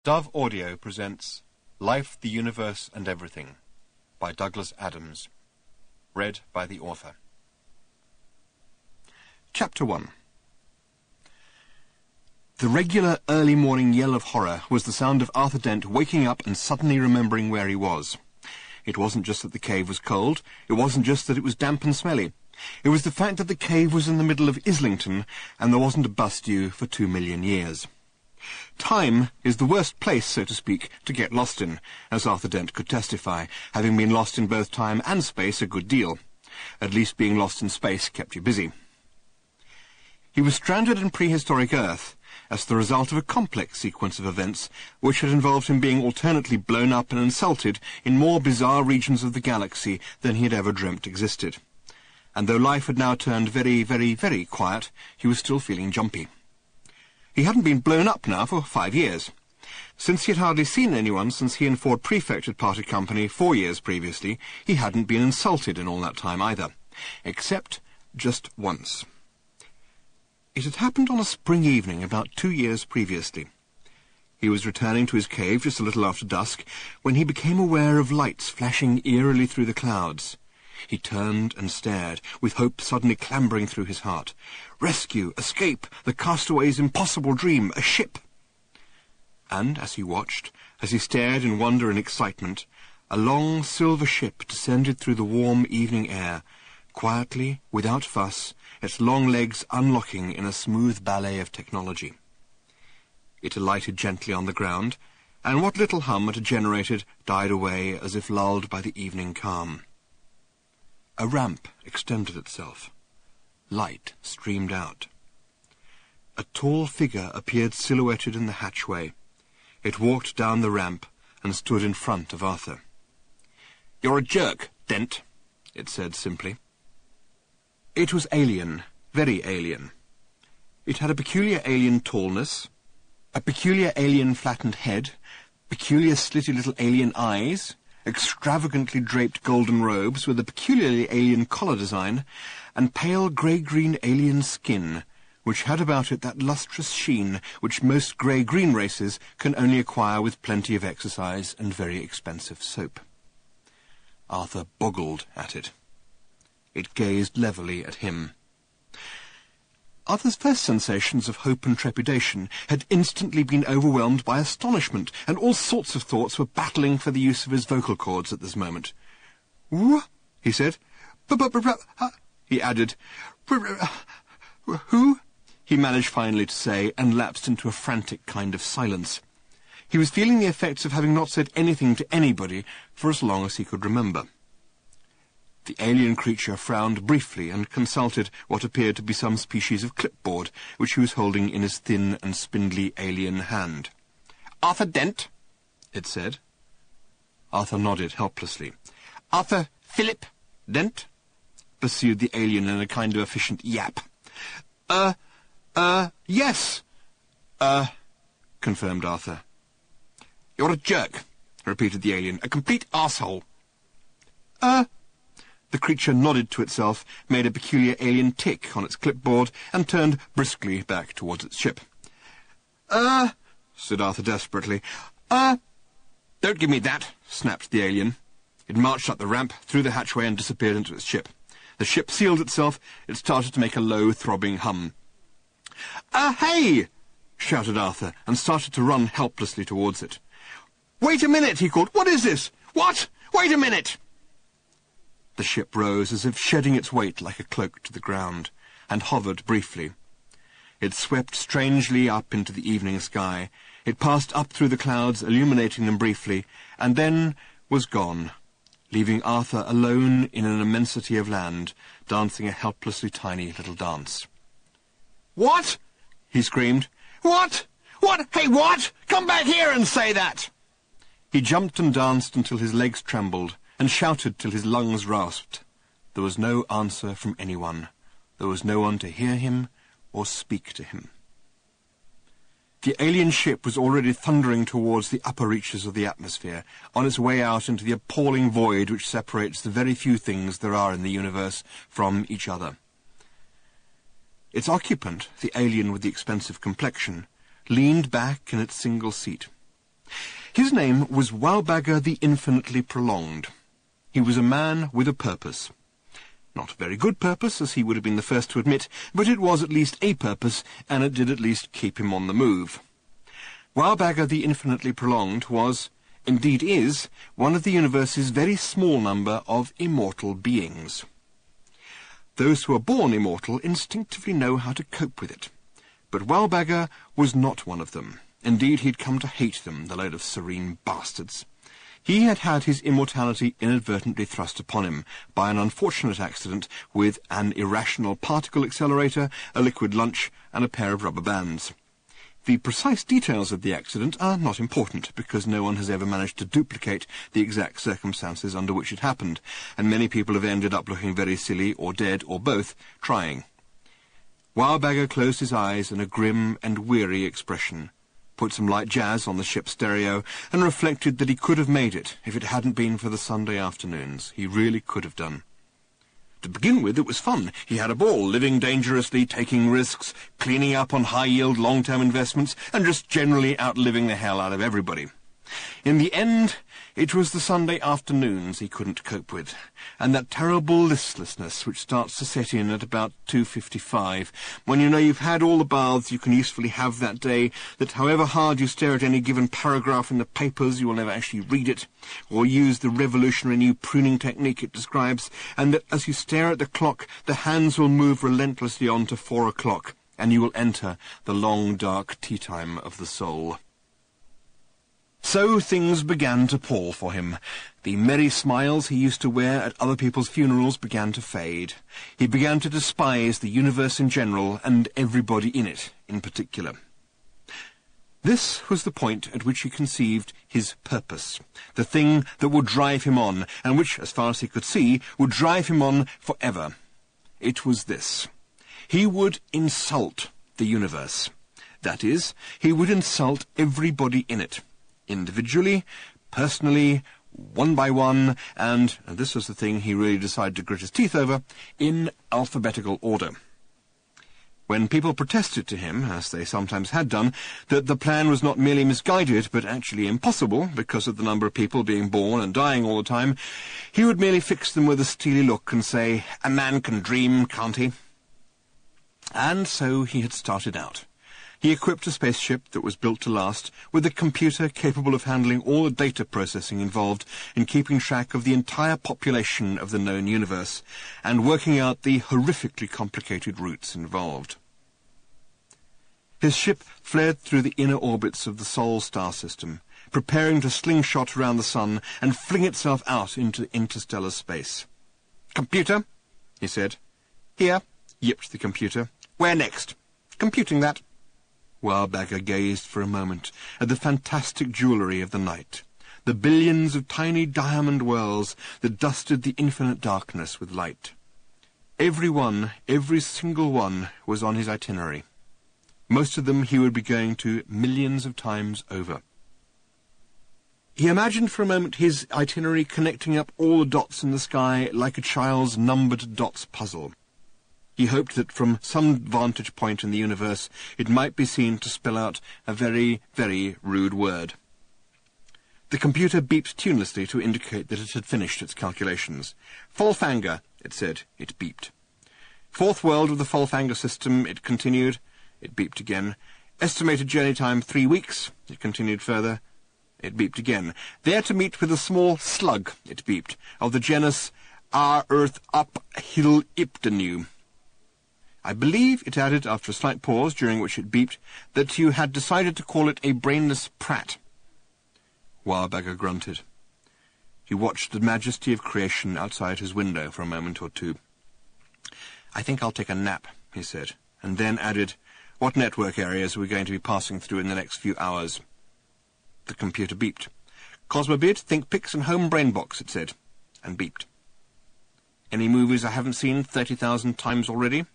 Dove Audio presents Life, the Universe and Everything by Douglas Adams. Read by the author. Chapter 1. The regular early morning yell of horror was the sound of Arthur Dent waking up and suddenly remembering where he was. It wasn't just that the cave was cold, it wasn't just that it was damp and smelly. It was the fact that the cave was in the middle of Islington and there wasn't a bus due for 2 million years. Time is the worst place, so to speak, to get lost in, as Arthur Dent could testify, having been lost in both time and space a good deal. At least being lost in space kept you busy. He was stranded in prehistoric Earth as the result of a complex sequence of events which had involved him being alternately blown up and insulted in more bizarre regions of the galaxy than he had ever dreamt existed. And though life had now turned very, very, very quiet, he was still feeling jumpy. He hadn't been blown up now for 5 years. Since he had hardly seen anyone since he and Ford Prefect had parted company 4 years previously, he hadn't been insulted in all that time either. Except just once. It had happened on a spring evening about 2 years previously. He was returning to his cave just a little after dusk when he became aware of lights flashing eerily through the clouds. He turned and stared, with hope suddenly clambering through his heart. Rescue, escape, the castaway's impossible dream, a ship! And as he watched, as he stared in wonder and excitement, a long silver ship descended through the warm evening air, quietly, without fuss, its long legs unlocking in a smooth ballet of technology. It alighted gently on the ground, and what little hum it had generated died away as if lulled by the evening calm. A ramp extended itself. Light streamed out. A tall figure appeared silhouetted in the hatchway. It walked down the ramp and stood in front of Arthur. "You're a jerk, Dent," it said simply. It was alien, very alien. It had a peculiar alien tallness, a peculiar alien flattened head, peculiar slitty little alien eyes, extravagantly draped golden robes with a peculiarly alien collar design, and pale grey-green alien skin, which had about it that lustrous sheen which most grey-green races can only acquire with plenty of exercise and very expensive soap. Arthur boggled at it. It gazed levelly at him. Arthur's first sensations of hope and trepidation had instantly been overwhelmed by astonishment, and all sorts of thoughts were battling for the use of his vocal cords at this moment. "Wh?" he said. He added. "Who?" he managed finally to say, and lapsed into a frantic kind of silence. He was feeling the effects of having not said anything to anybody for as long as he could remember. The alien creature frowned briefly and consulted what appeared to be some species of clipboard, which he was holding in his thin and spindly alien hand. "Arthur Dent," it said. Arthur nodded helplessly. "Arthur Philip Dent?" pursued the alien in a kind of efficient yap. Yes, confirmed Arthur. "You're a jerk," repeated the alien, "a complete arsehole." The creature nodded to itself, made a peculiar alien tick on its clipboard, and turned briskly back towards its ship. Said Arthur desperately. Don't give me that," snapped the alien. It marched up the ramp, through the hatchway, and disappeared into its ship. The ship sealed itself. It started to make a low, throbbing hum. Hey!" shouted Arthur, and started to run helplessly towards it. "Wait a minute," he called. "What is this? What? Wait a minute!" The ship rose as if shedding its weight like a cloak to the ground, and hovered briefly. It swept strangely up into the evening sky. It passed up through the clouds, illuminating them briefly, and then was gone, leaving Arthur alone in an immensity of land, dancing a helplessly tiny little dance. "What?" he screamed. "What? What? Hey, what? Come back here and say that!" He jumped and danced until his legs trembled, and shouted till his lungs rasped. There was no answer from anyone. There was no one to hear him or speak to him. The alien ship was already thundering towards the upper reaches of the atmosphere, on its way out into the appalling void which separates the very few things there are in the universe from each other. Its occupant, the alien with the expensive complexion, leaned back in its single seat. His name was Wowbagger the Infinitely Prolonged. He was a man with a purpose. Not a very good purpose, as he would have been the first to admit, but it was at least a purpose, and it did at least keep him on the move. Wowbagger the Infinitely Prolonged was, indeed is, one of the universe's very small number of immortal beings. Those who are born immortal instinctively know how to cope with it. But Wowbagger was not one of them. Indeed, he'd come to hate them, the load of serene bastards. He had had his immortality inadvertently thrust upon him by an unfortunate accident with an irrational particle accelerator, a liquid lunch, and a pair of rubber bands. The precise details of the accident are not important, because no one has ever managed to duplicate the exact circumstances under which it happened, and many people have ended up looking very silly, or dead, or both, trying. Wowbagger closed his eyes in a grim and weary expression, put some light jazz on the ship's stereo, and reflected that he could have made it if it hadn't been for the Sunday afternoons. He really could have done. To begin with, it was fun. He had a ball, living dangerously, taking risks, cleaning up on high-yield long-term investments, and just generally outliving the hell out of everybody. In the end, it was the Sunday afternoons he couldn't cope with, and that terrible listlessness which starts to set in at about 2:55, when you know you've had all the baths you can usefully have that day, that however hard you stare at any given paragraph in the papers, you will never actually read it, or use the revolutionary new pruning technique it describes, and that as you stare at the clock, the hands will move relentlessly on to 4 o'clock, and you will enter the long, dark tea time of the soul. So things began to pall for him. The merry smiles he used to wear at other people's funerals began to fade. He began to despise the universe in general, and everybody in it in particular. This was the point at which he conceived his purpose, the thing that would drive him on, and which, as far as he could see, would drive him on forever. It was this. He would insult the universe. That is, he would insult everybody in it. Individually, personally, one by one, and this was the thing he really decided to grit his teeth over, in alphabetical order. When people protested to him, as they sometimes had done, that the plan was not merely misguided, but actually impossible, because of the number of people being born and dying all the time, he would merely fix them with a steely look and say, "A man can dream, can't he?" And so he had started out. He equipped a spaceship that was built to last with a computer capable of handling all the data processing involved in keeping track of the entire population of the known universe and working out the horrifically complicated routes involved. His ship flared through the inner orbits of the Sol star system, preparing to slingshot around the sun and fling itself out into interstellar space. "Computer," he said. "Here," yipped the computer. "Where next?" "Computing that." Wowbagger gazed for a moment at the fantastic jewellery of the night, the billions of tiny diamond whirls that dusted the infinite darkness with light. Every single one, was on his itinerary. Most of them he would be going to millions of times over. He imagined for a moment his itinerary connecting up all the dots in the sky like a child's numbered dots puzzle. He hoped that from some vantage point in the universe it might be seen to spell out a very, very rude word. The computer beeped tunelessly to indicate that it had finished its calculations. "Folfanger," it said. It beeped. "Fourth world of the Folfanger system," it continued. It beeped again. "Estimated journey time 3 weeks," it continued further. It beeped again. "There to meet with a small slug," it beeped, "of the genus Our Earth Up Hill Iptenu. I believe," it added after a slight pause, during which it beeped, "that you had decided to call it a brainless prat." Wowbagger grunted. He watched the majesty of creation outside his window for a moment or two. "I think I'll take a nap," he said, and then added, "What network areas are we going to be passing through in the next few hours?" The computer beeped. "Cosmobid, ThinkPix, and Home Brainbox," it said, and beeped. "Any movies I haven't seen 30,000 times already?"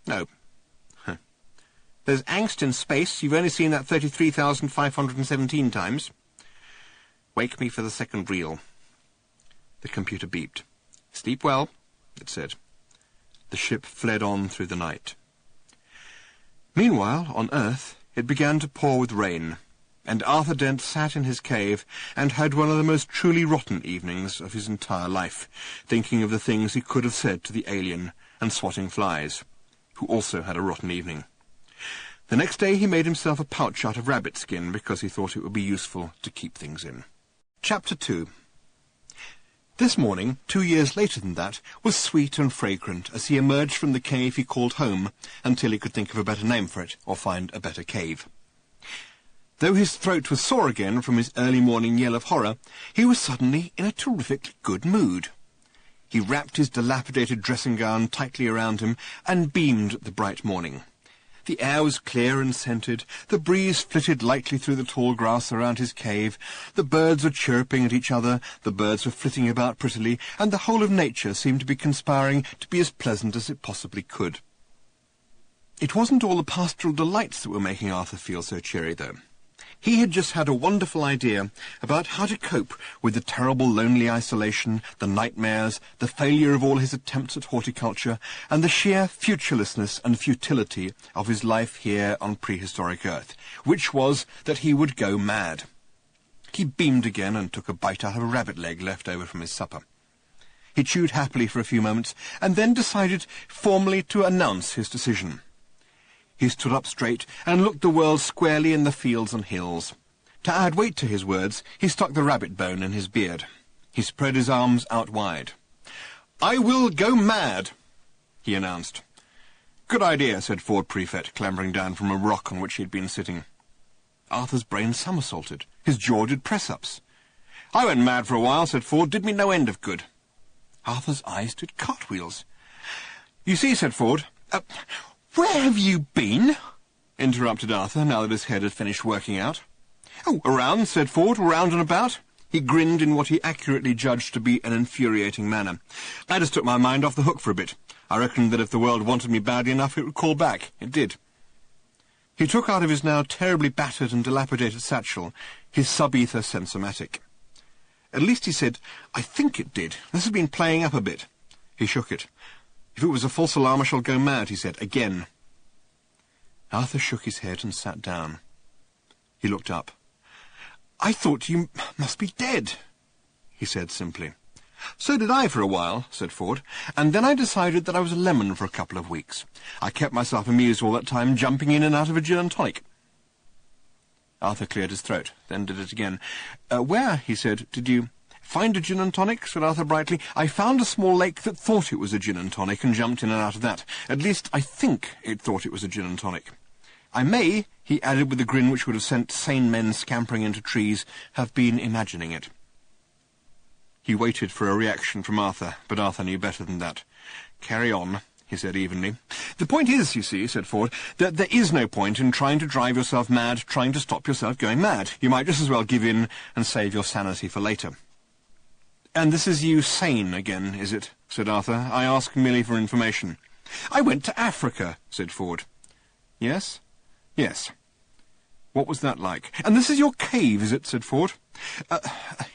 "No." Huh. "There's Angst in Space. You've only seen that 33,517 times." "Wake me for the second reel." The computer beeped. "Sleep well," it said. The ship fled on through the night. Meanwhile, on Earth, it began to pour with rain. And Arthur Dent sat in his cave and had one of the most truly rotten evenings of his entire life, thinking of the things he could have said to the alien and swatting flies, who also had a rotten evening. The next day he made himself a pouch out of rabbit skin because he thought it would be useful to keep things in. Chapter 2. This morning, 2 years later than that, was sweet and fragrant as he emerged from the cave he called home until he could think of a better name for it or find a better cave. Though his throat was sore again from his early morning yell of horror, he was suddenly in a terrifically good mood. He wrapped his dilapidated dressing gown tightly around him and beamed at the bright morning. The air was clear and scented, the breeze flitted lightly through the tall grass around his cave, the birds were chirping at each other, the birds were flitting about prettily, and the whole of nature seemed to be conspiring to be as pleasant as it possibly could. It wasn't all the pastoral delights that were making Arthur feel so cheery, though. He had just had a wonderful idea about how to cope with the terrible lonely isolation, the nightmares, the failure of all his attempts at horticulture, and the sheer futurelessness and futility of his life here on prehistoric Earth, which was that he would go mad. He beamed again and took a bite out of a rabbit leg left over from his supper. He chewed happily for a few moments, and then decided formally to announce his decision. He stood up straight and looked the world squarely in the fields and hills. To add weight to his words, he stuck the rabbit bone in his beard. He spread his arms out wide. "I will go mad," he announced. "Good idea," said Ford Prefect, clambering down from a rock on which he had been sitting. Arthur's brain somersaulted. His jaw did press-ups. "I went mad for a while," said Ford. "Did me no end of good." Arthur's eyes did cartwheels. "You see," said Ford, "Where have you been?" interrupted Arthur, now that his head had finished working out. "Oh, around," said Ford, "around and about." He grinned in what he accurately judged to be an infuriating manner. "I just took my mind off the hook for a bit. I reckoned that if the world wanted me badly enough, it would call back. It did." He took out of his now terribly battered and dilapidated satchel his sub-ether sensomatic. "At least," he said, "I think it did. This has been playing up a bit." He shook it. "If it was a false alarm, I shall go mad," he said, "again." Arthur shook his head and sat down. He looked up. "I thought you must be dead," he said simply. "So did I for a while," said Ford, "and then I decided that I was a lemon for a couple of weeks. I kept myself amused all that time, jumping in and out of a gin and tonic." Arthur cleared his throat, then did it again. "Where," he said, "did you—" "Find a gin and tonic?" said Arthur brightly. "I found a small lake that thought it was a gin and tonic and jumped in and out of that. At least, I think it thought it was a gin and tonic. I may," he added with a grin which would have sent sane men scampering into trees, "have been imagining it." He waited for a reaction from Arthur, but Arthur knew better than that. "Carry on," he said evenly. "The point is, you see," said Ford, "that there is no point in trying to drive yourself mad, trying to stop yourself going mad. You might just as well give in and save your sanity for later." "And this is you sane again, is it?" said Arthur. "I ask merely for information." "I went to Africa," said Ford. "Yes?" "Yes." "What was that like?" "And this is your cave, is it?" said Ford.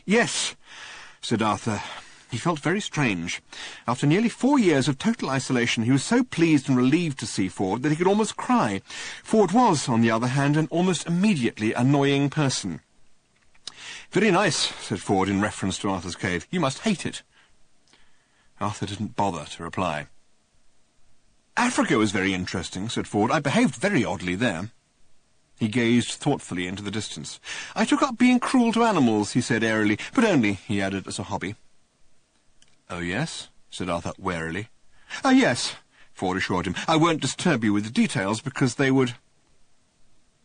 Yes," said Arthur. He felt very strange. After nearly 4 years of total isolation, he was so pleased and relieved to see Ford that he could almost cry. Ford was, on the other hand, an almost immediately annoying person. "Very nice," said Ford in reference to Arthur's cave. "You must hate it." Arthur didn't bother to reply. "Africa was very interesting," said Ford. "I behaved very oddly there." He gazed thoughtfully into the distance. "I took up being cruel to animals," he said airily, "but only," he added, "as a hobby." "Oh, yes?" said Arthur warily. Yes," Ford assured him. "I won't disturb you with the details, because they would—"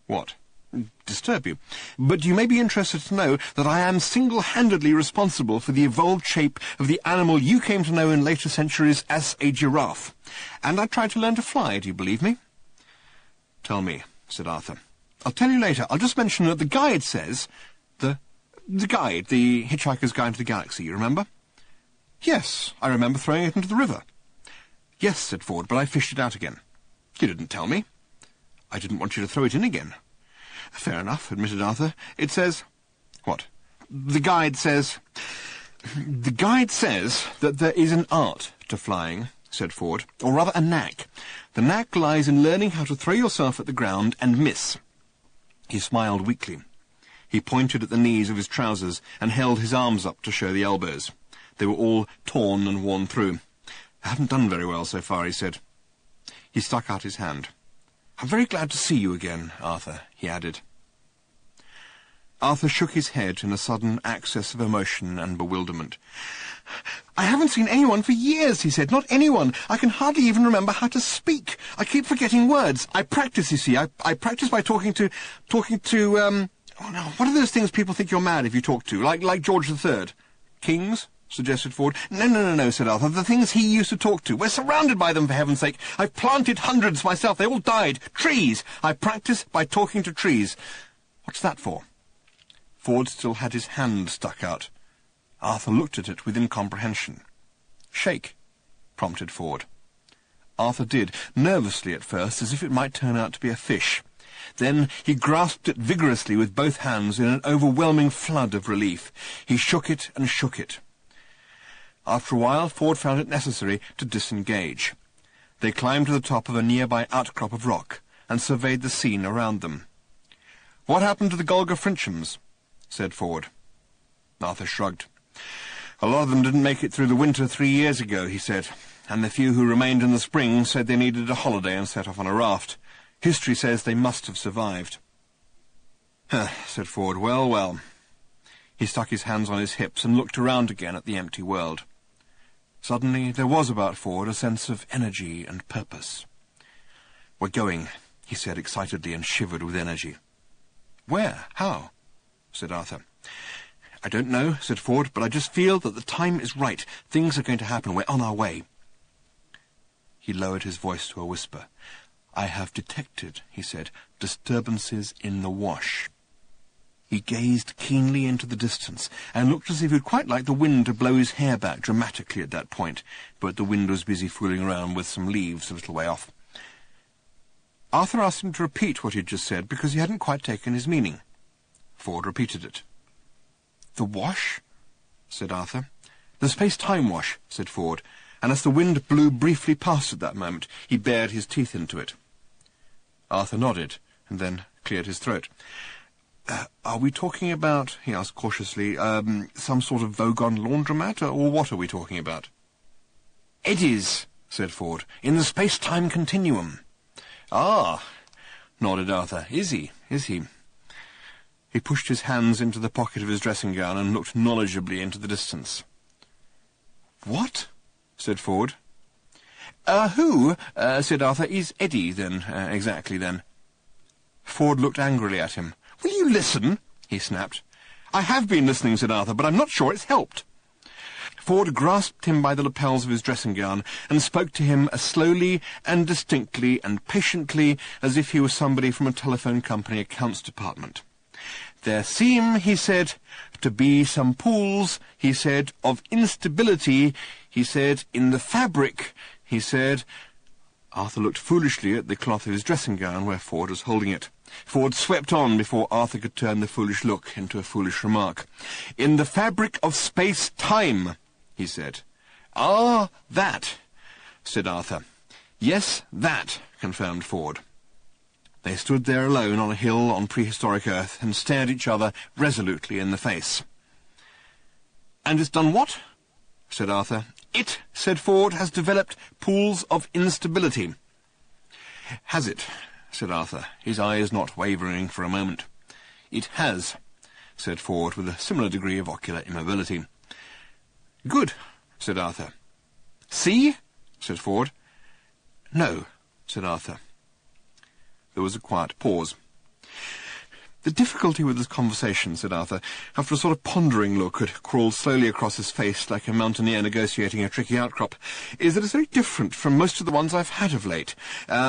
"What?" "Disturb you. But you may be interested to know that I am single-handedly responsible for the evolved shape of the animal you came to know in later centuries as a giraffe. And I tried to learn to fly, do you believe me?" "Tell me," said Arthur. "I'll tell you later. I'll just mention that the guide says—" The guide, the Hitchhiker's Guide to the Galaxy, you remember?" "Yes, I remember throwing it into the river." "Yes," said Ford, "but I fished it out again." "You didn't tell me." "I didn't want you to throw it in again." "Fair enough," admitted Arthur. "It says—" "What?" "The guide says—" "The guide says that there is an art to flying," said Ford, "or rather a knack. The knack lies in learning how to throw yourself at the ground and miss." He smiled weakly. He pointed at the knees of his trousers and held his arms up to show the elbows. They were all torn and worn through. "I haven't done very well so far," he said. He stuck out his hand. "I'm very glad to see you again, Arthur," he added. Arthur shook his head in a sudden access of emotion and bewilderment. "I haven't seen anyone for years," he said. "Not anyone. I can hardly even remember how to speak. I keep forgetting words. I practice, you see. I practice by talking to, oh no, what are those things people think you're mad if you talk to? Like George III. Kings?" suggested Ford. No, said Arthur. "The things he used to talk to. We're surrounded by them, for heaven's sake. I've planted hundreds myself. They all died. Trees. I practice by talking to trees." "What's that for?" Ford still had his hand stuck out. Arthur looked at it with incomprehension. "Shake," prompted Ford. Arthur did, nervously at first, as if it might turn out to be a fish. Then he grasped it vigorously with both hands in an overwhelming flood of relief. He shook it and shook it. After a while, Ford found it necessary to disengage. They climbed to the top of a nearby outcrop of rock and surveyed the scene around them. "What happened to the Golga Frinchams?" said Ford. Arthur shrugged. "A lot of them didn't make it through the winter 3 years ago," he said, "and the few who remained in the spring said they needed a holiday and set off on a raft. History says they must have survived." "Huh," said Ford. Well. He stuck his hands on his hips and looked around again at the empty world. Suddenly there was about Ford a sense of energy and purpose. "We're going," he said excitedly, and shivered with energy. "Where? How?" said Arthur. "I don't know," said Ford, "but I just feel that the time is right. Things are going to happen. We're on our way." He lowered his voice to a whisper. "I have detected," he said, "disturbances in the wash." He gazed keenly into the distance, and looked as if he would quite like the wind to blow his hair back dramatically at that point, but the wind was busy fooling around with some leaves a little way off. Arthur asked him to repeat what he had just said, because he hadn't quite taken his meaning. Ford repeated it. "The wash?" said Arthur. "The space-time wash," said Ford, and as the wind blew briefly past at that moment, he bared his teeth into it. Arthur nodded, and then cleared his throat. "Are we talking about," he asked cautiously, "some sort of Vogon laundromat, or what are we talking about?" "Eddies," said Ford, "in the space-time continuum." "Ah," nodded Arthur. Is he? He pushed his hands into the pocket of his dressing gown and looked knowledgeably into the distance. "What?" said Ford. Who, said Arthur, "is Eddie, then, exactly, then?" Ford looked angrily at him. "Will you listen?" he snapped. "I have been listening," said Arthur, "but I'm not sure it's helped." Ford grasped him by the lapels of his dressing gown and spoke to him as slowly and distinctly and patiently as if he was somebody from a telephone company accounts department. "There seem," he said, "to be some pools," he said, "of instability," he said, "in the fabric," he said. Arthur looked foolishly at the cloth of his dressing gown where Ford was holding it. Ford swept on before Arthur could turn the foolish look into a foolish remark. "In the fabric of space-time," he said. "Ah, that," said Arthur. "Yes, that," confirmed Ford. They stood there alone on a hill on prehistoric Earth and stared each other resolutely in the face. "And it's done what?" said Arthur. "It," said Ford, "has developed pools of instability." "Has it?" said Arthur, his eyes not wavering for a moment. "It has," said Ford, with a similar degree of ocular immobility. "Good," said Arthur. "See?" said Ford. "No," said Arthur. There was a quiet pause. "The difficulty with this conversation," said Arthur, after a sort of pondering look had crawled slowly across his face like a mountaineer negotiating a tricky outcrop, "is that it's very different from most of the ones I've had of late,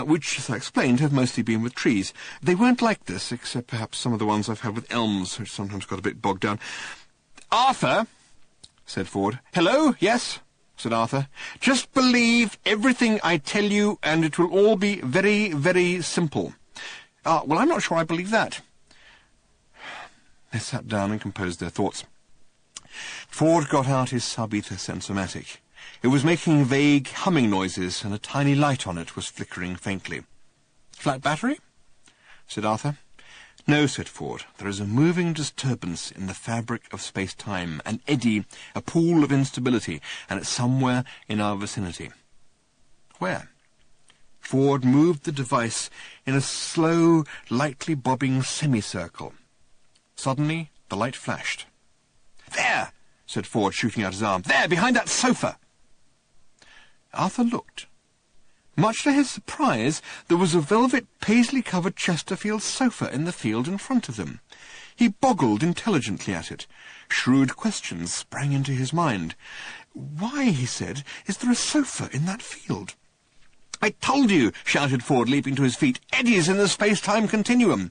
which, as I explained, have mostly been with trees. They weren't like this, except perhaps some of the ones I've had with elms, which sometimes got a bit bogged down." "Arthur," said Ford. "Hello, yes?" said Arthur. "Just believe everything I tell you, and it will all be very, very simple." Well, I'm not sure I believe that." They sat down and composed their thoughts. Ford got out his sub-ether sensomatic. It was making vague humming noises, and a tiny light on it was flickering faintly. "Flat battery?" said Arthur. "No," said Ford. "There is a moving disturbance in the fabric of space-time, an eddy, a pool of instability, and it's somewhere in our vicinity." "Where?" Ford moved the device in a slow, lightly bobbing semicircle. Suddenly, the light flashed. "There!" said Ford, shooting out his arm. "There, behind that sofa!" Arthur looked. Much to his surprise, there was a velvet, paisley-covered Chesterfield sofa in the field in front of them. He boggled intelligently at it. Shrewd questions sprang into his mind. "Why," he said, "is there a sofa in that field?" "I told you," shouted Ford, leaping to his feet. "Eddies in the space-time continuum."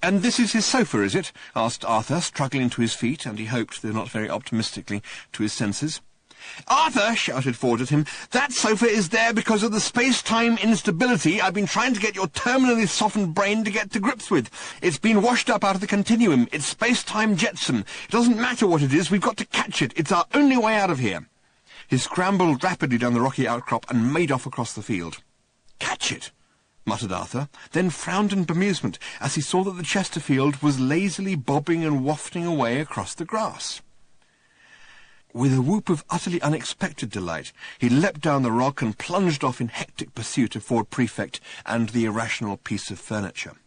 "And this is his sofa, is it?" asked Arthur, struggling to his feet, and he hoped, though not very optimistically, to his senses. "Arthur," shouted Ford at him, "that sofa is there because of the space-time instability I've been trying to get your terminally softened brain to get to grips with. It's been washed up out of the continuum. It's space-time jetsam. It doesn't matter what it is. We've got to catch it. It's our only way out of here." He scrambled rapidly down the rocky outcrop and made off across the field. "Catch it!" muttered Arthur, then frowned in bemusement as he saw that the Chesterfield was lazily bobbing and wafting away across the grass. With a whoop of utterly unexpected delight, he leapt down the rock and plunged off in hectic pursuit of Ford Prefect and the irrational piece of furniture.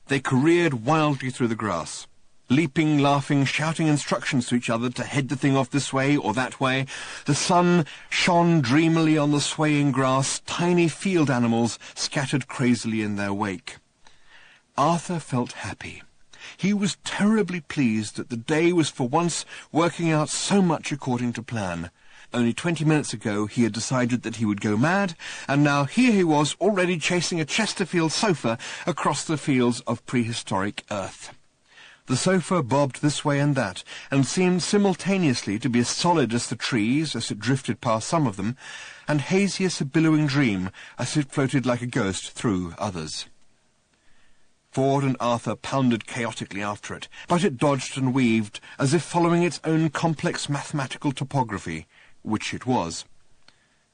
They careered wildly through the grass, leaping, laughing, shouting instructions to each other to head the thing off this way or that way. The sun shone dreamily on the swaying grass, tiny field animals scattered crazily in their wake. Arthur felt happy. He was terribly pleased that the day was for once working out so much according to plan. Only 20 minutes ago he had decided that he would go mad, and now here he was already chasing a Chesterfield sofa across the fields of prehistoric Earth. The sofa bobbed this way and that, and seemed simultaneously to be as solid as the trees as it drifted past some of them, and hazy as a billowing dream as it floated like a ghost through others. Ford and Arthur pounded chaotically after it, but it dodged and weaved, as if following its own complex mathematical topography, which it was.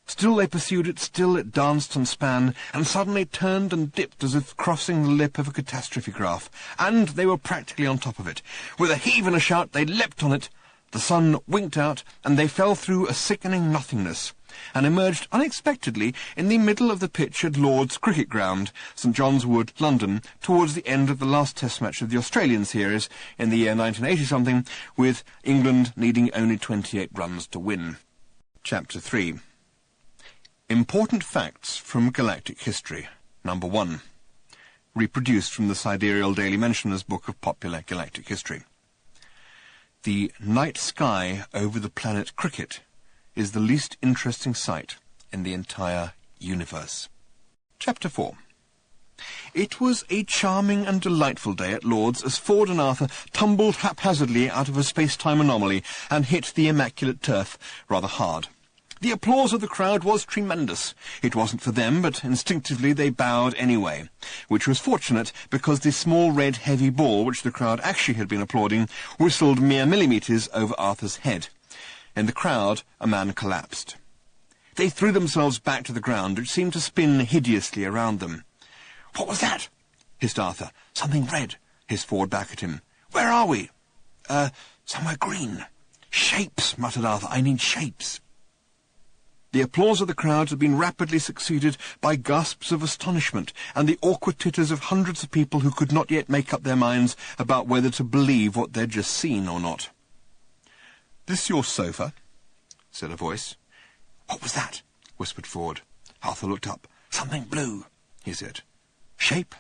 Still they pursued it, still it danced and span, and suddenly turned and dipped as if crossing the lip of a catastrophe graph, and they were practically on top of it. With a heave and a shout they leapt on it. The sun winked out, and they fell through a sickening nothingness, and emerged unexpectedly in the middle of the pitch at Lord's Cricket Ground, St. John's Wood, London, towards the end of the last Test match of the Australian series in the year 1980-something, with England needing only 28 runs to win. Chapter 3. Important Facts from Galactic History. Number 1. Reproduced from the Sidereal Daily Mentioner's Book of Popular Galactic History. The night sky over the planet Cricket is the least interesting sight in the entire universe. Chapter 4. It was a charming and delightful day at Lord's as Ford and Arthur tumbled haphazardly out of a space-time anomaly and hit the immaculate turf rather hard. The applause of the crowd was tremendous. It wasn't for them, but instinctively they bowed anyway, which was fortunate because the small red heavy ball which the crowd actually had been applauding whistled mere millimetres over Arthur's head. In the crowd, a man collapsed. They threw themselves back to the ground, which seemed to spin hideously around them. "What was that?" hissed Arthur. "Something red," hissed Ford back at him. "Where are we?" Somewhere green." "Shapes," muttered Arthur. "I need shapes." The applause of the crowd had been rapidly succeeded by gasps of astonishment and the awkward titters of hundreds of people who could not yet make up their minds about whether to believe what they'd just seen or not. "This your sofa?" said a voice. "What was that?" whispered Ford. Arthur looked up. "Something blue," he said. "Shape?"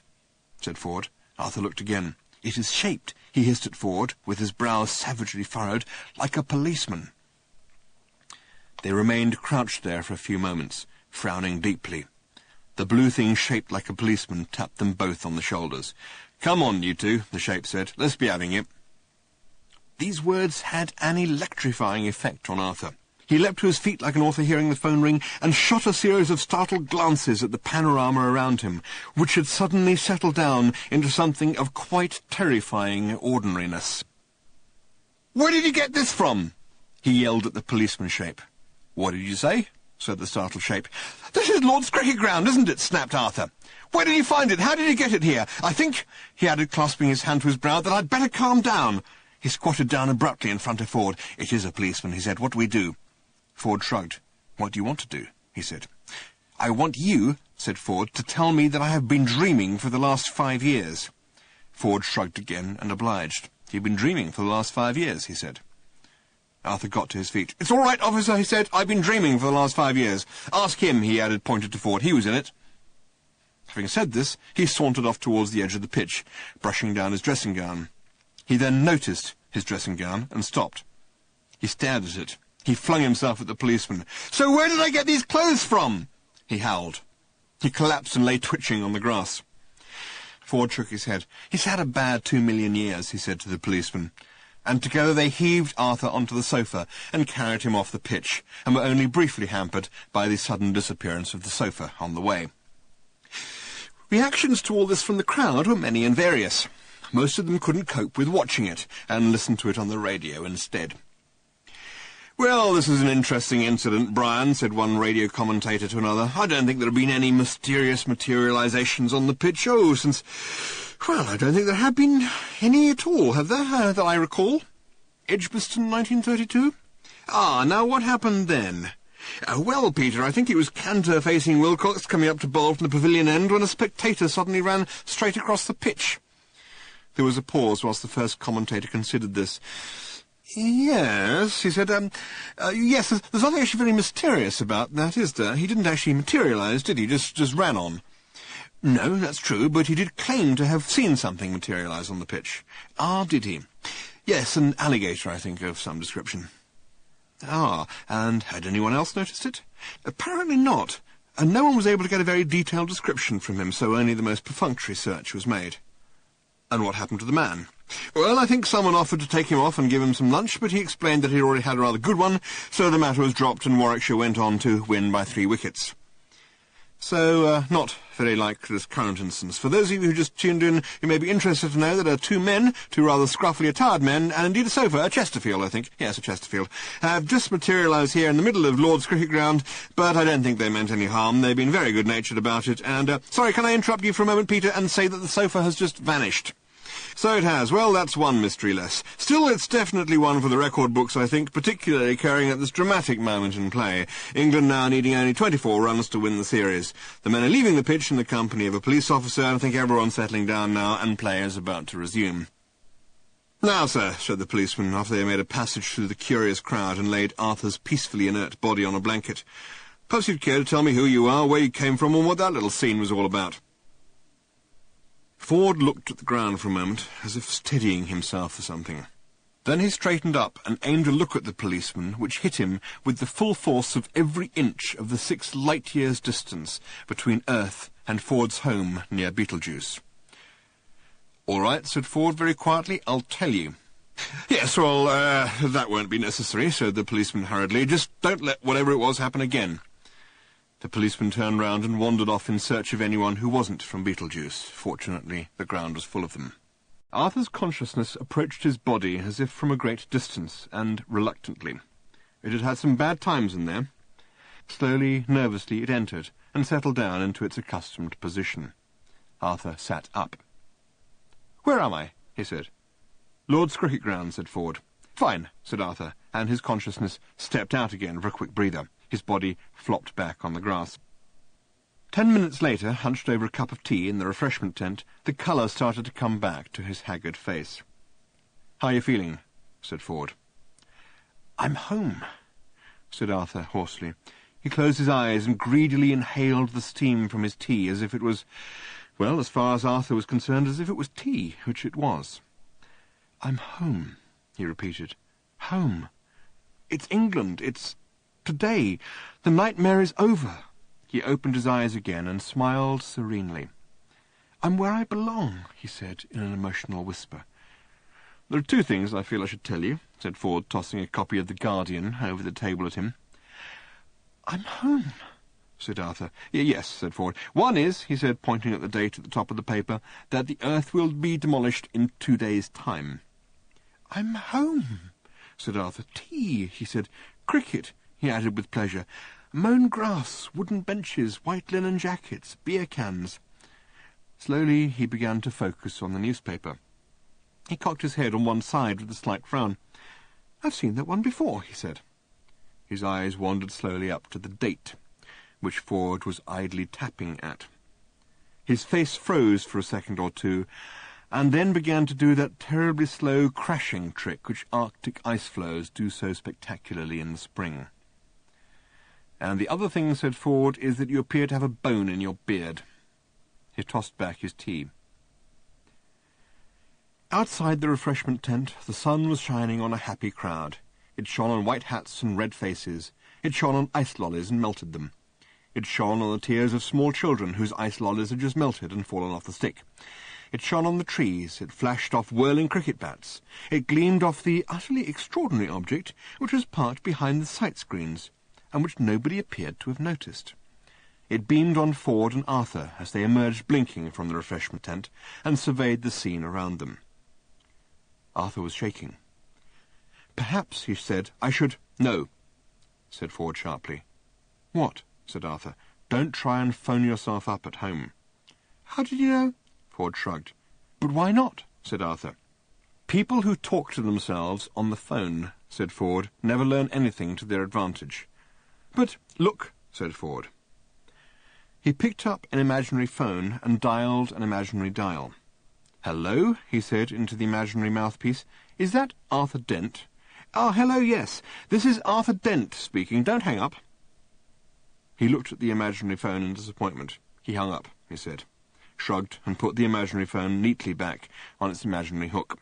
said Ford. Arthur looked again. "It is shaped," he hissed at Ford, with his brow savagely furrowed, "like a policeman." They remained crouched there for a few moments, frowning deeply. The blue thing shaped like a policeman tapped them both on the shoulders. "Come on, you two," the shape said. "Let's be having it." These words had an electrifying effect on Arthur. He leapt to his feet like an author hearing the phone ring, and shot a series of startled glances at the panorama around him, which had suddenly settled down into something of quite terrifying ordinariness. "Where did you get this from?" he yelled at the policeman shape. "What did you say?" said the startled shape. "This is Lord's cricket ground, isn't it?" snapped Arthur. "Where did you find it? How did you get it here? I think," he added, clasping his hand to his brow, "that I'd better calm down." He squatted down abruptly in front of Ford. "It is a policeman," he said. "What do we do?" Ford shrugged. "What do you want to do?" he said. "I want you," said Ford, "to tell me that I have been dreaming for the last 5 years." Ford shrugged again and obliged. "You've been dreaming for the last 5 years," he said. Arthur got to his feet. "It's all right, officer," he said. "I've been dreaming for the last 5 years. Ask him," he added, pointed to Ford. "He was in it." Having said this, he sauntered off towards the edge of the pitch, brushing down his dressing gown. He then noticed his dressing gown and stopped. He stared at it. He flung himself at the policeman. "So where did I get these clothes from?" he howled. He collapsed and lay twitching on the grass. Ford shook his head. "He's had a bad 2 million years," he said to the policeman. And together they heaved Arthur onto the sofa and carried him off the pitch, and were only briefly hampered by the sudden disappearance of the sofa on the way. Reactions to all this from the crowd were many and various. Most of them couldn't cope with watching it, and listened to it on the radio instead. "Well, this is an interesting incident, Brian," said one radio commentator to another. "I don't think there have been any mysterious materializations on the pitch, well, I don't think there have been any at all, have there, that I recall? Edgbaston, 1932? Now what happened then?" "Well, Peter, I think it was Cantor facing Wilcox coming up to bowl from the pavilion end when a spectator suddenly ran straight across the pitch." There was a pause whilst the first commentator considered this. "Yes," he said, yes, there's nothing actually very mysterious about that, is there? He didn't actually materialise, did he? Just ran on." "No, that's true, but he did claim to have seen something materialise on the pitch." "Did he?" "Yes, an alligator, I think, of some description." And had anyone else noticed it?" "Apparently not, and no one was able to get a very detailed description from him, so only the most perfunctory search was made." "And what happened to the man?" "Well, I think someone offered to take him off and give him some lunch, but he explained that he already had a rather good one, so the matter was dropped and Warwickshire went on to win by 3 wickets. So, not very like this current instance. For those of you who just tuned in, you may be interested to know that 2 men, 2 rather scruffily attired men, and indeed a sofa, a Chesterfield, I think, yes, a Chesterfield, have just materialised here in the middle of Lord's cricket ground, but I don't think they meant any harm. They've been very good-natured about it, and, sorry, can I interrupt you for a moment, Peter, and say that the sofa has just vanished? So it has. Well, that's one mystery less. Still, it's definitely one for the record books, I think, particularly carrying at this dramatic moment in play. England now needing only 24 runs to win the series. The men are leaving the pitch in the company of a police officer, and I think everyone's settling down now, and play is about to resume. "Now, sir," said the policeman, after they had made a passage through the curious crowd and laid Arthur's peacefully inert body on a blanket, "perhaps you'd care to tell me who you are, where you came from, and what that little scene was all about." Ford looked at the ground for a moment, as if steadying himself for something. Then he straightened up and aimed a look at the policeman, which hit him with the full force of every inch of the 6 light-years distance between Earth and Ford's home near Beetlejuice. "All right," said Ford very quietly, "I'll tell you." "Yes, well, that won't be necessary," said the policeman hurriedly. "Just don't let whatever it was happen again." The policeman turned round and wandered off in search of anyone who wasn't from Beetlejuice. Fortunately, the ground was full of them. Arthur's consciousness approached his body as if from a great distance, and reluctantly. It had had some bad times in there. Slowly, nervously, it entered, and settled down into its accustomed position. Arthur sat up. "Where am I?" he said. "Lord's cricket ground," said Ford. "Fine," said Arthur, and his consciousness stepped out again for a quick breather. His body flopped back on the grass. 10 minutes later, hunched over a cup of tea in the refreshment tent, the colour started to come back to his haggard face. "How are you feeling?" said Ford. "I'm home," said Arthur hoarsely. He closed his eyes and greedily inhaled the steam from his tea as if it was, well, as far as Arthur was concerned, as if it was tea, which it was. "I'm home," he repeated. "Home. It's England. It's today. The nightmare is over." He opened his eyes again and smiled serenely. "I'm where I belong," he said in an emotional whisper. "There are 2 things I feel I should tell you," said Ford, tossing a copy of The Guardian over the table at him. "I'm home," said Arthur. "Yes," said Ford. "One is," he said, pointing at the date at the top of the paper, "that the Earth will be demolished in 2 days' time." "I'm home," said Arthur. "Tea," he said. "Cricket," he added with pleasure. Mown grass, wooden benches, white linen jackets, beer cans. Slowly he began to focus on the newspaper. He cocked his head on one side with a slight frown. "I've seen that one before," he said. His eyes wandered slowly up to the date, which Ford was idly tapping at. His face froze for a second or two, and then began to do that terribly slow crashing trick which Arctic ice floes do so spectacularly in the spring. "And the other thing," said Ford, "is that you appear to have a bone in your beard." He tossed back his tea. Outside the refreshment tent, the sun was shining on a happy crowd. It shone on white hats and red faces. It shone on ice lollies and melted them. It shone on the tears of small children whose ice lollies had just melted and fallen off the stick. It shone on the trees. It flashed off whirling cricket bats. It gleamed off the utterly extraordinary object which was parked behind the sight screens, and which nobody appeared to have noticed. It beamed on Ford and Arthur as they emerged blinking from the refreshment tent and surveyed the scene around them. Arthur was shaking. "Perhaps," he said, "I should—" "No," said Ford sharply. "What?" said Arthur. "Don't try and phone yourself up at home." "How did you know?" Ford shrugged. "But why not?" said Arthur. "People who talk to themselves on the phone," said Ford, "never learn anything to their advantage." "But look," said Ford. He picked up an imaginary phone and dialed an imaginary dial. "Hello," he said into the imaginary mouthpiece. "Is that Arthur Dent?" "Ah, hello, yes. This is Arthur Dent speaking. Don't hang up." He looked at the imaginary phone in disappointment. He hung up, he said, shrugged, and put the imaginary phone neatly back on its imaginary hook.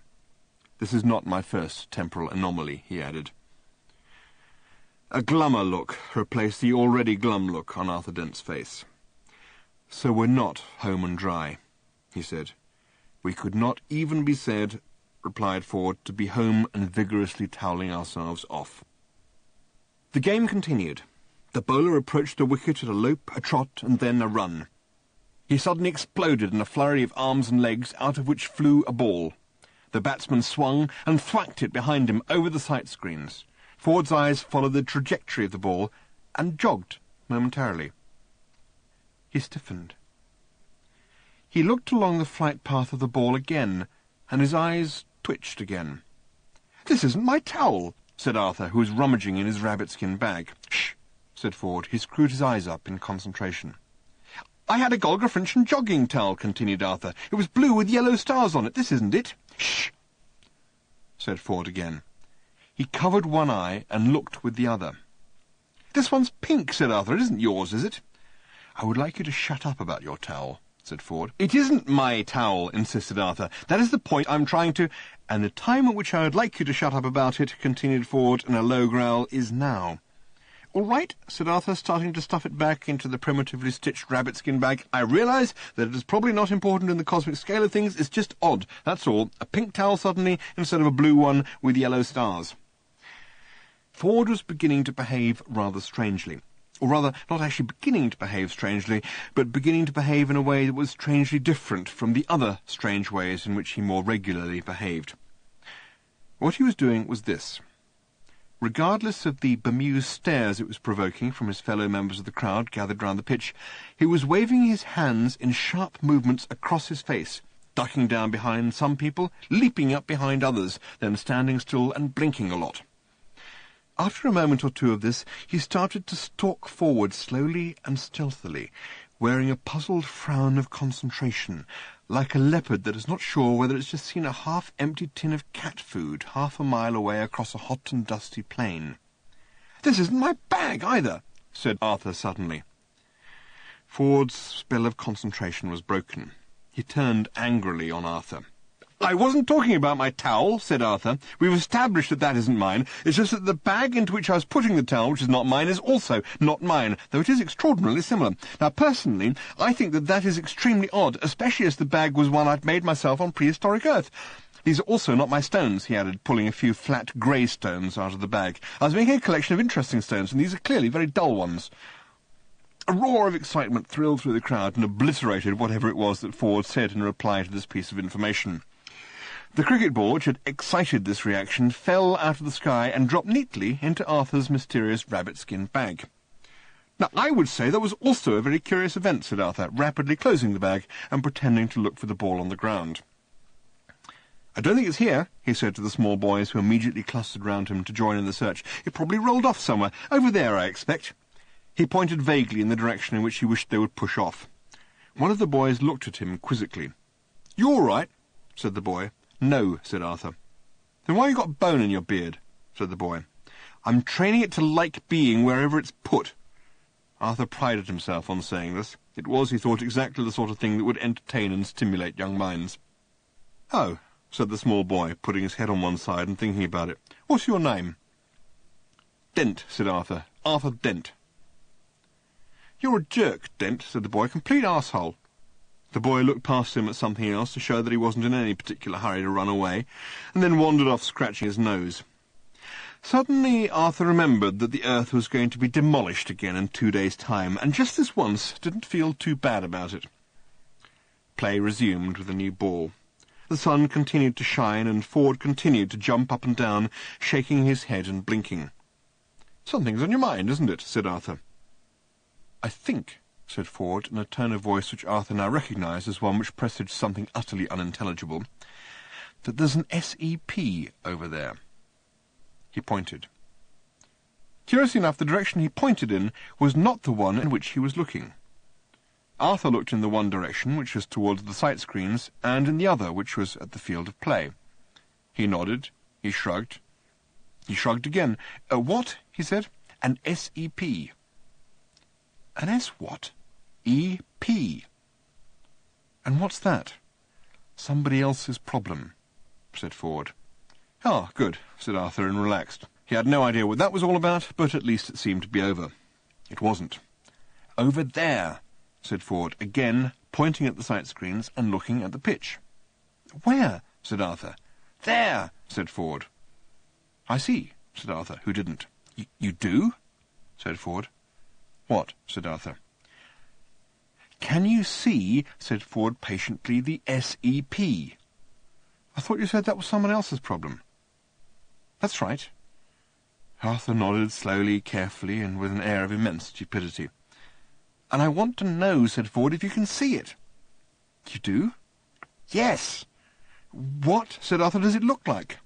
"This is not my first temporal anomaly," he added. A glummer look replaced the already glum look on Arthur Dent's face. "So we're not home and dry," he said. "We could not even be said," replied Ford, "to be home and vigorously toweling ourselves off." The game continued. The bowler approached a wicket at a lope, a trot, and then a run. He suddenly exploded in a flurry of arms and legs, out of which flew a ball. The batsman swung and thwacked it behind him over the sight screens. Ford's eyes followed the trajectory of the ball and jogged momentarily. He stiffened. He looked along the flight path of the ball again, and his eyes twitched again. "This isn't my towel," said Arthur, who was rummaging in his rabbit-skin bag. "Shh," said Ford. He screwed his eyes up in concentration. "I had a Golgafrinchen jogging towel," continued Arthur. "It was blue with yellow stars on it. This isn't it." "Shh," said Ford again. He covered one eye and looked with the other. "This one's pink," said Arthur. "It isn't yours, is it?" "I would like you to shut up about your towel," said Ford. "It isn't my towel," insisted Arthur. "That is the point I'm trying to—" "And the time at which I would like you to shut up about it," continued Ford in a low growl, "is now." "All right," said Arthur, starting to stuff it back into the primitively stitched rabbit-skin bag. "I realise that it is probably not important in the cosmic scale of things. It's just odd, that's all. A pink towel suddenly, instead of a blue one with yellow stars." Ford was beginning to behave rather strangely. Or rather, not actually beginning to behave strangely, but beginning to behave in a way that was strangely different from the other strange ways in which he more regularly behaved. What he was doing was this. Regardless of the bemused stares it was provoking from his fellow members of the crowd gathered round the pitch, he was waving his hands in sharp movements across his face, ducking down behind some people, leaping up behind others, then standing still and blinking a lot. After a moment or two of this, he started to stalk forward slowly and stealthily, wearing a puzzled frown of concentration, like a leopard that is not sure whether it's just seen a half-empty tin of cat food half a mile away across a hot and dusty plain. "This isn't my bag, either," said Arthur suddenly. Ford's spell of concentration was broken. He turned angrily on Arthur. "I wasn't talking about my towel," said Arthur. "We've established that that isn't mine. It's just that the bag into which I was putting the towel, which is not mine, is also not mine, though it is extraordinarily similar. Now, personally, I think that that is extremely odd, especially as the bag was one I'd made myself on prehistoric Earth. These are also not my stones," he added, pulling a few flat grey stones out of the bag. "I was making a collection of interesting stones, and these are clearly very dull ones." A roar of excitement thrilled through the crowd and obliterated whatever it was that Ford said in reply to this piece of information. The cricket ball, which had excited this reaction, fell out of the sky and dropped neatly into Arthur's mysterious rabbit-skin bag. Now, I would say that was also a very curious event, said Arthur, rapidly closing the bag and pretending to look for the ball on the ground. I don't think it's here, he said to the small boys who immediately clustered round him to join in the search. It probably rolled off somewhere. Over there, I expect. He pointed vaguely in the direction in which he wished they would push off. One of the boys looked at him quizzically. You all right? Said the boy. No, said Arthur. Then why have you got a bone in your beard? Said the boy. I'm training it to like being wherever it's put. Arthur prided himself on saying this. It was, he thought, exactly the sort of thing that would entertain and stimulate young minds. Oh, said the small boy, putting his head on one side and thinking about it. What's your name? Dent, said Arthur. Arthur Dent. You're a jerk, Dent, said the boy. Complete arsehole. The boy looked past him at something else to show that he wasn't in any particular hurry to run away, and then wandered off scratching his nose. Suddenly Arthur remembered that the earth was going to be demolished again in 2 days' time, and just this once didn't feel too bad about it. Play resumed with a new ball. The sun continued to shine, and Ford continued to jump up and down, shaking his head and blinking. "Something's on your mind, isn't it?" said Arthur. "I think," said Ford, in a tone of voice which Arthur now recognised as one which presaged something utterly unintelligible, "that there's an SEP over there." He pointed. Curiously enough, the direction he pointed in was not the one in which he was looking. Arthur looked in the one direction, which was towards the sight screens, and in the other, which was at the field of play. He nodded. He shrugged. He shrugged again. "What?" he said. "An SEP." "An S what?" "EP." "And what's that?" "Somebody else's problem," said Ford. "Ah, good," said Arthur, and relaxed. He had no idea what that was all about, but at least it seemed to be over. It wasn't. "Over there," said Ford, again pointing at the sight screens and looking at the pitch. "Where?" said Arthur. "There," said Ford. "I see," said Arthur, who didn't. You do?" said Ford. "What?" said Arthur. "Can you see," said Ford patiently, "the SEP? I thought you said that was someone else's problem." "That's right." Arthur nodded slowly, carefully, and with an air of immense stupidity. "And I want to know," said Ford, "if you can see it." "You do?" "Yes." "What," said Arthur, "does it look like?"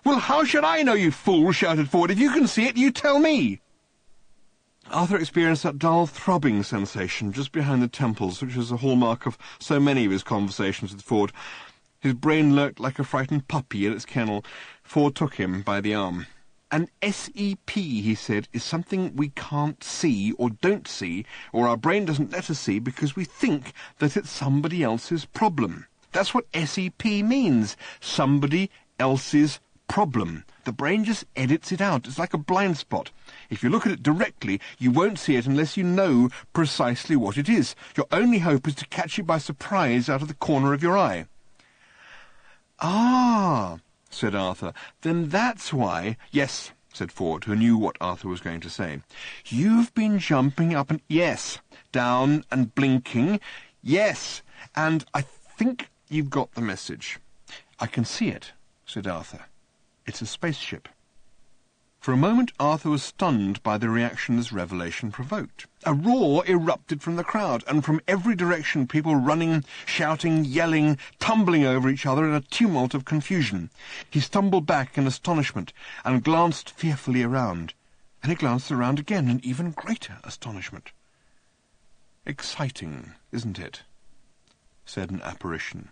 "Well, how should I know, you fool?" shouted Ford. "If you can see it, you tell me." Arthur experienced that dull throbbing sensation just behind the temples, which was a hallmark of so many of his conversations with Ford. His brain lurked like a frightened puppy in its kennel. Ford took him by the arm. "An SEP," he said, "is something we can't see or don't see, or our brain doesn't let us see because we think that it's somebody else's problem. That's what SEP means. Somebody else's problem. The brain just edits it out. It's like a blind spot. If you look at it directly, you won't see it unless you know precisely what it is. Your only hope is to catch it by surprise out of the corner of your eye." "Ah," said Arthur. "Then that's why—" "Yes," said Ford, who knew what Arthur was going to say. "You've been jumping up and—" "Yes." "Down and blinking." "Yes. And I think you've got the message." "I can see it," said Arthur. "It's a spaceship." For a moment Arthur was stunned by the reaction this revelation provoked. A roar erupted from the crowd, and from every direction people running, shouting, yelling, tumbling over each other in a tumult of confusion. He stumbled back in astonishment and glanced fearfully around, and he glanced around again in even greater astonishment. "Exciting, isn't it?" said an apparition.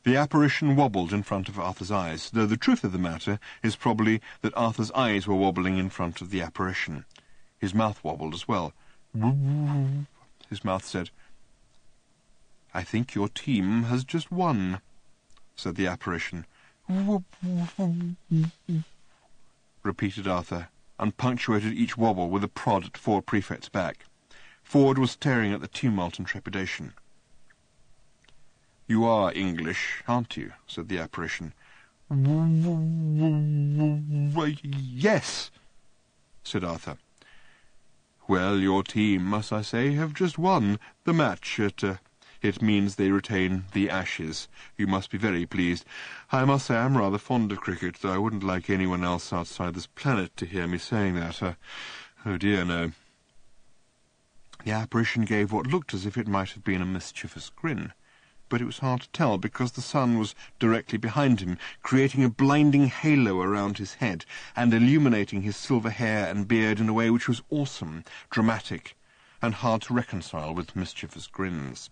The apparition wobbled in front of Arthur's eyes, though the truth of the matter is probably that Arthur's eyes were wobbling in front of the apparition. His mouth wobbled as well. His mouth said, "I think your team has just won," said the apparition. Repeated Arthur, and punctuated each wobble with a prod at Ford Prefect's back. Ford was staring at the tumult and trepidation. "You are English, aren't you?" said the apparition. "Yes," said Arthur. "Well, your team, must I say, have just won the match. It means they retain the Ashes. You must be very pleased. I must say I'm rather fond of cricket, though I wouldn't like anyone else outside this planet to hear me saying that. Oh dear, no." The apparition gave what looked as if it might have been a mischievous grin, but it was hard to tell because the sun was directly behind him, creating a blinding halo around his head and illuminating his silver hair and beard in a way which was awesome, dramatic, and hard to reconcile with mischievous grins.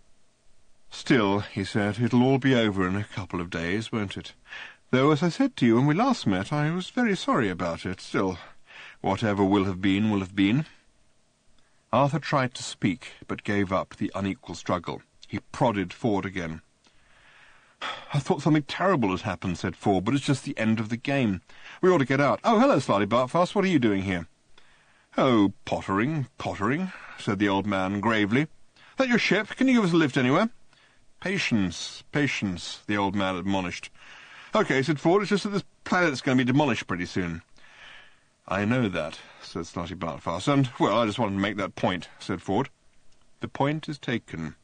"Still," he said, "it'll all be over in a couple of days, won't it? Though, as I said to you when we last met, I was very sorry about it. Still, whatever will have been, will have been." Arthur tried to speak, but gave up the unequal struggle. He prodded Ford again. "I thought something terrible had happened," said Ford, "but it's just the end of the game. We ought to get out. Oh, hello, Slarty Bartfast. What are you doing here?" "Oh, pottering, said the old man gravely. "That your ship? Can you give us a lift anywhere?" Patience, the old man admonished. "OK," said Ford, "it's just that this planet's going to be demolished pretty soon." "I know that," said Slarty Bartfast, "and, well, I just wanted to make that point," said Ford. "The point is taken.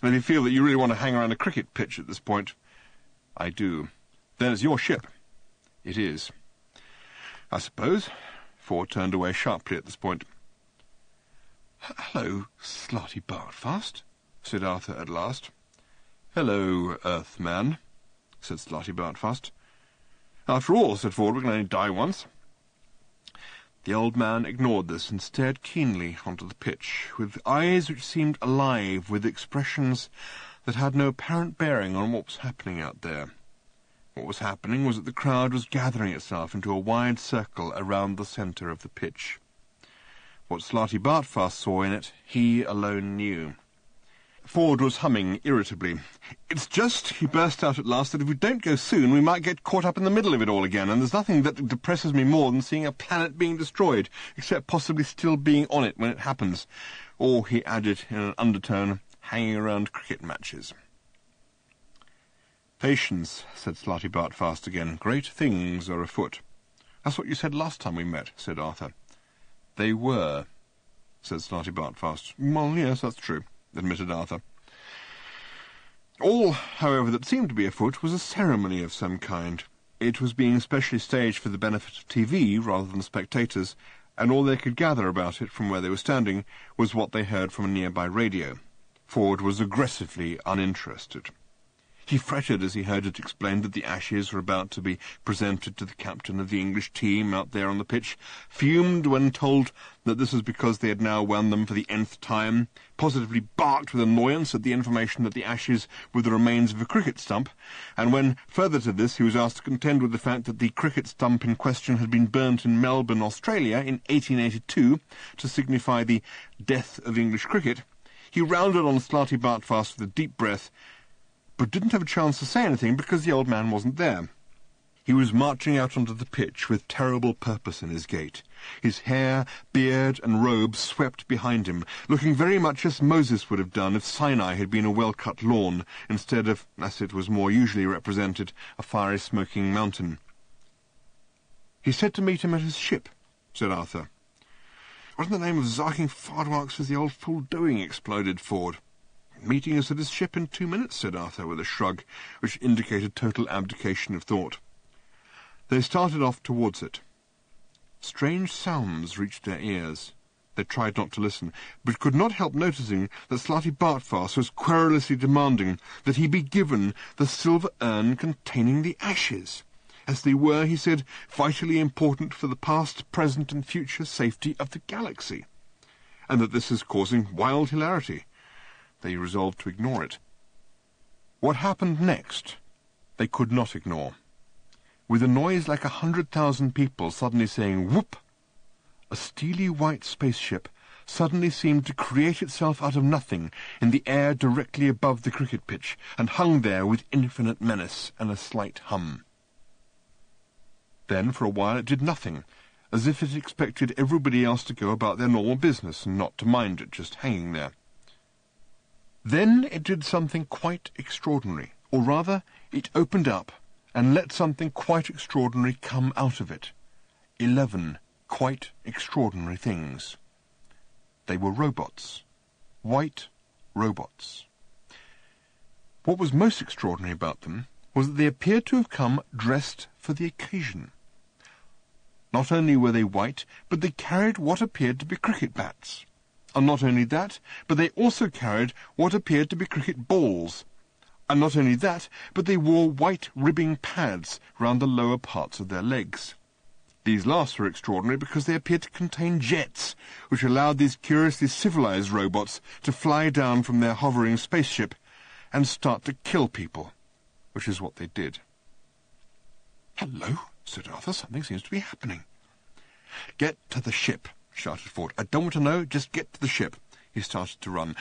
And if you feel that you really want to hang around a cricket pitch at this point—" "I do." "Then it's your ship." "It is." "I suppose." Ford turned away sharply at this point. "Hello, Slarty Bartfast," said Arthur at last. "Hello, Earthman," said Slarty Bartfast. "After all," said Ford, "we can only die once." The old man ignored this and stared keenly onto the pitch, with eyes which seemed alive with expressions that had no apparent bearing on what was happening out there. What was happening was that the crowd was gathering itself into a wide circle around the centre of the pitch. What Slarty Bartfast saw in it, he alone knew. Ford was humming irritably. "It's just," he burst out at last, "that if we don't go soon, we might get caught up in the middle of it all again, and there's nothing that depresses me more than seeing a planet being destroyed, except possibly still being on it when it happens. Or," he added in an undertone, "hanging around cricket matches." "Patience," said Slarty Bartfast again. "Great things are afoot." "That's what you said last time we met," said Arthur. "They were," said Slarty Bartfast. "Well, yes, that's true," admitted Arthur. All, however, that seemed to be afoot was a ceremony of some kind. It was being specially staged for the benefit of TV rather than spectators, and all they could gather about it from where they were standing was what they heard from a nearby radio. Ford was aggressively uninterested. He fretted as he heard it explained that the ashes were about to be presented to the captain of the English team out there on the pitch, fumed when told that this was because they had now won them for the nth time, positively barked with annoyance at the information that the ashes were the remains of a cricket stump, and when, further to this, he was asked to contend with the fact that the cricket stump in question had been burnt in Melbourne, Australia, in 1882, to signify the death of English cricket, he rounded on Slarty Bartfast with a deep breath, but didn't have a chance to say anything because the old man wasn't there. He was marching out onto the pitch with terrible purpose in his gait. His hair, beard, and robe swept behind him, looking very much as Moses would have done if Sinai had been a well-cut lawn, instead of, as it was more usually represented, a fiery smoking mountain. "He said to meet him at his ship," said Arthur. "What in the name of zarking fardwarks is the old fool doing?" exploded Ford. "Meeting us at his ship in 2 minutes," said Arthur, with a shrug which indicated total abdication of thought. They started off towards it. Strange sounds reached their ears. They tried not to listen, but could not help noticing that Slarty Bartfast was querulously demanding that he be given the silver urn containing the ashes, as they were, he said, vitally important for the past, present, and future safety of the galaxy, and that this is causing wild hilarity. They resolved to ignore it. What happened next, they could not ignore. With a noise like 100,000 people suddenly saying whoop, a steely white spaceship suddenly seemed to create itself out of nothing in the air directly above the cricket pitch, and hung there with infinite menace and a slight hum. Then for a while it did nothing, as if it expected everybody else to go about their normal business and not to mind it just hanging there. Then it did something quite extraordinary, or rather, it opened up and let something quite extraordinary come out of it. 11 quite extraordinary things. They were robots. White robots. What was most extraordinary about them was that they appeared to have come dressed for the occasion. Not only were they white, but they carried what appeared to be cricket bats. And not only that, but they also carried what appeared to be cricket balls. And not only that, but they wore white ribbing pads round the lower parts of their legs. These last were extraordinary because they appeared to contain jets, which allowed these curiously civilized robots to fly down from their hovering spaceship and start to kill people, which is what they did. "Hello," said Arthur. "Something seems to be happening." "Get to the ship," shouted Ford. "I don't want to know, just get to the ship." He started to run.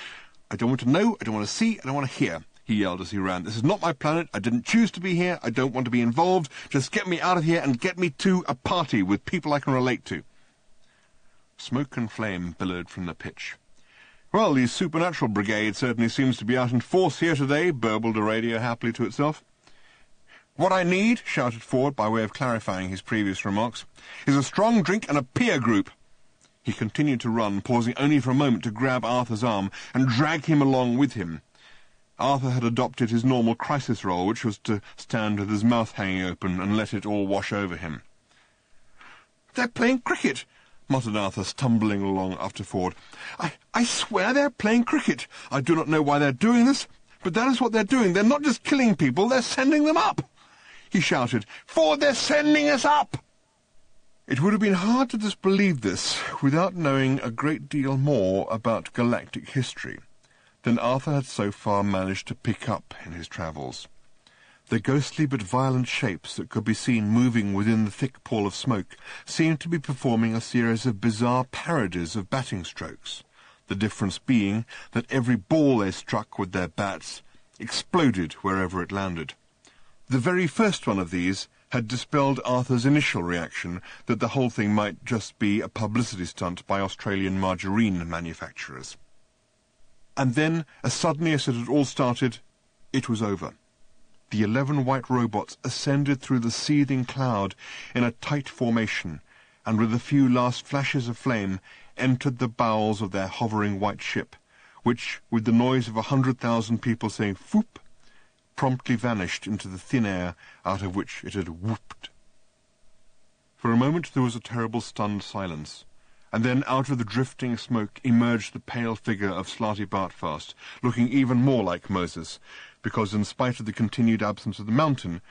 "I don't want to know, I don't want to see, I don't want to hear," he yelled as he ran. "This is not my planet. I didn't choose to be here. I don't want to be involved. Just get me out of here and get me to a party with people I can relate to." Smoke and flame billowed from the pitch. "Well, the Supernatural Brigade certainly seems to be out in force here today," burbled a radio happily to itself. "What I need," shouted Ford, by way of clarifying his previous remarks, "is a strong drink and a peer group." He continued to run, pausing only for a moment to grab Arthur's arm and drag him along with him. Arthur had adopted his normal crisis role, which was to stand with his mouth hanging open and let it all wash over him. "They're playing cricket," muttered Arthur, stumbling along after Ford. I swear they're playing cricket. I do not know why they're doing this, but that is what they're doing. They're not just killing people, they're sending them up." He shouted, "Ford, they're sending us up!" It would have been hard to disbelieve this without knowing a great deal more about galactic history than Arthur had so far managed to pick up in his travels. The ghostly but violent shapes that could be seen moving within the thick pall of smoke seemed to be performing a series of bizarre parodies of batting strokes, the difference being that every ball they struck with their bats exploded wherever it landed. The very first one of these had dispelled Arthur's initial reaction that the whole thing might just be a publicity stunt by Australian margarine manufacturers. And then, as suddenly as it had all started, it was over. The 11 white robots ascended through the seething cloud in a tight formation, and with a few last flashes of flame entered the bowels of their hovering white ship, which, with the noise of 100,000 people saying "Foop," promptly vanished into the thin air out of which it had whooped. For a moment there was a terrible stunned silence, and then out of the drifting smoke emerged the pale figure of Slarty Bartfast, looking even more like Moses, because in spite of the continued absence of the mountain,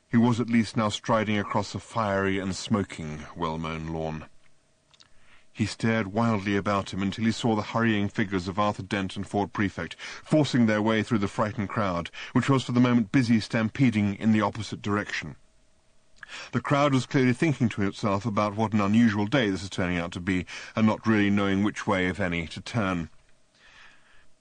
he was at least now striding across a fiery and smoking, well-mown lawn. He stared wildly about him until he saw the hurrying figures of Arthur Dent and Ford Prefect forcing their way through the frightened crowd, which was for the moment busy stampeding in the opposite direction. The crowd was clearly thinking to itself about what an unusual day this is turning out to be, and not really knowing which way, if any, to turn.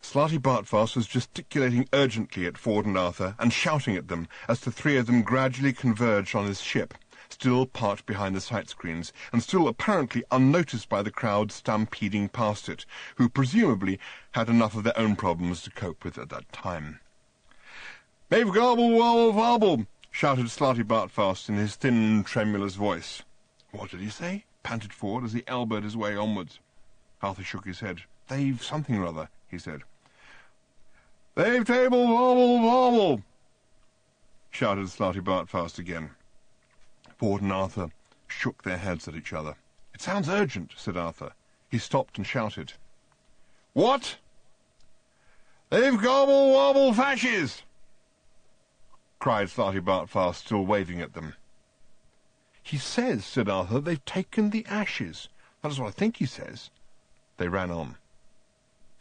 Slarty Bartfast was gesticulating urgently at Ford and Arthur, and shouting at them as the three of them gradually converged on his ship, still parked behind the sight screens, and still apparently unnoticed by the crowd stampeding past it, who presumably had enough of their own problems to cope with at that time. "They've gobble wobble wobble," shouted Slarty Bartfast in his thin, tremulous voice. "What did he say?" panted Ford as he elbowed his way onwards. Arthur shook his head. "They've something or other," he said. "They've table wobble wobble," shouted Slarty Bartfast again. Ford and Arthur shook their heads at each other. "It sounds urgent," said Arthur. He stopped and shouted. "What?" "They've gobble wobble fashes," cried Slarty Bartfast, still waving at them. "He says," said Arthur, "they've taken the ashes. That is what I think he says." They ran on.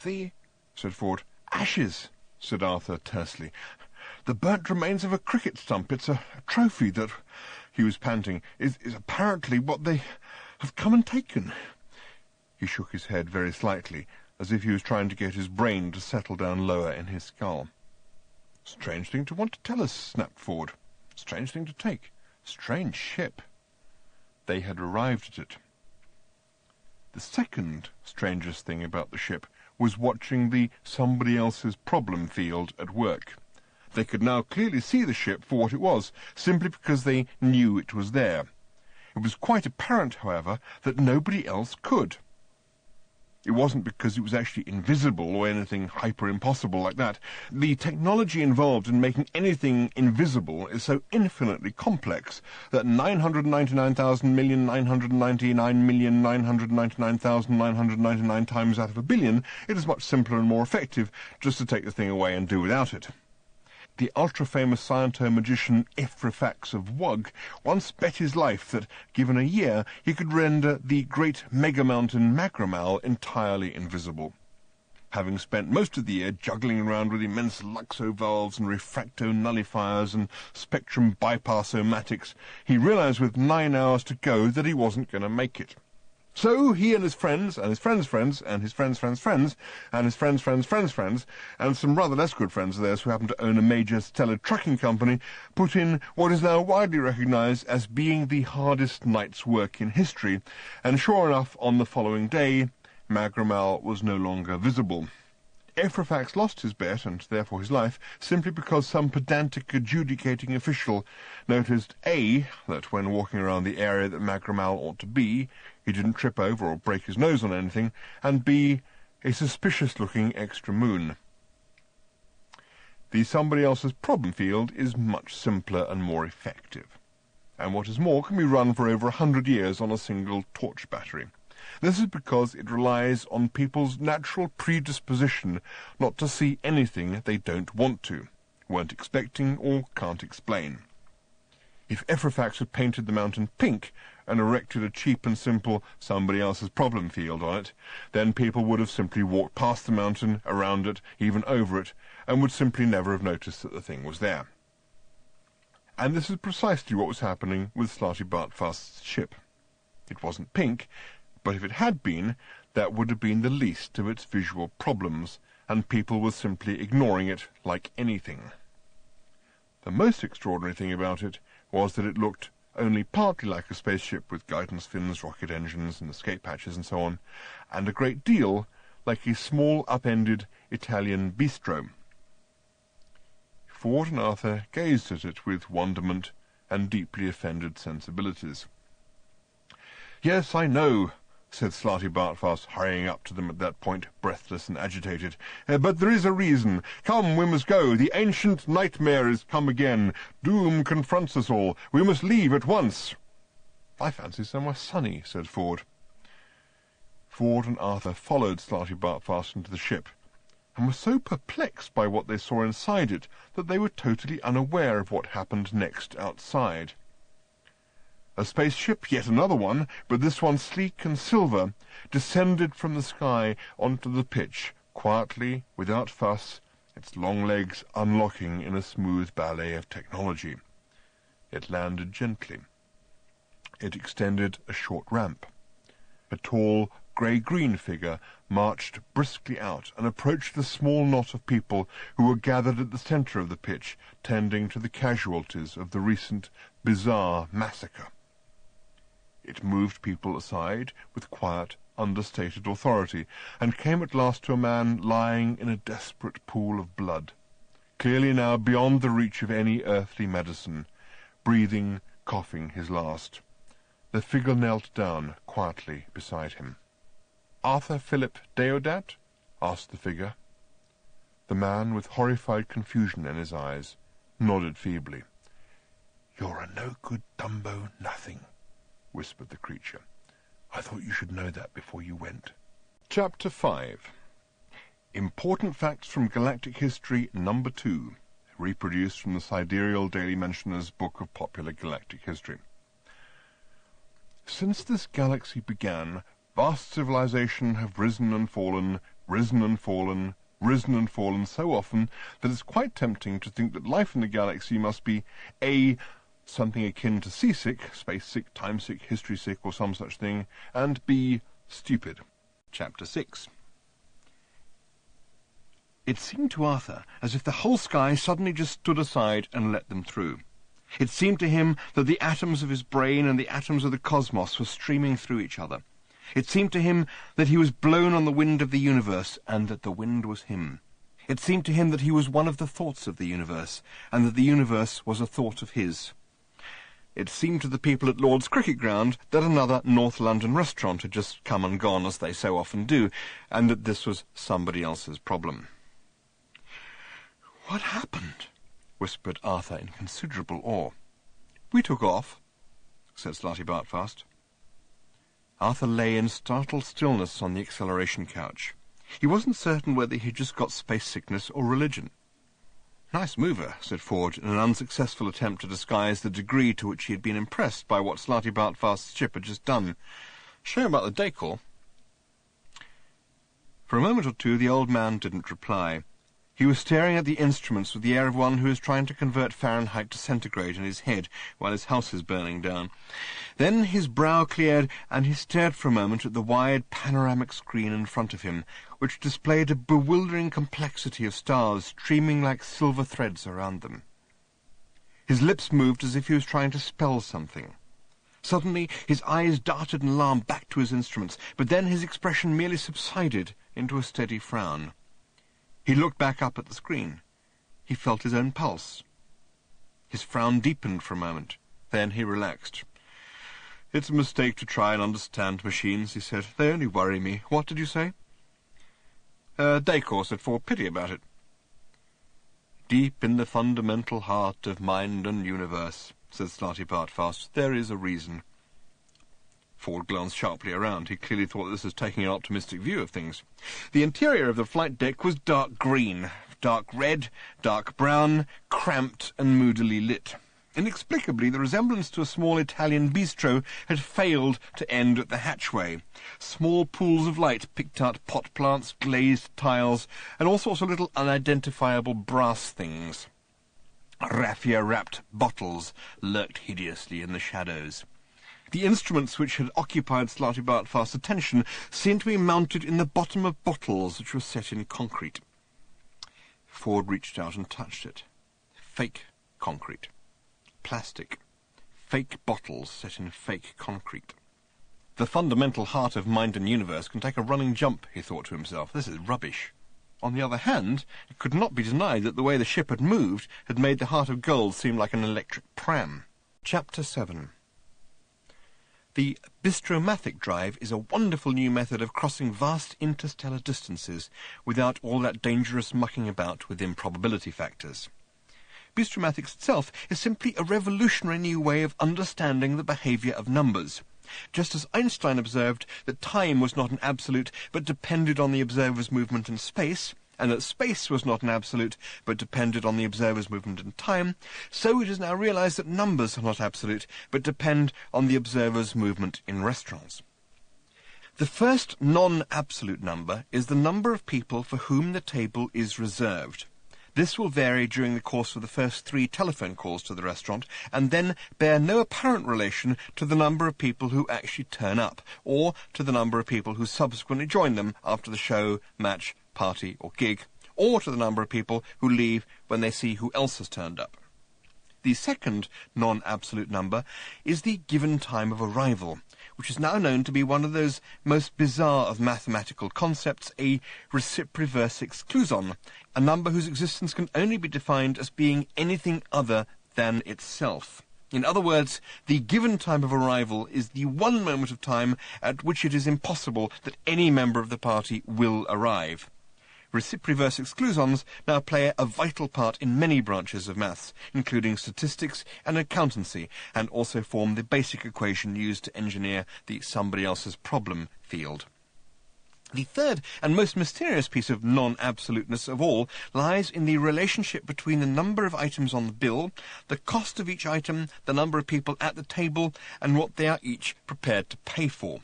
"The," said Ford. "Ashes," said Arthur tersely. "The burnt remains of a cricket stump. It's a trophy that," he was panting, is apparently what they have come and taken." He shook his head very slightly, as if he was trying to get his brain to settle down lower in his skull. "Strange thing to want to tell us," snapped Ford. "Strange thing to take. Strange ship." They had arrived at it. The second strangest thing about the ship was watching the somebody else's problem field at work. They could now clearly see the ship for what it was, simply because they knew it was there. It was quite apparent, however, that nobody else could. It wasn't because it was actually invisible or anything hyper-impossible like that. The technology involved in making anything invisible is so infinitely complex that 999,999,999,999 times out of a billion, it is much simpler and more effective just to take the thing away and do without it. The ultra-famous sciento-magician Ephrafax of Wug once bet his life that, given a year, he could render the great mega-mountain Magramal entirely invisible. Having spent most of the year juggling around with immense Luxo valves and refracto nullifiers and spectrum bypass-o-matics, he realized with 9 hours to go that he wasn't going to make it. So he and his friends, and his friends' friends, and his friends' friends' friends, and his friends' friends' friends' friends, and some rather less good friends of theirs who happen to own a major stellar trucking company, put in what is now widely recognized as being the hardest night's work in history, and sure enough, on the following day, Magramal was no longer visible. Ephrafax lost his bet, and therefore his life, simply because some pedantic adjudicating official noticed A, that when walking around the area that Magramal ought to be, he didn't trip over or break his nose on anything, and B, a suspicious-looking extra moon. The somebody else's problem field is much simpler and more effective, and what is more, can be run for over 100 years on a single torch battery. This is because it relies on people's natural predisposition not to see anything they don't want to, weren't expecting, or can't explain. If Ephrafax had painted the mountain pink and erected a cheap and simple somebody else's problem field on it, then people would have simply walked past the mountain, around it, even over it, and would simply never have noticed that the thing was there. And this is precisely what was happening with Slartibartfast's ship. It wasn't pink, but if it had been, that would have been the least of its visual problems, and people were simply ignoring it like anything. The most extraordinary thing about it was that it looked only partly like a spaceship with guidance fins, rocket engines, and escape hatches and so on, and a great deal like a small upended Italian bistro. Ford and Arthur gazed at it with wonderment and deeply offended sensibilities. "Yes, I know," said Slartibartfast, hurrying up to them at that point, breathless and agitated. "But there is a reason. Come, we must go. The ancient nightmare is come again. Doom confronts us all. We must leave at once." "I fancy somewhere sunny," said Ford. Ford and Arthur followed Slartibartfast into the ship, and were so perplexed by what they saw inside it that they were totally unaware of what happened next outside. A spaceship, yet another one, but this one sleek and silver, descended from the sky onto the pitch, quietly, without fuss, its long legs unlocking in a smooth ballet of technology. It landed gently. It extended a short ramp. A tall, grey-green figure marched briskly out and approached the small knot of people who were gathered at the centre of the pitch, tending to the casualties of the recent bizarre massacre. It moved people aside with quiet, understated authority, and came at last to a man lying in a desperate pool of blood, clearly now beyond the reach of any earthly medicine, breathing, coughing his last. The figure knelt down quietly beside him. "Arthur Philip Deodat?" asked the figure. The man, with horrified confusion in his eyes, nodded feebly. "You're a no-good Dumbo nothing," whispered the creature. "I thought you should know that before you went." Chapter 5. Important Facts from Galactic History No. 2, reproduced from the Sidereal Daily Mentioner's Book of Popular Galactic History. Since this galaxy began, vast civilization have risen and fallen, risen and fallen, risen and fallen so often that it's quite tempting to think that life in the galaxy must be A, something akin to seasick, space-sick, time-sick, history-sick, or some such thing, and B, stupid. Chapter 6. It seemed to Arthur as if the whole sky suddenly just stood aside and let them through. It seemed to him that the atoms of his brain and the atoms of the cosmos were streaming through each other. It seemed to him that he was blown on the wind of the universe, and that the wind was him. It seemed to him that he was one of the thoughts of the universe, and that the universe was a thought of his. It seemed to the people at Lord's Cricket Ground that another North London restaurant had just come and gone, as they so often do, and that this was somebody else's problem. "What happened?" whispered Arthur in considerable awe. "We took off," said Slarty Bartfast. Arthur lay in startled stillness on the acceleration couch. He wasn't certain whether he had just got space sickness or religion. "Nice mover," said Ford, in an unsuccessful attempt to disguise the degree to which he had been impressed by what Slarty Bartfast's ship had just done. "Shame about the decor." For a moment or two the old man didn't reply. He was staring at the instruments with the air of one who is trying to convert Fahrenheit to centigrade in his head while his house is burning down. Then his brow cleared, and he stared for a moment at the wide panoramic screen in front of him, which displayed a bewildering complexity of stars streaming like silver threads around them. His lips moved as if he was trying to spell something. Suddenly his eyes darted in alarm back to his instruments, but then his expression merely subsided into a steady frown. He looked back up at the screen. He felt his own pulse. His frown deepened for a moment. Then he relaxed. "It's a mistake to try and understand machines," he said. "They only worry me. What did you say?" Decor said Ford. "Pity about it." "Deep in the fundamental heart of mind and universe," said Slarty Bartfast, "there is a reason." Ford glanced sharply around. He clearly thought this was taking an optimistic view of things. The interior of the flight deck was dark green, dark red, dark brown, cramped and moodily lit. Inexplicably, the resemblance to a small Italian bistro had failed to end at the hatchway. Small pools of light picked out pot plants, glazed tiles, and all sorts of little unidentifiable brass things. Raffia-wrapped bottles lurked hideously in the shadows. The instruments which had occupied Slarty Bartfast's attention seemed to be mounted in the bottom of bottles which were set in concrete. Ford reached out and touched it. Fake concrete. Plastic. Fake bottles set in fake concrete. The fundamental heart of mind and universe can take a running jump, he thought to himself. This is rubbish. On the other hand, it could not be denied that the way the ship had moved had made the heart of gold seem like an electric pram. Chapter 7. The bistromathic drive is a wonderful new method of crossing vast interstellar distances without all that dangerous mucking about with improbability factors. Bistromatics itself is simply a revolutionary new way of understanding the behaviour of numbers. Just as Einstein observed that time was not an absolute but depended on the observer's movement in space, and that space was not an absolute but depended on the observer's movement in time, so it is now realized that numbers are not absolute but depend on the observer's movement in restaurants. The first non-absolute number is the number of people for whom the table is reserved. This will vary during the course of the first 3 telephone calls to the restaurant, and then bear no apparent relation to the number of people who actually turn up, or to the number of people who subsequently join them after the show, match, party or gig, or to the number of people who leave when they see who else has turned up. The second non-absolute number is the given time of arrival, which is now known to be one of those most bizarre of mathematical concepts, a reciproreverse exclusion, a number whose existence can only be defined as being anything other than itself. In other words, the given time of arrival is the one moment of time at which it is impossible that any member of the party will arrive. Reciproreverse exclusions now play a vital part in many branches of maths, including statistics and accountancy, and also form the basic equation used to engineer the somebody else's problem field. The third and most mysterious piece of non-absoluteness of all lies in the relationship between the number of items on the bill, the cost of each item, the number of people at the table, and what they are each prepared to pay for.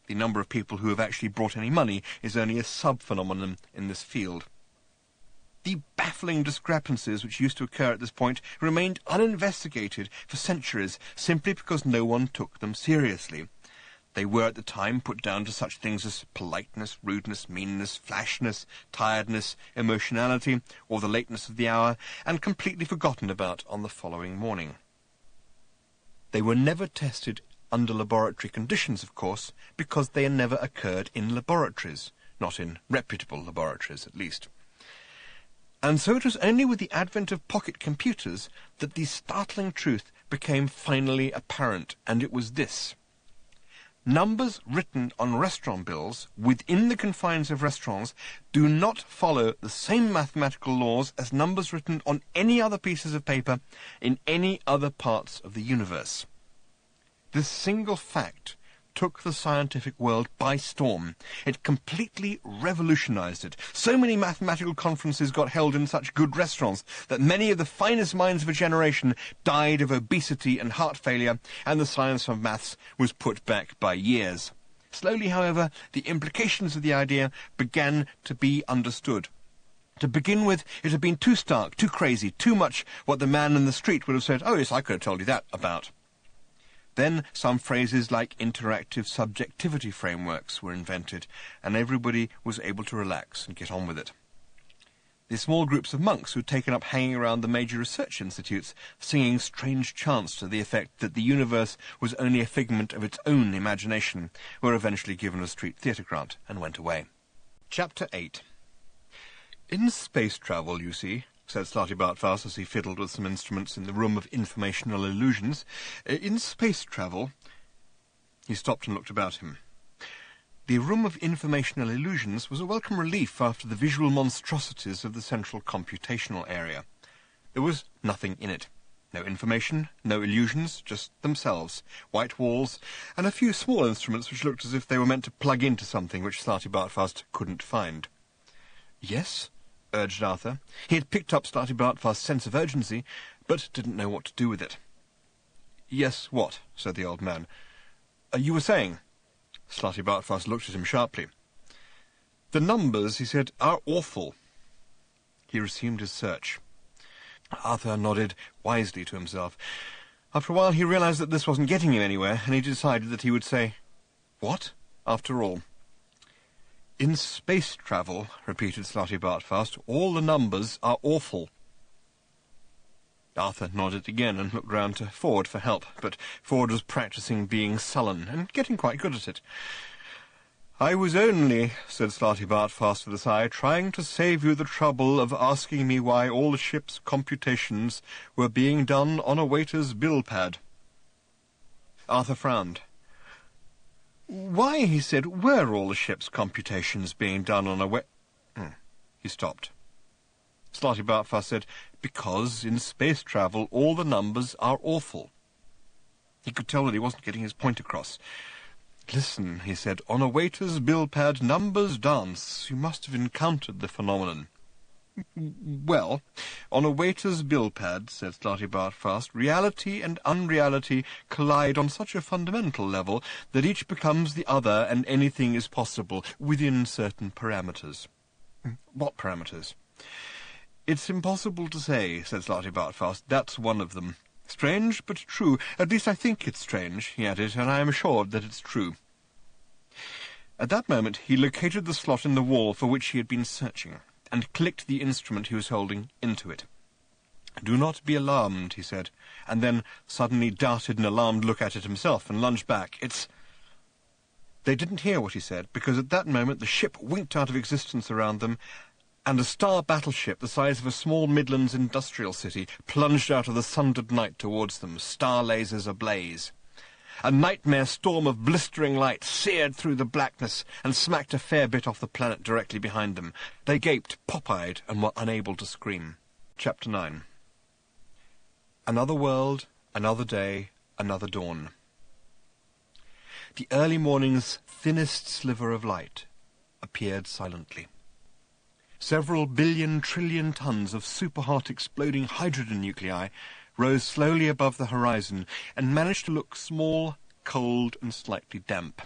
The number of people who have actually brought any money is only a sub-phenomenon in this field. The baffling discrepancies which used to occur at this point remained uninvestigated for centuries simply because no one took them seriously. They were at the time put down to such things as politeness, rudeness, meanness, flashness, tiredness, emotionality, or the lateness of the hour, and completely forgotten about on the following morning. They were never tested under laboratory conditions, of course, because they never occurred in laboratories, not in reputable laboratories at least. And so it was only with the advent of pocket computers that the startling truth became finally apparent, and it was this. Numbers written on restaurant bills within the confines of restaurants do not follow the same mathematical laws as numbers written on any other pieces of paper in any other parts of the universe. This single fact took the scientific world by storm. It completely revolutionized it. So many mathematical conferences got held in such good restaurants that many of the finest minds of a generation died of obesity and heart failure, and the science of maths was put back by years. Slowly, however, the implications of the idea began to be understood. To begin with, it had been too stark, too crazy, too much what the man in the street would have said, "Oh yes, I could have told you that about." Then some phrases like interactive subjectivity frameworks were invented, and everybody was able to relax and get on with it. The small groups of monks who had taken up hanging around the major research institutes, singing strange chants to the effect that the universe was only a figment of its own imagination, were eventually given a street theatre grant and went away. Chapter 8. In space travel, you see, said Slartibartfast as he fiddled with some instruments in the room of informational illusions. In space travel... He stopped and looked about him. The room of informational illusions was a welcome relief after the visual monstrosities of the central computational area. There was nothing in it. No information, no illusions, just themselves, white walls, and a few small instruments which looked as if they were meant to plug into something which Slartibartfast couldn't find. Yes? Urged Arthur. He had picked up Slartibartfast's sense of urgency, but didn't know what to do with it. Yes, what? Said the old man. You were saying? Slartibartfast looked at him sharply. The numbers, he said, are awful. He resumed his search. Arthur nodded wisely to himself. After a while he realized that this wasn't getting him anywhere, and he decided that he would say, "What? After all?" In space travel, repeated Slartibartfast, all the numbers are awful. Arthur nodded again and looked round to Ford for help, but Ford was practising being sullen and getting quite good at it. "I was only," said Slartibartfast with a sigh, "trying to save you the trouble of asking me why all the ship's computations were being done on a waiter's bill pad." Arthur frowned. "Why," he said, "were all the ship's computations being done on a He stopped. Slartibartfast said, "Because in space travel all the numbers are awful." He could tell that he wasn't getting his point across. "Listen," he said, "on a waiter's bill pad numbers dance. You must have encountered the phenomenon." "Well, on a waiter's bill pad," said Slartibartfast, "reality and unreality collide on such a fundamental level that each becomes the other and anything is possible, within certain parameters." "What parameters?" "It's impossible to say," said Slartibartfast. "That's one of them. Strange, but true. At least I think it's strange," he added, "and I am assured that it's true." At that moment he located the slot in the wall for which he had been searching, and clicked the instrument he was holding into it. "Do not be alarmed," he said, and then suddenly darted an alarmed look at it himself and lunged back. "It's—" They didn't hear what he said, because at that moment the ship winked out of existence around them, and a star battleship the size of a small Midlands industrial city plunged out of the sundered night towards them, star lasers ablaze. A nightmare storm of blistering light seared through the blackness and smacked a fair bit off the planet directly behind them. They gaped, pop-eyed, and were unable to scream. Chapter 9. Another world, another day, another dawn. The early morning's thinnest sliver of light appeared silently. Several billion trillion tons of super-hot exploding hydrogen nuclei rose slowly above the horizon and managed to look small, cold, and slightly damp.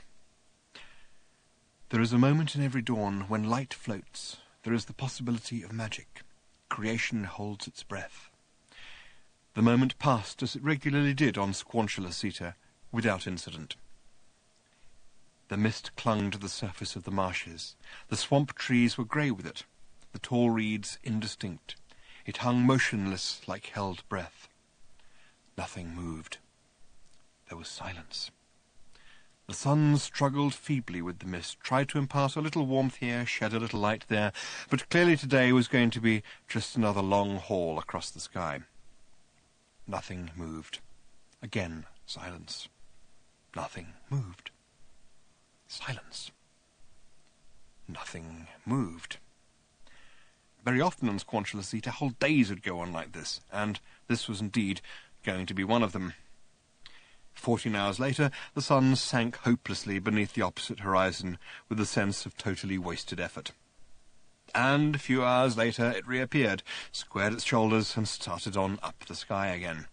There is a moment in every dawn when light floats. There is the possibility of magic. Creation holds its breath. The moment passed as it regularly did on Squanchula Seta, without incident. The mist clung to the surface of the marshes. The swamp trees were grey with it, the tall reeds indistinct. It hung motionless like held breath. Nothing moved. There was silence. The sun struggled feebly with the mist, tried to impart a little warmth here, shed a little light there, but clearly today was going to be just another long haul across the sky. Nothing moved. Again, silence. Nothing moved. Silence. Nothing moved. Very often on Squanchula Zeta, whole days would go on like this, and this was indeed going to be one of them. 14 hours later, the sun sank hopelessly beneath the opposite horizon with a sense of totally wasted effort. And a few hours later it reappeared, squared its shoulders, and started on up the sky again.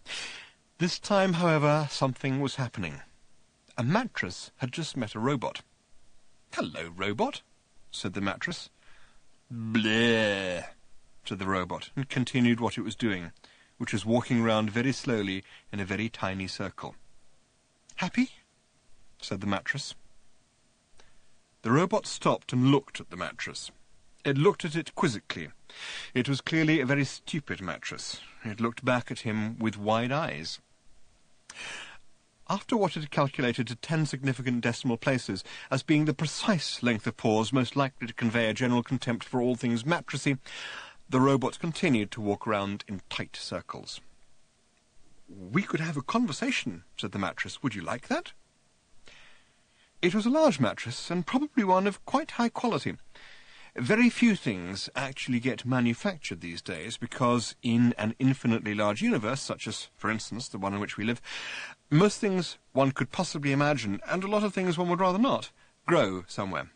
This time, however, something was happening. A mattress had just met a robot. "Hello, robot," said the mattress. "Bleh," said the robot, and continued what it was doing, which was walking round very slowly in a very tiny circle. "Happy?" said the mattress. The robot stopped and looked at the mattress. It looked at it quizzically. It was clearly a very stupid mattress. It looked back at him with wide eyes. After what it had calculated to 10 significant decimal places as being the precise length of pause most likely to convey a general contempt for all things mattressy, the robot continued to walk round in tight circles. "We could have a conversation," said the mattress. "Would you like that?" It was a large mattress, and probably one of quite high quality. Very few things actually get manufactured these days, because in an infinitely large universe, such as, for instance, the one in which we live, most things one could possibly imagine, and a lot of things one would rather not, grow somewhere.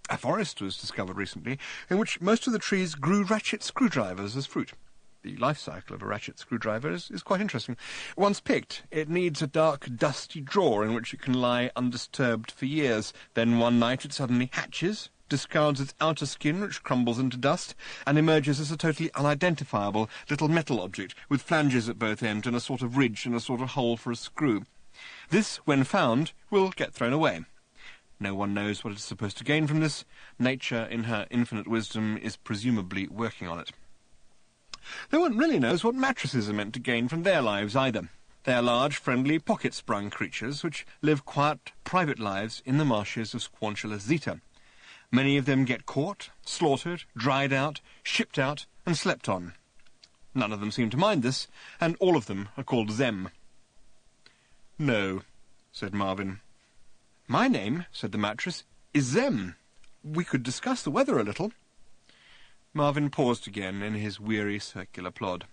A forest was discovered recently in which most of the trees grew ratchet screwdrivers as fruit. The life cycle of a ratchet screwdriver is quite interesting. Once picked, it needs a dark, dusty drawer in which it can lie undisturbed for years. Then one night it suddenly hatches, discards its outer skin, which crumbles into dust, and emerges as a totally unidentifiable little metal object with flanges at both ends and a sort of ridge and a sort of hole for a screw. This, when found, will get thrown away. No one knows what it is supposed to gain from this. Nature, in her infinite wisdom, is presumably working on it. No one really knows what mattresses are meant to gain from their lives either. They are large, friendly, pocket-sprung creatures which live quiet, private lives in the marshes of Squanchula Zeta. Many of them get caught, slaughtered, dried out, shipped out, and slept on. None of them seem to mind this, and all of them are called Zem. "No," said Marvin. "My name," said the mattress, "is Zem. We could discuss the weather a little." Marvin paused again in his weary circular plod.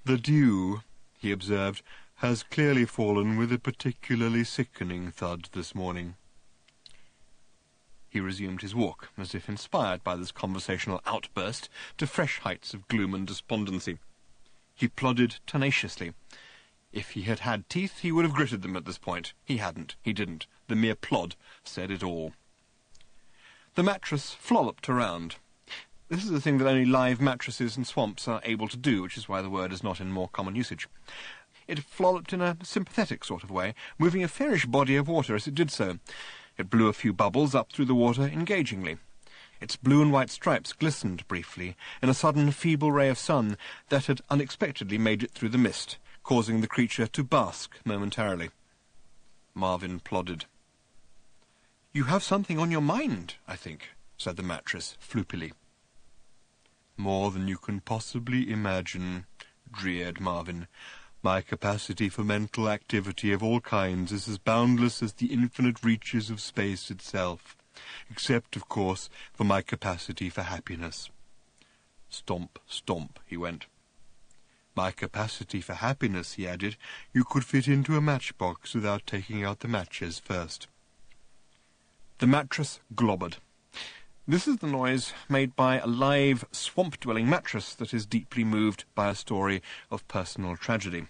"The dew," he observed, "has clearly fallen with a particularly sickening thud this morning." He resumed his walk, as if inspired by this conversational outburst to fresh heights of gloom and despondency. He plodded tenaciously. If he had had teeth, he would have gritted them at this point. He hadn't. He didn't. The mere plod said it all. The mattress flolloped around. This is a thing that only live mattresses and swamps are able to do, which is why the word is not in more common usage. It flolloped in a sympathetic sort of way, moving a fairish body of water as it did so. It blew a few bubbles up through the water engagingly. Its blue and white stripes glistened briefly in a sudden feeble ray of sun that had unexpectedly made it through the mist, causing the creature to bask momentarily. Marvin plodded. "You have something on your mind, I think," said the mattress floopily. "More than you can possibly imagine," dreared Marvin. "My capacity for mental activity of all kinds is as boundless as the infinite reaches of space itself, except, of course, for my capacity for happiness." Stomp, stomp, he went. "My capacity for happiness," he added, "you could fit into a matchbox without taking out the matches first." The mattress globbered. This is the noise made by a live, swamp-dwelling mattress that is deeply moved by a story of personal tragedy.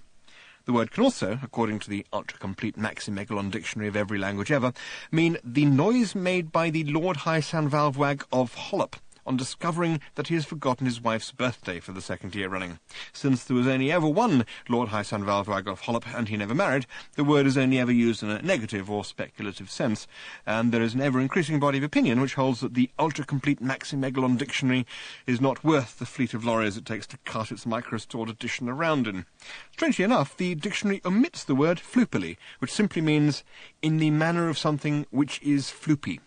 The word can also, according to the ultra-complete Maximegalon Dictionary of every language ever, mean the noise made by the Lord High Sanvalvwag of Hollop on discovering that he has forgotten his wife's birthday for the second year running. Since there was only ever one Lord High Sanvalvwag of Hollop and he never married, the word is only ever used in a negative or speculative sense, and there is an ever-increasing body of opinion which holds that the ultra-complete Maximegalon Dictionary is not worth the fleet of lorries it takes to cart its micro-stored edition around in. Strangely enough, the dictionary omits the word floopily, which simply means in the manner of something which is floopy.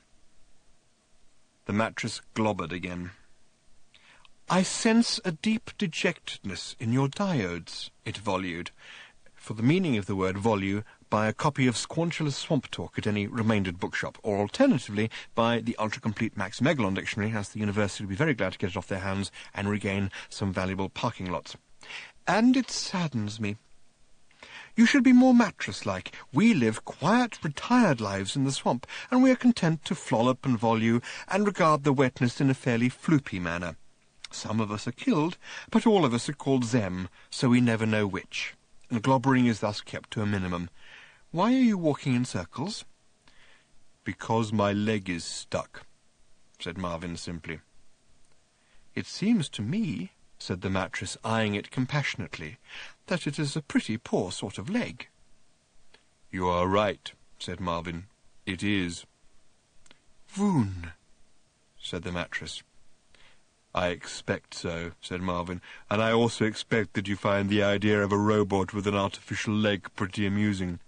The mattress globbered again. "I sense a deep dejectedness in your diodes," it volubed. for the meaning of the word volue, buy a copy of Squanchula's Swamp Talk at any remaindered bookshop, or alternatively, buy the ultra-complete Max Megalon dictionary, as the university will be very glad to get it off their hands and regain some valuable parking lots. And it saddens me. You should be more mattress-like. We live quiet, retired lives in the swamp, and we are content to flollop and volue, and regard the wetness in a fairly floopy manner. Some of us are killed, but all of us are called Zem, so we never know which. And globbering is thus kept to a minimum. Why are you walking in circles? Because my leg is stuck, said Marvin simply. It seems to me, said the mattress, eyeing it compassionately, that it is a pretty poor sort of leg. You are right, said Marvin. It is. Voon, said the mattress. I expect so, said Marvin, and I also expect that you find the idea of a robot with an artificial leg pretty amusing.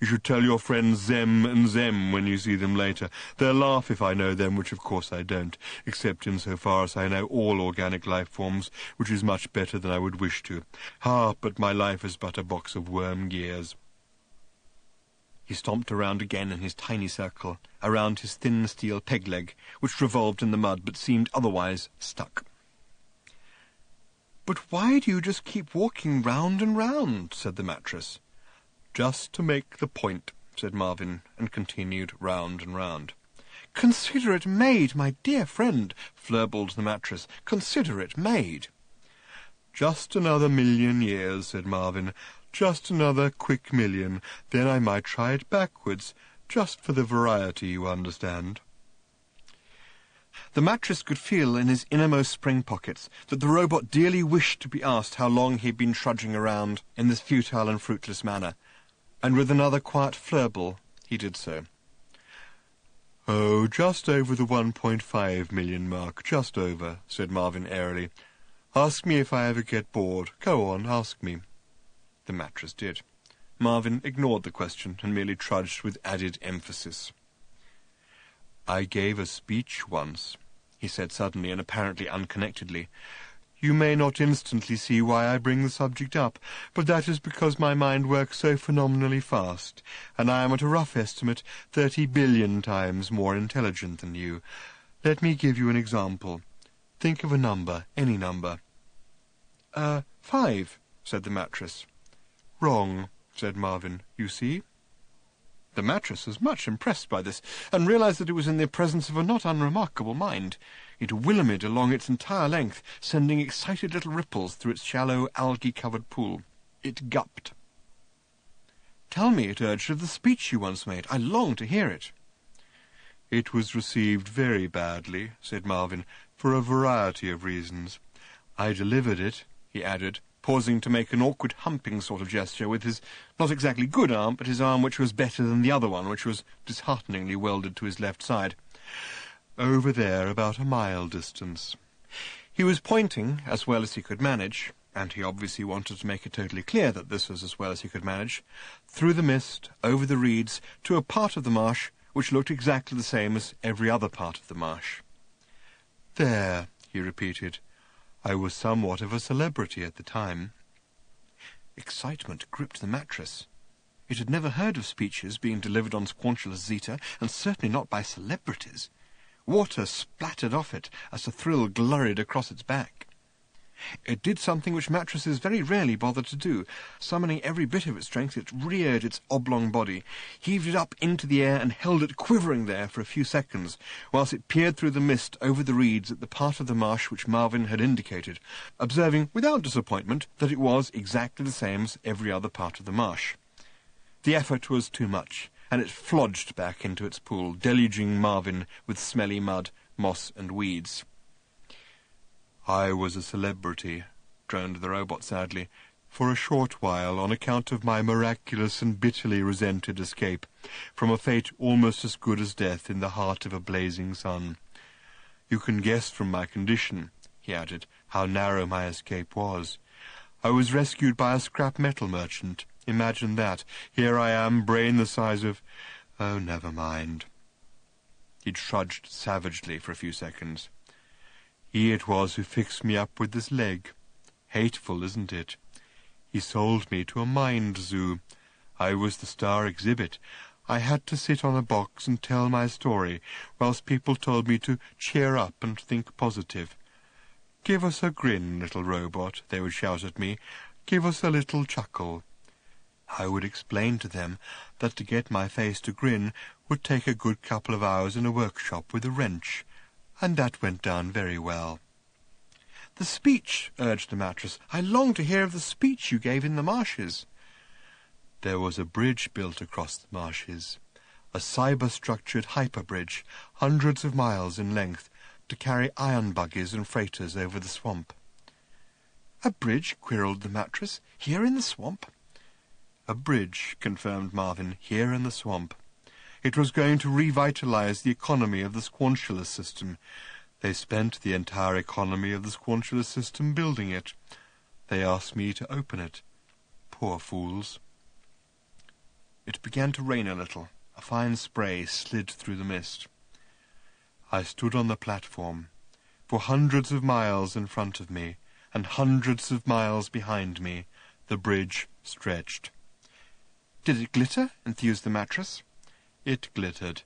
You should tell your friends Zem and Zem when you see them later. They'll laugh if I know them, which of course I don't, except insofar as I know all organic life forms, which is much better than I would wish to. But my life is but a box of worm gears. He stomped around again in his tiny circle, around his thin steel peg-leg, which revolved in the mud but seemed otherwise stuck. But why do you just keep walking round and round? Said the mattress. Just to make the point, said Marvin, and continued round and round. Consider it made, my dear friend, flurbled the mattress. Consider it made. Just another 1,000,000 years, said Marvin. Just another quick 1,000,000. Then I might try it backwards, just for the variety, you understand. The mattress could feel in his innermost spring pockets that the robot dearly wished to be asked how long he had been trudging around in this futile and fruitless manner, and with another quiet flurble he did so. Oh, just over the 1.5 million mark, just over, said Marvin airily. Ask me if I ever get bored. Go on, ask me. The mattress did. Marvin ignored the question and merely trudged with added emphasis. I gave a speech once, he said suddenly and apparently unconnectedly. You may not instantly see why I bring the subject up, but that is because my mind works so phenomenally fast, and I am at a rough estimate 30 billion times more intelligent than you. Let me give you an example. Think of a number, any number. 5, said the mattress. Wrong, said Marvin. You see? The mattress was much impressed by this, and realized that it was in the presence of a not unremarkable mind. It willemed along its entire length, sending excited little ripples through its shallow, algae-covered pool. It gupped. Tell me, it urged, of the speech you once made. I long to hear it. It was received very badly, said Marvin, for a variety of reasons. I delivered it, he added, pausing to make an awkward humping sort of gesture with his not exactly good arm, but his arm which was better than the other one, which was dishearteningly welded to his left side. Over there, about a mile distance. He was pointing, as well as he could manage, and he obviously wanted to make it totally clear that this was as well as he could manage, through the mist, over the reeds, to a part of the marsh which looked exactly the same as every other part of the marsh. There, he repeated. I was somewhat of a celebrity at the time. Excitement gripped the mattress. It had never heard of speeches being delivered on Squanchula's Zeta, and certainly not by celebrities. Water splattered off it as a thrill glurried across its back. It did something which mattresses very rarely bother to do. Summoning every bit of its strength, it reared its oblong body, heaved it up into the air, and held it quivering there for a few seconds, whilst it peered through the mist over the reeds at the part of the marsh which Marvin had indicated, observing without disappointment that it was exactly the same as every other part of the marsh. The effort was too much, and it flodged back into its pool, deluging Marvin with smelly mud, moss, and weeds. I was a celebrity, droned the robot sadly, for a short while on account of my miraculous and bitterly resented escape from a fate almost as good as death in the heart of a blazing sun. You can guess from my condition, he added, how narrow my escape was. I was rescued by a scrap metal merchant. Imagine that. Here I am, brain the size of... Oh, never mind. He trudged savagely for a few seconds. He it was who fixed me up with this leg. Hateful, isn't it? He sold me to a mind zoo. I was the star exhibit. I had to sit on a box and tell my story, whilst people told me to cheer up and think positive. "Give us a grin, little robot," they would shout at me. "Give us a little chuckle." I would explain to them that to get my face to grin would take a good couple of hours in a workshop with a wrench, and that went down very well. "The speech," urged the mattress. "I long to hear of the speech you gave in the marshes." There was a bridge built across the marshes, a cyber-structured hyper-bridge, hundreds of miles in length, to carry iron buggies and freighters over the swamp. "A bridge?" queried the mattress. "Here in the swamp?" "A bridge," confirmed Marvin, "here in the swamp. It was going to revitalize the economy of the Squanchula system. They spent the entire economy of the Squanchula system building it. They asked me to open it. Poor fools." It began to rain a little. A fine spray slid through the mist. I stood on the platform. For hundreds of miles in front of me, and hundreds of miles behind me, the bridge stretched. "Did it glitter?" enthused the mattress. It glittered.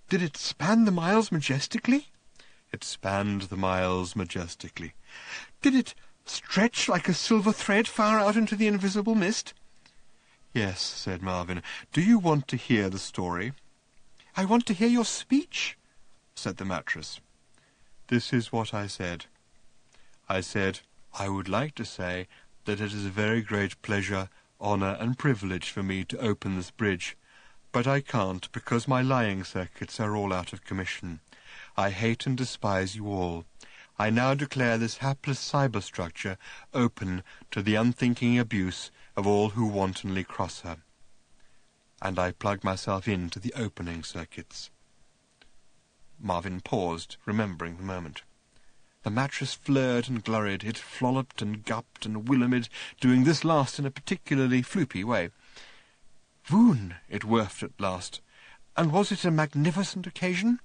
"Did it span the miles majestically?" It spanned the miles majestically. "Did it stretch like a silver thread far out into the invisible mist?" "Yes," said Marvin. "Do you want to hear the story?" "I want to hear your speech," said the mattress. This is what I said. I said, "I would like to say that it is a very great pleasure, honour and privilege for me to open this bridge, but I can't because my lying circuits are all out of commission. I hate and despise you all. I now declare this hapless cyberstructure open to the unthinking abuse of all who wantonly cross her." And I plugged myself into the opening circuits. Marvin paused, remembering the moment. The mattress flirred and glurried. It flolloped and gupped and willomed, doing this last in a particularly floopy way. "Voon!" it wurfed at last. "And was it a magnificent occasion?"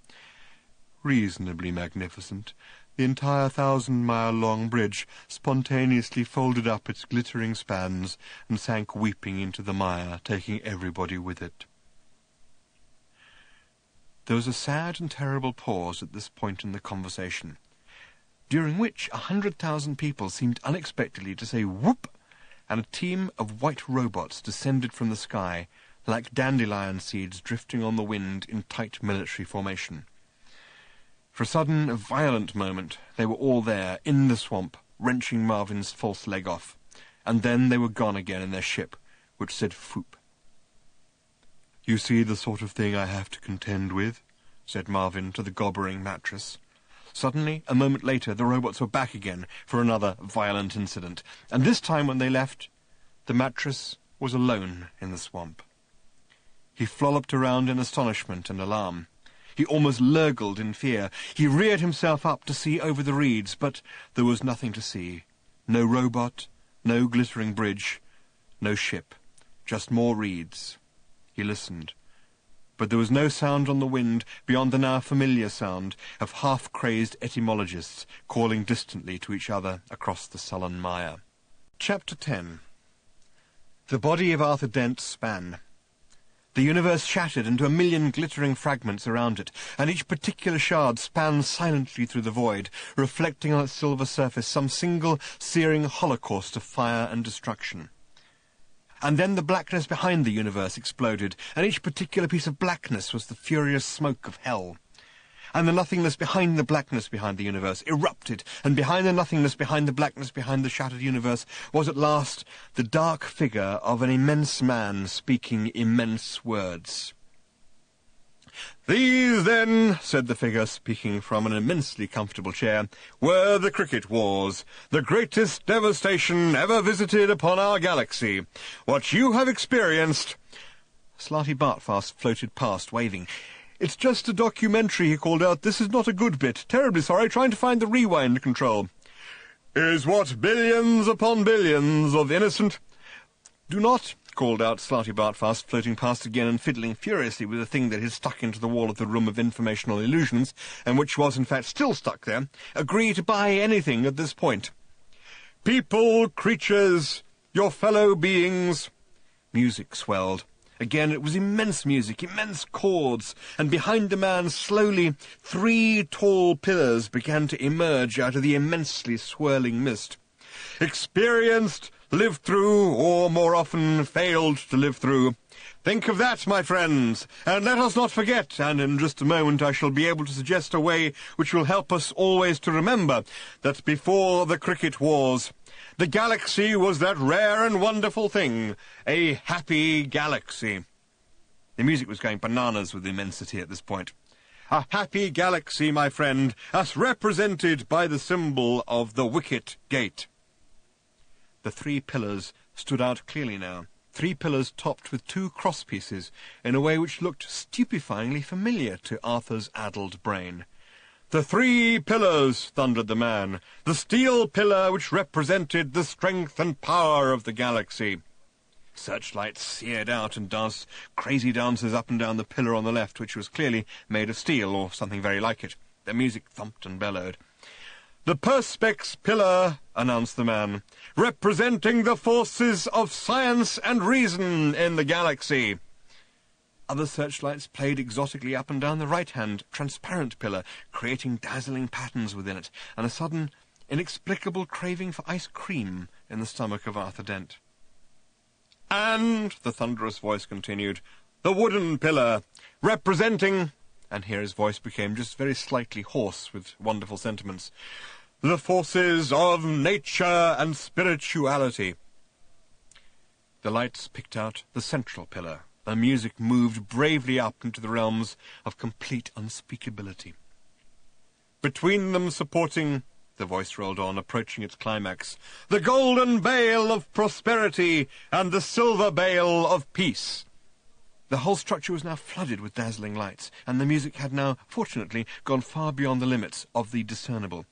"Reasonably magnificent. The entire 1,000-mile-long bridge spontaneously folded up its glittering spans and sank weeping into the mire, taking everybody with it." There was a sad and terrible pause at this point in the conversation, during which 100,000 people seemed unexpectedly to say whoop, and a team of white robots descended from the sky, like dandelion seeds drifting on the wind in tight military formation. For a sudden, violent moment, they were all there, in the swamp, wrenching Marvin's false leg off, and then they were gone again in their ship, which said foop. "You see the sort of thing I have to contend with," said Marvin to the gobbering mattress. Suddenly, a moment later, the robots were back again for another violent incident, and this time when they left, the mattress was alone in the swamp. He flopped around in astonishment and alarm. He almost lurgled in fear. He reared himself up to see over the reeds, but there was nothing to see. No robot, no glittering bridge, no ship, just more reeds. He listened, but there was no sound on the wind beyond the now familiar sound of half-crazed etymologists calling distantly to each other across the sullen mire. Chapter 10. The body of Arthur Dent span. The universe shattered into a million glittering fragments around it, and each particular shard span silently through the void, reflecting on its silver surface some single searing holocaust of fire and destruction. And then the blackness behind the universe exploded, and each particular piece of blackness was the furious smoke of hell. And the nothingness behind the blackness behind the universe erupted, and behind the nothingness behind the blackness behind the shattered universe was at last the dark figure of an immense man speaking immense words. "These, then," said the figure, speaking from an immensely comfortable chair, "were the cricket wars, the greatest devastation ever visited upon our galaxy. What you have experienced—" Slarty Bartfast floated past, waving. "It's just a documentary," he called out. "This is not a good bit. Terribly sorry, trying to find the rewind control." "Is what billions upon billions of innocent—" "Do not," called out Slarty Bartfast, floating past again and fiddling furiously with a thing that had stuck into the wall of the Room of Informational Illusions, and which was in fact still stuck there, "agree to buy anything at this point." "People, creatures, your fellow beings. Music swelled. Again it was immense music, immense chords, and behind the man slowly 3 tall pillars began to emerge out of the immensely swirling mist. Experienced, lived through, or more often failed to live through. Think of that, my friends, and let us not forget, and in just a moment I shall be able to suggest a way which will help us always to remember, that before the cricket wars, the galaxy was that rare and wonderful thing, a happy galaxy. The music was going bananas with immensity at this point. A happy galaxy, my friend, as represented by the symbol of the wicket gate. The 3 pillars stood out clearly now. 3 pillars topped with 2 crosspieces, in a way which looked stupefyingly familiar to Arthur's addled brain. The 3 pillars, thundered the man, the steel pillar which represented the strength and power of the galaxy. Searchlights seared out and danced crazy dances up and down the pillar on the left, which was clearly made of steel or something very like it. The music thumped and bellowed. The Perspex pillar, announced the man, representing the forces of science and reason in the galaxy. Other searchlights played exotically up and down the right-hand, transparent pillar, creating dazzling patterns within it, and a sudden, inexplicable craving for ice cream in the stomach of Arthur Dent. And, the thunderous voice continued, the wooden pillar, representing, and here his voice became just very slightly hoarse with wonderful sentiments, the forces of nature and spirituality. The lights picked out the central pillar. The music moved bravely up into the realms of complete unspeakability. Between them supporting, the voice rolled on, approaching its climax, the golden bale of prosperity and the silver bale of peace. The whole structure was now flooded with dazzling lights, and the music had now, fortunately, gone far beyond the limits of the discernible.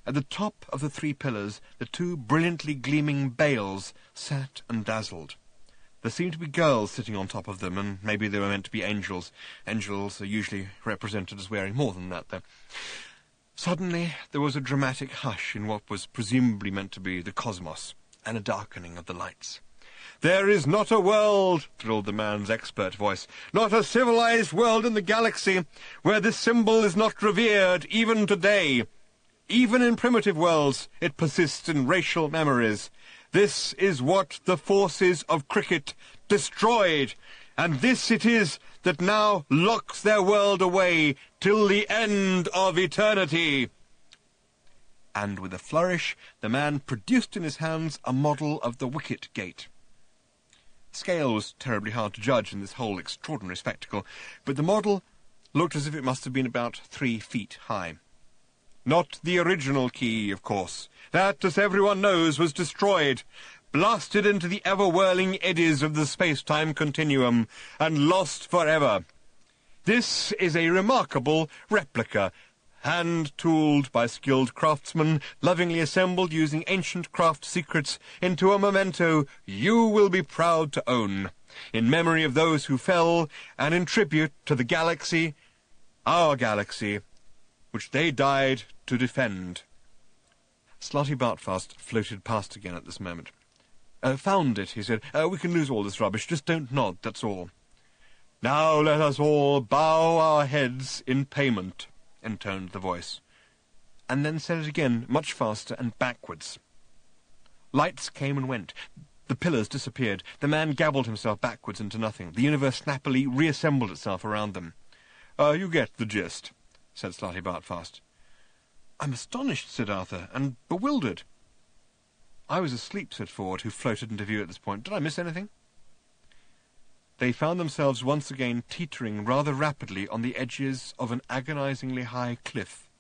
At the top of the 3 pillars, the 2 brilliantly gleaming bales sat and dazzled. There seemed to be girls sitting on top of them, and maybe they were meant to be angels. Angels are usually represented as wearing more than that, though. Suddenly, there was a dramatic hush in what was presumably meant to be the cosmos, and a darkening of the lights. There is not a world, thrilled the man's expert voice, not a civilized world in the galaxy, where this symbol is not revered, even today. Even in primitive worlds, it persists in racial memories. This is what the forces of cricket destroyed, and this it is that now locks their world away till the end of eternity. And with a flourish, the man produced in his hands a model of the wicket gate. Scale was terribly hard to judge in this whole extraordinary spectacle, but the model looked as if it must have been about 3 feet high. Not the original key, of course. That, as everyone knows, was destroyed, blasted into the ever-whirling eddies of the space-time continuum, and lost forever. This is a remarkable replica, hand-tooled by skilled craftsmen, lovingly assembled using ancient craft secrets into a memento you will be proud to own, in memory of those who fell, and in tribute to the galaxy, our galaxy, which they died to defend. Slotty Bartfast floated past again at this moment. Found it, he said. We can lose all this rubbish. Just don't nod, that's all. Now let us all bow our heads in payment, intoned the voice, and then said it again, much faster and backwards. Lights came and went. The pillars disappeared. The man gabbled himself backwards into nothing. The universe snappily reassembled itself around them. You get the gist, said Slotty Bartfast. I'm astonished, said Arthur, and bewildered. I was asleep, said Ford, who floated into view at this point. Did I miss anything? They found themselves once again teetering rather rapidly on the edges of an agonizingly high cliff.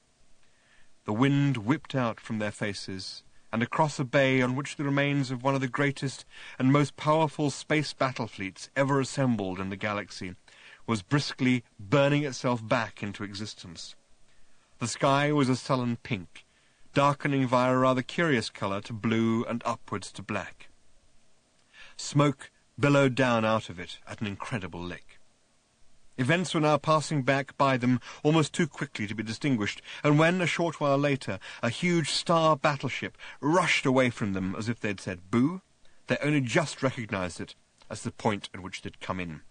The wind whipped out from their faces, and across a bay on which the remains of one of the greatest and most powerful space battle fleets ever assembled in the galaxy was briskly burning itself back into existence. The sky was a sullen pink, darkening via a rather curious colour to blue and upwards to black. Smoke billowed down out of it at an incredible lick. Events were now passing back by them almost too quickly to be distinguished, and when, a short while later, a huge star battleship rushed away from them as if they'd said boo, They only just recognised it as the point at which they'd come in.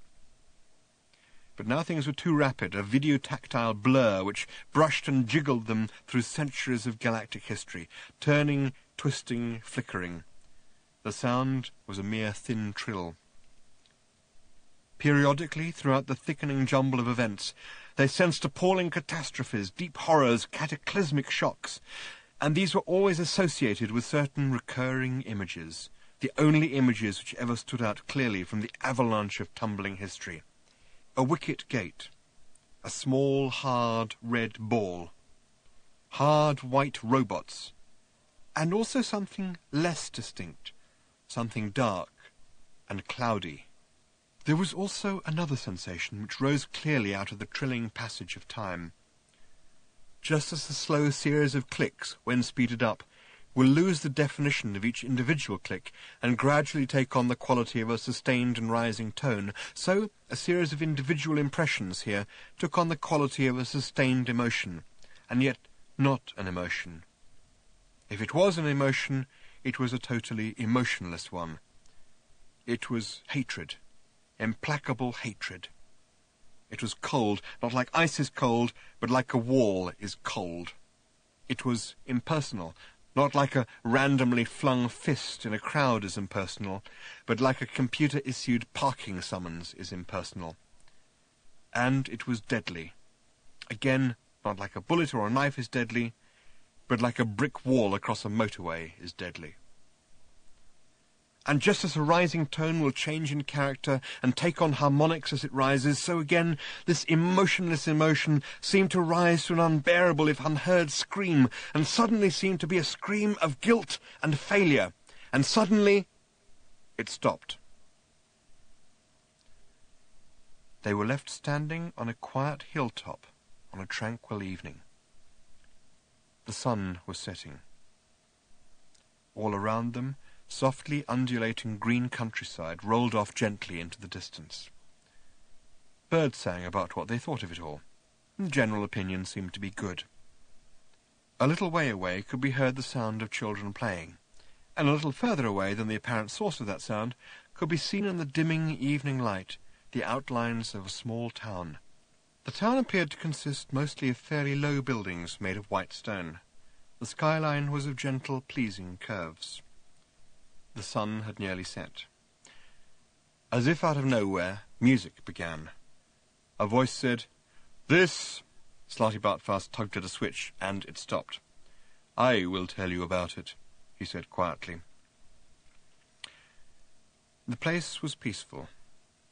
But now things were too rapid, a video-tactile blur which brushed and jiggled them through centuries of galactic history, turning, twisting, flickering. The sound was a mere thin trill. Periodically, throughout the thickening jumble of events, they sensed appalling catastrophes, deep horrors, cataclysmic shocks, and these were always associated with certain recurring images, the only images which ever stood out clearly from the avalanche of tumbling history. A wicket gate, a small, hard, red ball, hard, white robots, and also something less distinct, something dark and cloudy. There was also another sensation which rose clearly out of the trilling passage of time. Just as the slow series of clicks, when speeded up, will lose the definition of each individual click and gradually take on the quality of a sustained and rising tone, so a series of individual impressions here took on the quality of a sustained emotion, and yet not an emotion. If it was an emotion, it was a totally emotionless one. It was hatred, implacable hatred. It was cold, not like ice is cold, but like a wall is cold. It was impersonal, not like a randomly flung fist in a crowd is impersonal, but like a computer-issued parking summons is impersonal. And it was deadly. Again, not like a bullet or a knife is deadly, but like a brick wall across a motorway is deadly. And just as a rising tone will change in character and take on harmonics as it rises, so again this emotionless emotion seemed to rise to an unbearable if unheard scream, and suddenly seemed to be a scream of guilt and failure, and suddenly it stopped. They were left standing on a quiet hilltop on a tranquil evening. The sun was setting. All around them, softly undulating green countryside rolled off gently into the distance. Birds sang about what they thought of it all, and general opinion seemed to be good. A little way away could be heard the sound of children playing, and a little further away than the apparent source of that sound could be seen in the dimming evening light the outlines of a small town. The town appeared to consist mostly of fairly low buildings made of white stone. The skyline was of gentle, pleasing curves. The sun had nearly set. As if out of nowhere, music began. A voice said, "This—" Slarty Bartfast tugged at a switch, and it stopped. "I will tell you about it," he said quietly. The place was peaceful.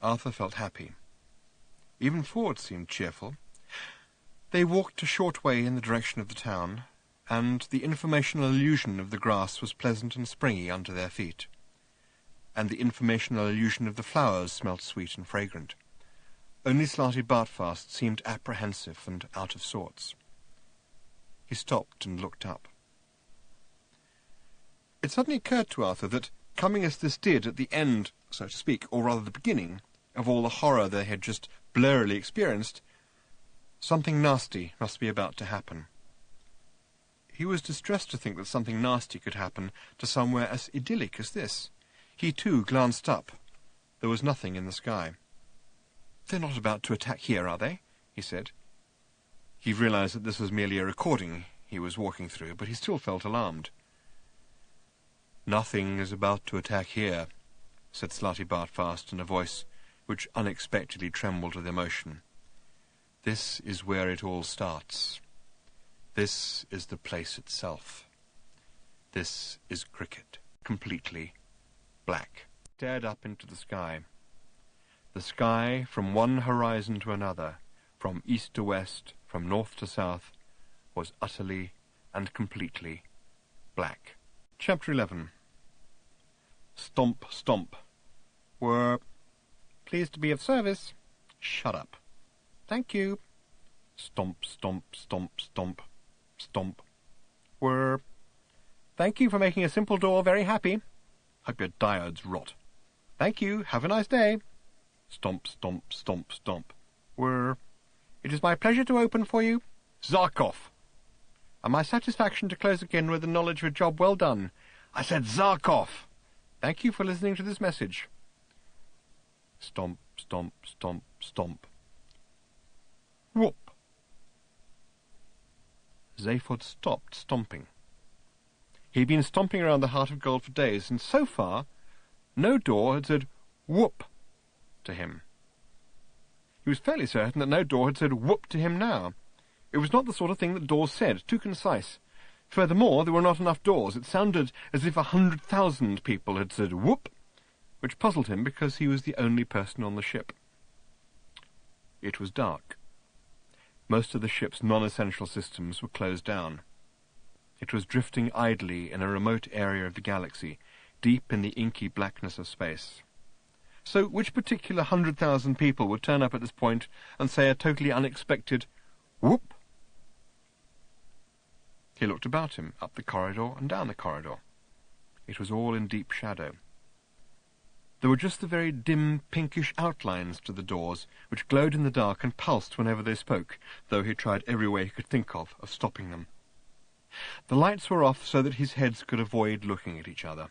Arthur felt happy. Even Ford seemed cheerful. They walked a short way in the direction of the town, and the informational illusion of the grass was pleasant and springy under their feet, and the informational illusion of the flowers smelt sweet and fragrant. Only Slarty Bartfast seemed apprehensive and out of sorts. He stopped and looked up. It suddenly occurred to Arthur that, coming as this did at the end, so to speak, or rather the beginning, of all the horror they had just blurrily experienced, something nasty must be about to happen. He was distressed to think that something nasty could happen to somewhere as idyllic as this. He, too, glanced up. There was nothing in the sky. "They're not about to attack here, are they?" he said. He realized that this was merely a recording he was walking through, but he still felt alarmed. "Nothing is about to attack here," said Slarty Bartfast in a voice which unexpectedly trembled with emotion. "This is where it all starts. This is the place itself. This is cricket, completely black." Stared up into the sky. The sky, from one horizon to another, from east to west, from north to south, was utterly and completely black. Chapter 11. Stomp, stomp. We're pleased to be of service. Shut up. Thank you. Stomp, stomp, stomp, stomp, stomp. We're thank you for making a simple door very happy. Hope your diodes rot. Thank you. Have a nice day. Stomp, stomp, stomp, stomp. It is my pleasure to open for you. Zarkov. And my satisfaction to close again with the knowledge of a job well done. I said Zarkov. Thank you for listening to this message. Stomp, stomp, stomp, stomp. Whoop. Zaphod stopped stomping. He'd been stomping around the Heart of Gold for days, and so far no door had said whoop to him. He was fairly certain that no door had said whoop to him now. It was not the sort of thing that doors said, too concise. Furthermore, there were not enough doors. It sounded as if 100,000 people had said whoop, which puzzled him because he was the only person on the ship. It was dark. Most of the ship's non-essential systems were closed down. It was drifting idly in a remote area of the galaxy, deep in the inky blackness of space. So which particular 100,000 people would turn up at this point and say a totally unexpected whoop? He looked about him, up the corridor and down the corridor. It was all in deep shadow. There were just the very dim, pinkish outlines to the doors, which glowed in the dark and pulsed whenever they spoke, though he tried every way he could think of stopping them. The lights were off so that his heads could avoid looking at each other,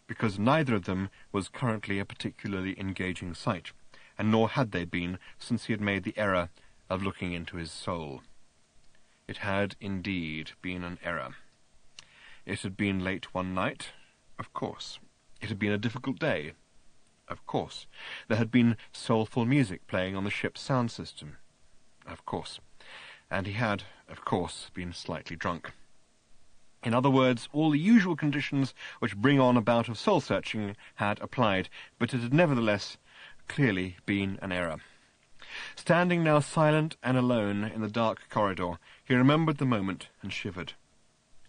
because neither of them was currently a particularly engaging sight, and nor had they been since he had made the error of looking into his soul. It had indeed been an error. It had been late one night, of course. It had been a difficult day, of course. There had been soulful music playing on the ship's sound system, of course. And he had, of course, been slightly drunk. In other words, all the usual conditions which bring on a bout of soul-searching had applied, but it had nevertheless clearly been an error. Standing now silent and alone in the dark corridor, he remembered the moment and shivered.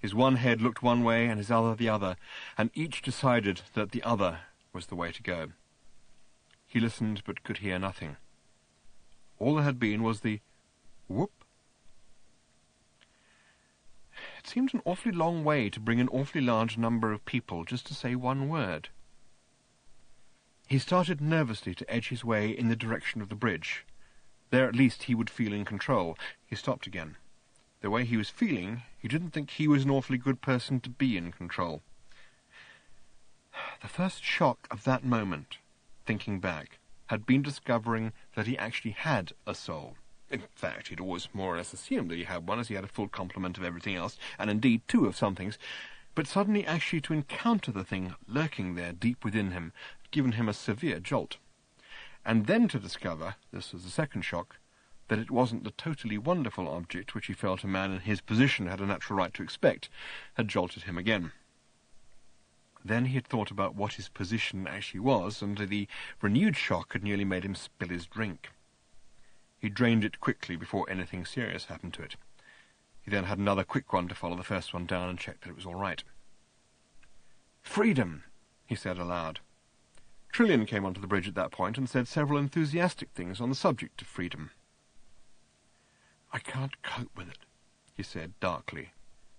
His one head looked one way and his other the other, and each decided that the other was the way to go. He listened but could hear nothing. All there had been was the whoop. It seemed an awfully long way to bring an awfully large number of people just to say one word. He started nervously to edge his way in the direction of the bridge. There at least he would feel in control. He stopped again. The way he was feeling, he didn't think he was an awfully good person to be in control. The first shock of that moment, thinking back, had been discovering that he actually had a soul. In fact, he'd always more or less assumed that he had one, as he had a full complement of everything else, and indeed two of some things. But suddenly actually to encounter the thing lurking there deep within him had given him a severe jolt. And then to discover, this was the second shock, that it wasn't the totally wonderful object which he felt a man in his position had a natural right to expect, had jolted him again. Then he had thought about what his position actually was, and the renewed shock had nearly made him spill his drink. He drained it quickly before anything serious happened to it. He then had another quick one to follow the first one down and check that it was all right. "Freedom," he said aloud. Trillian came onto the bridge at that point and said several enthusiastic things on the subject of freedom. "I can't cope with it," he said darkly,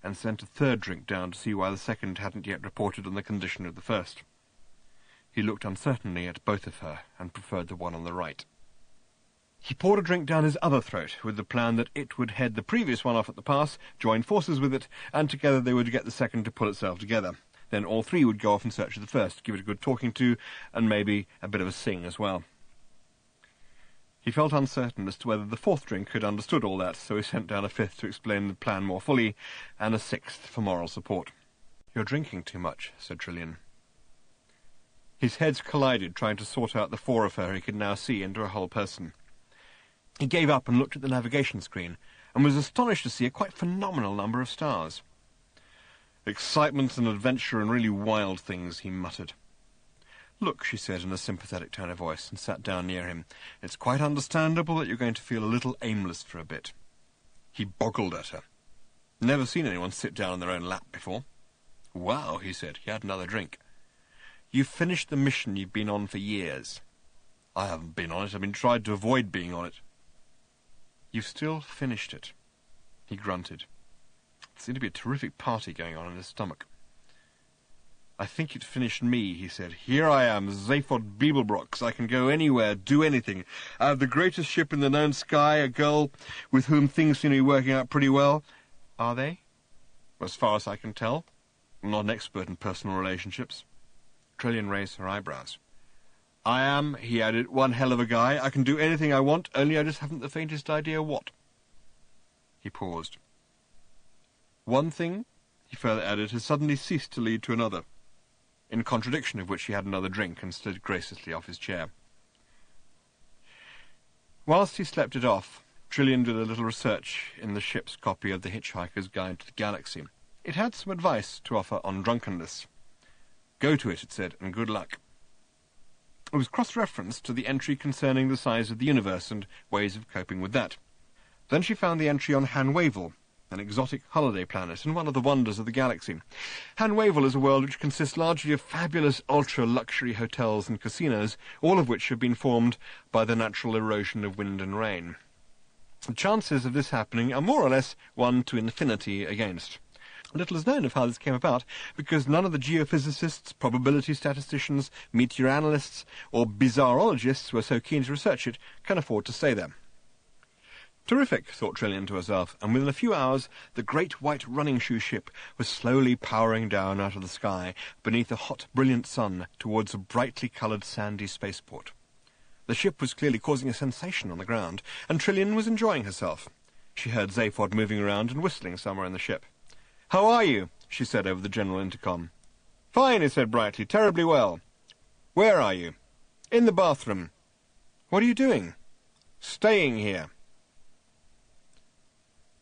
and sent a third drink down to see why the second hadn't yet reported on the condition of the first. He looked uncertainly at both of her and preferred the one on the right. He poured a drink down his other throat, with the plan that it would head the previous one off at the pass, join forces with it, and together they would get the second to pull itself together. Then all three would go off in search of the first, give it a good talking to, and maybe a bit of a sing as well. He felt uncertain as to whether the fourth drink had understood all that, so he sent down a fifth to explain the plan more fully, and a sixth for moral support. "You're drinking too much," said Trillian. His heads collided, trying to sort out the four of her he could now see into a whole person. He gave up and looked at the navigation screen, and was astonished to see a quite phenomenal number of stars. "Excitement and adventure and really wild things," he muttered. "Look," she said in a sympathetic tone of voice, and sat down near him. "It's quite understandable that you're going to feel a little aimless for a bit." He boggled at her. Never seen anyone sit down on their own lap before. "Wow," he said. He had another drink. "You've finished the mission you've been on for years." "I haven't been on it. I've been trying to avoid being on it." "You've still finished it," he grunted. There seemed to be a terrific party going on in his stomach. "I think it finished me," he said. "Here I am, Zaphod Beeblebrox. I can go anywhere, do anything. I have the greatest ship in the known sky, a girl with whom things seem to be working out pretty well." "Are they?" "As far as I can tell. I'm not an expert in personal relationships." Trillian raised her eyebrows. "I am," he added, "one hell of a guy. I can do anything I want, only I just haven't the faintest idea what." He paused. "One thing," he further added, "has suddenly ceased to lead to another," in contradiction of which he had another drink and slid graciously off his chair. Whilst he slept it off, Trillian did a little research in the ship's copy of The Hitchhiker's Guide to the Galaxy. It had some advice to offer on drunkenness. "Go to it," said, "and good luck." It was cross-referenced to the entry concerning the size of the universe and ways of coping with that. Then she found the entry on Han Wavell, an exotic holiday planet and one of the wonders of the galaxy. Han Wavell is a world which consists largely of fabulous ultra-luxury hotels and casinos, all of which have been formed by the natural erosion of wind and rain. The chances of this happening are more or less 1 to infinity against. Little is known of how this came about, because none of the geophysicists, probability statisticians, meteoranalysts, or bizarrologists who are so keen to research it can afford to stay there. Terrific, thought Trillian to herself, and within a few hours the great white running-shoe ship was slowly powering down out of the sky beneath a hot, brilliant sun towards a brightly coloured sandy spaceport. The ship was clearly causing a sensation on the ground, and Trillian was enjoying herself. She heard Zaphod moving around and whistling somewhere in the ship. "How are you?" she said over the general intercom. "Fine," he said brightly, "terribly well." "Where are you?" "In the bathroom." "What are you doing?" "Staying here."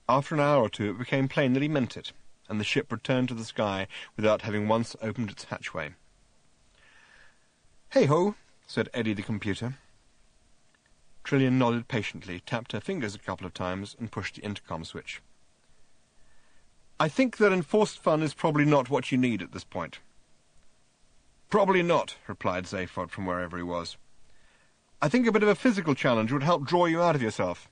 After an hour or two it became plain that he meant it, and the ship returned to the sky without having once opened its hatchway. "Hey-ho," said Eddie the computer. Trillian nodded patiently, tapped her fingers a couple of times, and pushed the intercom switch. "I think that enforced fun is probably not what you need at this point." "Probably not," replied Zaphod from wherever he was. "I think a bit of a physical challenge would help draw you out of yourself."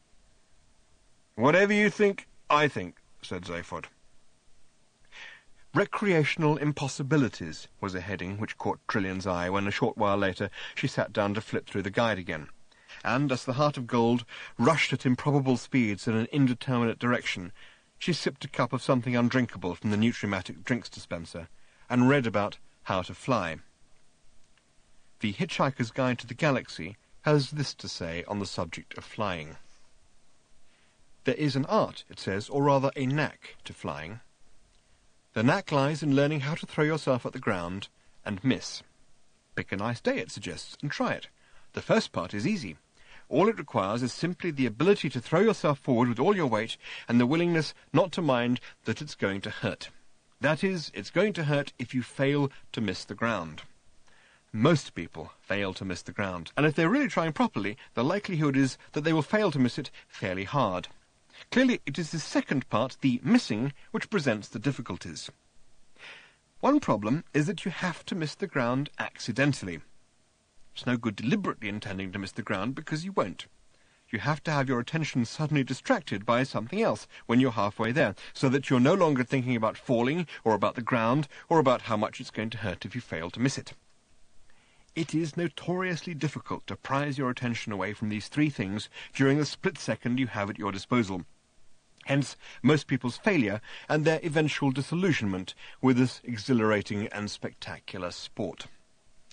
"Whatever you think, I think," said Zaphod. Recreational Impossibilities was a heading which caught Trillian's eye when a short while later she sat down to flip through the guide again. And as the Heart of Gold rushed at improbable speeds in an indeterminate direction, she sipped a cup of something undrinkable from the Nutrimatic drinks dispenser and read about how to fly. The Hitchhiker's Guide to the Galaxy has this to say on the subject of flying. There is an art, it says, or rather a knack to flying. The knack lies in learning how to throw yourself at the ground and miss. Pick a nice day, it suggests, and try it. The first part is easy. All it requires is simply the ability to throw yourself forward with all your weight and the willingness not to mind that it's going to hurt. That is, it's going to hurt if you fail to miss the ground. Most people fail to miss the ground, and if they're really trying properly, the likelihood is that they will fail to miss it fairly hard. Clearly, it is the second part, the missing, which presents the difficulties. One problem is that you have to miss the ground accidentally. It's no good deliberately intending to miss the ground, because you won't. You have to have your attention suddenly distracted by something else when you're halfway there, so that you're no longer thinking about falling, or about the ground, or about how much it's going to hurt if you fail to miss it. It is notoriously difficult to prise your attention away from these three things during the split second you have at your disposal. Hence, most people's failure and their eventual disillusionment with this exhilarating and spectacular sport.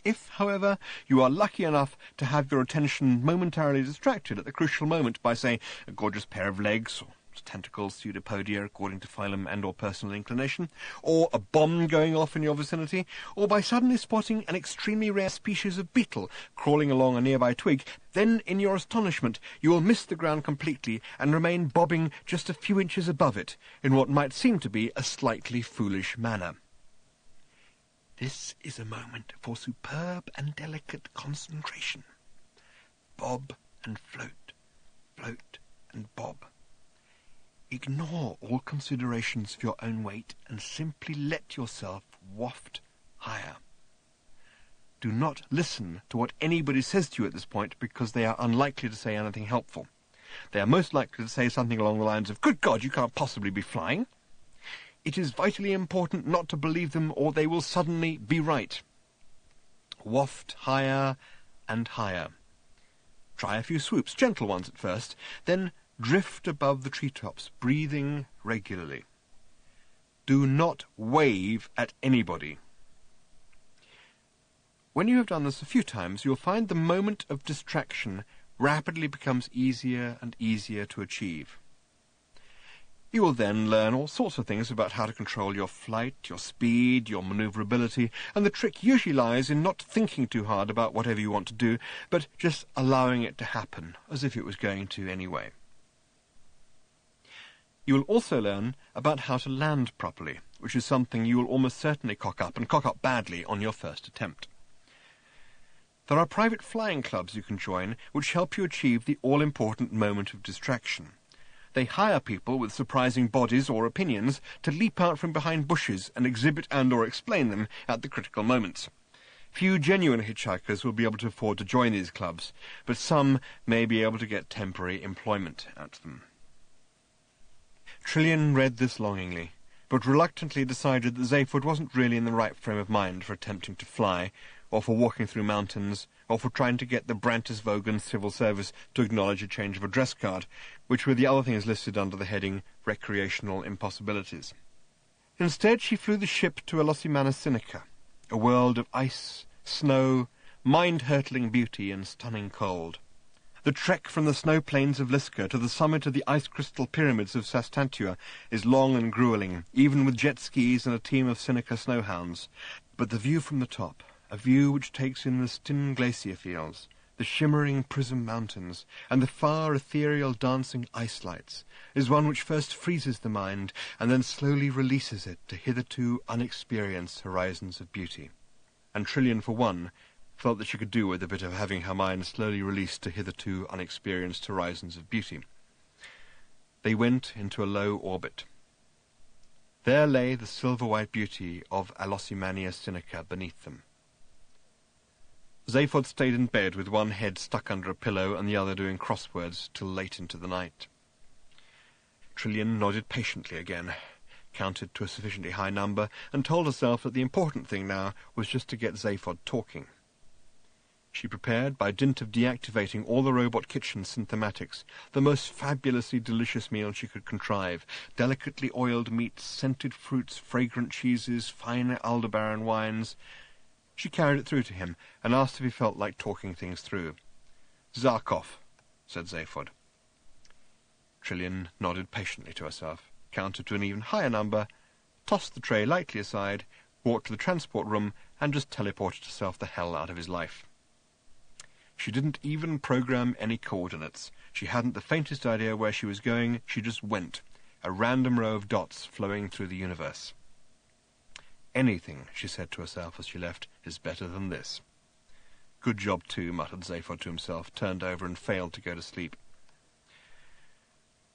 If, however, you are lucky enough to have your attention momentarily distracted at the crucial moment by, say, a gorgeous pair of legs, or tentacles, pseudopodia, according to phylum and or personal inclination, or a bomb going off in your vicinity, or by suddenly spotting an extremely rare species of beetle crawling along a nearby twig, then, in your astonishment, you will miss the ground completely and remain bobbing just a few inches above it, in what might seem to be a slightly foolish manner. This is a moment for superb and delicate concentration. Bob and float, float and bob. Ignore all considerations of your own weight and simply let yourself waft higher. Do not listen to what anybody says to you at this point, because they are unlikely to say anything helpful. They are most likely to say something along the lines of, "Good God, you can't possibly be flying." It is vitally important not to believe them, or they will suddenly be right. Waft higher and higher. Try a few swoops, gentle ones at first, then drift above the treetops, breathing regularly. Do not wave at anybody. When you have done this a few times, you'll find the moment of distraction rapidly becomes easier and easier to achieve. You will then learn all sorts of things about how to control your flight, your speed, your maneuverability, and the trick usually lies in not thinking too hard about whatever you want to do, but just allowing it to happen, as if it was going to anyway. You will also learn about how to land properly, which is something you will almost certainly cock up, and cock up badly, on your first attempt. There are private flying clubs you can join which help you achieve the all-important moment of distraction. They hire people with surprising bodies or opinions to leap out from behind bushes and exhibit and/or explain them at the critical moments. Few genuine hitchhikers will be able to afford to join these clubs, but some may be able to get temporary employment at them. Trillian read this longingly, but reluctantly decided that Zaphod wasn't really in the right frame of mind for attempting to fly, or for walking through mountains, or for trying to get the Brantisvogen Civil Service to acknowledge a change of address card, which were the other things listed under the heading Recreational Impossibilities. Instead, she flew the ship to Elossimana Sinica, a world of ice, snow, mind-hurtling beauty and stunning cold. The trek from the snow plains of Liska to the summit of the ice crystal pyramids of Sastantua is long and grueling, even with jet skis and a team of Sinica snowhounds. But the view from the top, a view which takes in the Stinn glacier fields, the shimmering Prism Mountains, and the far ethereal dancing ice lights, is one which first freezes the mind and then slowly releases it to hitherto unexperienced horizons of beauty. And Trillian, for one, felt that she could do with a bit of having her mind slowly released to hitherto unexperienced horizons of beauty. They went into a low orbit. There lay the silver-white beauty of Elossimania Sinica beneath them. Zaphod stayed in bed with one head stuck under a pillow and the other doing crosswords till late into the night. Trillian nodded patiently again, counted to a sufficiently high number, and told herself that the important thing now was just to get Zaphod talking. She prepared, by dint of deactivating all the robot kitchen synthematics, the most fabulously delicious meal she could contrive: delicately oiled meats, scented fruits, fragrant cheeses, fine Aldebaran wines. She carried it through to him, and asked if he felt like talking things through. "Zarkov," said Zaphod. Trillian nodded patiently to herself, counted to an even higher number, tossed the tray lightly aside, walked to the transport room, and just teleported herself the hell out of his life. She didn't even program any coordinates. She hadn't the faintest idea where she was going. She just went, a random row of dots flowing through the universe. "Anything," she said to herself as she left, "is better than this." "Good job, too," muttered Zaphod to himself, turned over and failed to go to sleep.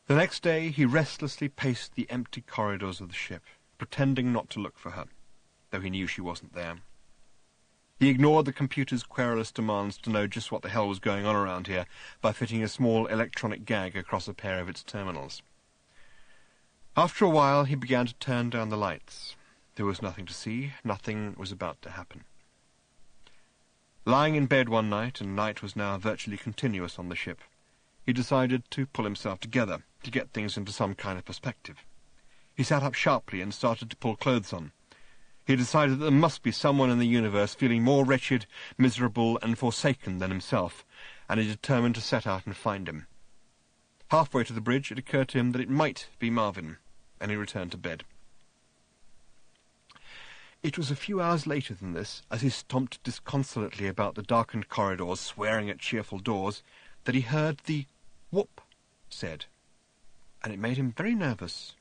The next day he restlessly paced the empty corridors of the ship, pretending not to look for her, though he knew she wasn't there. He ignored the computer's querulous demands to know just what the hell was going on around here by fitting a small electronic gag across a pair of its terminals. After a while he began to turn down the lights. There was nothing to see, nothing was about to happen. Lying in bed one night, and night was now virtually continuous on the ship, he decided to pull himself together, to get things into some kind of perspective. He sat up sharply and started to pull clothes on. He decided that there must be someone in the universe feeling more wretched, miserable, and forsaken than himself, and he determined to set out and find him. Halfway to the bridge it occurred to him that it might be Marvin, and he returned to bed. It was a few hours later than this, as he stomped disconsolately about the darkened corridors, swearing at cheerful doors, that he heard the "whoop" said, and it made him very nervous.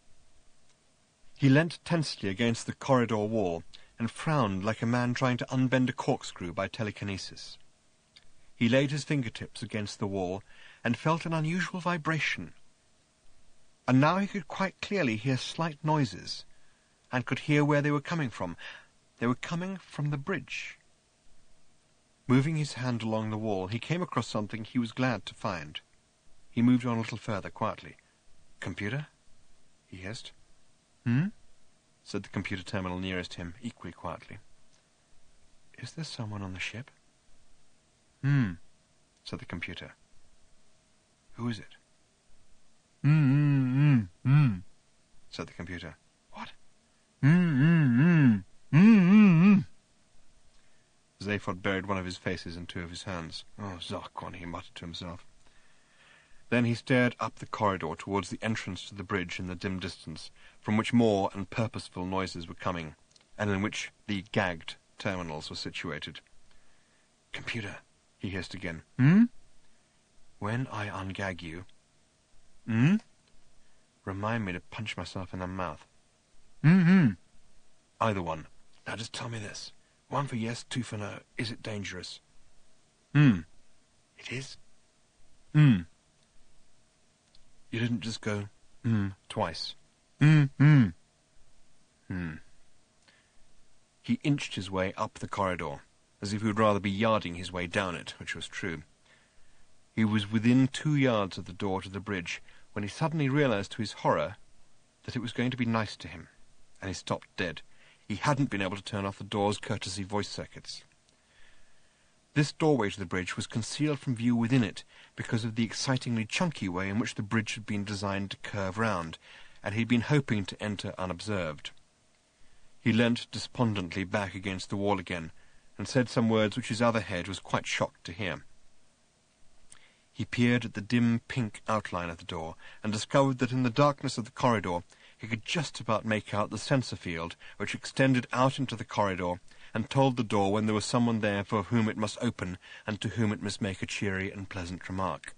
He leant tensely against the corridor wall and frowned like a man trying to unbend a corkscrew by telekinesis. He laid his fingertips against the wall and felt an unusual vibration. And now he could quite clearly hear slight noises, and could hear where they were coming from. They were coming from the bridge. Moving his hand along the wall, he came across something he was glad to find. He moved on a little further quietly. "Computer?" he hissed. "Hmm?" said the computer terminal nearest him, equally quietly. "Is there someone on the ship?" "Hmm," said the computer. "Who is it?" Said the computer. "What?" Zaphod buried one of his faces in two of his hands. "Oh, Zarquon," he muttered to himself. Then he stared up the corridor towards the entrance to the bridge in the dim distance, from which more and purposeful noises were coming, and in which the gagged terminals were situated. "Computer," he hissed again. "Hmm? When I ungag you, remind me to punch myself in the mouth." "Either one. Now just tell me this. 1 for yes, 2 for no. Is it dangerous?" "It is?" "You didn't just go, twice." He inched his way up the corridor, as if he would rather be yarding his way down it, which was true. He was within 2 yards of the door to the bridge, when he suddenly realized to his horror that it was going to be nice to him, and he stopped dead. He hadn't been able to turn off the door's courtesy voice circuits. This doorway to the bridge was concealed from view within it because of the excitingly chunky way in which the bridge had been designed to curve round, and he'd been hoping to enter unobserved. He leant despondently back against the wall again, and said some words which his other head was quite shocked to hear. He peered at the dim pink outline of the door, and discovered that in the darkness of the corridor he could just about make out the sensor field, which extended out into the corridor, and told the door when there was someone there for whom it must open, and to whom it must make a cheery and pleasant remark.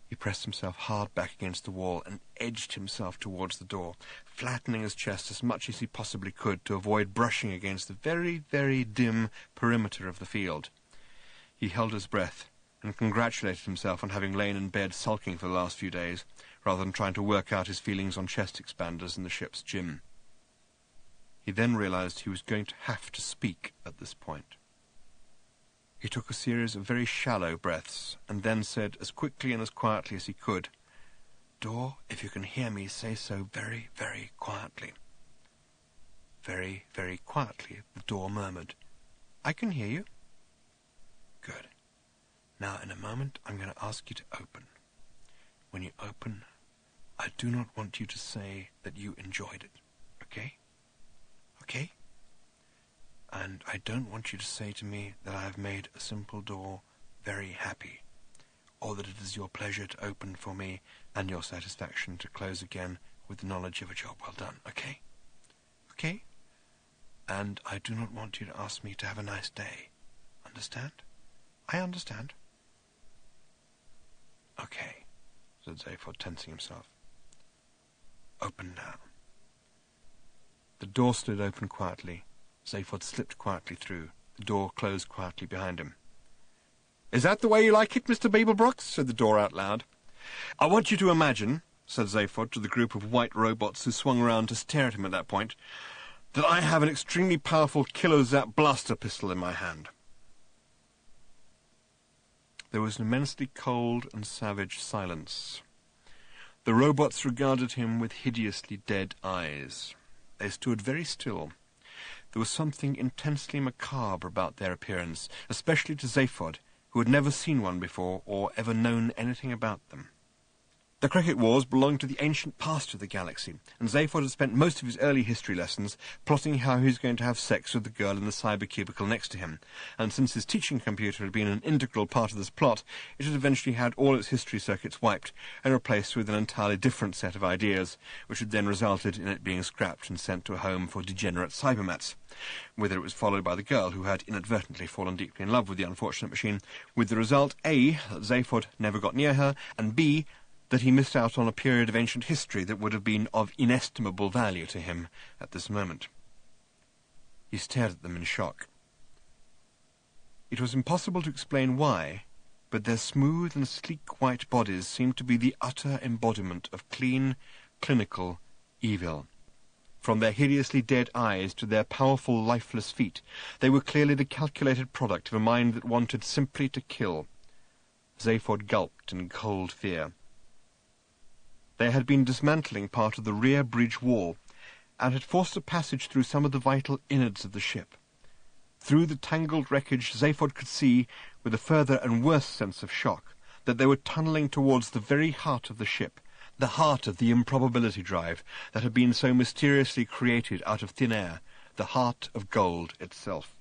He pressed himself hard back against the wall, and edged himself towards the door, flattening his chest as much as he possibly could to avoid brushing against the very, very dim perimeter of the field. He held his breath, and congratulated himself on having lain in bed sulking for the last few days, rather than trying to work out his feelings on chest expanders in the ship's gym. He then realized he was going to have to speak at this point. He took a series of very shallow breaths, and then said as quickly and as quietly as he could, "Door, if you can hear me, say so very, very quietly." Very, very quietly, the door murmured, "I can hear you." "Good. Now, in a moment, I'm going to ask you to open. When you open, I do not want you to say that you enjoyed it, okay? Okay? And I don't want you to say to me that I have made a simple door very happy, or that it is your pleasure to open for me and your satisfaction to close again with the knowledge of a job well done, okay? Okay? And I do not want you to ask me to have a nice day. Understand? I understand." "Okay," said Zaphod, tensing himself. "Open now." The door stood open quietly. Zaphod slipped quietly through. The door closed quietly behind him. "Is that the way you like it, Mr. Beeblebrox?" said the door out loud. "I want you to imagine," said Zaphod to the group of white robots who swung around to stare at him at that point, "that I have an extremely powerful Kilo-Zap blaster pistol in my hand." There was an immensely cold and savage silence. The robots regarded him with hideously dead eyes. They stood very still. There was something intensely macabre about their appearance, especially to Zaphod, who had never seen one before or ever known anything about them. The Cricket Wars belonged to the ancient past of the galaxy, and Zaphod had spent most of his early history lessons plotting how he was going to have sex with the girl in the cyber cubicle next to him, and since his teaching computer had been an integral part of this plot, it had eventually had all its history circuits wiped and replaced with an entirely different set of ideas, which had then resulted in it being scrapped and sent to a home for degenerate cybermats, whither it was followed by the girl who had inadvertently fallen deeply in love with the unfortunate machine, with the result, A, that Zaphod never got near her, and B, that he missed out on a period of ancient history that would have been of inestimable value to him at this moment. He stared at them in shock. It was impossible to explain why, but their smooth and sleek white bodies seemed to be the utter embodiment of clean, clinical evil. From their hideously dead eyes to their powerful, lifeless feet, they were clearly the calculated product of a mind that wanted simply to kill. Zaphod gulped in cold fear. They had been dismantling part of the rear bridge wall, and had forced a passage through some of the vital innards of the ship. Through the tangled wreckage, Zaphod could see, with a further and worse sense of shock, that they were tunnelling towards the very heart of the ship, the heart of the improbability drive that had been so mysteriously created out of thin air, the heart of gold itself.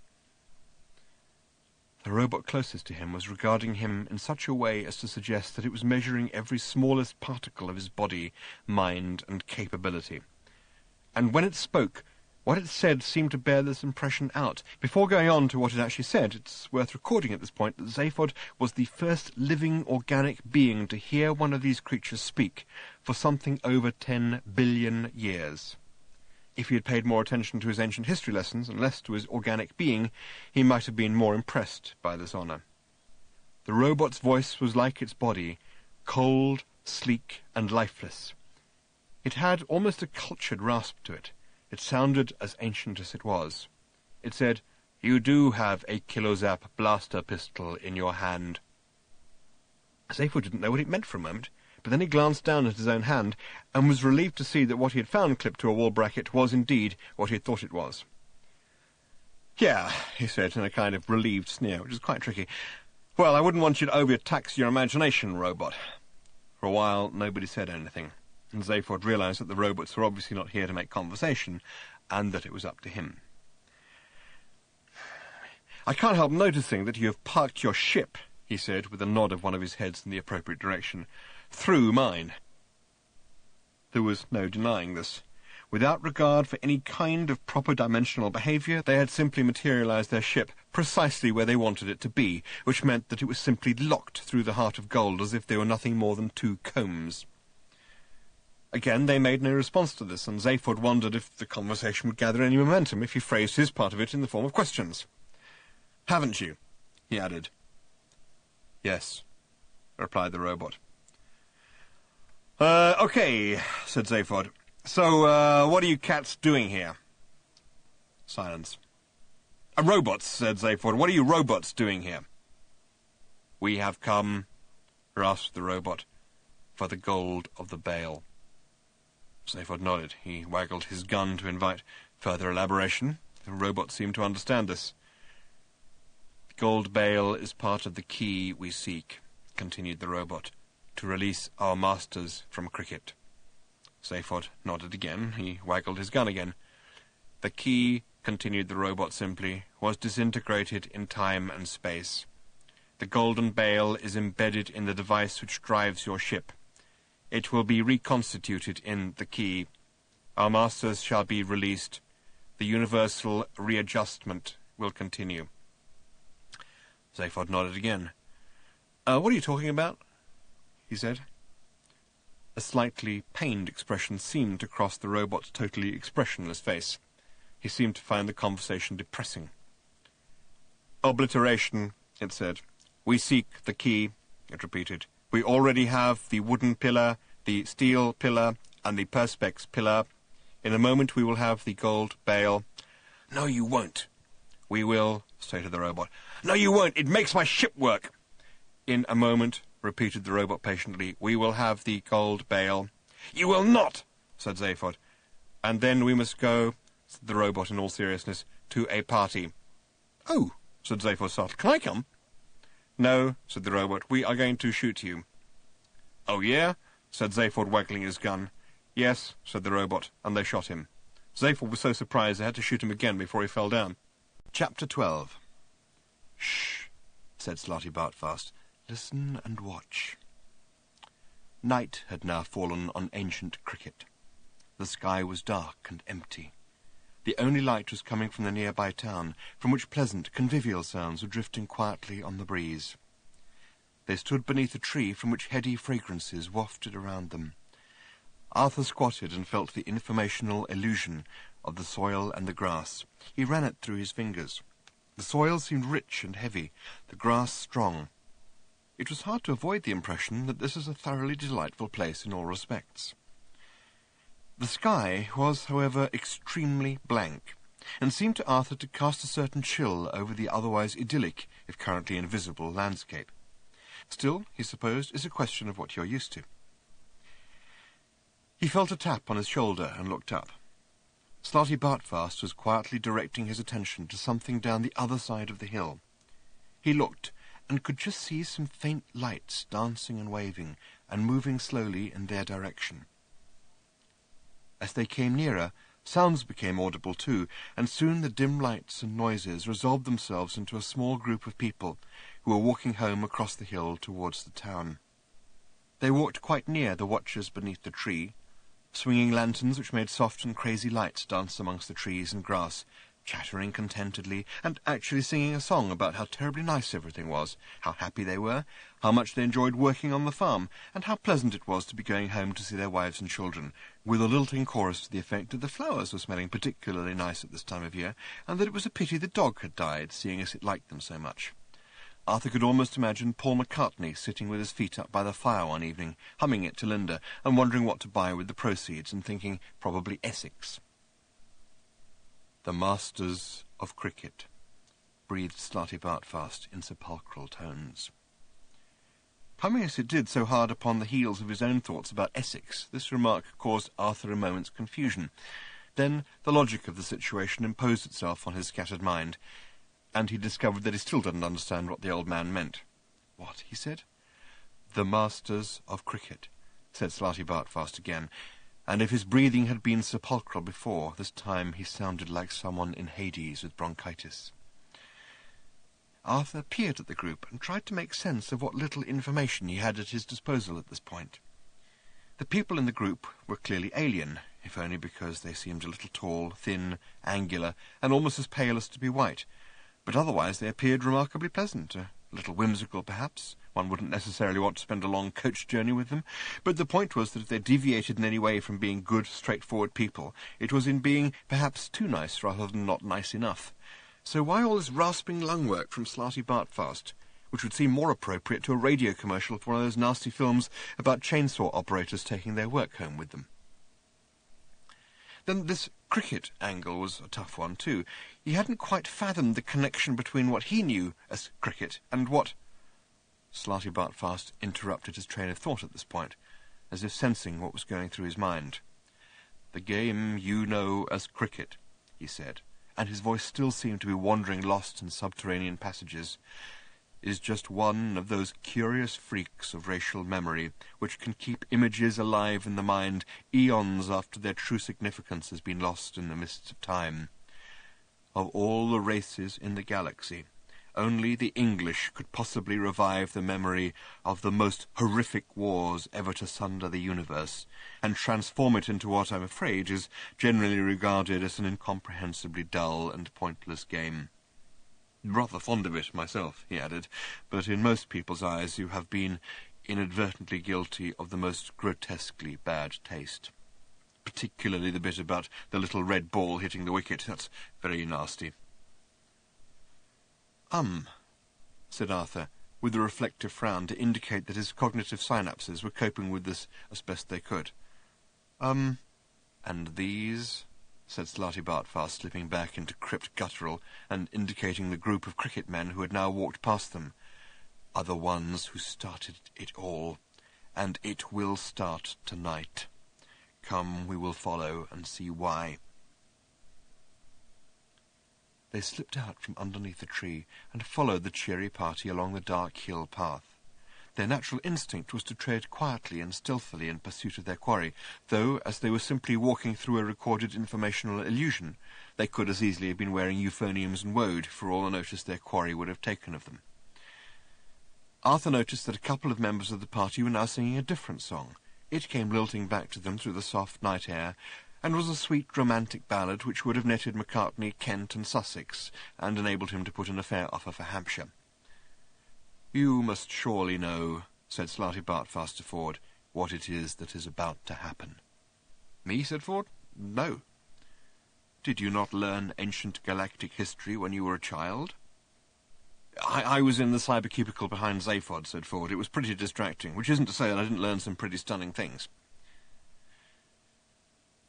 The robot closest to him was regarding him in such a way as to suggest that it was measuring every smallest particle of his body, mind, and capability. And when it spoke, what it said seemed to bear this impression out. Before going on to what it actually said, it's worth recording at this point that Zaphod was the first living organic being to hear one of these creatures speak for something over 10 billion years. If he had paid more attention to his ancient history lessons and less to his organic being, he might have been more impressed by this honour. The robot's voice was like its body, cold, sleek, and lifeless. It had almost a cultured rasp to it. It sounded as ancient as it was. It said, "You do have a Kilozap blaster pistol in your hand." Zaphod didn't know what it meant for a moment, but then he glanced down at his own hand and was relieved to see that what he had found clipped to a wall bracket was indeed what he had thought it was. "Yeah," he said in a kind of relieved sneer, which was quite tricky. "Well, I wouldn't want you to overtax your imagination, robot." For a while, nobody said anything, and Zaphod realized that the robots were obviously not here to make conversation, and that it was up to him. "I can't help noticing that you have parked your ship," he said, with a nod of one of his heads in the appropriate direction, "through mine." There was no denying this. Without regard for any kind of proper dimensional behaviour, they had simply materialised their ship precisely where they wanted it to be, which meant that it was simply locked through the heart of gold as if they were nothing more than two combs. Again, they made no response to this, and Zaphod wondered if the conversation would gather any momentum if he phrased his part of it in the form of questions. "Haven't you?" he added. "Yes," replied the robot. Okay," said Zaphod. "So, what are you cats doing here?" Silence. "Robots," said Zaphod. "What are you robots doing here?" "We have come," rasped the robot, "for the gold of the bale." Zaphod nodded. He waggled his gun to invite further elaboration. The robot seemed to understand this. "The gold bale is part of the key we seek," continued the robot, "to release our masters from cricket." Zaphod nodded again. He waggled his gun again. "The key," continued the robot simply, "was disintegrated in time and space. The golden bale is embedded in the device which drives your ship. It will be reconstituted in the key. Our masters shall be released. The universal readjustment will continue." Zaphod nodded again. What are you talking about?" he said. A slightly pained expression seemed to cross the robot's totally expressionless face. He seemed to find the conversation depressing. "Obliteration," it said. "We seek the key," it repeated. "We already have the wooden pillar, the steel pillar, and the perspex pillar. In a moment we will have the gold bale." "No, you won't." "We will," stated the robot. "No, you won't. It makes my ship work." "In a moment," repeated the robot patiently, "we will have the gold bale." "You will not," said Zaphod. "And then we must go," said the robot in all seriousness, "to a party." "Oh," said Zaphod softly. "Can I come?" "No," said the robot. "We are going to shoot you." "Oh, yeah?" said Zaphod, waggling his gun. "Yes," said the robot, and they shot him. Zaphod was so surprised they had to shoot him again before he fell down. Chapter 12. "Shh," said Slarty Bartfast. "Listen and watch." Night had now fallen on ancient cricket. The sky was dark and empty. The only light was coming from the nearby town, from which pleasant, convivial sounds were drifting quietly on the breeze. They stood beneath a tree from which heady fragrances wafted around them. Arthur squatted and felt the informational illusion of the soil and the grass. He ran it through his fingers. The soil seemed rich and heavy, the grass strong. It was hard to avoid the impression that this was a thoroughly delightful place in all respects. The sky was, however, extremely blank, and seemed to Arthur to cast a certain chill over the otherwise idyllic, if currently invisible, landscape. Still, he supposed, it's a question of what you're used to. He felt a tap on his shoulder and looked up. Slarty Bartfast was quietly directing his attention to something down the other side of the hill. He looked, and could just see some faint lights dancing and waving, and moving slowly in their direction. As they came nearer, Sounds became audible too, and soon the dim lights and noises resolved themselves into a small group of people who were walking home across the hill towards the town. They walked quite near the watchers beneath the tree, swinging lanterns which made soft and crazy lights dance amongst the trees and grass, chattering contentedly, and actually singing a song about how terribly nice everything was, how happy they were, how much they enjoyed working on the farm, and how pleasant it was to be going home to see their wives and children, with a lilting chorus to the effect that the flowers were smelling particularly nice at this time of year, and that it was a pity the dog had died, seeing as it liked them so much. Arthur could almost imagine Paul McCartney sitting with his feet up by the fire one evening, humming it to Linda, and wondering what to buy with the proceeds, and thinking probably Essex. "The Masters of Cricket," breathed Slarty Bartfast in sepulchral tones. Coming as it did so hard upon the heels of his own thoughts about Essex, this remark caused Arthur a moment's confusion. Then the logic of the situation imposed itself on his scattered mind, and he discovered that he still didn't understand what the old man meant. "What?" he said. "The Masters of Cricket," said Slarty Bartfast again, and if his breathing had been sepulchral before, this time he sounded like someone in Hades with bronchitis. Arthur peered at the group and tried to make sense of what little information he had at his disposal at this point. The people in the group were clearly alien, if only because they seemed a little tall, thin, angular, and almost as pale as to be white, but otherwise they appeared remarkably pleasant, a little whimsical perhaps. One wouldn't necessarily want to spend a long coach journey with them, but the point was that if they deviated in any way from being good, straightforward people, it was in being perhaps too nice rather than not nice enough. So why all this rasping lung work from Slarty Bartfast, which would seem more appropriate to a radio commercial for one of those nasty films about chainsaw operators taking their work home with them? Then this cricket angle was a tough one too. He hadn't quite fathomed the connection between what he knew as cricket and what... Slarty Bartfast interrupted his train of thought at this point, as if sensing what was going through his mind. "The game you know as cricket," he said, and his voice still seemed to be wandering lost in subterranean passages, "is just one of those curious freaks of racial memory which can keep images alive in the mind eons after their true significance has been lost in the mists of time. Of all the races in the galaxy, only the English could possibly revive the memory of the most horrific wars ever to sunder the universe, and transform it into what, I'm afraid, is generally regarded as an incomprehensibly dull and pointless game. Rather fond of it myself," he added, "but in most people's eyes you have been inadvertently guilty of the most grotesquely bad taste. Particularly the bit about the little red ball hitting the wicket. That's very nasty." Said Arthur, with a reflective frown to indicate that his cognitive synapses were coping with this as best they could. And these," said Slarty Bartfast, slipping back into crypt guttural and indicating the group of cricket men who had now walked past them, "are the ones who started it all, and it will start tonight. Come, we will follow and see why." They slipped out from underneath the tree and followed the cheery party along the dark hill path. Their natural instinct was to tread quietly and stealthily in pursuit of their quarry, though, as they were simply walking through a recorded informational illusion, they could as easily have been wearing euphoniums and woad for all the notice their quarry would have taken of them. Arthur noticed that a couple of members of the party were now singing a different song. It came lilting back to them through the soft night air, and was a sweet romantic ballad which would have netted McCartney, Kent and Sussex, and enabled him to put in a fair offer for Hampshire. "You must surely know," said Slarty Bartfast to Ford, "what it is that is about to happen." "Me?" said Ford. "No." "Did you not learn ancient galactic history when you were a child?" I was in the cybercubicle behind Zaphod," said Ford. "It was pretty distracting, which isn't to say that I didn't learn some pretty stunning things."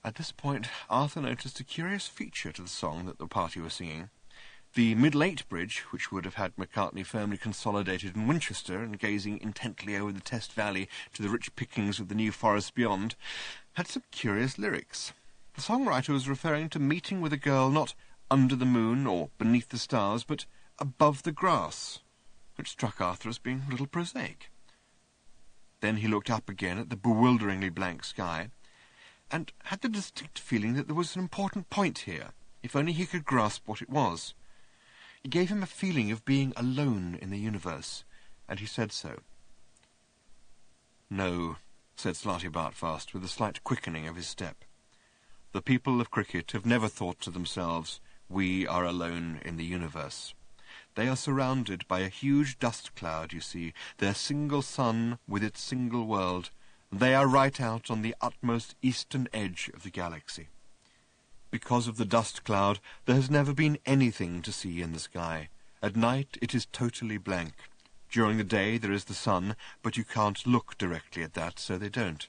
At this point, Arthur noticed a curious feature to the song that the party were singing. The Middle-Eight Bridge, which would have had McCartney firmly consolidated in Winchester and gazing intently over the Test Valley to the rich pickings of the New Forest beyond, had some curious lyrics. The songwriter was referring to meeting with a girl not under the moon or beneath the stars, but above the grass, which struck Arthur as being a little prosaic. Then he looked up again at the bewilderingly blank sky, and had the distinct feeling that there was an important point here, if only he could grasp what it was. It gave him a feeling of being alone in the universe, and he said so. "No," said Slartibartfast, with a slight quickening of his step. "The people of Cricket have never thought to themselves, 'We are alone in the universe.' They are surrounded by a huge dust cloud, you see, their single sun with its single world. They are right out on the utmost eastern edge of the galaxy. Because of the dust cloud, there has never been anything to see in the sky. At night it is totally blank. During the day there is the sun, but you can't look directly at that, so they don't.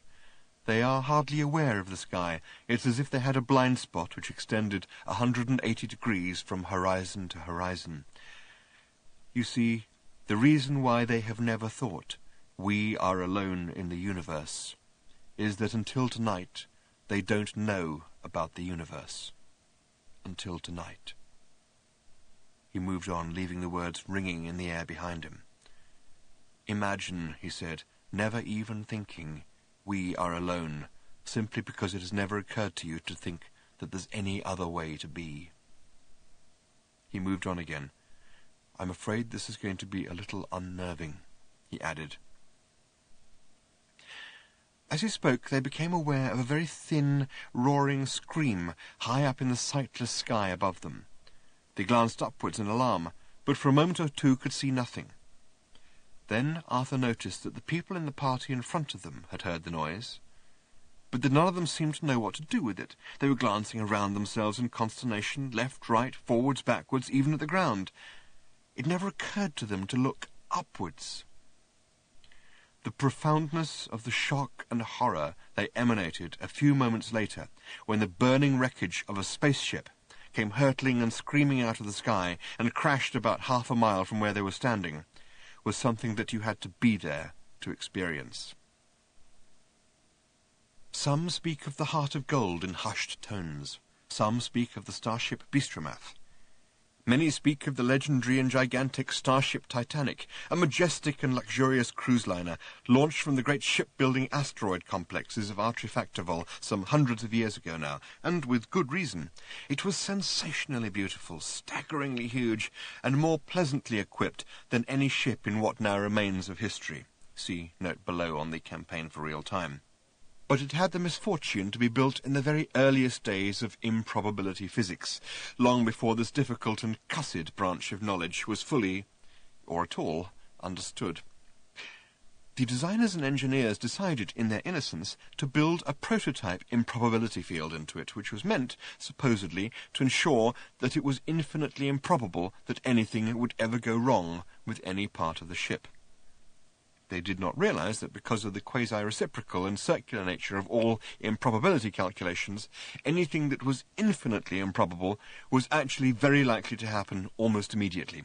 They are hardly aware of the sky. It's as if they had a blind spot which extended 180 degrees from horizon to horizon. You see, the reason why they have never thought, 'We are alone in the universe,' is that until tonight they don't know about the universe. Until tonight." He moved on, leaving the words ringing in the air behind him. "Imagine," he said, "never even thinking, 'We are alone,' simply because it has never occurred to you to think that there's any other way to be." He moved on again. "I'm afraid this is going to be a little unnerving," he added. As he spoke, they became aware of a very thin, roaring scream high up in the sightless sky above them. They glanced upwards in alarm, but for a moment or two could see nothing. Then Arthur noticed that the people in the party in front of them had heard the noise, but that none of them seemed to know what to do with it. They were glancing around themselves in consternation, left, right, forwards, backwards, even at the ground. It never occurred to them to look upwards. The profoundness of the shock and horror they emanated a few moments later, when the burning wreckage of a spaceship came hurtling and screaming out of the sky and crashed about 1/2 mile from where they were standing, was something that you had to be there to experience. Some speak of the Heart of Gold in hushed tones. Some speak of the starship Bistromath. Many speak of the legendary and gigantic starship Titanic, a majestic and luxurious cruise liner launched from the great shipbuilding asteroid complexes of Artrifactivol some hundreds of years ago now, and with good reason. It was sensationally beautiful, staggeringly huge, and more pleasantly equipped than any ship in what now remains of history. See note below on the Campaign for Real Time. But it had the misfortune to be built in the very earliest days of improbability physics, long before this difficult and cussed branch of knowledge was fully, or at all, understood. The designers and engineers decided, in their innocence, to build a prototype improbability field into it, which was meant, supposedly, to ensure that it was infinitely improbable that anything would ever go wrong with any part of the ship. They did not realize that because of the quasi-reciprocal and circular nature of all improbability calculations, anything that was infinitely improbable was actually very likely to happen almost immediately.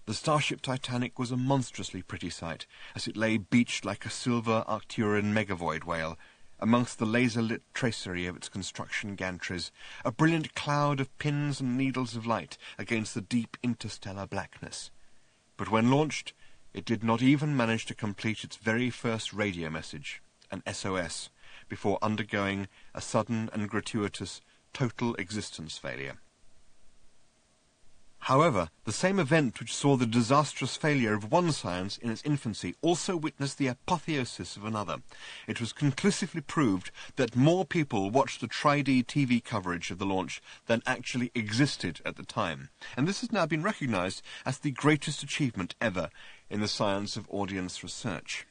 The starship Titanic was a monstrously pretty sight, as it lay beached like a silver Arcturian megavoid whale, amongst the laser-lit tracery of its construction gantries, a brilliant cloud of pins and needles of light against the deep interstellar blackness. But when launched, it did not even manage to complete its very first radio message, an SOS, before undergoing a sudden and gratuitous total existence failure. However, the same event which saw the disastrous failure of one science in its infancy also witnessed the apotheosis of another. It was conclusively proved that more people watched the Tri-D TV coverage of the launch than actually existed at the time, and this has now been recognized as the greatest achievement ever in the science of audience research.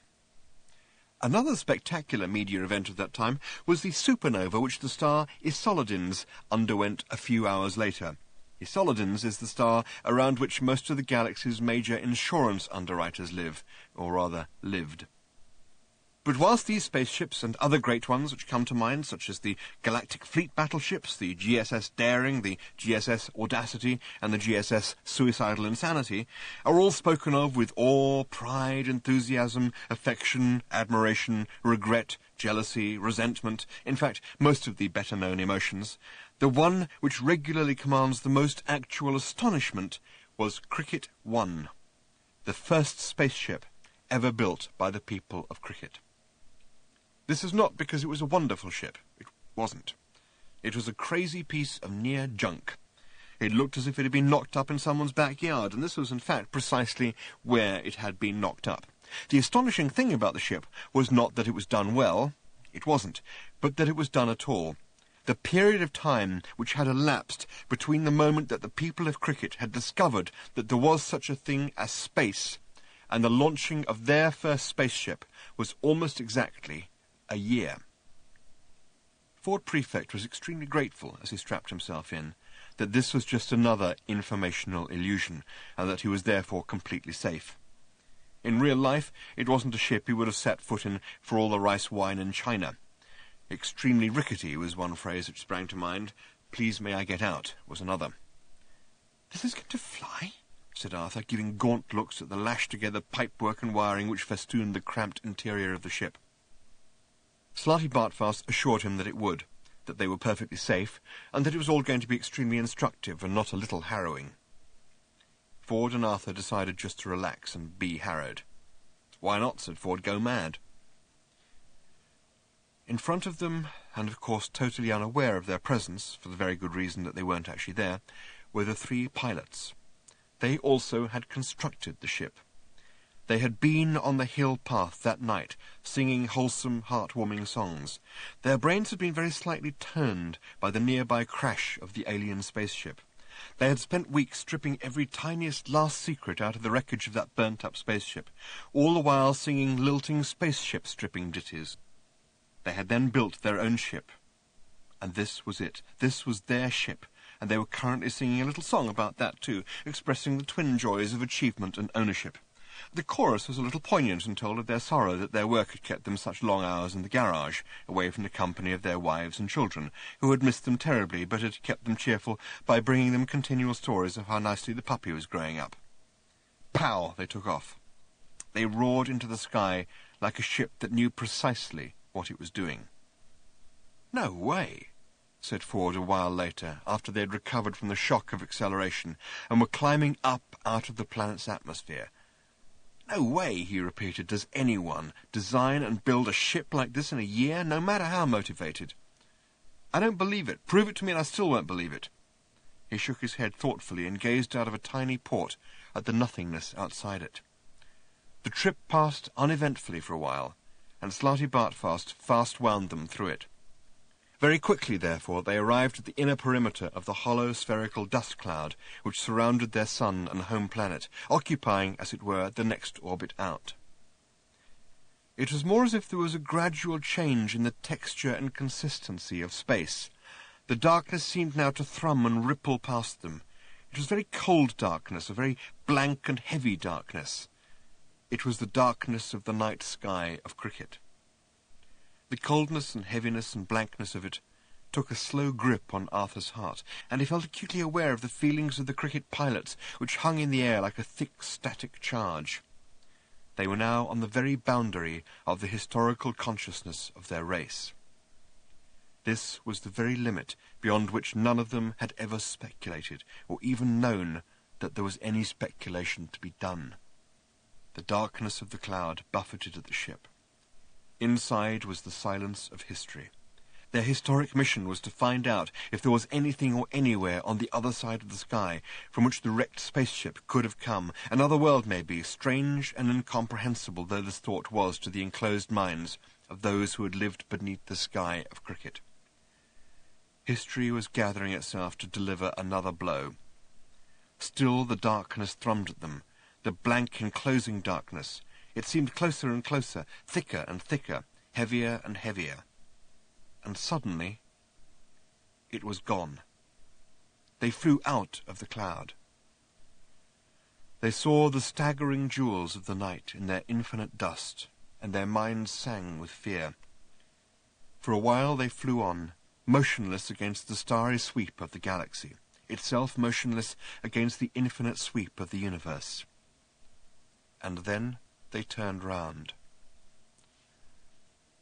Another spectacular media event of that time was the supernova which the star Isolodens underwent a few hours later. Isolodens is the star around which most of the galaxy's major insurance underwriters live, or rather lived. But whilst these spaceships and other great ones which come to mind, such as the Galactic Fleet battleships, the GSS Daring, the GSS Audacity, and the GSS Suicidal Insanity, are all spoken of with awe, pride, enthusiasm, affection, admiration, regret, jealousy, resentment, in fact, most of the better-known emotions, the one which regularly commands the most actual astonishment was Cricket 1, the first spaceship ever built by the people of Cricket. This is not because it was a wonderful ship. It wasn't. It was a crazy piece of near junk. It looked as if it had been knocked up in someone's backyard, and this was in fact precisely where it had been knocked up. The astonishing thing about the ship was not that it was done well, it wasn't, but that it was done at all. The period of time which had elapsed between the moment that the people of Cricket had discovered that there was such a thing as space and the launching of their first spaceship was almost exactly a year. Ford Prefect was extremely grateful, as he strapped himself in, that this was just another informational illusion, and that he was therefore completely safe. In real life, it wasn't a ship he would have set foot in for all the rice wine in China. Extremely rickety was one phrase which sprang to mind. Please may I get out was another. This is going to fly? Said Arthur, giving gaunt looks at the lashed-together pipework and wiring which festooned the cramped interior of the ship. Slarty Bartfast assured him that it would, that they were perfectly safe, and that it was all going to be extremely instructive and not a little harrowing. Ford and Arthur decided just to relax and be harrowed. Why not, said Ford, go mad. In front of them, and of course totally unaware of their presence, for the very good reason that they weren't actually there, were the three pilots. They also had constructed the ship. They had been on the hill path that night, singing wholesome, heart-warming songs. Their brains had been very slightly turned by the nearby crash of the alien spaceship. They had spent weeks stripping every tiniest last secret out of the wreckage of that burnt-up spaceship, all the while singing lilting spaceship-stripping ditties. They had then built their own ship. And this was it. This was their ship, and they were currently singing a little song about that too, expressing the twin joys of achievement and ownership. The chorus was a little poignant and told of their sorrow that their work had kept them such long hours in the garage, away from the company of their wives and children, who had missed them terribly, but had kept them cheerful by bringing them continual stories of how nicely the puppy was growing up. Pow! They took off. They roared into the sky like a ship that knew precisely what it was doing. "No way," said Ford a while later, after they had recovered from the shock of acceleration and were climbing up out of the planet's atmosphere. "No way," he repeated, "does anyone design and build a ship like this in a year, no matter how motivated. I don't believe it. Prove it to me and I still won't believe it." He shook his head thoughtfully and gazed out of a tiny port at the nothingness outside it. The trip passed uneventfully for a while, and Slarty Bartfast fast wound them through it. Very quickly, therefore, they arrived at the inner perimeter of the hollow spherical dust cloud which surrounded their sun and home planet, occupying, as it were, the next orbit out. It was more as if there was a gradual change in the texture and consistency of space. The darkness seemed now to thrum and ripple past them. It was very cold darkness, a very blank and heavy darkness. It was the darkness of the night sky of Cricket. The coldness and heaviness and blankness of it took a slow grip on Arthur's heart, and he felt acutely aware of the feelings of the Cricket pilots, which hung in the air like a thick static charge. They were now on the very boundary of the historical consciousness of their race. This was the very limit beyond which none of them had ever speculated, or even known that there was any speculation to be done. The darkness of the cloud buffeted at the ship. Inside was the silence of history. Their historic mission was to find out if there was anything or anywhere on the other side of the sky from which the wrecked spaceship could have come, another world maybe, strange and incomprehensible though this thought was to the enclosed minds of those who had lived beneath the sky of Cricket. History was gathering itself to deliver another blow. Still the darkness thrummed at them, the blank enclosing darkness. It seemed closer and closer, thicker and thicker, heavier and heavier. And suddenly it was gone. They flew out of the cloud. They saw the staggering jewels of the night in their infinite dust, and their minds sang with fear. For a while they flew on, motionless against the starry sweep of the galaxy, itself motionless against the infinite sweep of the universe. And then they turned round.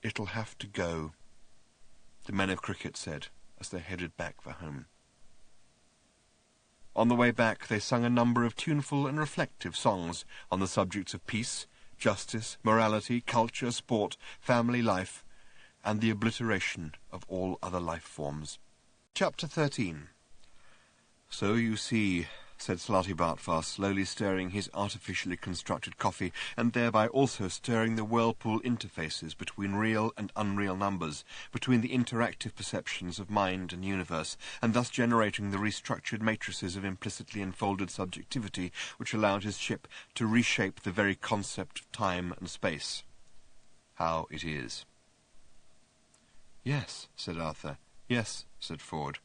"It'll have to go," the men of Cricket said, as they headed back for home. On the way back they sung a number of tuneful and reflective songs on the subjects of peace, justice, morality, culture, sport, family life, and the obliteration of all other life forms. Chapter 13. So you see, said Slarty Bartfast, slowly stirring his artificially constructed coffee, and thereby also stirring the whirlpool interfaces between real and unreal numbers, between the interactive perceptions of mind and universe, and thus generating the restructured matrices of implicitly enfolded subjectivity which allowed his ship to reshape the very concept of time and space. How it is. Yes, said Arthur. Yes, said Ford.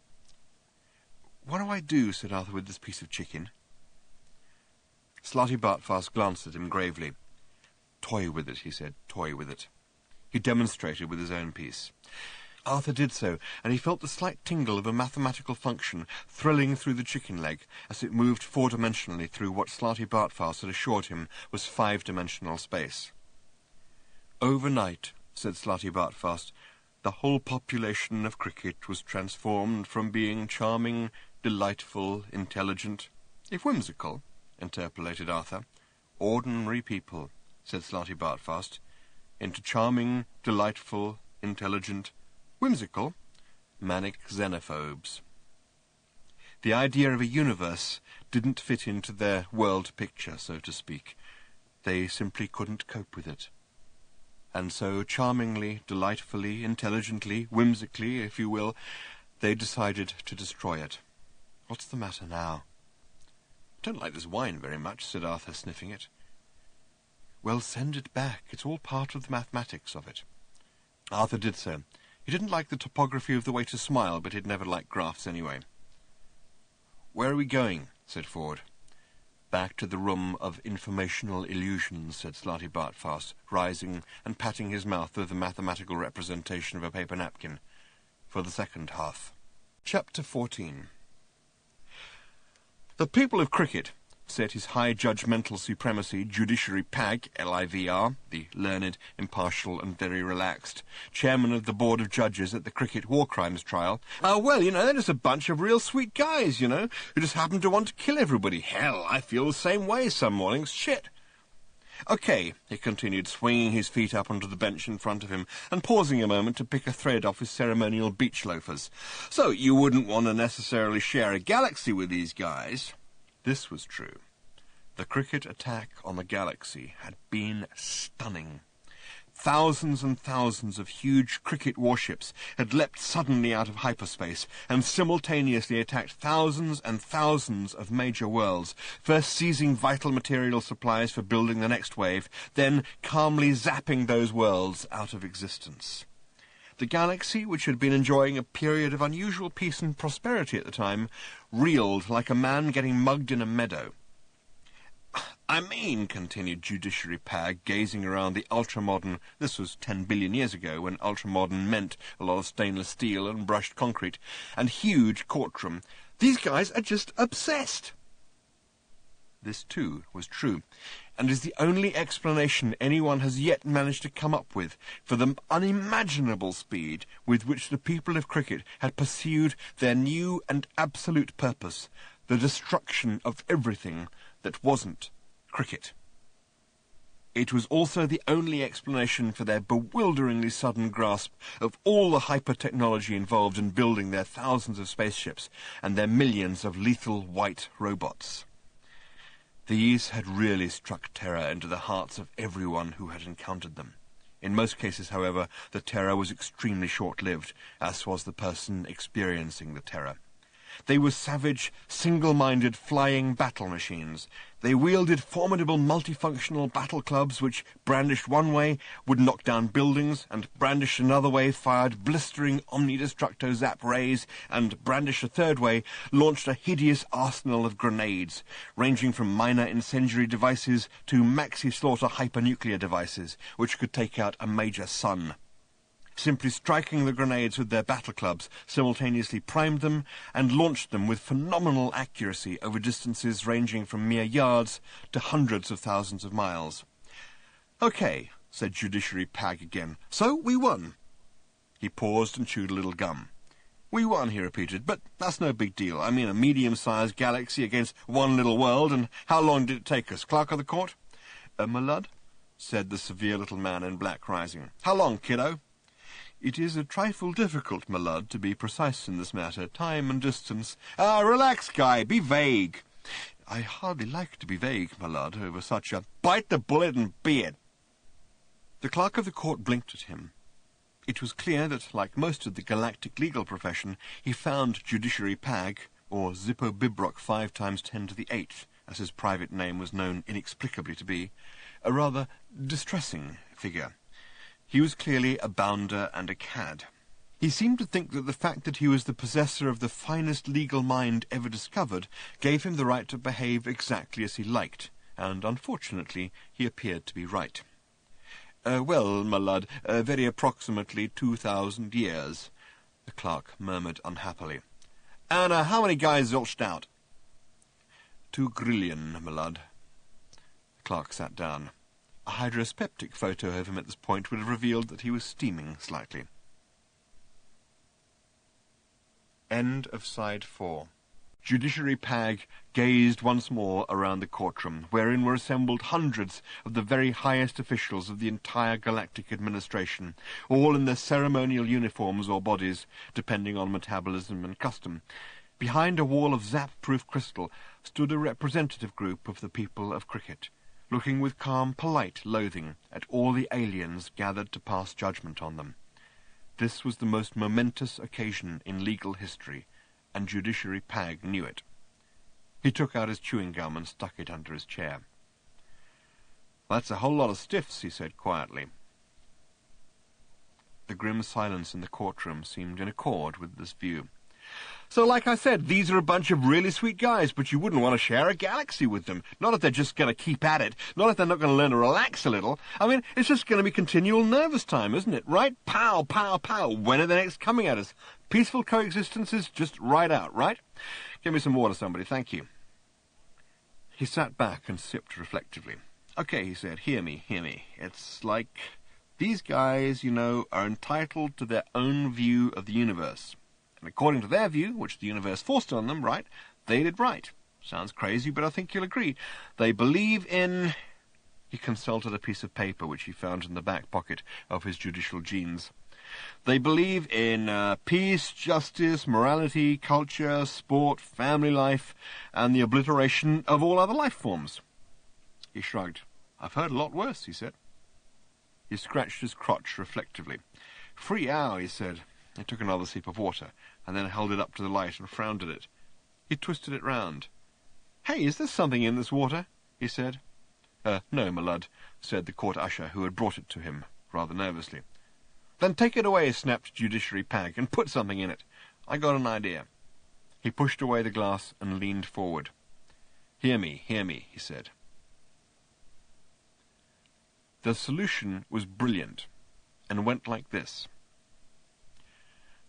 What do I do, said Arthur, with this piece of chicken? Slarty Bartfast glanced at him gravely. Toy with it, he said, toy with it. He demonstrated with his own piece. Arthur did so, and he felt the slight tingle of a mathematical function thrilling through the chicken leg as it moved four-dimensionally through what Slarty Bartfast had assured him was five-dimensional space. Overnight, said Slarty Bartfast, the whole population of cricket was transformed from being charming, delightful, intelligent, if whimsical, interpolated Arthur. Ordinary people, said Slarty Bartfast, into charming, delightful, intelligent, whimsical, manic xenophobes. The idea of a universe didn't fit into their world picture, so to speak. They simply couldn't cope with it. And so, charmingly, delightfully, intelligently, whimsically, if you will, they decided to destroy it. What's the matter now? I don't like this wine very much, said Arthur, sniffing it. Well, send it back. It's all part of the mathematics of it. Arthur did so. He didn't like the topography of the way to smile, but he'd never liked graphs anyway. Where are we going? Said Ford. Back to the room of informational illusions, said Slarty Bartfast, rising and patting his mouth with the mathematical representation of a paper napkin, for the second half. Chapter 14. The people of cricket, said His High Judgmental Supremacy Judiciary Pag, LIVR, the learned, impartial and very relaxed chairman of the Board of Judges at the Cricket War Crimes Trial. Well, they're just a bunch of real sweet guys, who just happen to want to kill everybody. Hell, I feel the same way some mornings. Shit. Okay, he continued, swinging his feet up onto the bench in front of him and pausing a moment to pick a thread off his ceremonial beach loafers. So you wouldn't want to necessarily share a galaxy with these guys. This was true. The cricket attack on the galaxy had been stunning. Thousands and thousands of huge cricket warships had leapt suddenly out of hyperspace and simultaneously attacked thousands and thousands of major worlds, first seizing vital material supplies for building the next wave, then calmly zapping those worlds out of existence. The galaxy, which had been enjoying a period of unusual peace and prosperity at the time, reeled like a man getting mugged in a meadow. I mean, continued Judiciary Pag, gazing around the ultra-modern, this was 10 billion years ago, when ultra-modern meant a lot of stainless steel and brushed concrete, and huge courtroom. These guys are just obsessed. This, too, was true, and is the only explanation anyone has yet managed to come up with for the unimaginable speed with which the people of cricket had pursued their new and absolute purpose, the destruction of everything that wasn't cricket. It was also the only explanation for their bewilderingly sudden grasp of all the hyper-technology involved in building their thousands of spaceships and their millions of lethal white robots. These had really struck terror into the hearts of everyone who had encountered them. In most cases, however, the terror was extremely short-lived, as was the person experiencing the terror. They were savage, single-minded flying battle machines. They wielded formidable multifunctional battle clubs which, brandished one way, would knock down buildings, and brandished another way, fired blistering omnidestructo zap rays, and brandished a third way, launched a hideous arsenal of grenades, ranging from minor incendiary devices to maxi-slaughter hypernuclear devices, which could take out a major sun. Simply striking the grenades with their battle clubs simultaneously primed them and launched them with phenomenal accuracy over distances ranging from mere yards to hundreds of thousands of miles. "Okay," said Judiciary Pag again. "So we won." He paused and chewed a little gum. "We won," he repeated, "but that's no big deal. I mean, a medium-sized galaxy against one little world, and how long did it take us, Clerk of the Court?" "My lud," said the severe little man in black, rising. "How long, kiddo?" It is a trifle difficult, my lud, to be precise in this matter. Time and distance... Ah, relax, Guy. Be vague. I hardly like to be vague, my lud, over such a... Bite the bullet and be it. The clerk of the court blinked at him. It was clear that, like most of the galactic legal profession, he found Judiciary Pag, or Zippo Bibrock 5 times 10 to the 8th, as his private name was known inexplicably to be, a rather distressing figure. He was clearly a bounder and a cad. He seemed to think that the fact that he was the possessor of the finest legal mind ever discovered gave him the right to behave exactly as he liked, and unfortunately he appeared to be right. Well, my lud, very approximately 2,000 years, the clerk murmured unhappily. And how many guys zilched out? 2 grillion, my lud. The clerk sat down. A hydrospeptic photo of him at this point would have revealed that he was steaming slightly. End of side 4. Judiciary Pag gazed once more around the courtroom, wherein were assembled hundreds of the very highest officials of the entire galactic administration, all in their ceremonial uniforms or bodies, depending on metabolism and custom. Behind a wall of zap-proof crystal stood a representative group of the people of Cricket, looking with calm, polite loathing at all the aliens gathered to pass judgment on them. This was the most momentous occasion in legal history, and Judiciary Pag knew it. He took out his chewing gum and stuck it under his chair. "That's a whole lot of stiffs," he said quietly. The grim silence in the courtroom seemed in accord with this view. "So, like I said, these are a bunch of really sweet guys, but you wouldn't want to share a galaxy with them. Not if they're just going to keep at it. Not if they're not going to learn to relax a little. I mean, it's just going to be continual nervous time, isn't it? Right? Pow, pow, pow. When are they next coming at us? Peaceful coexistence is just right out, right? Give me some water, somebody. Thank you." He sat back and sipped reflectively. "Okay," he said. Hear me. It's like these guys, you know, are entitled to their own view of the universe. And according to their view, which the universe forced on them, right, they did right. Sounds crazy, but I think you'll agree. They believe in... He consulted a piece of paper which he found in the back pocket of his judicial jeans. They believe in peace, justice, morality, culture, sport, family life, and the obliteration of all other life forms. He shrugged. "I've heard a lot worse," he said. He scratched his crotch reflectively. "Free ow," he said. He took another sip of water, and then held it up to the light and frowned at it. He twisted it round. "Hey, is there something in this water?" he said. No, my lud," said the court usher, who had brought it to him, rather nervously. "Then take it away," snapped Judiciary Pag, "and put something in it. I got an idea." He pushed away the glass and leaned forward. Hear me, he said. The solution was brilliant, and went like this.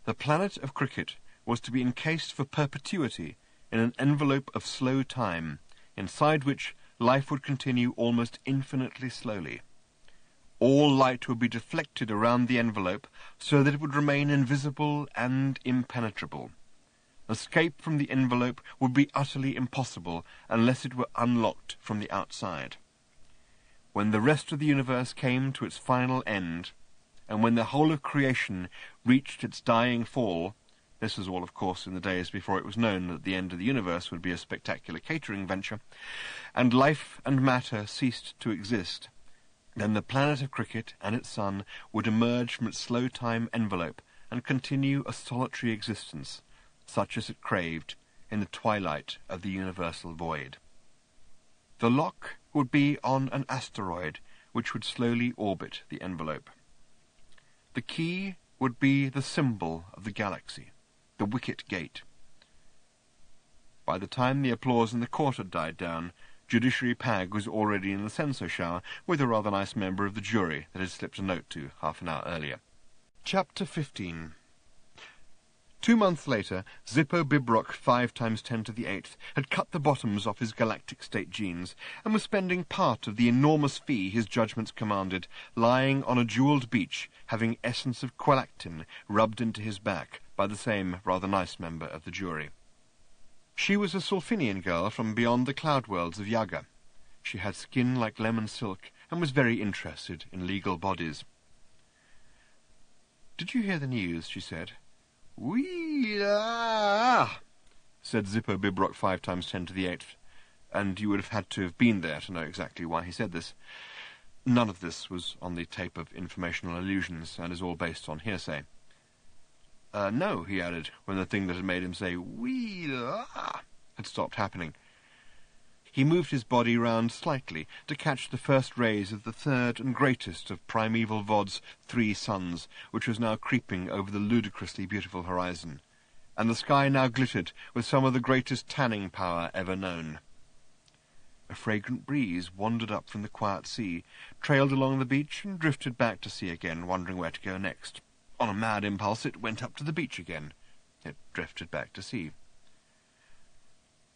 The planet of Cricket was to be encased for perpetuity in an envelope of slow time, inside which life would continue almost infinitely slowly. All light would be deflected around the envelope so that it would remain invisible and impenetrable. Escape from the envelope would be utterly impossible unless it were unlocked from the outside. When the rest of the universe came to its final end, and when the whole of creation reached its dying fall, this was all, of course, in the days before it was known that the end of the universe would be a spectacular catering venture, and life and matter ceased to exist, then the planet of Cricket and its sun would emerge from its slow-time envelope and continue a solitary existence, such as it craved in the twilight of the universal void. The lock would be on an asteroid which would slowly orbit the envelope. The key would be the symbol of the galaxy, the Wicket Gate. By the time the applause in the court had died down, Judiciary Pag was already in the censor shower with a rather nice member of the jury that had slipped a note to half an hour earlier. Chapter 15. 2 months later, Zippo Bibrock 5 times 10 to the 8th had cut the bottoms off his galactic state jeans and was spending part of the enormous fee his judgments commanded lying on a jewelled beach, having essence of qualactin rubbed into his back by the same rather nice member of the jury. She was a Sulfinian girl from beyond the cloud worlds of Yaga. She had skin like lemon silk and was very interested in legal bodies. "Did you hear the news?" she said. "Whee-ah!" said Zippo Bibrock 5 times 10 to the 8th, and you would have had to have been there to know exactly why he said this. None of this was on the tape of informational illusions, and is all based on hearsay. No, he added, when the thing that had made him say, "Whee-ah!" had stopped happening. He moved his body round slightly to catch the first rays of the third and greatest of primeval Vod's 3 suns, which was now creeping over the ludicrously beautiful horizon, and the sky now glittered with some of the greatest tanning power ever known. A fragrant breeze wandered up from the quiet sea, trailed along the beach, and drifted back to sea again, wondering where to go next. On a mad impulse, it went up to the beach again. It drifted back to sea.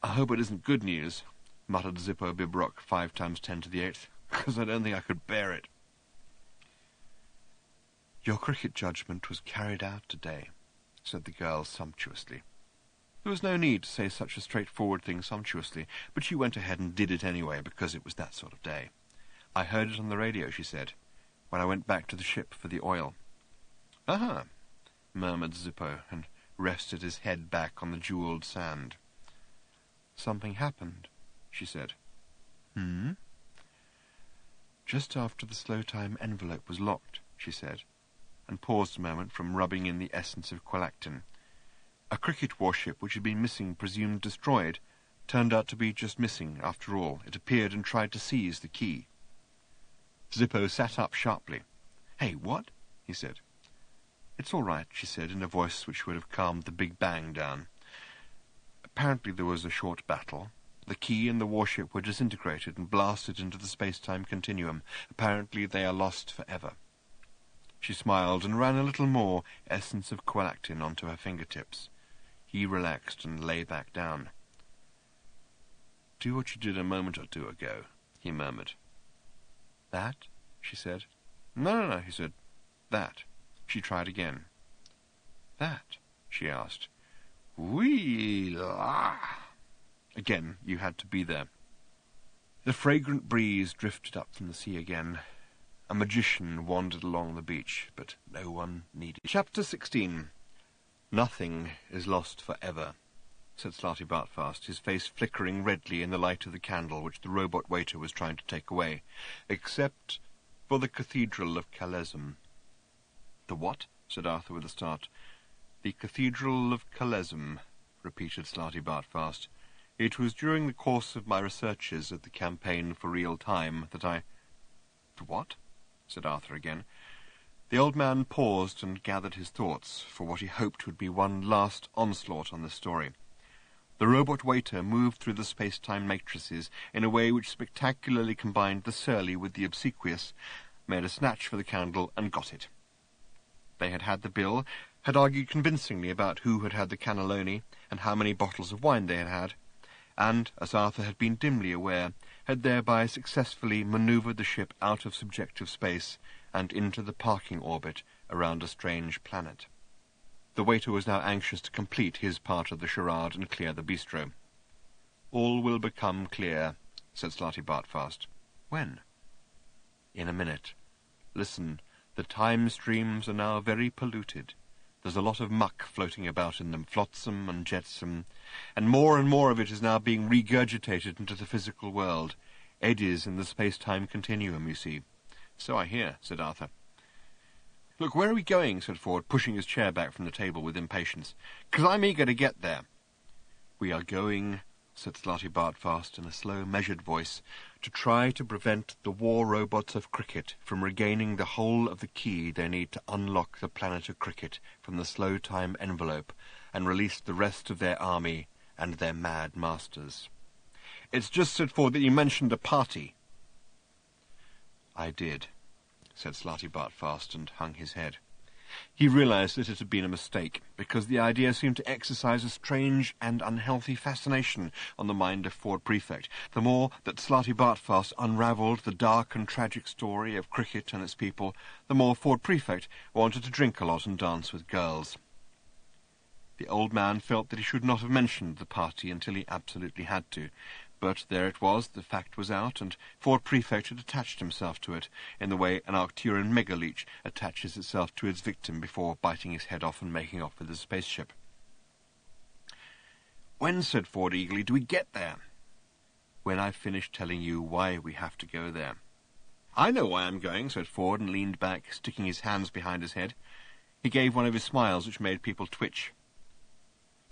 "I hope it isn't good news," muttered Zippo Bibrock 5 times 10 to the 8th, "because I don't think I could bear it." "Your cricket judgment was carried out today," said the girl sumptuously. There was no need to say such a straightforward thing sumptuously, but she went ahead and did it anyway, because it was that sort of day. "I heard it on the radio," she said, "when I went back to the ship for the oil." "Ah," murmured Zippo, and rested his head back on the jewelled sand. "Something happened," she said. "Hmm?" "Just after the slow time envelope was locked," she said, and paused a moment from rubbing in the essence of qualactin. "A cricket warship which had been missing, presumed destroyed, turned out to be just missing after all. It appeared and tried to seize the key." Zippo sat up sharply. "Hey, what?" he said. "It's all right," she said, in a voice which would have calmed the Big Bang down. "Apparently there was a short battle. The key and the warship were disintegrated and blasted into the space-time continuum. Apparently they are lost forever." She smiled and ran a little more essence of qualactin onto her fingertips. He relaxed and lay back down. "Do what you did a moment or two ago," he murmured. "That?" she said. No, he said. "That." She tried again. "That?" she asked. "Whee-ah!" Again, you had to be there. The fragrant breeze drifted up from the sea again. A magician wandered along the beach, but no one needed. Chapter 16. "Nothing is lost forever," said Slarty Bartfast, his face flickering redly in the light of the candle which the robot waiter was trying to take away, "except for the Cathedral of Kalezum." "The what?" said Arthur with a start. "The Cathedral of Kalezum," repeated Slarty Bartfast. "It was during the course of my researches at the Campaign for Real Time that I—" "The what?" said Arthur again. The old man paused and gathered his thoughts for what he hoped would be one last onslaught on the story. The robot waiter moved through the space-time matrices in a way which spectacularly combined the surly with the obsequious, made a snatch for the candle, and got it. They had had the bill, had argued convincingly about who had had the cannelloni and how many bottles of wine they had had, and, as Arthur had been dimly aware, had thereby successfully manoeuvred the ship out of subjective space and into the parking orbit around a strange planet. The waiter was now anxious to complete his part of the charade and clear the bistro. "All will become clear," said Slarty Bartfast. "When?" "In a minute. Listen, the time streams are now very polluted. There's a lot of muck floating about in them, flotsam and jetsam, and more of it is now being regurgitated into the physical world. Eddies in the space-time continuum, you see." "So I hear," said Arthur. "Look, where are we going?" said Ford, pushing his chair back from the table with impatience. "'Cause I'm eager to get there." "We are going," said Slarty Bartfast in a slow, measured voice, "to try to prevent the war robots of cricket from regaining the whole of the key they need to unlock the planet of cricket from the slow time envelope and release the rest of their army and their mad masters." "It's just," said Ford, "that you mentioned a party." "I did," said Slarty Bartfast, and hung his head. He realized that it had been a mistake, because the idea seemed to exercise a strange and unhealthy fascination on the mind of Ford Prefect. The more that Slarty Bartfast unravelled the dark and tragic story of cricket and its people, the more Ford Prefect wanted to drink a lot and dance with girls. The old man felt that he should not have mentioned the party until he absolutely had to, But there it was, the fact was out, and Ford Prefect had attached himself to it, in the way an Arcturian megaleech attaches itself to its victim before biting his head off and making off with his spaceship. "When," said Ford eagerly, "do we get there?" "When I've finished telling you why we have to go there." "I know why I'm going," said Ford, and leaned back, sticking his hands behind his head. He gave one of his smiles which made people twitch.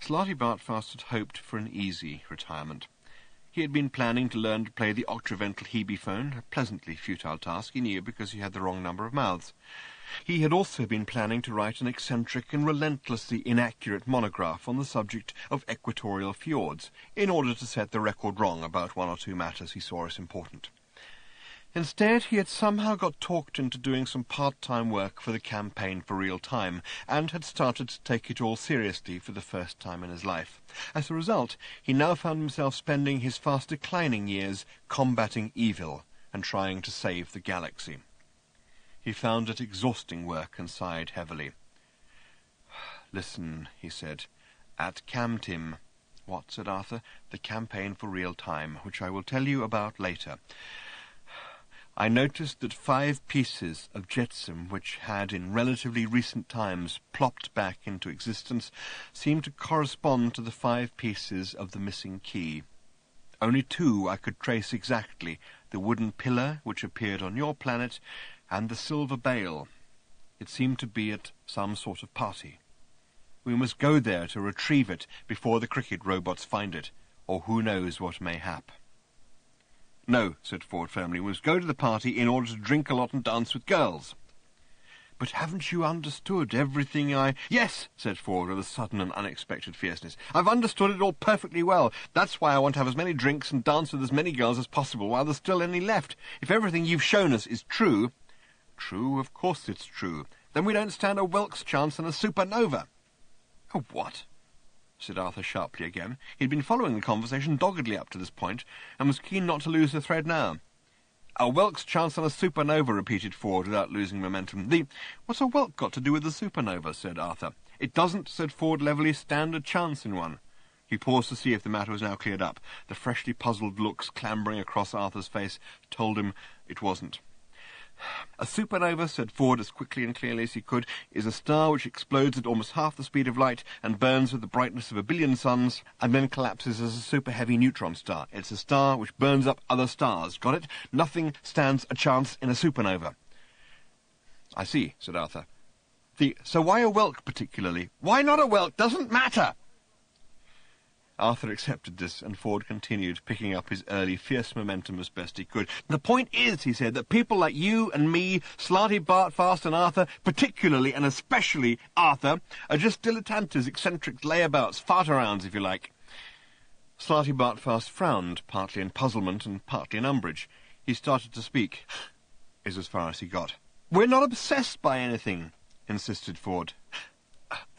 Slartibartfast had hoped for an easy retirement. He had been planning to learn to play the octavental Hebephone, a pleasantly futile task, he knew, because he had the wrong number of mouths. He had also been planning to write an eccentric and relentlessly inaccurate monograph on the subject of equatorial fjords, in order to set the record wrong about one or two matters he saw as important. Instead, he had somehow got talked into doing some part-time work for the Campaign for Real Time, and had started to take it all seriously for the first time in his life. As a result, he now found himself spending his fast-declining years combating evil and trying to save the galaxy. He found it exhausting work and sighed heavily. "Listen," he said, "at CamTim—" "What?" said Arthur. "The Campaign for Real Time, which I will tell you about later. I noticed that 5 pieces of jetsam which had in relatively recent times plopped back into existence seemed to correspond to the 5 pieces of the missing key. Only 2 I could trace exactly, the wooden pillar which appeared on your planet and the silver bale. It seemed to be at some sort of party. We must go there to retrieve it before the cricket robots find it, or who knows what may hap." "No," said Ford firmly, "we must go to the party in order to drink a lot and dance with girls." "But haven't you understood everything I—" "Yes," said Ford with a sudden and unexpected fierceness. "I've understood it all perfectly well. That's why I want to have as many drinks and dance with as many girls as possible while there's still any left. If everything you've shown us is true—" "True, of course it's true." "Then we don't stand a Wilkes chance in a supernova." "A what?" said Arthur sharply again. He had been following the conversation doggedly up to this point, and was keen not to lose the thread now. "A Wilkes chance on a supernova," repeated Ford, without losing momentum. "What's a Wilk got to do with the supernova?" said Arthur. "It doesn't," said Ford levelly, "stand a chance in one." He paused to see if the matter was now cleared up. The freshly puzzled looks clambering across Arthur's face told him it wasn't. "A supernova," said Ford as quickly and clearly as he could, "is a star which explodes at almost half the speed of light and burns with the brightness of a billion suns and then collapses as a super-heavy neutron star. It's a star which burns up other stars. Got it? Nothing stands a chance in a supernova." "I see," said Arthur. "So why a Welk particularly?" "Why not a Welk? Doesn't matter." Arthur accepted this, and Ford continued, picking up his early fierce momentum as best he could. "The point is," he said, "that people like you and me, Slartibartfast and Arthur, particularly and especially Arthur, are just dilettantes, eccentrics, layabouts, fart-arounds, if you like." Slartibartfast frowned, partly in puzzlement and partly in umbrage. He started to speak, is as far as he got. "We're not obsessed by anything," insisted Ford.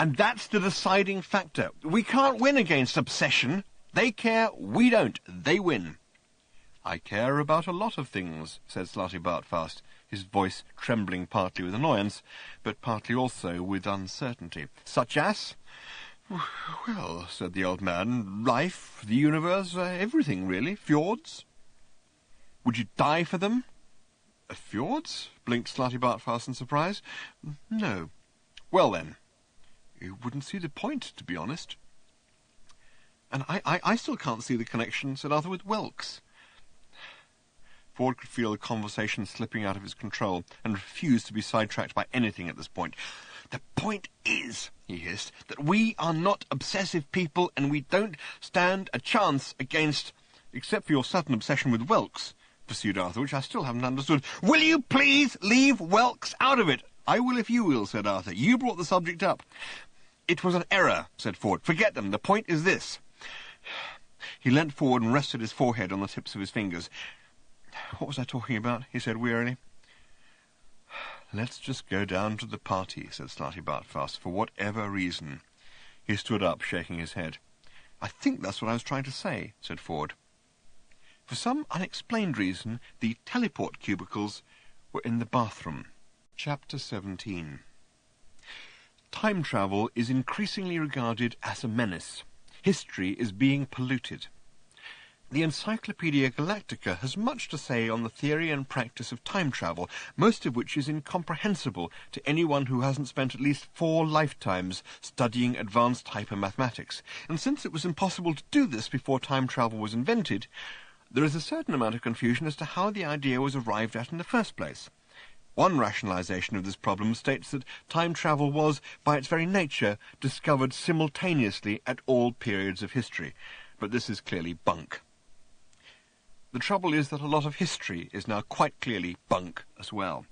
"And that's the deciding factor. We can't win against obsession. They care, we don't. They win." "I care about a lot of things," said Slartibartfast, his voice trembling partly with annoyance, but partly also with uncertainty. "Such as?" "Well," said the old man, "life, the universe, everything, really. Fjords." "Would you die for them?" "Fjords?" blinked Slartibartfast in surprise. "No." "Well, then, you wouldn't see the point, to be honest." "And I still can't see the connection," said Arthur, "with Welks." Ford could feel the conversation slipping out of his control, and refused to be sidetracked by anything at this point. "The point is," he hissed, "that we are not obsessive people, and we don't stand a chance against—" "Except for your sudden obsession with Welks," pursued Arthur, "which I still haven't understood." "Will you please leave Welks out of it?" "I will if you will," said Arthur. "You brought the subject up." "It was an error," said Ford. "Forget them. The point is this." He leant forward and rested his forehead on the tips of his fingers. "What was I talking about?" he said wearily. "Let's just go down to the party," said Slartibartfast, "for whatever reason." He stood up, shaking his head. "I think that's what I was trying to say," said Ford. For some unexplained reason, the teleport cubicles were in the bathroom. Chapter 17. Time travel is increasingly regarded as a menace. History is being polluted. The Encyclopaedia Galactica has much to say on the theory and practice of time travel, most of which is incomprehensible to anyone who hasn't spent at least 4 lifetimes studying advanced hypermathematics. And since it was impossible to do this before time travel was invented, there is a certain amount of confusion as to how the idea was arrived at in the first place. One rationalization of this problem states that time travel was, by its very nature, discovered simultaneously at all periods of history. But this is clearly bunk. The trouble is that a lot of history is now quite clearly bunk as well.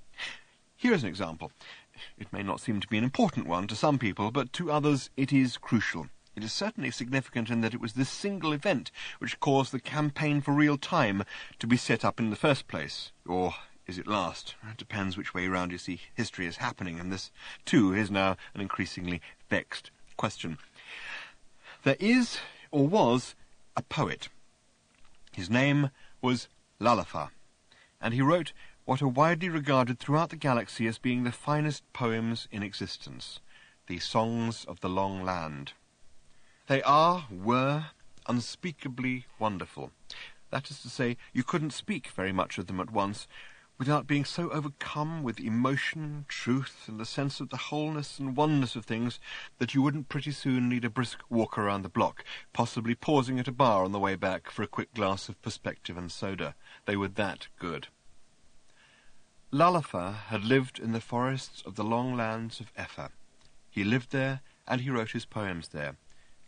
Here is an example. It may not seem to be an important one to some people, but to others it is crucial. It is certainly significant in that it was this single event which caused the campaign for real time to be set up in the first place. Or is it last? It depends which way round you see history is happening, and this, too, is now an increasingly vexed question. There is, or was, a poet. His name was Lalafar, and he wrote what are widely regarded throughout the galaxy as being the finest poems in existence, the Songs of the Long Land. They were unspeakably wonderful. That is to say, you couldn't speak very much of them at once without being so overcome with emotion, truth, and the sense of the wholeness and oneness of things that you wouldn't pretty soon need a brisk walk around the block, possibly pausing at a bar on the way back for a quick glass of perspective and soda. They were that good. Lalafar had lived in the forests of the long lands of Efa. He lived there, and he wrote his poems there.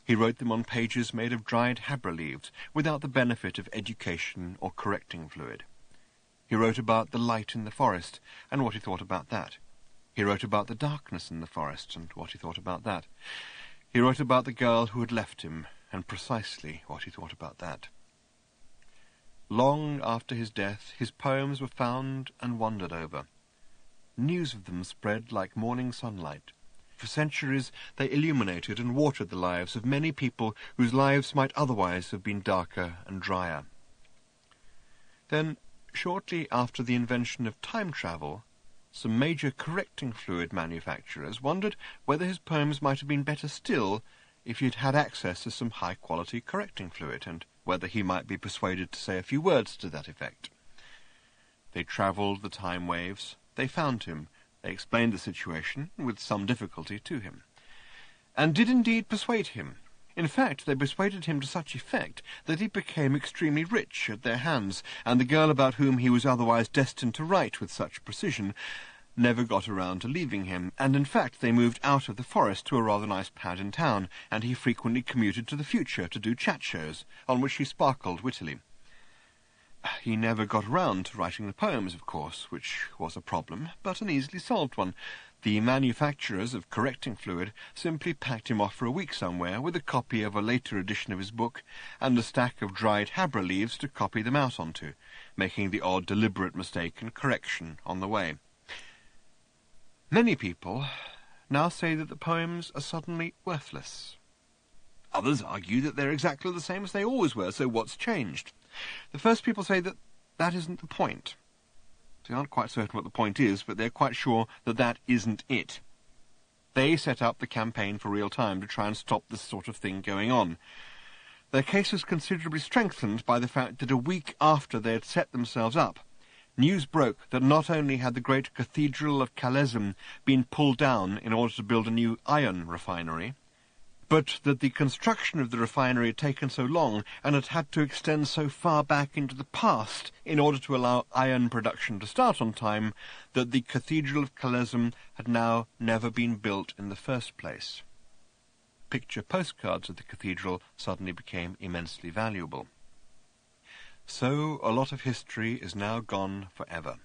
He wrote them on pages made of dried habra leaves, without the benefit of education or correcting fluid. He wrote about the light in the forest, and what he thought about that. He wrote about the darkness in the forest, and what he thought about that. He wrote about the girl who had left him, and precisely what he thought about that. Long after his death, his poems were found and wondered over. News of them spread like morning sunlight. For centuries they illuminated and watered the lives of many people whose lives might otherwise have been darker and drier. Then, shortly after the invention of time travel, some major correcting fluid manufacturers wondered whether his poems might have been better still if he had had access to some high-quality correcting fluid, and whether he might be persuaded to say a few words to that effect. They travelled the time waves, they found him, they explained the situation, with some difficulty, to him, and did indeed persuade him. In fact, they persuaded him to such effect that he became extremely rich at their hands, and the girl about whom he was otherwise destined to write with such precision never got around to leaving him, and in fact they moved out of the forest to a rather nice pad in town, and he frequently commuted to the future to do chat shows, on which he sparkled wittily. He never got around to writing the poems, of course, which was a problem, but an easily solved one. The manufacturers of correcting fluid simply packed him off for a week somewhere with a copy of a later edition of his book and a stack of dried habra leaves to copy them out onto, making the odd deliberate mistake and correction on the way. Many people now say that the poems are suddenly worthless. Others argue that they're exactly the same as they always were, so what's changed? The first people say that that isn't the point. They aren't quite certain what the point is, but they're quite sure that that isn't it. They set up the campaign for real time to try and stop this sort of thing going on. Their case was considerably strengthened by the fact that a week after they had set themselves up, news broke that not only had the great cathedral of Kalezm been pulled down in order to build a new iron refinery, but that the construction of the refinery had taken so long and had had to extend so far back into the past in order to allow iron production to start on time, that the Cathedral of Kalezm had now never been built in the first place. Picture postcards of the cathedral suddenly became immensely valuable. So a lot of history is now gone forever.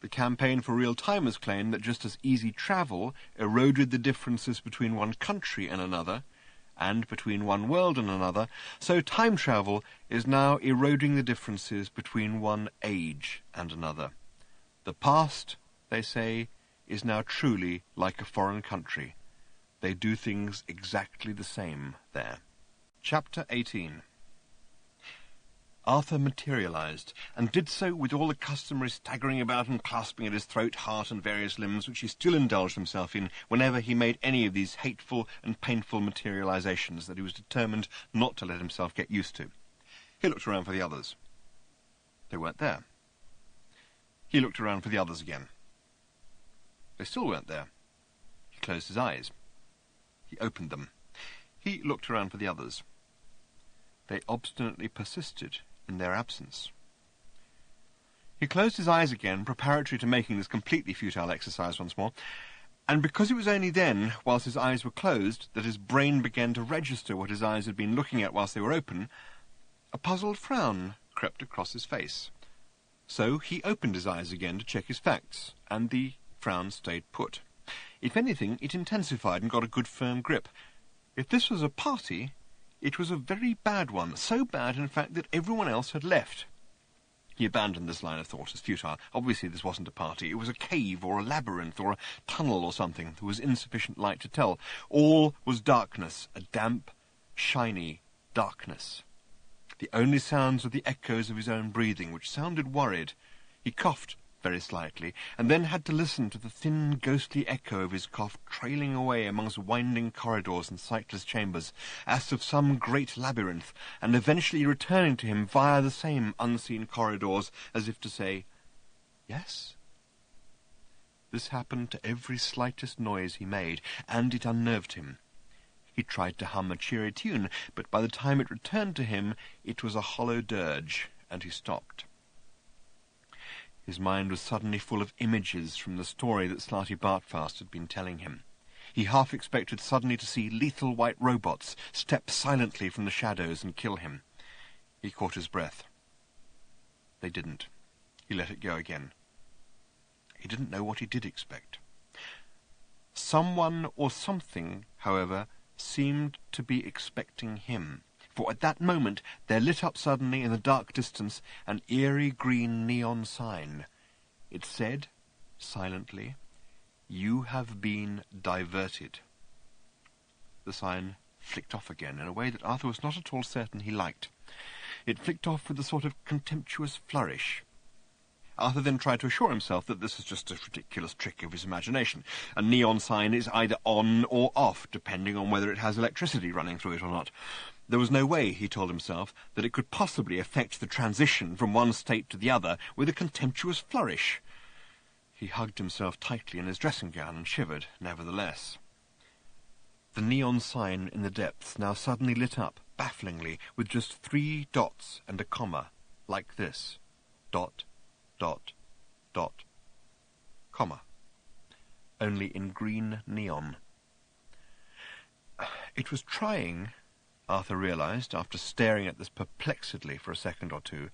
The campaign for real time has claimed that just as easy travel eroded the differences between one country and another, and between one world and another, so time travel is now eroding the differences between one age and another. The past, they say, is now truly like a foreign country. They do things exactly the same there. Chapter 18. Arthur materialized, and did so with all the customary staggering about and clasping at his throat, heart, and various limbs which he still indulged himself in whenever he made any of these hateful and painful materializations that he was determined not to let himself get used to. He looked around for the others. They weren't there. He looked around for the others again. They still weren't there. He closed his eyes. He opened them. He looked around for the others. They obstinately persisted in their absence. He closed his eyes again, preparatory to making this completely futile exercise once more, and because it was only then, whilst his eyes were closed, that his brain began to register what his eyes had been looking at whilst they were open, a puzzled frown crept across his face. So he opened his eyes again to check his facts, and the frown stayed put. If anything, it intensified and got a good firm grip. If this was a party, it was a very bad one, so bad, in fact, that everyone else had left. He abandoned this line of thought as futile. Obviously this wasn't a party. It was a cave or a labyrinth or a tunnel or something. There was insufficient light to tell. All was darkness, a damp, shiny darkness. The only sounds were the echoes of his own breathing, which sounded worried. He coughed very slightly, and then had to listen to the thin, ghostly echo of his cough trailing away amongst winding corridors and sightless chambers, as of some great labyrinth, and eventually returning to him via the same unseen corridors, as if to say, "Yes?" This happened to every slightest noise he made, and it unnerved him. He tried to hum a cheery tune, but by the time it returned to him, it was a hollow dirge, and he stopped. His mind was suddenly full of images from the story that Slarty Bartfast had been telling him. He half expected suddenly to see lethal white robots step silently from the shadows and kill him. He caught his breath. They didn't. He let it go again. He didn't know what he did expect. Someone or something, however, seemed to be expecting him, for at that moment there lit up suddenly in the dark distance an eerie green neon sign. It said, silently, "You have been diverted." The sign flicked off again in a way that Arthur was not at all certain he liked. It flicked off with a sort of contemptuous flourish. Arthur then tried to assure himself that this was just a ridiculous trick of his imagination. A neon sign is either on or off, depending on whether it has electricity running through it or not. There was no way, he told himself, that it could possibly affect the transition from one state to the other with a contemptuous flourish. He hugged himself tightly in his dressing gown and shivered, nevertheless. The neon sign in the depths now suddenly lit up, bafflingly, with just 3 dots and a comma, like this. Dot, dot, dot, comma. Only in green neon. It was trying, Arthur realized, after staring at this perplexedly for a second or two,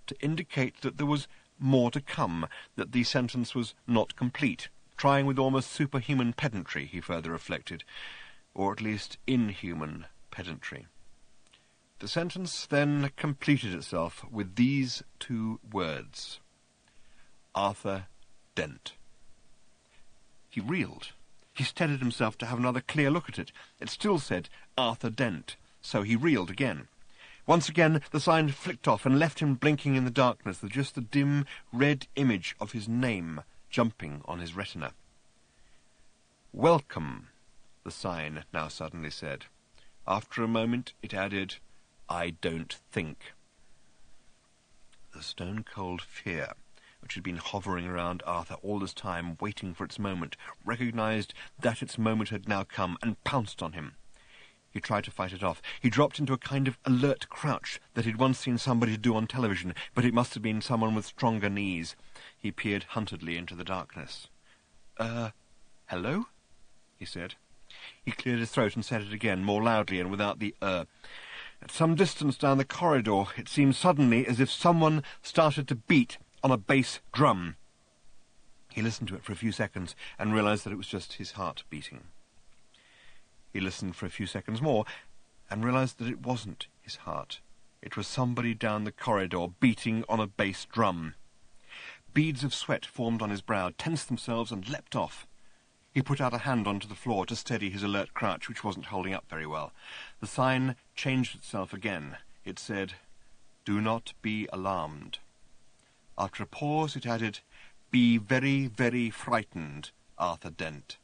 to indicate that there was more to come, that the sentence was not complete, trying with almost superhuman pedantry, he further reflected, or at least inhuman pedantry. The sentence then completed itself with these 2 words: Arthur Dent. He reeled. He steadied himself to have another clear look at it. It still said Arthur Dent, so he reeled again. Once again the sign flicked off and left him blinking in the darkness with just the dim red image of his name jumping on his retina. "Welcome," the sign now suddenly said. After a moment it added, "I don't think." The stone-cold fear, which had been hovering around Arthur all this time, waiting for its moment, recognized that its moment had now come, and pounced on him. He tried to fight it off. He dropped into a kind of alert crouch that he'd once seen somebody do on television, but it must have been someone with stronger knees. He peered huntedly into the darkness. Hello?" he said. He cleared his throat and said it again, more loudly and without the At some distance down the corridor, it seemed suddenly as if someone started to beat on a bass drum. He listened to it for a few seconds and realized that it was just his heart beating. He listened for a few seconds more and realized that it wasn't his heart. It was somebody down the corridor beating on a bass drum. Beads of sweat formed on his brow, tensed themselves and leapt off. He put out a hand onto the floor to steady his alert crouch, which wasn't holding up very well. The sign changed itself again. It said, "Do not be alarmed." After a pause it added, "Be very, very frightened, Arthur Dent."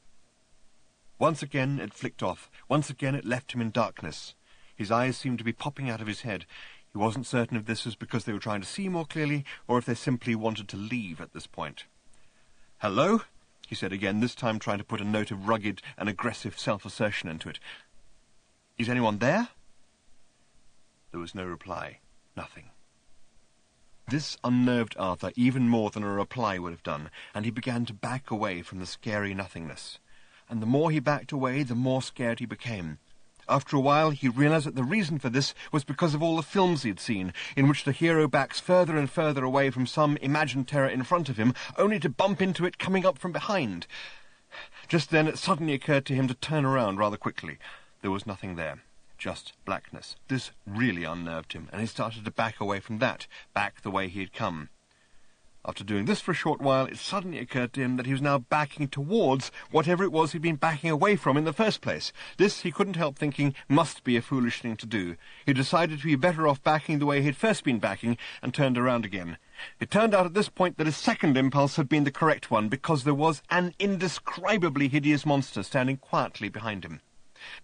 Once again it flicked off. Once again it left him in darkness. His eyes seemed to be popping out of his head. He wasn't certain if this was because they were trying to see more clearly, or if they simply wanted to leave at this point. "Hello?" he said again, this time trying to put a note of rugged and aggressive self-assertion into it. "Is anyone there?" There was no reply. Nothing. This unnerved Arthur even more than a reply would have done, and he began to back away from the scary nothingness. And the more he backed away, the more scared he became. After a while, he realized that the reason for this was because of all the films he'd seen, in which the hero backs further and further away from some imagined terror in front of him, only to bump into it coming up from behind. Just then it suddenly occurred to him to turn around rather quickly. There was nothing there. Just blackness. This really unnerved him, and he started to back away from that, back the way he had come. After doing this for a short while, it suddenly occurred to him that he was now backing towards whatever it was he'd been backing away from in the first place. This, he couldn't help thinking, must be a foolish thing to do. He decided to be better off backing the way he'd first been backing, and turned around again. It turned out at this point that his second impulse had been the correct one, because there was an indescribably hideous monster standing quietly behind him.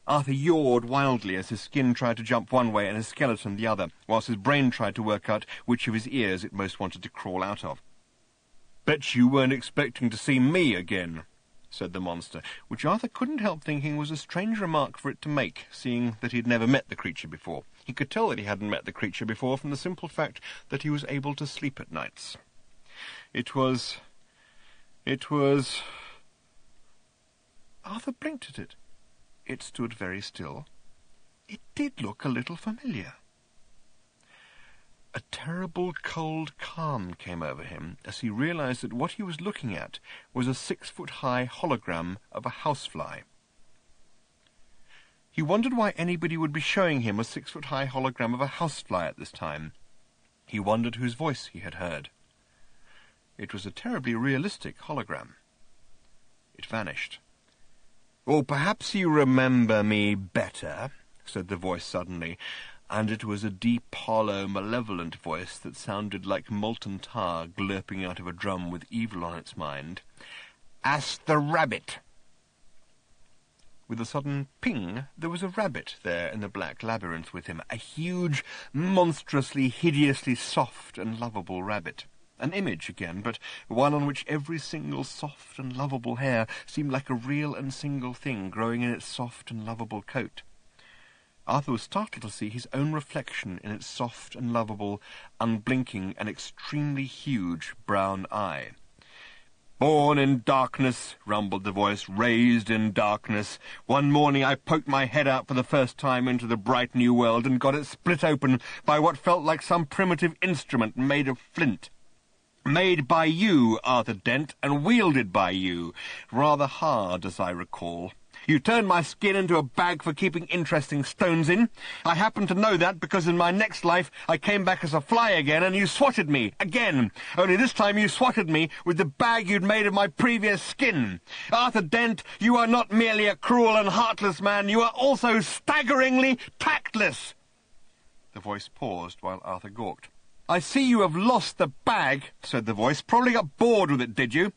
Arthur yawed wildly as his skin tried to jump one way and his skeleton the other, whilst his brain tried to work out which of his ears it most wanted to crawl out of. "Bet you weren't expecting to see me again," said the monster, which Arthur couldn't help thinking was a strange remark for it to make, seeing that he had never met the creature before. He could tell that he hadn't met the creature before from the simple fact that he was able to sleep at nights. It was... Arthur blinked at it. It stood very still. It did look a little familiar. A terrible cold calm came over him as he realized that what he was looking at was a 6-foot-high hologram of a housefly. He wondered why anybody would be showing him a 6-foot-high hologram of a housefly at this time. He wondered whose voice he had heard. It was a terribly realistic hologram. It vanished. "Or perhaps you remember me better," said the voice suddenly, and it was a deep, hollow, malevolent voice that sounded like molten tar glurping out of a drum with evil on its mind. "As the rabbit." With a sudden ping, there was a rabbit there in the black labyrinth with him, a huge, monstrously, hideously soft and lovable rabbit. An image again, but one on which every single soft and lovable hair seemed like a real and single thing growing in its soft and lovable coat. Arthur was startled to see his own reflection in its soft and lovable, unblinking and extremely huge brown eye. "Born in darkness," rumbled the voice, "raised in darkness. One morning I poked my head out for the first time into the bright new world and got it split open by what felt like some primitive instrument made of flint. Made by you, Arthur Dent, and wielded by you. Rather hard, as I recall. You turned my skin into a bag for keeping interesting stones in. I happen to know that because in my next life I came back as a fly again and you swatted me, again. Only this time you swatted me with the bag you'd made of my previous skin. Arthur Dent, you are not merely a cruel and heartless man, you are also staggeringly tactless." The voice paused while Arthur gawked. "I see you have lost the bag," said the voice. "Probably got bored with it, did you?"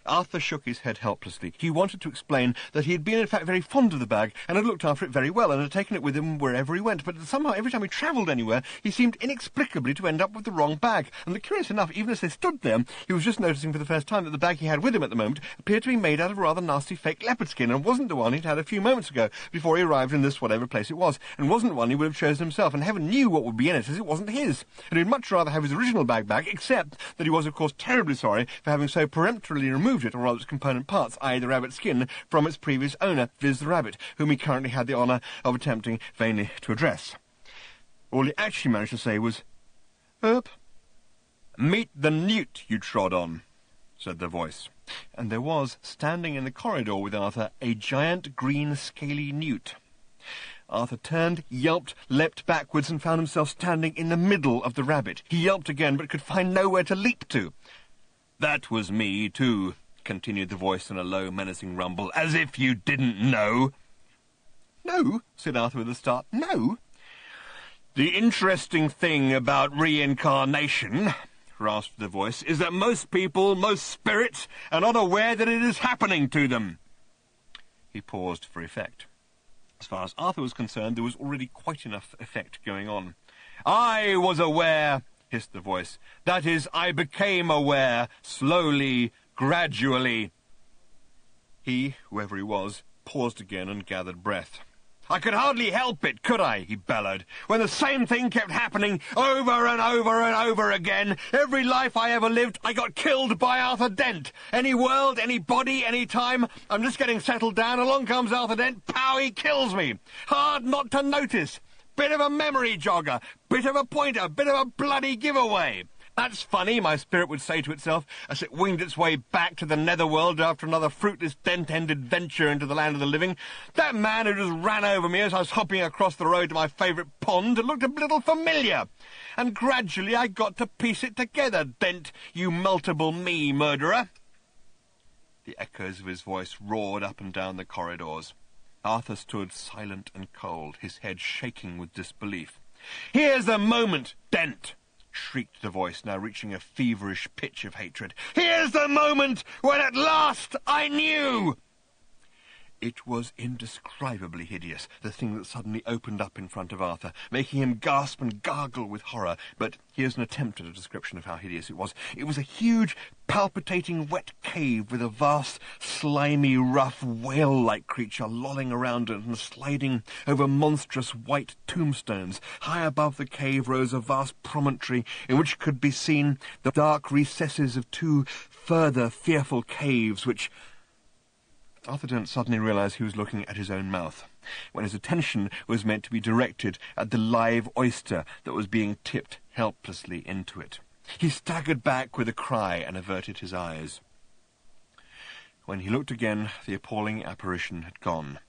Arthur shook his head helplessly. He wanted to explain that he had been in fact very fond of the bag, and had looked after it very well, and had taken it with him wherever he went, but somehow every time he travelled anywhere, he seemed inexplicably to end up with the wrong bag, and curious enough, even as they stood there, he was just noticing for the first time that the bag he had with him at the moment appeared to be made out of a rather nasty fake leopard skin, and wasn't the one he'd had a few moments ago, before he arrived in this whatever place it was, and wasn't one he would have chosen himself, and heaven knew what would be in it, as it wasn't his, and he'd much rather have his original bag back, except that he was, of course, terribly sorry for having so peremptorily removed it, or rather its component parts, i.e. the rabbit's skin, from its previous owner, viz. the rabbit, whom he currently had the honour of attempting vainly to address. All he actually managed to say was, "Meet the newt you trod on," said the voice. And there was, standing in the corridor with Arthur, a giant green scaly newt. Arthur turned, yelped, leapt backwards, and found himself standing in the middle of the rabbit. He yelped again, but could find nowhere to leap to. "That was me, too," continued the voice in a low, menacing rumble, "as if you didn't know." "No?" said Arthur with a start. "No?" "The interesting thing about reincarnation," rasped the voice, "is that most people, most spirits, are not aware that it is happening to them." He paused for effect. As far as Arthur was concerned, there was already quite enough effect going on. "I was aware," hissed the voice. "That is, I became aware, slowly, gradually." He, whoever he was, paused again and gathered breath. "I could hardly help it, could I?" he bellowed, "when the same thing kept happening over and over and over again. Every life I ever lived, I got killed by Arthur Dent. Any world, any body, any time, I'm just getting settled down, along comes Arthur Dent, pow, he kills me. Hard not to notice. Bit of a memory jogger, bit of a pointer, bit of a bloody giveaway. That's funny," my spirit would say to itself, as it winged its way back to the netherworld after another fruitless dent-ended venture into the land of the living. "That man who just ran over me as I was hopping across the road to my favourite pond looked a little familiar. And gradually I got to piece it together, Dent, you multiple me murderer." The echoes of his voice roared up and down the corridors. Arthur stood silent and cold, his head shaking with disbelief. "Here's the moment, Dent!" shrieked the voice, now reaching a feverish pitch of hatred. "Here's the moment when at last I knew!" It was indescribably hideous, the thing that suddenly opened up in front of Arthur, making him gasp and gargle with horror. But here's an attempt at a description of how hideous it was. It was a huge, palpitating, wet cave with a vast, slimy, rough, whale-like creature lolling around it and sliding over monstrous white tombstones. High above the cave rose a vast promontory in which could be seen the dark recesses of two further fearful caves, which... Arthur Dent suddenly realised he was looking at his own mouth, when his attention was meant to be directed at the live oyster that was being tipped helplessly into it. He staggered back with a cry and averted his eyes. When he looked again, the appalling apparition had gone.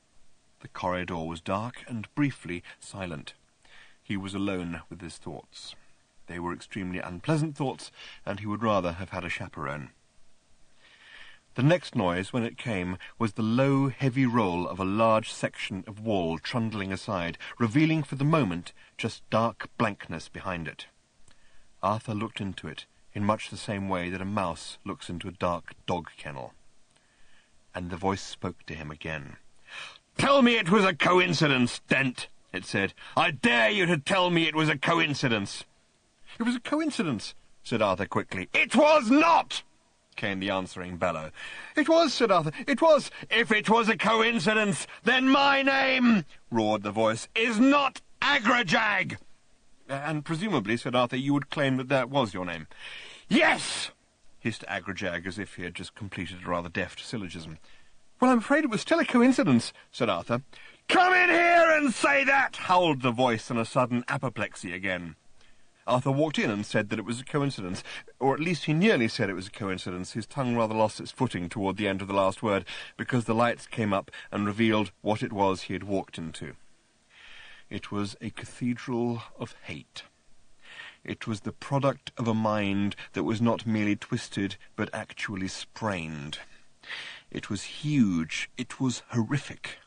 The corridor was dark and briefly silent. He was alone with his thoughts. They were extremely unpleasant thoughts, and he would rather have had a chaperone. The next noise, when it came, was the low, heavy roll of a large section of wall trundling aside, revealing for the moment just dark blankness behind it. Arthur looked into it in much the same way that a mouse looks into a dark dog kennel. And the voice spoke to him again. "Tell me it was a coincidence, Dent," it said. "I dare you to tell me it was a coincidence." "It was a coincidence," said Arthur quickly. "It was not!" came the answering bellow. "It was," said Arthur. "It was." "If it was a coincidence, then my name," roared the voice, "is not Agrajag." "And presumably," said Arthur, "you would claim that that was your name." "Yes," hissed Agrajag, as if he had just completed a rather deft syllogism. "Well, I'm afraid it was still a coincidence," said Arthur. "Come in here and say that," howled the voice in a sudden apoplexy again. Arthur walked in and said that it was a coincidence, or at least he nearly said it was a coincidence. His tongue rather lost its footing toward the end of the last word, because the lights came up and revealed what it was he had walked into. It was a cathedral of hate. It was the product of a mind that was not merely twisted, but actually sprained. It was huge. It was horrific.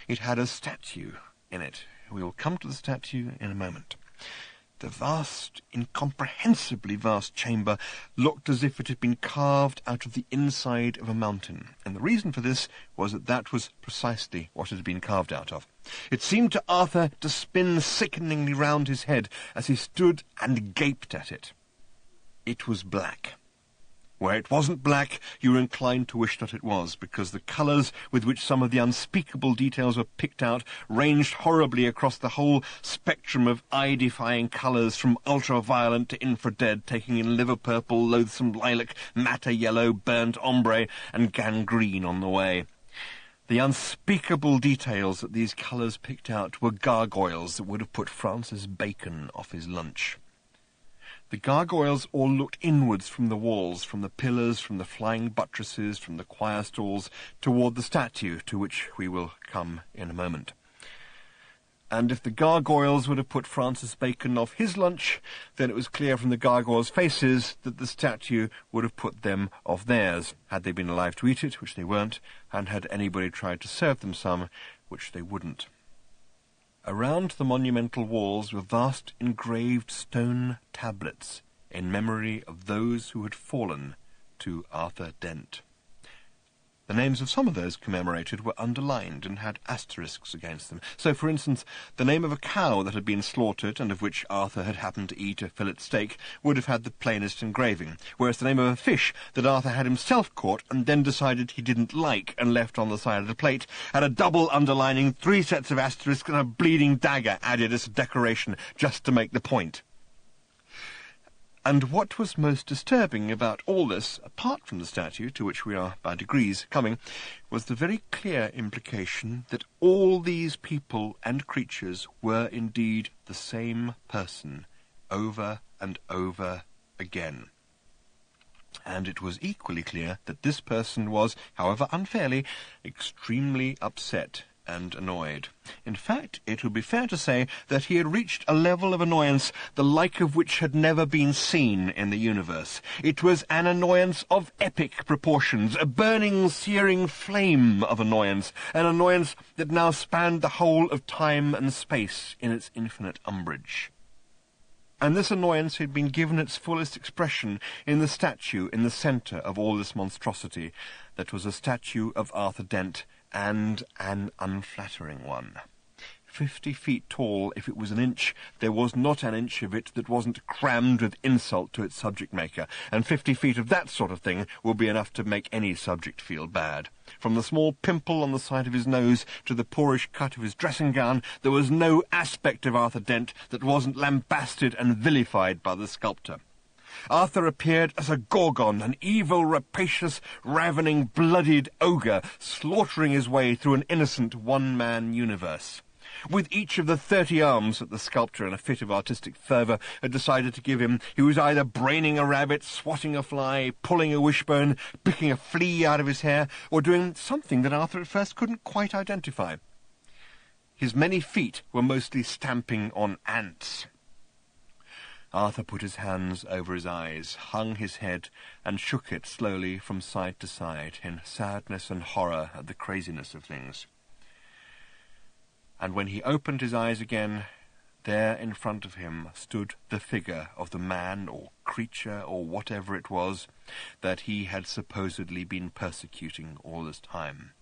It had a statue in it. We will come to the statue in a moment. The vast, incomprehensibly vast chamber looked as if it had been carved out of the inside of a mountain, and the reason for this was that that was precisely what it had been carved out of. It seemed to Arthur to spin sickeningly round his head as he stood and gaped at it. It was black. Where it wasn't black, you were inclined to wish that it was, because the colours with which some of the unspeakable details were picked out ranged horribly across the whole spectrum of eye-defying colours, from ultra-violet to infrared, taking in liver-purple, loathsome lilac, matter yellow, burnt ombre, and gangrene on the way. The unspeakable details that these colours picked out were gargoyles that would have put Francis Bacon off his lunch. The gargoyles all looked inwards from the walls, from the pillars, from the flying buttresses, from the choir stalls, toward the statue, to which we will come in a moment. And if the gargoyles would have put Francis Bacon off his lunch, then it was clear from the gargoyles' faces that the statue would have put them off theirs, had they been alive to eat it, which they weren't, and had anybody tried to serve them some, which they wouldn't. Around the monumental walls were vast engraved stone tablets in memory of those who had fallen to Arthur Dent. The names of some of those commemorated were underlined and had asterisks against them. So, for instance, the name of a cow that had been slaughtered and of which Arthur had happened to eat a fillet steak would have had the plainest engraving, whereas the name of a fish that Arthur had himself caught and then decided he didn't like and left on the side of the plate had a double underlining, 3 sets of asterisks and a bleeding dagger added as a decoration just to make the point. And what was most disturbing about all this, apart from the statue, to which we are by degrees coming, was the very clear implication that all these people and creatures were indeed the same person, over and over again. And it was equally clear that this person was, however unfairly, extremely upset and annoyed. In fact, it would be fair to say that he had reached a level of annoyance the like of which had never been seen in the universe. It was an annoyance of epic proportions, a burning, searing flame of annoyance, an annoyance that now spanned the whole of time and space in its infinite umbrage. And this annoyance had been given its fullest expression in the statue in the centre of all this monstrosity, that was a statue of Arthur Dent, and an unflattering one. 50 feet tall, if it was an inch, there was not an inch of it that wasn't crammed with insult to its subject maker, and 50 feet of that sort of thing will be enough to make any subject feel bad. From the small pimple on the side of his nose to the poorish cut of his dressing gown, there was no aspect of Arthur Dent that wasn't lambasted and vilified by the sculptor. Arthur appeared as a Gorgon, an evil, rapacious, ravening, blooded ogre, slaughtering his way through an innocent one-man universe. With each of the 30 arms that the sculptor, in a fit of artistic fervour, had decided to give him, he was either braining a rabbit, swatting a fly, pulling a wishbone, picking a flea out of his hair, or doing something that Arthur at first couldn't quite identify. His many feet were mostly stamping on ants. Arthur put his hands over his eyes, hung his head, and shook it slowly from side to side, in sadness and horror at the craziness of things. And when he opened his eyes again, there in front of him stood the figure of the man or creature or whatever it was that he had supposedly been persecuting all this time.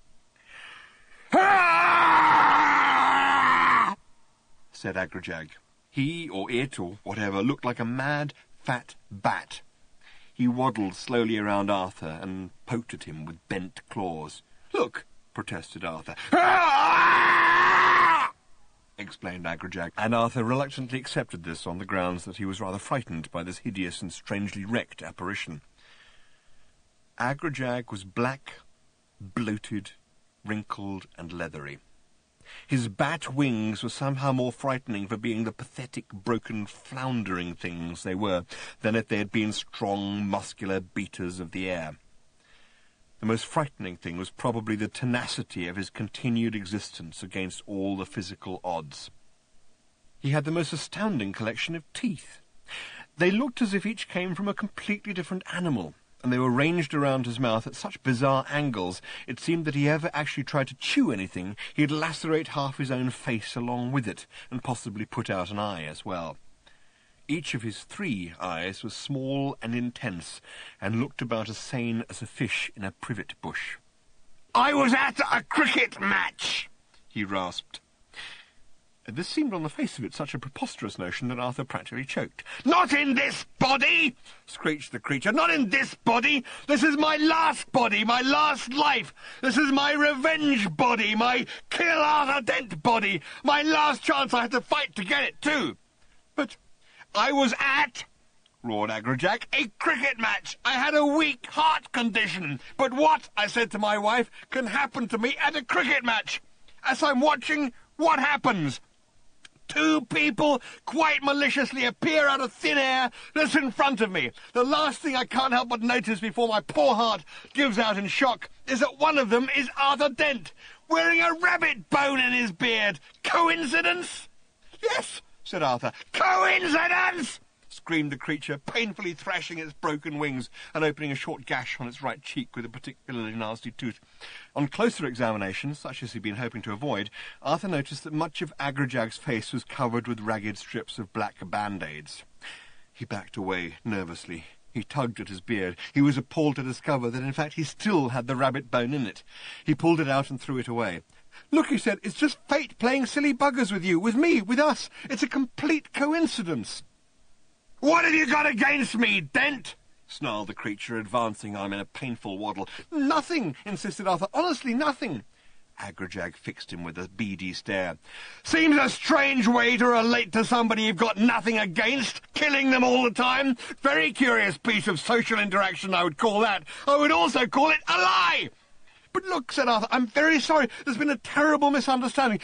"Ah!" said Agrajag. He, or it, or whatever, looked like a mad, fat bat. He waddled slowly around Arthur and poked at him with bent claws. "Look," protested Arthur. "Ah!" explained Agrajag, and Arthur reluctantly accepted this on the grounds that he was rather frightened by this hideous and strangely wrecked apparition. Agrajag was black, bloated, wrinkled, and leathery. His bat wings were somehow more frightening for being the pathetic, broken, floundering things they were than if they had been strong, muscular beaters of the air. The most frightening thing was probably the tenacity of his continued existence against all the physical odds. He had the most astounding collection of teeth. They looked as if each came from a completely different animal, and they were ranged around his mouth at such bizarre angles it seemed that he ever actually tried to chew anything, he'd lacerate half his own face along with it, and possibly put out an eye as well. Each of his 3 eyes was small and intense, and looked about as sane as a fish in a privet bush. "I was at a cricket match," he rasped. This seemed on the face of it such a preposterous notion that Arthur practically choked. "Not in this body!" screeched the creature. "Not in this body! This is my last body, my last life! This is my revenge body, my kill Arthur Dent body! My last chance I had to fight to get it, too!" "But I was at," roared Agrajag, "a cricket match. I had a weak heart condition. But what," I said to my wife, "can happen to me at a cricket match? As I'm watching, what happens? 2 people quite maliciously appear out of thin air just in front of me. The last thing I can't help but notice before my poor heart gives out in shock is that one of them is Arthur Dent, wearing a rabbit bone in his beard. Coincidence?" "Yes," said Arthur. "Coincidence!" screamed the creature, painfully thrashing its broken wings and opening a short gash on its right cheek with a particularly nasty tooth. On closer examination, such as he'd been hoping to avoid, Arthur noticed that much of Agrajag's face was covered with ragged strips of black band-aids. He backed away nervously, He tugged at his beard. He was appalled to discover that, in fact, he still had the rabbit bone in it. He pulled it out and threw it away. "Look," he said, "it's just fate playing silly buggers with you, with me, with us. It's a complete coincidence." "What have you got against me, Dent?" snarled the creature, advancing on him in a painful waddle. "Nothing," insisted Arthur. "Honestly, nothing." Agrajag fixed him with a beady stare. "Seems a strange way to relate to somebody you've got nothing against, killing them all the time. Very curious piece of social interaction, I would call that. I would also call it a lie." "But look," said Arthur, "I'm very sorry. There's been a terrible misunderstanding.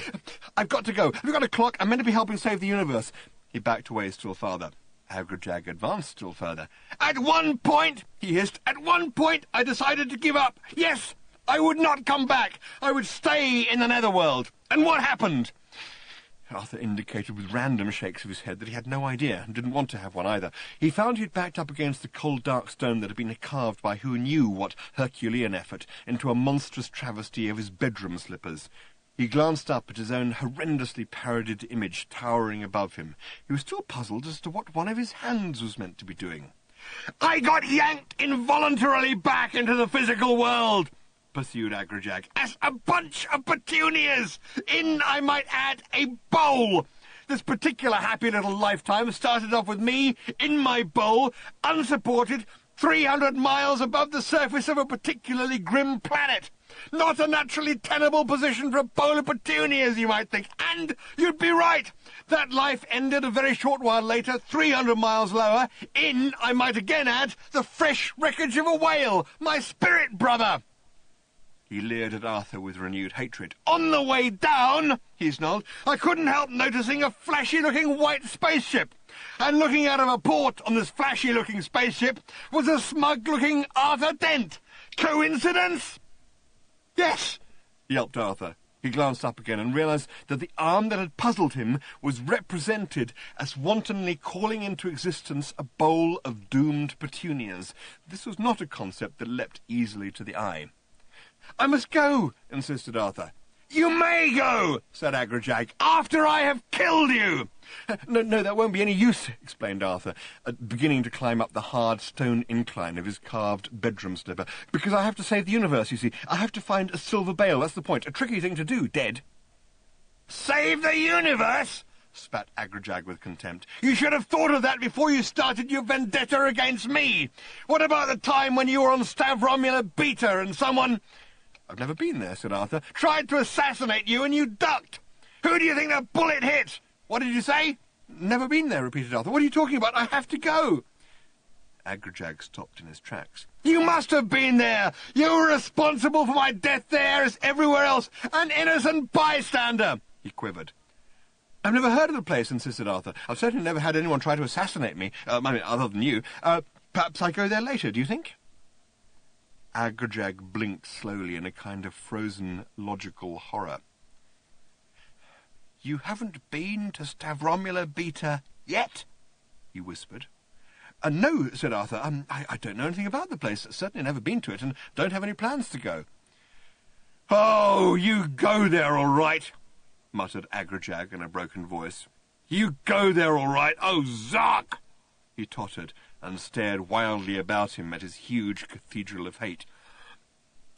I've got to go. I've got a clock. I'm meant to be helping save the universe." He backed away still farther. Agrajag advanced still further. "At one point," he hissed, "at one point I decided to give up. Yes, I would not come back. I would stay in the Netherworld. And what happened?" Arthur indicated with random shakes of his head that he had no idea, and didn't want to have one either. He found he had backed up against the cold dark stone that had been carved by who knew what Herculean effort into a monstrous travesty of his bedroom slippers. He glanced up at his own horrendously parodied image towering above him. He was still puzzled as to what one of his hands was meant to be doing. "I got yanked involuntarily back into the physical world," pursued Agrajag, "as a bunch of petunias, in, I might add, a bowl. This particular happy little lifetime started off with me, in my bowl, unsupported, 300 miles above the surface of a particularly grim planet. Not a naturally tenable position for a bowl of petunias, you might think, and you'd be right. That life ended a very short while later, 300 miles lower, in, I might again add, the fresh wreckage of a whale, my spirit brother." He leered at Arthur with renewed hatred. "On the way down," he snarled, "I couldn't help noticing a flashy-looking white spaceship. And looking out of a port on this flashy-looking spaceship was a smug-looking Arthur Dent. Coincidence?" "Yes," yelped Arthur. He glanced up again and realized that the arm that had puzzled him was represented as wantonly calling into existence a bowl of doomed petunias. This was not a concept that leapt easily to the eye. "I must go," insisted Arthur. "You may go," said Agrajag, "after I have killed you." No, that won't be any use," explained Arthur, beginning to climb up the hard stone incline of his carved bedroom slipper. "Because I have to save the universe, you see. I have to find a silver bale, that's the point. A tricky thing to do, dead." "Save the universe?" spat Agrajag with contempt. "You should have thought of that before you started your vendetta against me. What about the time when you were on Stavromula Beta and someone—" "I've never been there," said Arthur. "Tried to assassinate you and you ducked. Who do you think the bullet hit? What did you say?" "Never been there," repeated Arthur. "What are you talking about? I have to go." Agrajag stopped in his tracks. "You must have been there. You were responsible for my death there as everywhere else. An innocent bystander." He quivered. "I've never heard of the place," insisted Arthur. "I've certainly never had anyone try to assassinate me. Other than you. Perhaps I go there later, do you think?" Agrajag blinked slowly in a kind of frozen, logical horror. "You haven't been to Stavromula Beta yet?" he whispered. No," said Arthur. I don't know anything about the place. Certainly never been to it, and don't have any plans to go." "Oh, you go there all right," muttered Agrajag in a broken voice. "You go there all right. Oh, Zark!" He tottered and stared wildly about him at his huge cathedral of hate.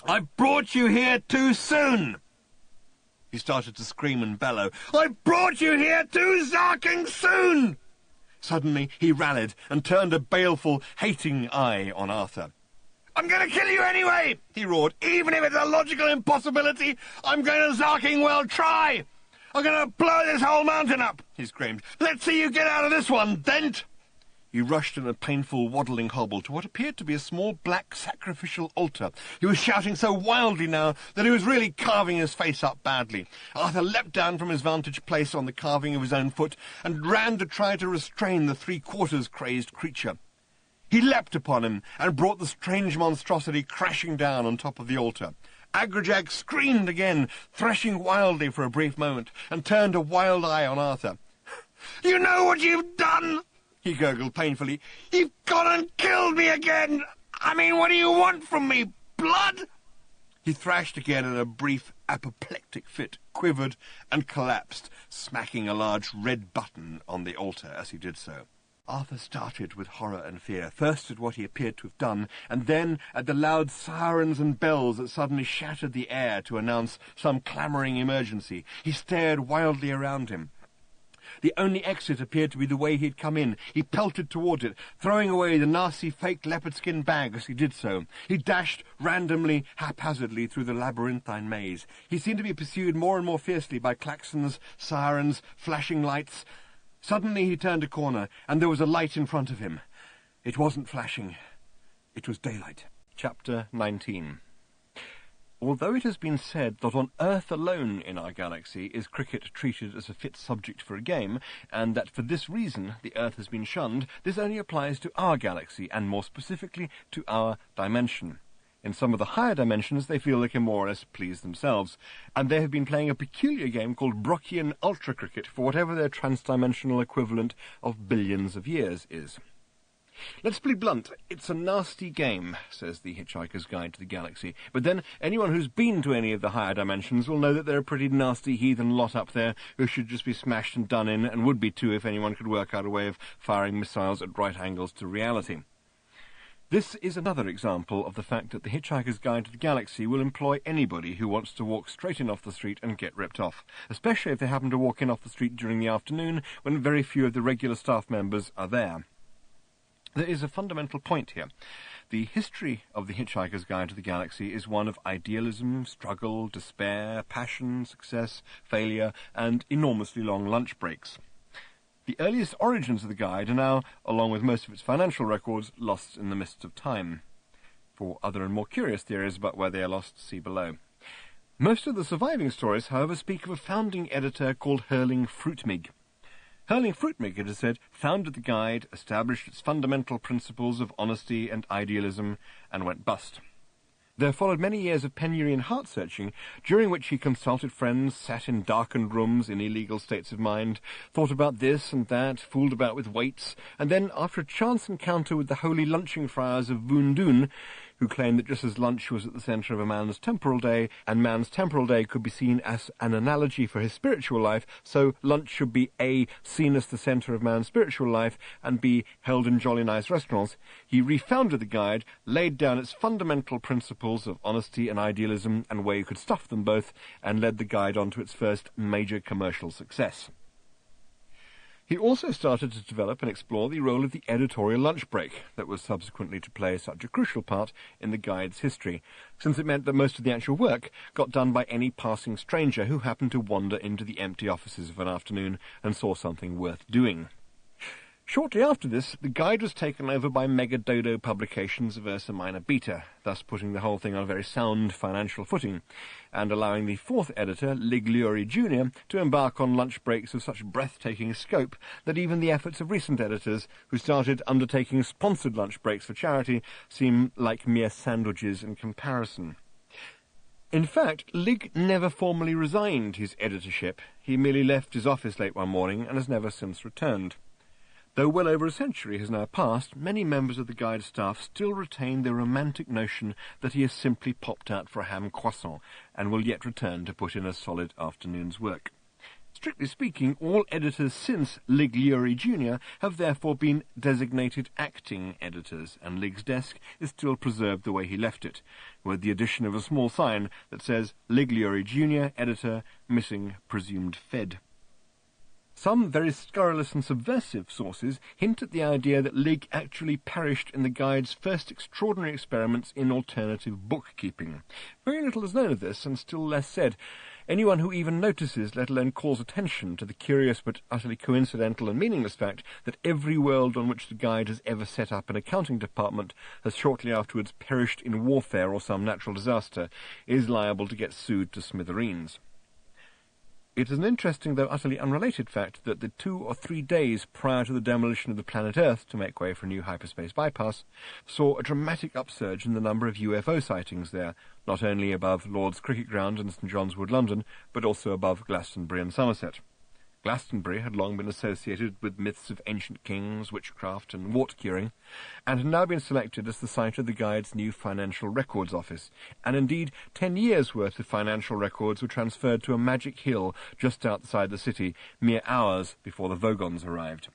"I brought you here too soon!" He started to scream and bellow. "I brought you here too zarking soon!" Suddenly he rallied and turned a baleful, hating eye on Arthur. "I'm going to kill you anyway!" he roared. "Even if it's a logical impossibility, I'm going to zarking well try! I'm going to blow this whole mountain up!" he screamed. "Let's see you get out of this one, Dent!" He rushed in a painful, waddling hobble to what appeared to be a small black sacrificial altar. He was shouting so wildly now that he was really carving his face up badly. Arthur leapt down from his vantage place on the carving of his own foot and ran to try to restrain the three-quarters crazed creature. He leapt upon him and brought the strange monstrosity crashing down on top of the altar. Agrajag screamed again, threshing wildly for a brief moment, and turned a wild eye on Arthur. "You know what you've done?" he gurgled painfully. "You've gone and killed me again! I mean, what do you want from me? Blood?" He thrashed again in a brief apoplectic fit, quivered and collapsed, smacking a large red button on the altar as he did so. Arthur started with horror and fear, first at what he appeared to have done, and then at the loud sirens and bells that suddenly shattered the air to announce some clamouring emergency. He stared wildly around him. The only exit appeared to be the way he had come in. He pelted towards it, throwing away the nasty fake leopard skin bag as he did so. He dashed randomly, haphazardly through the labyrinthine maze. He seemed to be pursued more and more fiercely by klaxons, sirens, flashing lights. Suddenly he turned a corner, and there was a light in front of him. It wasn't flashing. It was daylight. Chapter 19. Although it has been said that on Earth alone in our galaxy is cricket treated as a fit subject for a game, and that for this reason the Earth has been shunned, this only applies to our galaxy, and more specifically to our dimension. In some of the higher dimensions they feel they can more or less please themselves, and they have been playing a peculiar game called Brocchian Ultra Cricket for whatever their transdimensional equivalent of billions of years is. Let's be blunt, it's a nasty game, says the Hitchhiker's Guide to the Galaxy, but then anyone who's been to any of the higher dimensions will know that they're a pretty nasty heathen lot up there who should just be smashed and done in, and would be too if anyone could work out a way of firing missiles at right angles to reality. This is another example of the fact that the Hitchhiker's Guide to the Galaxy will employ anybody who wants to walk straight in off the street and get ripped off, especially if they happen to walk in off the street during the afternoon when very few of the regular staff members are there. There is a fundamental point here. The history of the Hitchhiker's Guide to the Galaxy is one of idealism, struggle, despair, passion, success, failure, and enormously long lunch breaks. The earliest origins of the guide are now, along with most of its financial records, lost in the mists of time. For other and more curious theories about where they are lost, see below. Most of the surviving stories, however, speak of a founding editor called Herling Fruitmig. Herling Fruitmig, it is said, founded the guide, established its fundamental principles of honesty and idealism, and went bust. There followed many years of Penurian heart-searching, during which he consulted friends, sat in darkened rooms in illegal states of mind, thought about this and that, fooled about with weights, and then, after a chance encounter with the holy lunching friars of Voondoon, who claimed that just as lunch was at the centre of a man's temporal day, and man's temporal day could be seen as an analogy for his spiritual life, so lunch should be A, seen as the centre of man's spiritual life, and B, held in jolly nice restaurants, he refounded the guide, laid down its fundamental principles of honesty and idealism and where you could stuff them both, and led the guide on to its first major commercial success. He also started to develop and explore the role of the editorial lunch break that was subsequently to play such a crucial part in the guide's history, since it meant that most of the actual work got done by any passing stranger who happened to wander into the empty offices of an afternoon and saw something worth doing. Shortly after this, the guide was taken over by Megadodo Publications of Ursa Minor Beta, thus putting the whole thing on a very sound financial footing, and allowing the fourth editor, Lig Lurie Jr., to embark on lunch breaks of such breathtaking scope that even the efforts of recent editors, who started undertaking sponsored lunch breaks for charity, seem like mere sandwiches in comparison. In fact, Lig never formally resigned his editorship. He merely left his office late one morning and has never since returned. Though well over a century has now passed, many members of the guide staff still retain the romantic notion that he has simply popped out for a ham croissant and will yet return to put in a solid afternoon's work. Strictly speaking, all editors since Lig Lurie Jr. have therefore been designated acting editors, and Lig's desk is still preserved the way he left it, with the addition of a small sign that says Lig Lurie Jr., editor, missing, presumed fed. Some very scurrilous and subversive sources hint at the idea that Lig actually perished in the guide's first extraordinary experiments in alternative bookkeeping. Very little is known of this, and still less said. Anyone who even notices, let alone calls attention to the curious but utterly coincidental and meaningless fact that every world on which the guide has ever set up an accounting department has shortly afterwards perished in warfare or some natural disaster, is liable to get sued to smithereens. It is an interesting, though utterly unrelated fact, that the 2 or 3 days prior to the demolition of the planet Earth to make way for a new hyperspace bypass saw a dramatic upsurge in the number of UFO sightings there, not only above Lord's Cricket Ground in St John's Wood, London, but also above Glastonbury and Somerset. Glastonbury had long been associated with myths of ancient kings, witchcraft, and wart-curing, and had now been selected as the site of the guide's new Financial Records Office, and indeed 10 years' worth of financial records were transferred to a magic hill just outside the city, mere hours before the Vogons arrived.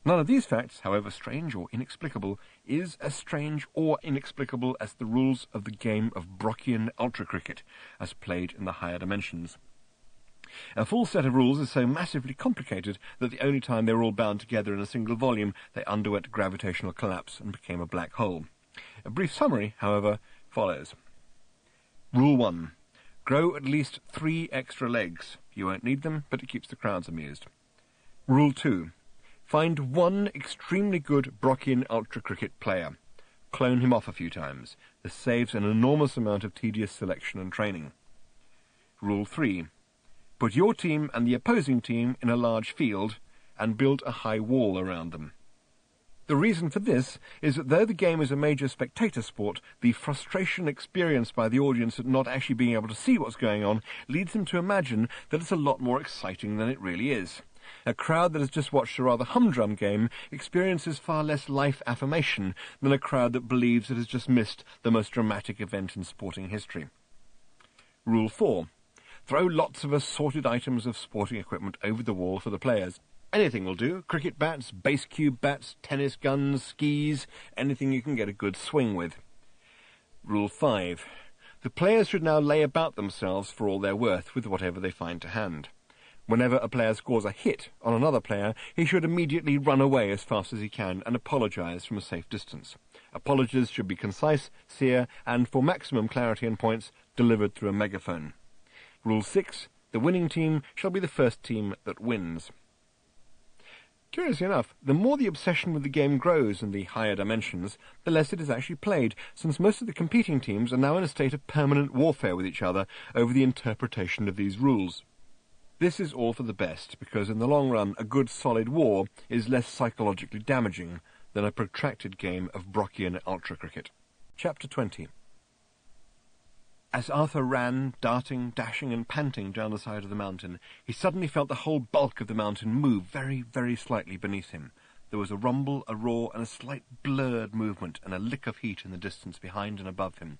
None of these facts, however strange or inexplicable, is as strange or inexplicable as the rules of the game of Brockian ultra cricket, as played in the higher dimensions. A full set of rules is so massively complicated that the only time they were all bound together in a single volume, they underwent gravitational collapse and became a black hole. A brief summary, however, follows. Rule 1. Grow at least 3 extra legs. You won't need them, but it keeps the crowds amused. Rule 2. Find one extremely good Brockian ultra cricket player. Clone him off a few times. This saves an enormous amount of tedious selection and training. Rule 3. Put your team and the opposing team in a large field and build a high wall around them. The reason for this is that though the game is a major spectator sport, the frustration experienced by the audience at not actually being able to see what's going on leads them to imagine that it's a lot more exciting than it really is. A crowd that has just watched a rather humdrum game experiences far less life affirmation than a crowd that believes it has just missed the most dramatic event in sporting history. Rule 4. Throw lots of assorted items of sporting equipment over the wall for the players. Anything will do. Cricket bats, base cube bats, tennis guns, skis, anything you can get a good swing with. Rule 5. The players should now lay about themselves for all they're worth with whatever they find to hand. Whenever a player scores a hit on another player, he should immediately run away as fast as he can and apologise from a safe distance. Apologies should be concise, sincere, and for maximum clarity and points, delivered through a megaphone. Rule 6. The winning team shall be the first team that wins. Curiously enough, the more the obsession with the game grows in the higher dimensions, the less it is actually played, since most of the competing teams are now in a state of permanent warfare with each other over the interpretation of these rules. This is all for the best, because in the long run a good solid war is less psychologically damaging than a protracted game of Brockian ultra cricket. Chapter 20. As Arthur ran, darting, dashing and panting down the side of the mountain, he suddenly felt the whole bulk of the mountain move very, very slightly beneath him. There was a rumble, a roar, and a slight blurred movement, and a lick of heat in the distance behind and above him.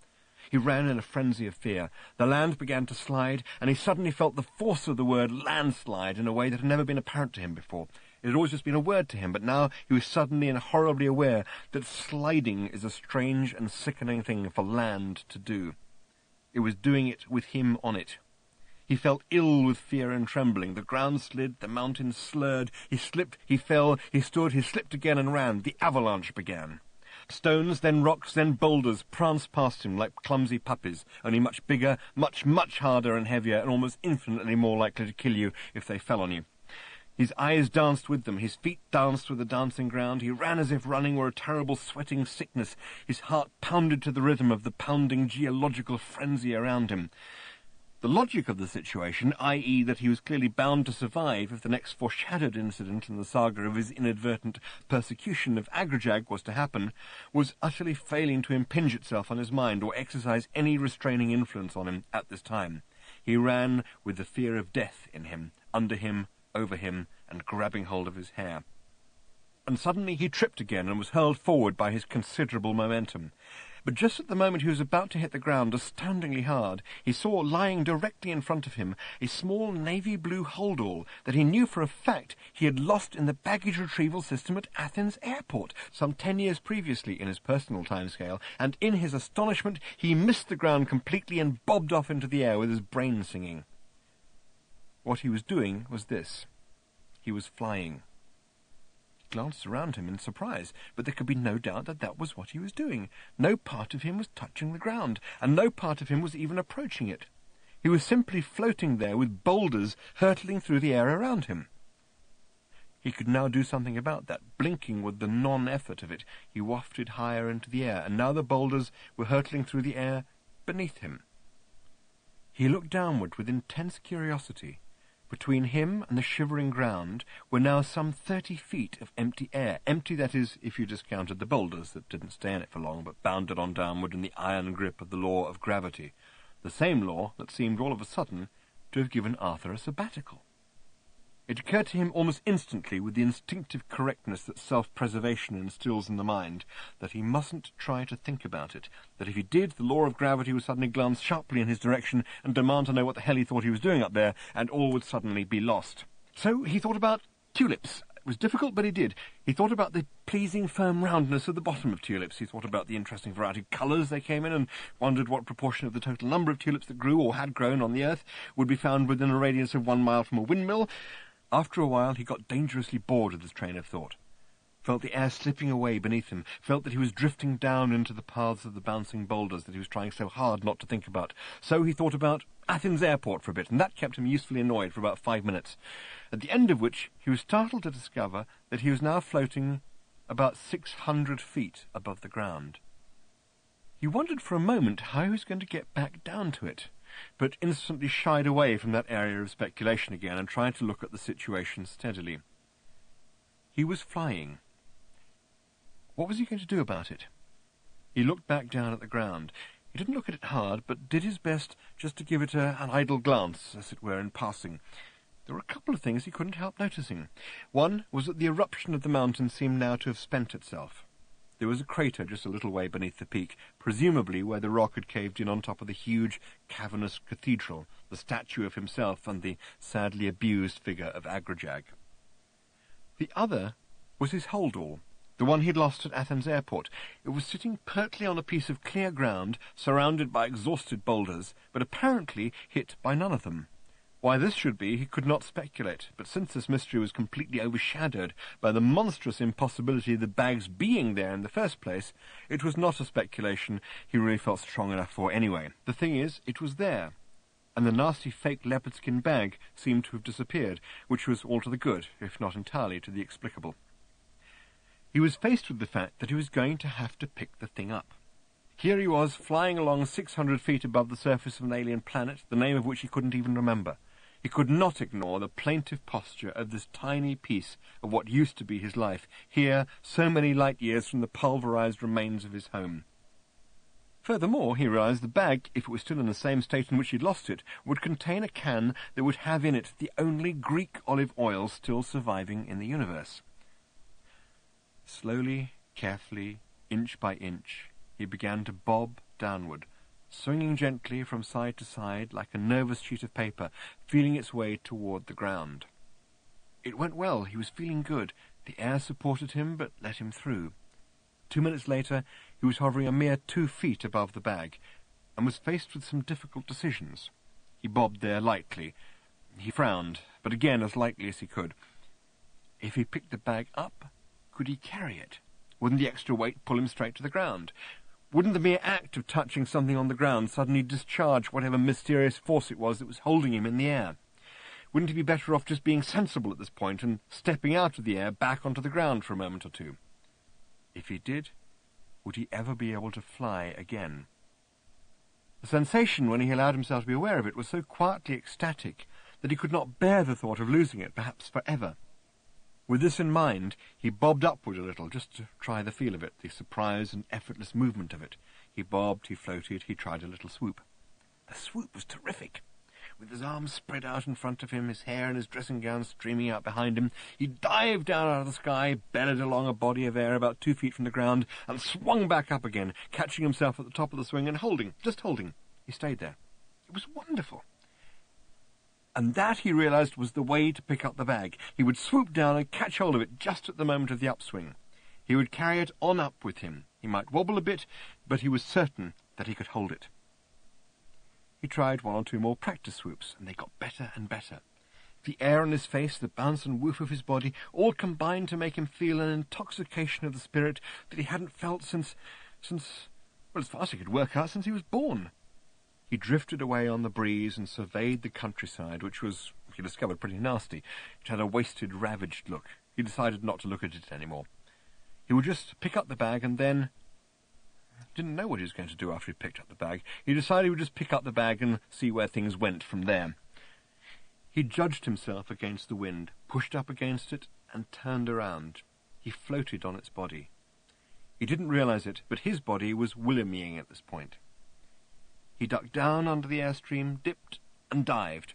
He ran in a frenzy of fear. The land began to slide, and he suddenly felt the force of the word landslide in a way that had never been apparent to him before. It had always just been a word to him, but now he was suddenly and horribly aware that sliding is a strange and sickening thing for land to do. It was doing it with him on it. He felt ill with fear and trembling. The ground slid, the mountain slurred, he slipped, he fell, he stood, he slipped again and ran. The avalanche began. Stones, then rocks, then boulders pranced past him like clumsy puppies, only much bigger, much, much harder and heavier, and almost infinitely more likely to kill you if they fell on you. His eyes danced with them, his feet danced with the dancing ground. He ran as if running were a terrible sweating sickness. His heart pounded to the rhythm of the pounding geological frenzy around him. The logic of the situation, i.e. that he was clearly bound to survive if the next foreshadowed incident in the saga of his inadvertent persecution of Agrajag was to happen, was utterly failing to impinge itself on his mind or exercise any restraining influence on him at this time. He ran with the fear of death in him, under him, over him, and grabbing hold of his hair. And suddenly he tripped again and was hurled forward by his considerable momentum. But just at the moment he was about to hit the ground astoundingly hard, he saw lying directly in front of him a small navy blue holdall that he knew for a fact he had lost in the baggage retrieval system at Athens airport some 10 years previously in his personal timescale, and in his astonishment he missed the ground completely and bobbed off into the air with his brain singing. What he was doing was this. He was flying. He glanced around him in surprise, but there could be no doubt that that was what he was doing. No part of him was touching the ground, and no part of him was even approaching it. He was simply floating there with boulders hurtling through the air around him. He could now do something about that. Blinking with the non-effort of it, he wafted higher into the air, and now the boulders were hurtling through the air beneath him. He looked downward with intense curiosity. Between him and the shivering ground were now some 30 feet of empty air. Empty, that is, if you discounted the boulders that didn't stay in it for long, but bounded on downward in the iron grip of the law of gravity. The same law that seemed all of a sudden to have given Arthur a sabbatical. It occurred to him almost instantly, with the instinctive correctness that self-preservation instills in the mind, that he mustn't try to think about it, that if he did, the law of gravity would suddenly glance sharply in his direction and demand to know what the hell he thought he was doing up there, and all would suddenly be lost. So he thought about tulips. was difficult, but he did. He thought about the pleasing firm roundness of the bottom of tulips. He thought about the interesting variety of colours they came in, and wondered what proportion of the total number of tulips that grew or had grown on the earth would be found within a radius of 1 mile from a windmill. After a while he got dangerously bored of this train of thought, felt the air slipping away beneath him, felt that he was drifting down into the paths of the bouncing boulders that he was trying so hard not to think about. So he thought about Athens airport for a bit, and that kept him usefully annoyed for about 5 minutes, at the end of which he was startled to discover that he was now floating about 600 feet above the ground. He wondered for a moment how he was going to get back down to it, but instantly shied away from that area of speculation again and tried to look at the situation steadily. He was flying. What was he going to do about it? He looked back down at the ground. He didn't look at it hard, but did his best just to give it an idle glance, as it were, in passing. There were a couple of things he couldn't help noticing. One was that the eruption of the mountain seemed now to have spent itself. There was a crater just a little way beneath the peak, presumably where the rock had caved in on top of the huge, cavernous cathedral, the statue of himself and the sadly abused figure of Agrajag. The other was his hold-all, the one he'd lost at Athens airport. It was sitting pertly on a piece of clear ground, surrounded by exhausted boulders, but apparently hit by none of them. Why this should be, he could not speculate, but since this mystery was completely overshadowed by the monstrous impossibility of the bag's being there in the first place, it was not a speculation he really felt strong enough for anyway. The thing is, it was there, and the nasty fake leopard-skin bag seemed to have disappeared, which was all to the good, if not entirely to the explicable. He was faced with the fact that he was going to have to pick the thing up. Here he was, flying along 600 feet above the surface of an alien planet, the name of which he couldn't even remember. He could not ignore the plaintive posture of this tiny piece of what used to be his life, here, so many light years from the pulverized remains of his home. Furthermore, he realized the bag, if it was still in the same state in which he'd lost it, would contain a can that would have in it the only Greek olive oil still surviving in the universe. Slowly, carefully, inch by inch, he began to bob downward, swinging gently from side to side like a nervous sheet of paper, feeling its way toward the ground. It went well. He was feeling good. The air supported him, but let him through. 2 minutes later, he was hovering a mere 2 feet above the bag, and was faced with some difficult decisions. He bobbed there lightly. He frowned, but again as lightly as he could. If he picked the bag up, could he carry it? Wouldn't the extra weight pull him straight to the ground? Wouldn't the mere act of touching something on the ground suddenly discharge whatever mysterious force it was that was holding him in the air? Wouldn't he be better off just being sensible at this point and stepping out of the air back onto the ground for a moment or two? If he did, would he ever be able to fly again? The sensation, when he allowed himself to be aware of it, was so quietly ecstatic that he could not bear the thought of losing it, perhaps forever. With this in mind, he bobbed upward a little, just to try the feel of it, the surprise and effortless movement of it. He bobbed, he floated, he tried a little swoop. The swoop was terrific. With his arms spread out in front of him, his hair and his dressing gown streaming out behind him, he dived down out of the sky, bellied along a body of air about 2 feet from the ground, and swung back up again, catching himself at the top of the swing and holding, just holding. He stayed there. It was wonderful. And that, he realized, was the way to pick up the bag. He would swoop down and catch hold of it just at the moment of the upswing. He would carry it on up with him. He might wobble a bit, but he was certain that he could hold it. He tried 1 or 2 more practice swoops, and they got better and better. The air on his face, the bounce and woof of his body, all combined to make him feel an intoxication of the spirit that he hadn't felt since, well, as far as he could work out, since he was born. He drifted away on the breeze and surveyed the countryside, which was, he discovered, pretty nasty. It had a wasted, ravaged look. He decided not to look at it any more. He would just pick up the bag and then... didn't know what he was going to do after he picked up the bag. He decided he would just pick up the bag and see where things went from there. He judged himself against the wind, pushed up against it, and turned around. He floated on its body. He didn't realize it, but his body was Williaming at this point. He ducked down under the airstream, dipped, and dived.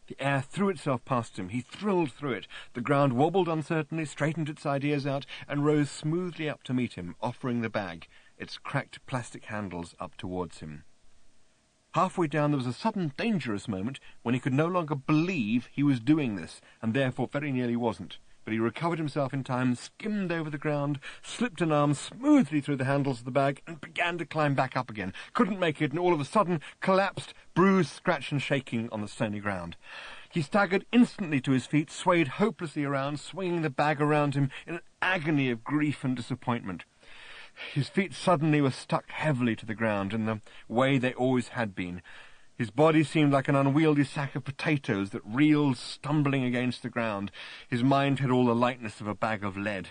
The air threw itself past him. He thrilled through it. The ground wobbled uncertainly, straightened its ideas out, and rose smoothly up to meet him, offering the bag, its cracked plastic handles up towards him. Halfway down there was a sudden dangerous moment when he could no longer believe he was doing this, and therefore very nearly wasn't. but he recovered himself in time, skimmed over the ground, slipped an arm smoothly through the handles of the bag, and began to climb back up again. Couldn't make it, and all of a sudden collapsed, bruised, scratched, and shaking on the stony ground. He staggered instantly to his feet, swayed hopelessly around, swinging the bag around him in an agony of grief and disappointment. His feet suddenly were stuck heavily to the ground in the way they always had been. His body seemed like an unwieldy sack of potatoes that reeled, stumbling against the ground. His mind had all the lightness of a bag of lead.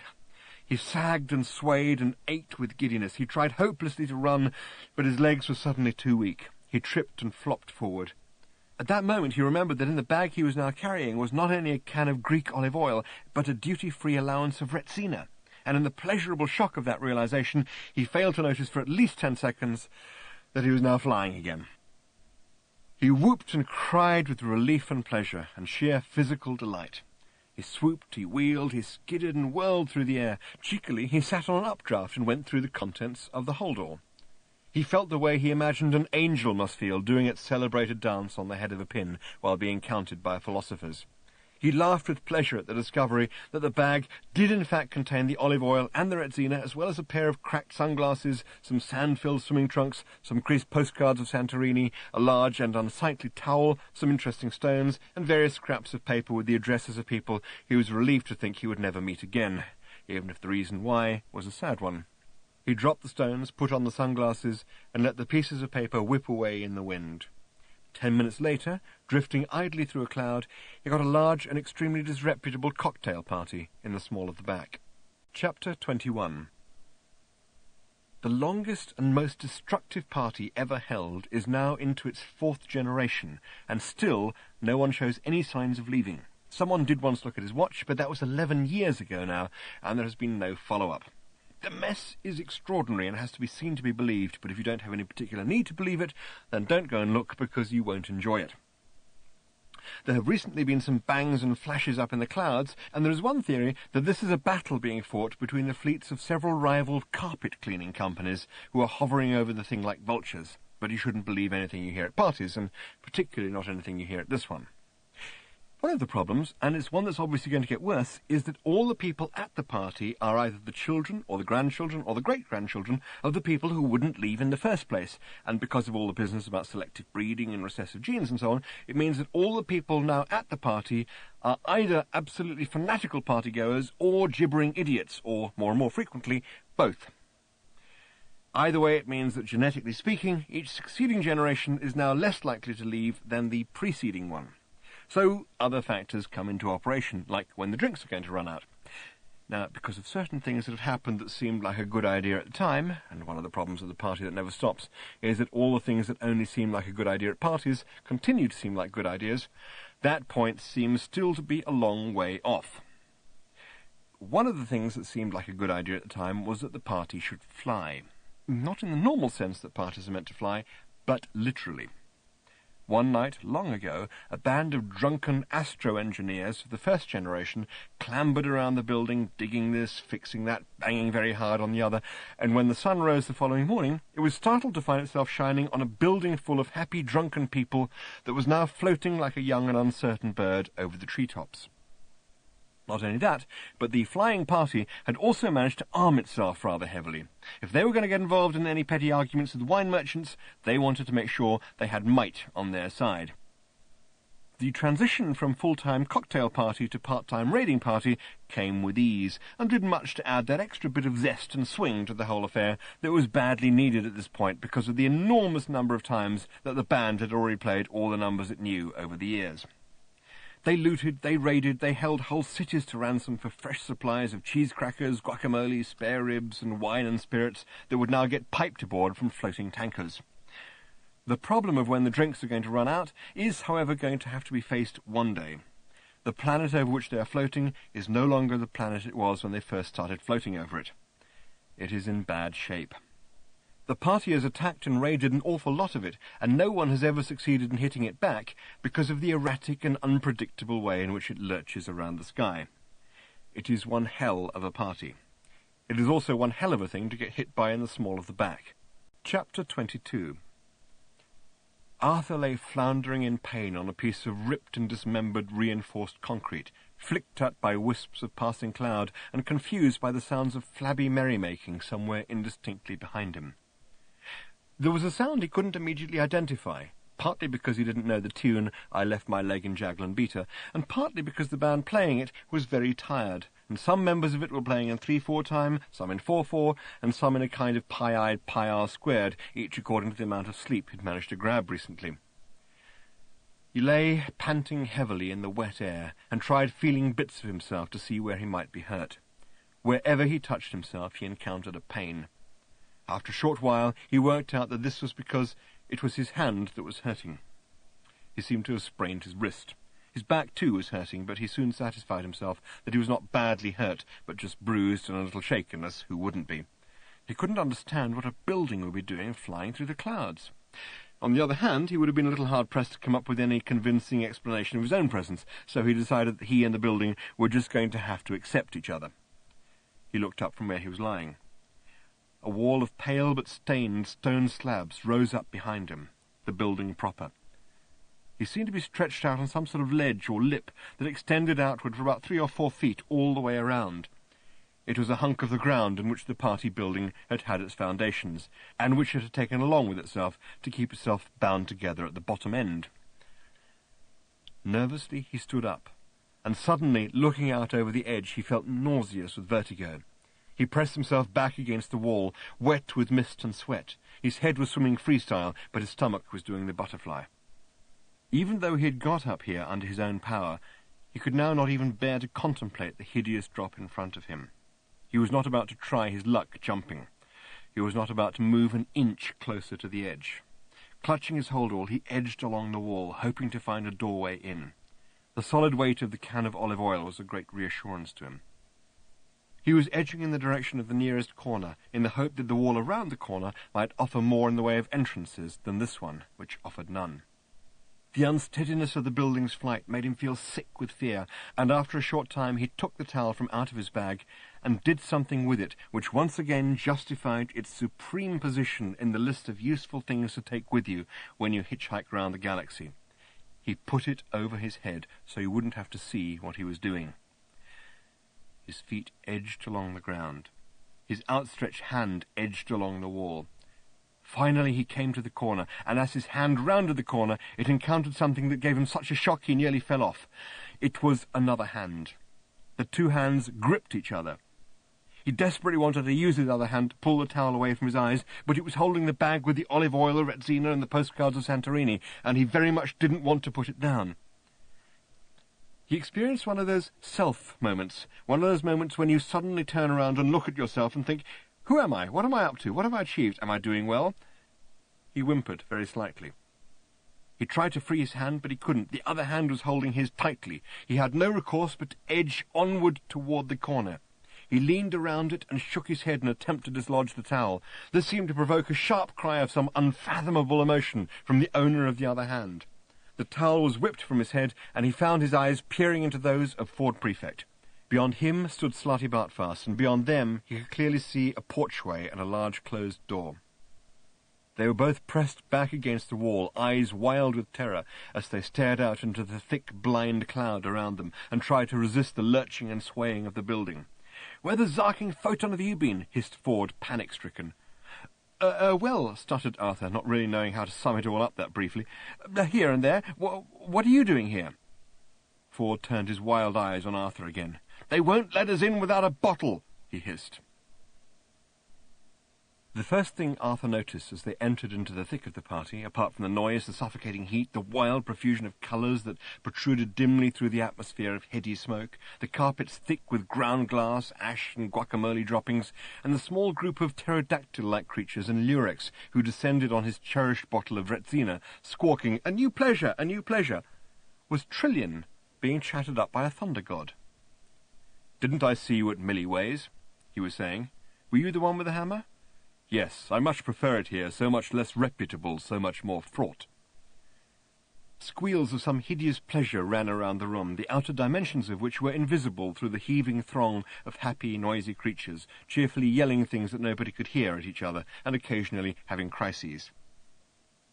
He sagged and swayed and ached with giddiness. He tried hopelessly to run, but his legs were suddenly too weak. He tripped and flopped forward. At that moment he remembered that in the bag he was now carrying was not only a can of Greek olive oil, but a duty-free allowance of Retsina. And in the pleasurable shock of that realization, he failed to notice for at least 10 seconds that he was now flying again. He whooped and cried with relief and pleasure and sheer physical delight. He swooped, he wheeled, he skidded and whirled through the air. Cheekily, he sat on an updraft and went through the contents of the hold-all. He felt the way he imagined an angel must feel doing its celebrated dance on the head of a pin while being counted by philosophers. He laughed with pleasure at the discovery that the bag did in fact contain the olive oil and the Retsina, as well as a pair of cracked sunglasses, some sand-filled swimming trunks, some creased postcards of Santorini, a large and unsightly towel, some interesting stones, and various scraps of paper with the addresses of people he was relieved to think he would never meet again, even if the reason why was a sad one. He dropped the stones, put on the sunglasses, and let the pieces of paper whip away in the wind. 10 minutes later, drifting idly through a cloud, he got a large and extremely disreputable cocktail party in the small of the back. Chapter 21. The longest and most destructive party ever held is now into its 4th generation, and still no one shows any signs of leaving. Someone did once look at his watch, but that was 11 years ago now, and there has been no follow-up. The mess is extraordinary and has to be seen to be believed, but if you don't have any particular need to believe it, then don't go and look because you won't enjoy it. There have recently been some bangs and flashes up in the clouds, and there is one theory that this is a battle being fought between the fleets of several rival carpet-cleaning companies who are hovering over the thing like vultures. But you shouldn't believe anything you hear at parties, and particularly not anything you hear at this one. One of the problems, and it's one that's obviously going to get worse, is that all the people at the party are either the children or the grandchildren or the great-grandchildren of the people who wouldn't leave in the first place. And because of all the business about selective breeding and recessive genes and so on, it means that all the people now at the party are either absolutely fanatical partygoers or gibbering idiots, or, more and more frequently, both. Either way, it means that, genetically speaking, each succeeding generation is now less likely to leave than the preceding one. So other factors come into operation, like when the drinks are going to run out. Now, because of certain things that have happened that seemed like a good idea at the time, and one of the problems of the party that never stops is that all the things that only seem like a good idea at parties continue to seem like good ideas, that point seems still to be a long way off. One of the things that seemed like a good idea at the time was that the party should fly. Not in the normal sense that parties are meant to fly, but literally. One night, long ago, a band of drunken astro-engineers of the first generation clambered around the building, digging this, fixing that, banging very hard on the other, and when the sun rose the following morning, it was startled to find itself shining on a building full of happy drunken people that was now floating like a young and uncertain bird over the treetops. Not only that, but the flying party had also managed to arm itself rather heavily. If they were going to get involved in any petty arguments with wine merchants, they wanted to make sure they had might on their side. The transition from full-time cocktail party to part-time raiding party came with ease, and did much to add that extra bit of zest and swing to the whole affair that was badly needed at this point because of the enormous number of times that the band had already played all the numbers it knew over the years. They looted, they raided, they held whole cities to ransom for fresh supplies of cheese crackers, guacamole, spare ribs, and wine and spirits that would now get piped aboard from floating tankers. The problem of when the drinks are going to run out is, however, going to have to be faced one day. The planet over which they are floating is no longer the planet it was when they first started floating over it. It is in bad shape. The party has attacked and raided an awful lot of it, and no one has ever succeeded in hitting it back because of the erratic and unpredictable way in which it lurches around the sky. It is one hell of a party. It is also one hell of a thing to get hit by in the small of the back. Chapter 22. Arthur lay floundering in pain on a piece of ripped and dismembered reinforced concrete, flicked at by wisps of passing cloud, and confused by the sounds of flabby merrymaking somewhere indistinctly behind him. There was a sound he couldn't immediately identify, partly because he didn't know the tune "I Left My Leg in Jaglin Beater," and partly because the band playing it was very tired, and some members of it were playing in 3/4 time, some in 4/4, and some in a kind of pi-eyed pi-r squared, each according to the amount of sleep he'd managed to grab recently. He lay panting heavily in the wet air, and tried feeling bits of himself to see where he might be hurt. Wherever he touched himself, he encountered a pain. After a short while, he worked out that this was because it was his hand that was hurting. He seemed to have sprained his wrist. His back, too, was hurting, but he soon satisfied himself that he was not badly hurt, but just bruised and a little shaken, as who wouldn't be. He couldn't understand what a building would be doing flying through the clouds. On the other hand, he would have been a little hard-pressed to come up with any convincing explanation of his own presence, so he decided that he and the building were just going to have to accept each other. He looked up from where he was lying. A wall of pale but stained stone slabs rose up behind him, the building proper. He seemed to be stretched out on some sort of ledge or lip that extended outward for about 3 or 4 feet all the way around. It was a hunk of the ground in which the party building had had its foundations, and which it had taken along with itself to keep itself bound together at the bottom end. Nervously he stood up, and suddenly, looking out over the edge, he felt nauseous with vertigo. He pressed himself back against the wall, wet with mist and sweat. His head was swimming freestyle, but his stomach was doing the butterfly. Even though he had got up here under his own power, he could now not even bear to contemplate the hideous drop in front of him. He was not about to try his luck jumping. He was not about to move an inch closer to the edge. Clutching his hold-all, he edged along the wall, hoping to find a doorway in. The solid weight of the can of olive oil was a great reassurance to him. He was edging in the direction of the nearest corner, in the hope that the wall around the corner might offer more in the way of entrances than this one, which offered none. The unsteadiness of the building's flight made him feel sick with fear, and after a short time he took the towel from out of his bag and did something with it which once again justified its supreme position in the list of useful things to take with you when you hitchhike round the galaxy. He put it over his head so he wouldn't have to see what he was doing. His feet edged along the ground. His outstretched hand edged along the wall. Finally he came to the corner, and as his hand rounded the corner, it encountered something that gave him such a shock he nearly fell off. It was another hand. The two hands gripped each other. He desperately wanted to use his other hand to pull the towel away from his eyes, but it was holding the bag with the olive oil, the Retsina, and the postcards of Santorini, and he very much didn't want to put it down. He experienced one of those self moments, one of those moments when you suddenly turn around and look at yourself and think, "Who am I? What am I up to? What have I achieved? Am I doing well?" He whimpered very slightly. He tried to free his hand, but he couldn't. The other hand was holding his tightly. He had no recourse but to edge onward toward the corner. He leaned around it and shook his head in an attempt to dislodge the towel. This seemed to provoke a sharp cry of some unfathomable emotion from the owner of the other hand. The towel was whipped from his head, and he found his eyes peering into those of Ford Prefect. Beyond him stood Slarty Bartfast, and beyond them he could clearly see a porchway and a large closed door. They were both pressed back against the wall, eyes wild with terror, as they stared out into the thick, blind cloud around them, and tried to resist the lurching and swaying of the building. "Where the zarking photon have you been?" hissed Ford, panic-stricken. Well," stuttered Arthur, not really knowing how to sum it all up that briefly. "Here and there. What are you doing here?" Ford turned his wild eyes on Arthur again. "They won't let us in without a bottle," he hissed. The first thing Arthur noticed as they entered into the thick of the party, apart from the noise, the suffocating heat, the wild profusion of colours that protruded dimly through the atmosphere of heady smoke, the carpets thick with ground glass, ash and guacamole droppings, and the small group of pterodactyl-like creatures and lurex who descended on his cherished bottle of Retsina, squawking, "A new pleasure, a new pleasure," was Trillian being chattered up by a thunder god. "Didn't I see you at Millyway's?" he was saying. "Were you the one with the hammer?" "Yes, I much prefer it here, so much less reputable, so much more fraught." Squeals of some hideous pleasure ran around the room, the outer dimensions of which were invisible through the heaving throng of happy, noisy creatures, cheerfully yelling things that nobody could hear at each other, and occasionally having crises.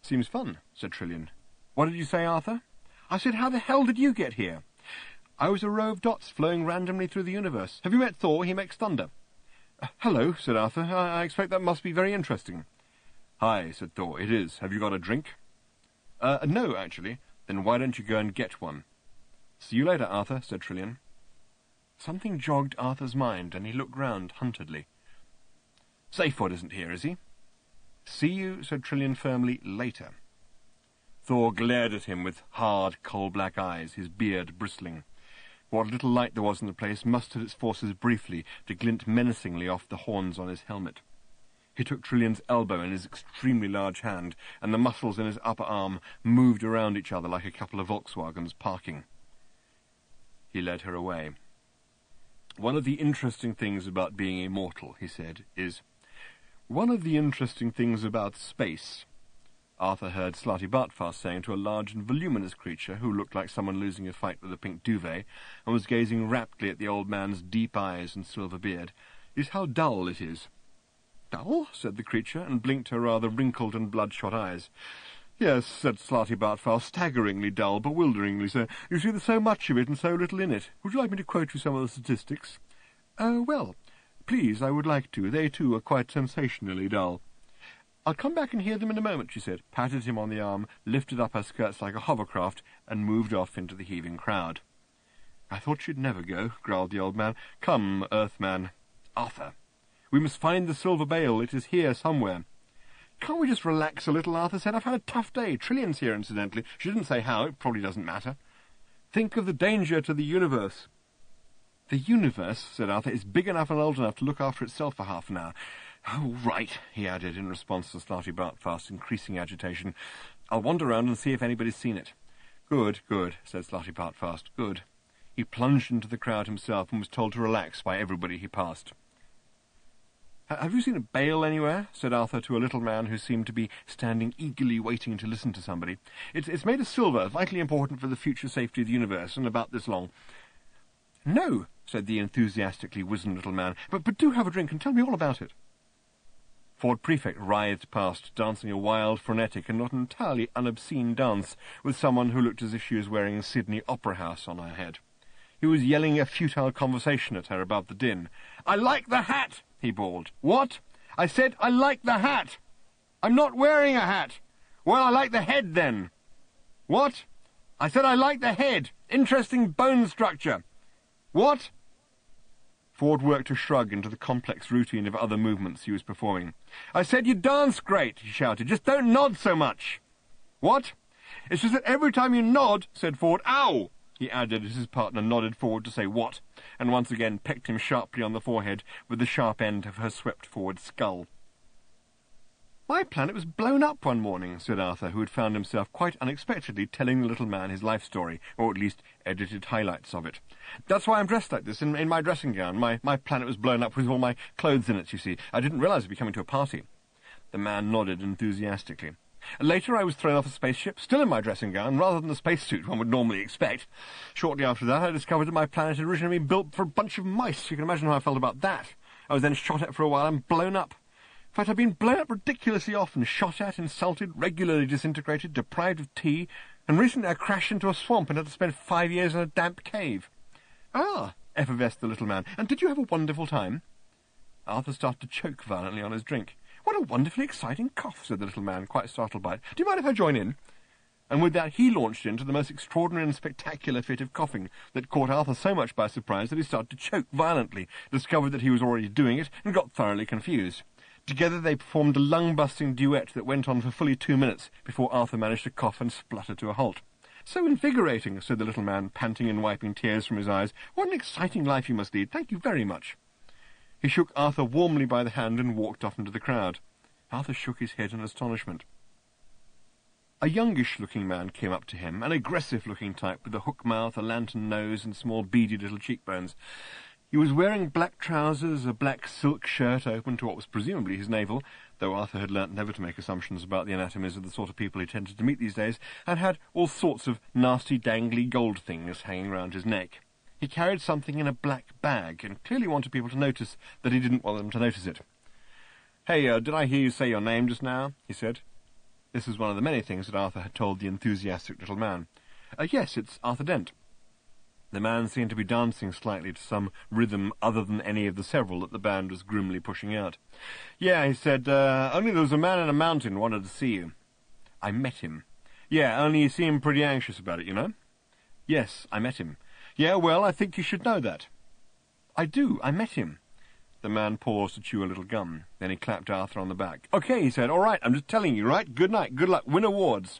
"Seems fun," said Trillian. "What did you say, Arthur?" "I said, how the hell did you get here?" I was a row of dots flowing randomly through the universe. Have you met Thor? He makes thunder. Hello, said Arthur. I expect that must be very interesting. Hi, said Thor. It is. Have you got a drink? No, actually. Then why don't you go and get one? See you later, Arthur, said Trillian. Something jogged Arthur's mind, and he looked round huntedly. Safeward isn't here, is he? See you, said Trillian firmly, later. Thor glared at him with hard, coal-black eyes, his beard bristling. What little light there was in the place mustered its forces briefly to glint menacingly off the horns on his helmet. He took Trillian's elbow in his extremely large hand, and the muscles in his upper arm moved around each other like a couple of Volkswagens parking. He led her away. One of the interesting things about being immortal, he said, is... One of the interesting things about space... Arthur heard Slarty Bartfast saying to a large and voluminous creature who looked like someone losing a fight with a pink duvet, and was gazing raptly at the old man's deep eyes and silver beard, is how dull it is. Dull? Said the creature, and blinked her rather wrinkled and bloodshot eyes. Yes, said Slarty Bartfast, staggeringly dull, bewilderingly so. You see, there's so much of it and so little in it. Would you like me to quote you some of the statistics? Well, please, I would like to. They, too, are quite sensationally dull. I'll come back and hear them in a moment, she said, patted him on the arm, lifted up her skirts like a hovercraft, and moved off into the heaving crowd. I thought you'd never go, growled the old man. Come, Earthman. Arthur. We must find the silver bale. It is here somewhere. Can't we just relax a little, Arthur said. I've had a tough day. Trillian's here, incidentally. She didn't say how. It probably doesn't matter. Think of the danger to the universe. The universe, said Arthur, is big enough and old enough to look after itself for half an hour. Oh, right, he added in response to Slarty Bartfast's increasing agitation. I'll wander round and see if anybody's seen it. Good, good, said Slarty Bartfast. Good. He plunged into the crowd himself and was told to relax by everybody he passed. Have you seen a bale anywhere? Said Arthur to a little man who seemed to be standing eagerly waiting to listen to somebody. It's made of silver, vitally important for the future safety of the universe, and about this long. No, said the enthusiastically wizened little man, but do have a drink and tell me all about it. Ford Prefect writhed past, dancing a wild, frenetic, and not entirely unobscene dance with someone who looked as if she was wearing Sydney Opera House on her head. He was yelling a futile conversation at her above the din. I like the hat, he bawled. What? I said I like the hat. I'm not wearing a hat. Well, I like the head, then. What? I said I like the head. Interesting bone structure. What? Ford worked a shrug into the complex routine of other movements he was performing. I said you dance great, he shouted. Just don't nod so much. What? It's just that every time you nod, said Ford. Ow! He added as his partner nodded forward to say what, and once again pecked him sharply on the forehead with the sharp end of her swept-forward skull. My planet was blown up one morning, said Arthur, who had found himself quite unexpectedly telling the little man his life story, or at least edited highlights of it. That's why I'm dressed like this, in my dressing gown. My planet was blown up with all my clothes in it, you see. I didn't realize I'd be coming to a party. The man nodded enthusiastically. Later I was thrown off a spaceship, still in my dressing gown, rather than the spacesuit one would normally expect. Shortly after that I discovered that my planet had originally been built for a bunch of mice. You can imagine how I felt about that. I was then shot at for a while and blown up. In fact, I've been blown up ridiculously often, shot at, insulted, regularly disintegrated, deprived of tea, and recently I crashed into a swamp and had to spend 5 years in a damp cave. Ah, effervesced the little man, and did you have a wonderful time? Arthur started to choke violently on his drink. What a wonderfully exciting cough, said the little man, quite startled by it. Do you mind if I join in? And with that he launched into the most extraordinary and spectacular fit of coughing that caught Arthur so much by surprise that he started to choke violently, discovered that he was already doing it, and got thoroughly confused. Together they performed a lung-busting duet that went on for fully 2 minutes before Arthur managed to cough and splutter to a halt. So invigorating, said the little man, panting and wiping tears from his eyes. What an exciting life you must lead. Thank you very much. He shook Arthur warmly by the hand and walked off into the crowd. Arthur shook his head in astonishment. A youngish-looking man came up to him, an aggressive-looking type with a hook mouth, a lantern nose, and small beady little cheekbones. He was wearing black trousers, a black silk shirt open to what was presumably his navel, though Arthur had learnt never to make assumptions about the anatomies of the sort of people he tended to meet these days, and had all sorts of nasty, dangly gold things hanging round his neck. He carried something in a black bag, and clearly wanted people to notice that he didn't want them to notice it. "Hey, did I hear you say your name just now?" he said. This was one of the many things that Arthur had told the enthusiastic little man. "Yes, it's Arthur Dent." The man seemed to be dancing slightly to some rhythm other than any of the several that the band was grimly pushing out. "Yeah," he said, "only there was a man in a mountain wanted to see you." "I met him." "Yeah, only he seemed pretty anxious about it, you know." "Yes, I met him." "Yeah, well, I think you should know that." "I do, I met him." The man paused to chew a little gum. Then he clapped Arthur on the back. "Okay," he said, "all right, I'm just telling you, right? Good night, good luck, win awards."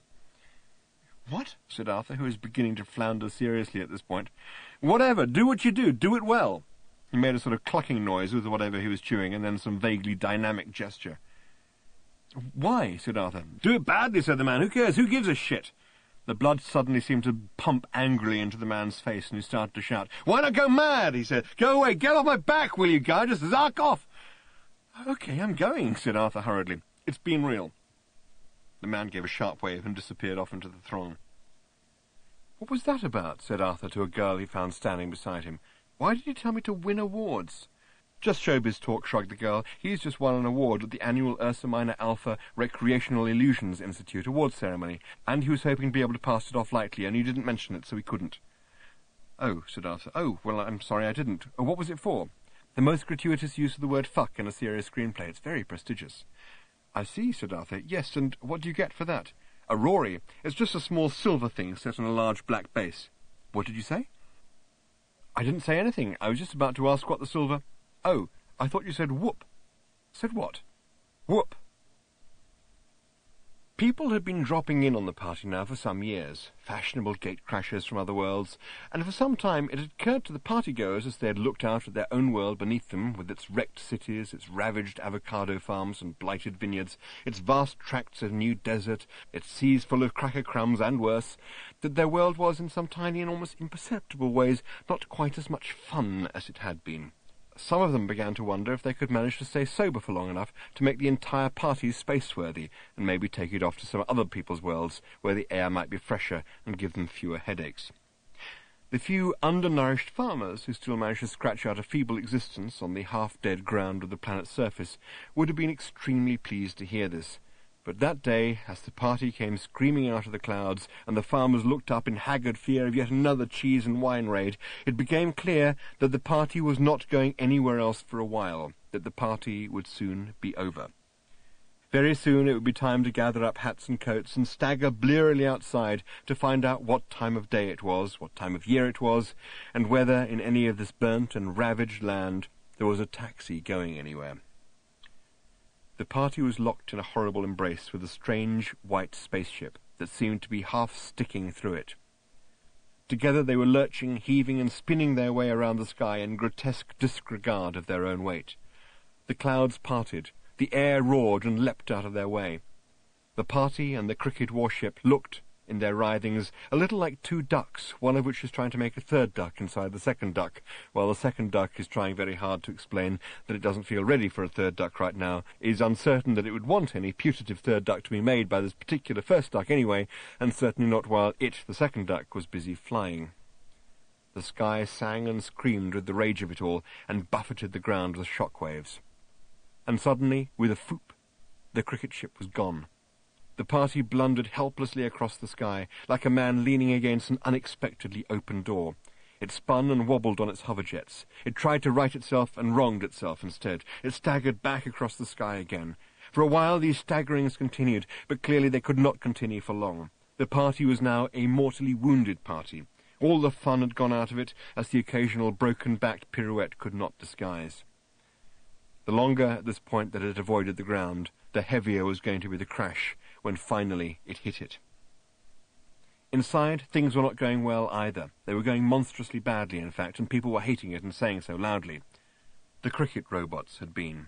"What?" said Arthur, who was beginning to flounder seriously at this point. "Whatever, do what you do it well." He made a sort of clucking noise with whatever he was chewing, and then some vaguely dynamic gesture. "Why?" said Arthur. "Do it badly," said the man. "Who cares? Who gives a shit?" The blood suddenly seemed to pump angrily into the man's face, and he started to shout. "Why not go mad?" he said. "Go away, get off my back, will you, guy? Just zark off." "Okay, I'm going," said Arthur hurriedly. "It's been real." The man gave a sharp wave and disappeared off into the throng. "What was that about?" said Arthur to a girl he found standing beside him. "Why did you tell me to win awards?" "Just showbiz talk," shrugged the girl. "He's just won an award at the annual Ursa Minor Alpha Recreational Illusions Institute awards ceremony, and he was hoping to be able to pass it off lightly, and you didn't mention it, so he couldn't." "Oh," said Arthur. "Oh, well, I'm sorry I didn't. What was it for?" "The most gratuitous use of the word fuck in a serious screenplay. It's very prestigious." "I see," said Arthur. "Yes, and what do you get for that?" "A Rory. It's just a small silver thing set on a large black base." "What did you say?" "I didn't say anything. I was just about to ask what the silver—" "Oh, I thought you said whoop." "Said what?" "Whoop." People had been dropping in on the party now for some years, fashionable gate-crashers from other worlds, and for some time it had occurred to the party-goers as they had looked out at their own world beneath them, with its wrecked cities, its ravaged avocado farms and blighted vineyards, its vast tracts of new desert, its seas full of cracker crumbs and worse, that their world was in some tiny and almost imperceptible ways not quite as much fun as it had been. Some of them began to wonder if they could manage to stay sober for long enough to make the entire party space-worthy, and maybe take it off to some other people's worlds where the air might be fresher and give them fewer headaches. The few undernourished farmers who still managed to scratch out a feeble existence on the half-dead ground of the planet's surface would have been extremely pleased to hear this. But that day, as the party came screaming out of the clouds, and the farmers looked up in haggard fear of yet another cheese and wine raid, it became clear that the party was not going anywhere else for a while, that the party would soon be over. Very soon it would be time to gather up hats and coats and stagger blearily outside to find out what time of day it was, what time of year it was, and whether in any of this burnt and ravaged land there was a taxi going anywhere. The party was locked in a horrible embrace with a strange white spaceship that seemed to be half sticking through it. Together they were lurching, heaving and spinning their way around the sky in grotesque disregard of their own weight. The clouds parted, the air roared and leapt out of their way. The party and the cricket warship looked, in their writhings, a little like two ducks, one of which is trying to make a third duck inside the second duck, while the second duck is trying very hard to explain that it doesn't feel ready for a third duck right now, is uncertain that it would want any putative third duck to be made by this particular first duck anyway, and certainly not while it, the second duck, was busy flying. The sky sang and screamed with the rage of it all, and buffeted the ground with shock waves. And suddenly, with a foop, the cricket ship was gone. The party blundered helplessly across the sky, like a man leaning against an unexpectedly open door. It spun and wobbled on its hoverjets. It tried to right itself and wronged itself instead. It staggered back across the sky again. For a while these staggerings continued, but clearly they could not continue for long. The party was now a mortally wounded party. All the fun had gone out of it, as the occasional broken-backed pirouette could not disguise. The longer at this point that it had avoided the ground, the heavier was going to be the crash when finally it hit it. Inside, things were not going well either. They were going monstrously badly, in fact, and people were hating it and saying so loudly. The cricket robots had been.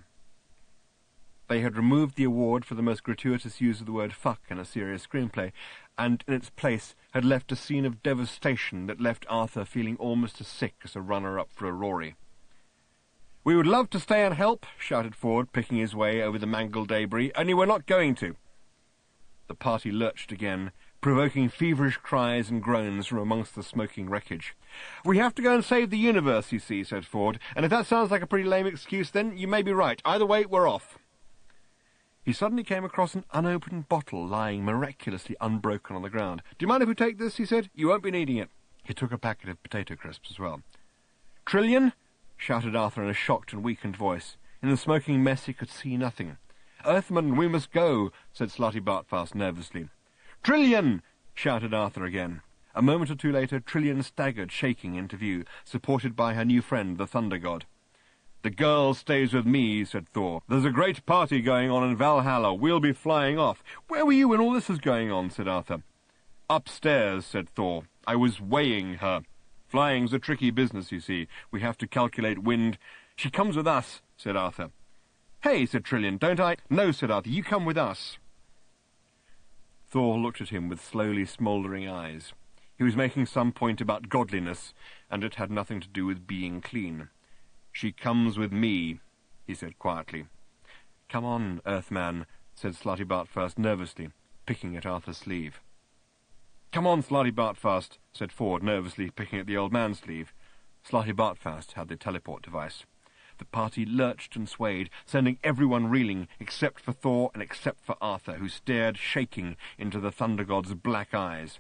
They had removed the award for the most gratuitous use of the word fuck in a serious screenplay, and in its place had left a scene of devastation that left Arthur feeling almost as sick as a runner-up for a Rory. "We would love to stay and help," shouted Ford, picking his way over the mangled debris, "only we're not going to." The party lurched again, provoking feverish cries and groans from amongst the smoking wreckage. "We have to go and save the universe, you see," said Ford, "and if that sounds like a pretty lame excuse, then you may be right. Either way, we're off." He suddenly came across an unopened bottle lying miraculously unbroken on the ground. "Do you mind if we take this?" he said. "You won't be needing it." He took a packet of potato crisps as well. "Trillion!" shouted Arthur in a shocked and weakened voice. In the smoking mess he could see nothing. "Earthman, we must go," said Slotty Bartfast nervously. "Trillion!" shouted Arthur again. A moment or two later, Trillion staggered, shaking, into view, supported by her new friend, the Thunder God. "The girl stays with me," said Thor. "There's a great party going on in Valhalla. We'll be flying off." "Where were you when all this was going on?" said Arthur. "Upstairs," said Thor. "I was weighing her. Flying's a tricky business, you see. We have to calculate wind." "She comes with us," said Arthur. "Hey," said Trillion, "don't I—" "No," said Arthur, "you come with us." Thor looked at him with slowly smouldering eyes. He was making some point about godliness, and it had nothing to do with being clean. "She comes with me," he said quietly. "Come on, Earthman," said Slotty Bartfast nervously, picking at Arthur's sleeve. "Come on, Slotty Bartfast," said Ford nervously, picking at the old man's sleeve. Slotty Bartfast had the teleport device. The party lurched and swayed, sending everyone reeling, except for Thor and except for Arthur, who stared, shaking, into the Thunder God's black eyes.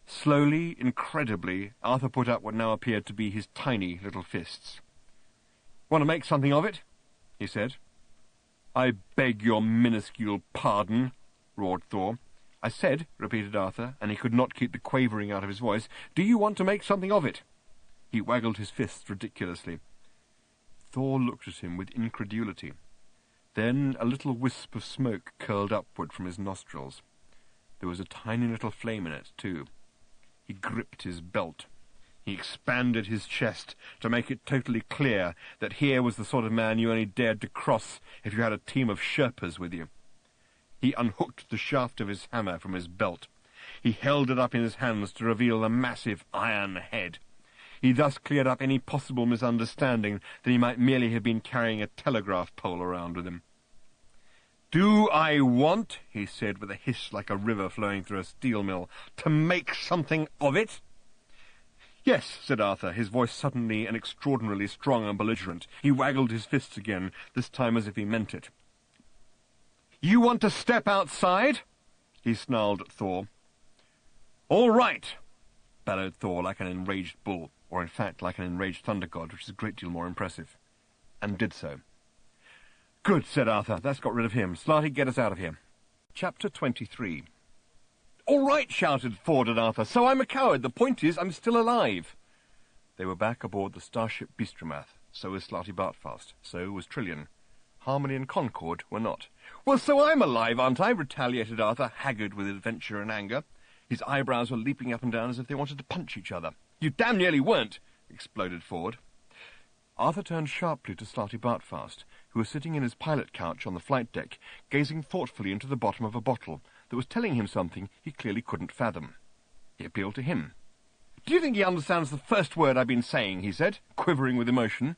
Slowly, incredibly, Arthur put up what now appeared to be his tiny little fists. "Want to make something of it?" he said. "I beg your minuscule pardon," roared Thor. "I said," repeated Arthur, and he could not keep the quavering out of his voice, "do you want to make something of it?" He waggled his fists ridiculously. Thor looked at him with incredulity. Then a little wisp of smoke curled upward from his nostrils. There was a tiny little flame in it, too. He gripped his belt. He expanded his chest to make it totally clear that here was the sort of man you only dared to cross if you had a team of Sherpas with you. He unhooked the shaft of his hammer from his belt. He held it up in his hands to reveal the massive iron head. He thus cleared up any possible misunderstanding that he might merely have been carrying a telegraph pole around with him. "Do I want," he said with a hiss like a river flowing through a steel mill, "to make something of it?" "Yes," said Arthur, his voice suddenly and extraordinarily strong and belligerent. He waggled his fists again, this time as if he meant it. "You want to step outside?" he snarled at Thor. "All right," bellowed Thor like an enraged bull, or in fact like an enraged thunder god, which is a great deal more impressive, and did so. "Good," said Arthur. "That's got rid of him. Slarty, get us out of here." Chapter 23. "All right," shouted Ford at Arthur. "So I'm a coward. The point is, I'm still alive." They were back aboard the starship Beastromath. So was Slotty Bartfast. So was Trillion. Harmony and Concord were not. "Well, so I'm alive, aren't I?" retaliated Arthur, haggard with adventure and anger. His eyebrows were leaping up and down as if they wanted to punch each other. "You damn nearly weren't," exploded Ford. Arthur turned sharply to Slotty Bartfast, who was sitting in his pilot couch on the flight deck, gazing thoughtfully into the bottom of a bottle that was telling him something he clearly couldn't fathom. He appealed to him. "Do you think he understands the first word I've been saying?" he said, quivering with emotion.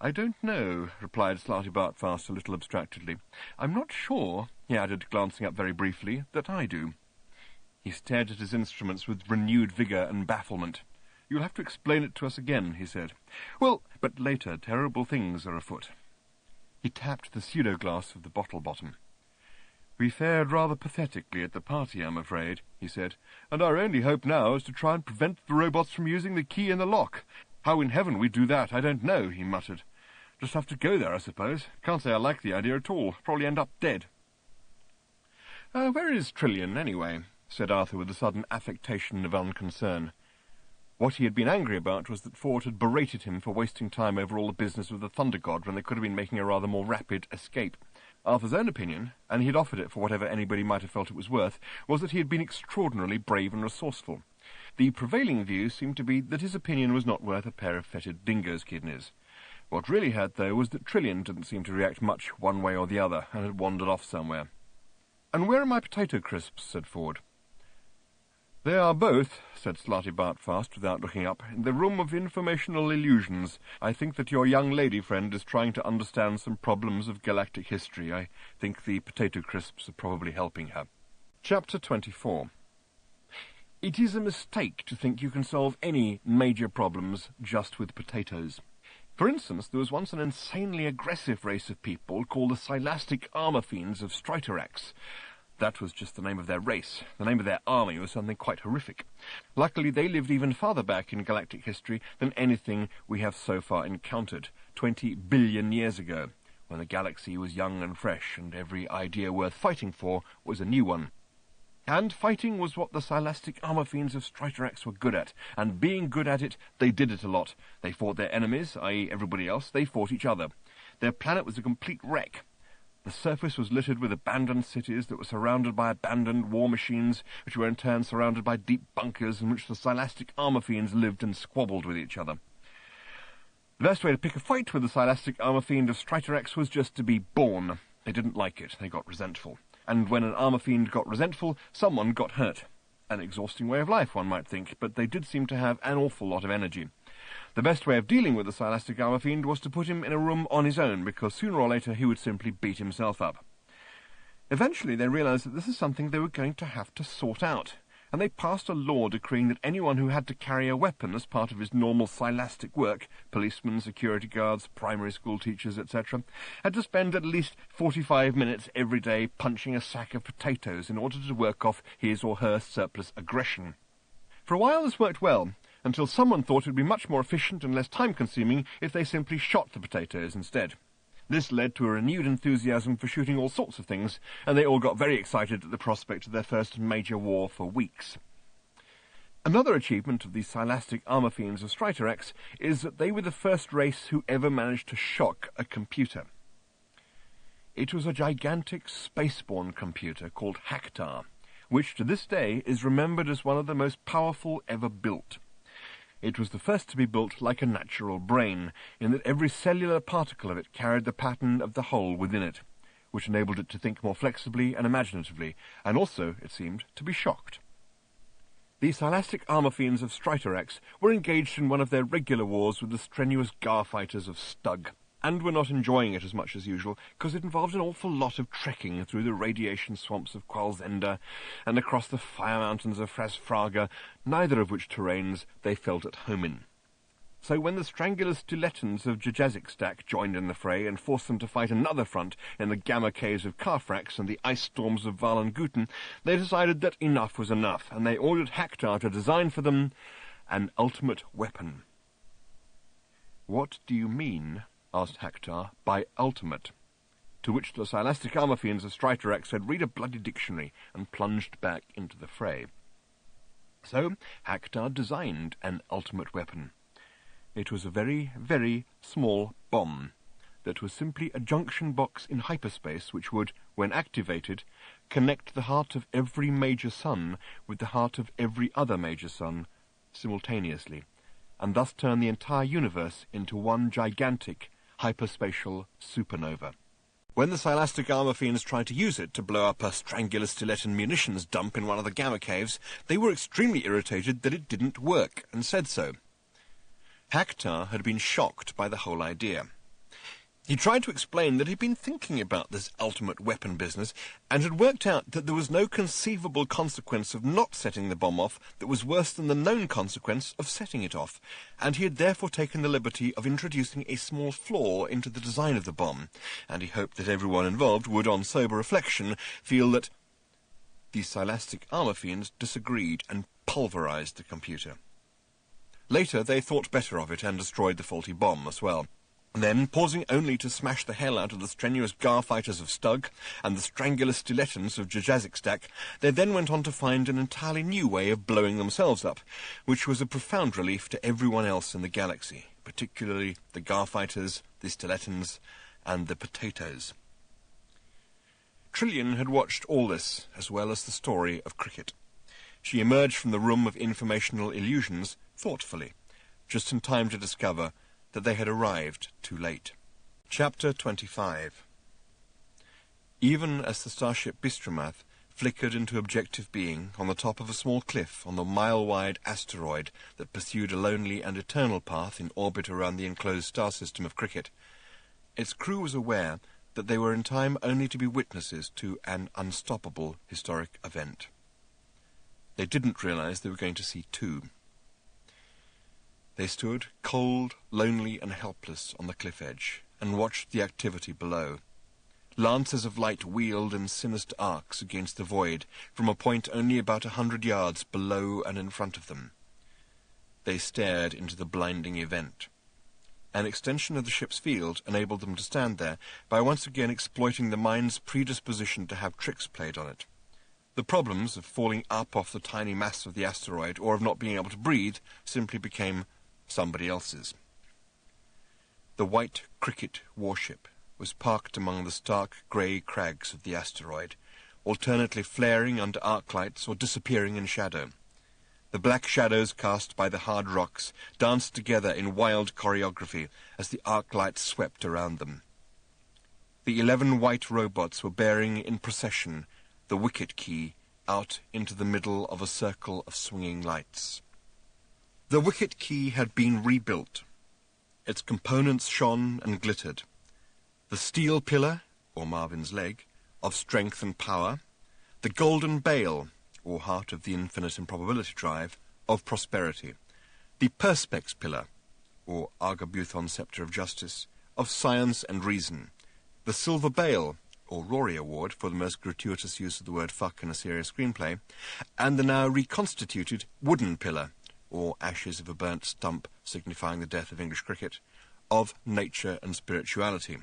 "I don't know," replied Slotty Bartfast a little abstractedly. "I'm not sure," he added, glancing up very briefly, "that I do." He stared at his instruments with renewed vigour and bafflement. "You'll have to explain it to us again," he said. "Well, but later terrible things are afoot." He tapped the pseudo-glass of the bottle bottom. "We fared rather pathetically at the party, I'm afraid," he said, "and our only hope now is to try and prevent the robots from using the key in the lock. How in heaven we do that, I don't know," he muttered. "Just have to go there, I suppose. Can't say I like the idea at all. Probably end up dead." "Where is Trillion, anyway?" said Arthur with a sudden affectation of unconcern. What he had been angry about was that Ford had berated him for wasting time over all the business with the Thunder God when they could have been making a rather more rapid escape. Arthur's own opinion, and he had offered it for whatever anybody might have felt it was worth, was that he had been extraordinarily brave and resourceful. The prevailing view seemed to be that his opinion was not worth a pair of fetid dingo's kidneys. What really hurt, though, was that Trillion didn't seem to react much one way or the other, and had wandered off somewhere. "And where are my potato crisps?" said Ford. "They are both," said Slotty Bartfast, without looking up, "in the room of informational illusions. I think that your young lady friend is trying to understand some problems of galactic history. I think the potato crisps are probably helping her." Chapter 24. It is a mistake to think you can solve any major problems just with potatoes. For instance, there was once an insanely aggressive race of people called the Silastic Armor Fiends of Striterax. That was just the name of their race. The name of their army was something quite horrific. Luckily, they lived even farther back in galactic history than anything we have so far encountered, 20 billion years ago, when the galaxy was young and fresh, and every idea worth fighting for was a new one. And fighting was what the Silastic armor fiends of Strider X were good at, and being good at it, they did it a lot. They fought their enemies, i.e. everybody else, they fought each other. Their planet was a complete wreck. The surface was littered with abandoned cities that were surrounded by abandoned war machines, which were in turn surrounded by deep bunkers in which the Silastic armor fiends lived and squabbled with each other. The best way to pick a fight with the Silastic armor fiend of Strider X was just to be born. They didn't like it. They got resentful. And when an armor fiend got resentful, someone got hurt. An exhausting way of life, one might think, but they did seem to have an awful lot of energy. The best way of dealing with the Silastic armor fiend was to put him in a room on his own, because sooner or later he would simply beat himself up. Eventually they realized that this is something they were going to have to sort out, and they passed a law decreeing that anyone who had to carry a weapon as part of his normal Silastic work, policemen, security guards, primary school teachers, etc., had to spend at least 45 minutes every day punching a sack of potatoes in order to work off his or her surplus aggression. For a while this worked well, until someone thought it would be much more efficient and less time-consuming if they simply shot the potatoes instead. This led to a renewed enthusiasm for shooting all sorts of things, and they all got very excited at the prospect of their first major war for weeks. Another achievement of the Silastic armor fiends of Strider X is that they were the first race who ever managed to shock a computer. It was a gigantic spaceborne computer called Hactar, which to this day is remembered as one of the most powerful ever built. It was the first to be built like a natural brain, in that every cellular particle of it carried the pattern of the whole within it, which enabled it to think more flexibly and imaginatively, and also, it seemed, to be shocked. The Silastic armor fiends of Strider X were engaged in one of their regular wars with the strenuous Gar-fighters of Stug, and were not enjoying it as much as usual, because it involved an awful lot of trekking through the radiation swamps of Qualzenda and across the fire mountains of Frasfraga, neither of which terrains they felt at home in. So when the Strangulus Dilettans of Jajazikstak joined in the fray and forced them to fight another front in the Gamma Caves of Carfrax and the ice storms of Valanguten, they decided that enough was enough, and they ordered Hactar to design for them an ultimate weapon. "What do you mean," asked Hactar, "by ultimate?" To which the Silastic armor fiends of Strider X said, "Read a bloody dictionary," and plunged back into the fray. So Hactar designed an ultimate weapon. It was a very, very small bomb that was simply a junction box in hyperspace which would, when activated, connect the heart of every major sun with the heart of every other major sun simultaneously, and thus turn the entire universe into one gigantic hyperspatial supernova. When the Silastic armor fiends tried to use it to blow up a Strangulus Dilettan munitions dump in one of the Gamma Caves, they were extremely irritated that it didn't work, and said so. Hactar had been shocked by the whole idea. He tried to explain that he'd been thinking about this ultimate weapon business, and had worked out that there was no conceivable consequence of not setting the bomb off that was worse than the known consequence of setting it off, and he had therefore taken the liberty of introducing a small flaw into the design of the bomb, and he hoped that everyone involved would, on sober reflection, feel that the Silastic armor fiends disagreed and pulverized the computer. Later they thought better of it and destroyed the faulty bomb as well. Then, pausing only to smash the hell out of the strenuous Gar-fighters of Stug and the Strangulus Dilettans of Jajazikstak, they then went on to find an entirely new way of blowing themselves up, which was a profound relief to everyone else in the galaxy, particularly the Gar-fighters, the Stilettans, and the potatoes. Trillian had watched all this, as well as the story of cricket. She emerged from the room of informational illusions thoughtfully, just in time to discover that they had arrived too late. Chapter 25. Even as the starship Bistromath flickered into objective being on the top of a small cliff on the mile-wide asteroid that pursued a lonely and eternal path in orbit around the enclosed star system of Cricket, its crew was aware that they were in time only to be witnesses to an unstoppable historic event. They didn't realize they were going to see two. They stood, cold, lonely and helpless on the cliff edge, and watched the activity below. Lances of light wheeled in sinister arcs against the void, from a point only about 100 yards below and in front of them. They stared into the blinding event. An extension of the ship's field enabled them to stand there, by once again exploiting the mind's predisposition to have tricks played on it. The problems of falling up off the tiny mass of the asteroid, or of not being able to breathe, simply became somebody else's. The white Cricket warship was parked among the stark grey crags of the asteroid, alternately flaring under arc lights or disappearing in shadow. The black shadows cast by the hard rocks danced together in wild choreography as the arc lights swept around them. The 11 white robots were bearing in procession the wicket key out into the middle of a circle of swinging lights. The wicket key had been rebuilt. Its components shone and glittered. The steel pillar, or Marvin's leg, of strength and power, the golden bale, or heart of the infinite improbability drive, of prosperity, the perspex pillar, or Argobuthon sceptre of justice, of science and reason, the silver bale, or Rory Award for the most gratuitous use of the word fuck in a serious screenplay, and the now reconstituted wooden pillar, or ashes of a burnt stump signifying the death of English cricket, of nature and spirituality.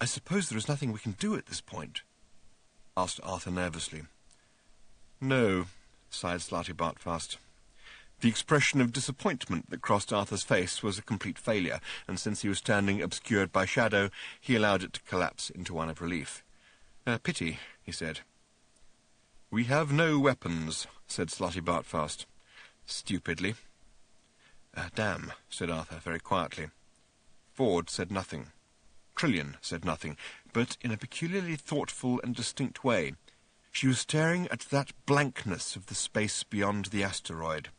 "I suppose there is nothing we can do at this point?" asked Arthur nervously. "No," sighed Slartibartfast. The expression of disappointment that crossed Arthur's face was a complete failure, and since he was standing obscured by shadow, he allowed it to collapse into one of relief. "Pity," he said. "We have no weapons," said Slartibartfast, stupidly. "Damn," said Arthur very quietly. Ford said nothing. Trillian said nothing, but in a peculiarly thoughtful and distinct way. She was staring at that blankness of the space beyond the asteroid.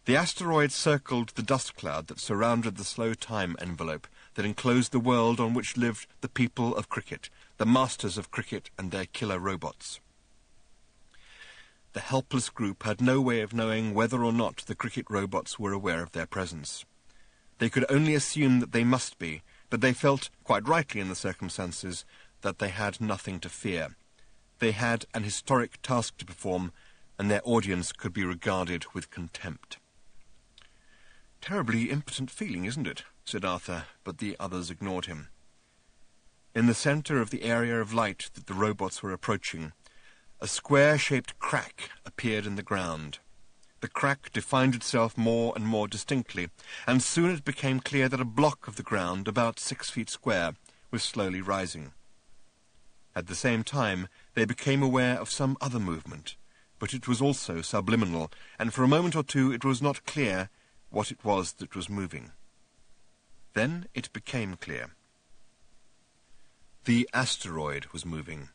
The asteroid circled the dust cloud that surrounded the slow time envelope that enclosed the world on which lived the people of cricket, the masters of cricket and their killer robots. The helpless group had no way of knowing whether or not the cricket robots were aware of their presence. They could only assume that they must be, but they felt, quite rightly in the circumstances, that they had nothing to fear. They had an historic task to perform, and their audience could be regarded with contempt. "Terribly impotent feeling, isn't it?" said Arthur, but the others ignored him. In the centre of the area of light that the robots were approaching, a square-shaped crack appeared in the ground. The crack defined itself more and more distinctly, and soon it became clear that a block of the ground, about 6 feet square, was slowly rising. At the same time, they became aware of some other movement, but it was also subliminal, and for a moment or two it was not clear what it was that was moving. Then it became clear. The asteroid was moving.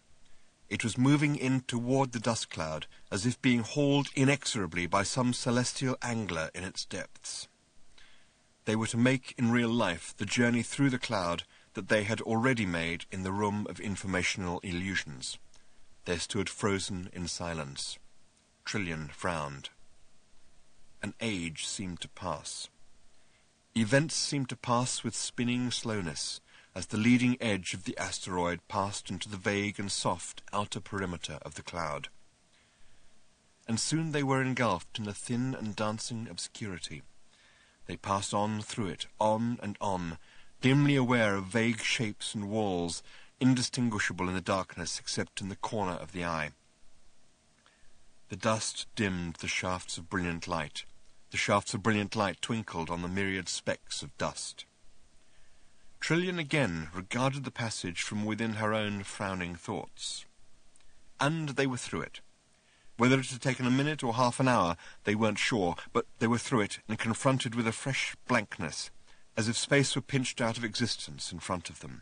It was moving in toward the dust cloud, as if being hauled inexorably by some celestial angler in its depths. They were to make in real life the journey through the cloud that they had already made in the room of informational illusions. They stood frozen in silence. Trillian frowned. An age seemed to pass. Events seemed to pass with spinning slowness, as the leading edge of the asteroid passed into the vague and soft outer perimeter of the cloud. And soon they were engulfed in a thin and dancing obscurity. They passed on through it, on and on, dimly aware of vague shapes and walls, indistinguishable in the darkness except in the corner of the eye. The dust dimmed the shafts of brilliant light. The shafts of brilliant light twinkled on the myriad specks of dust. Trillian again regarded the passage from within her own frowning thoughts. And they were through it. Whether it had taken a minute or half an hour, they weren't sure, but they were through it and confronted with a fresh blankness, as if space were pinched out of existence in front of them.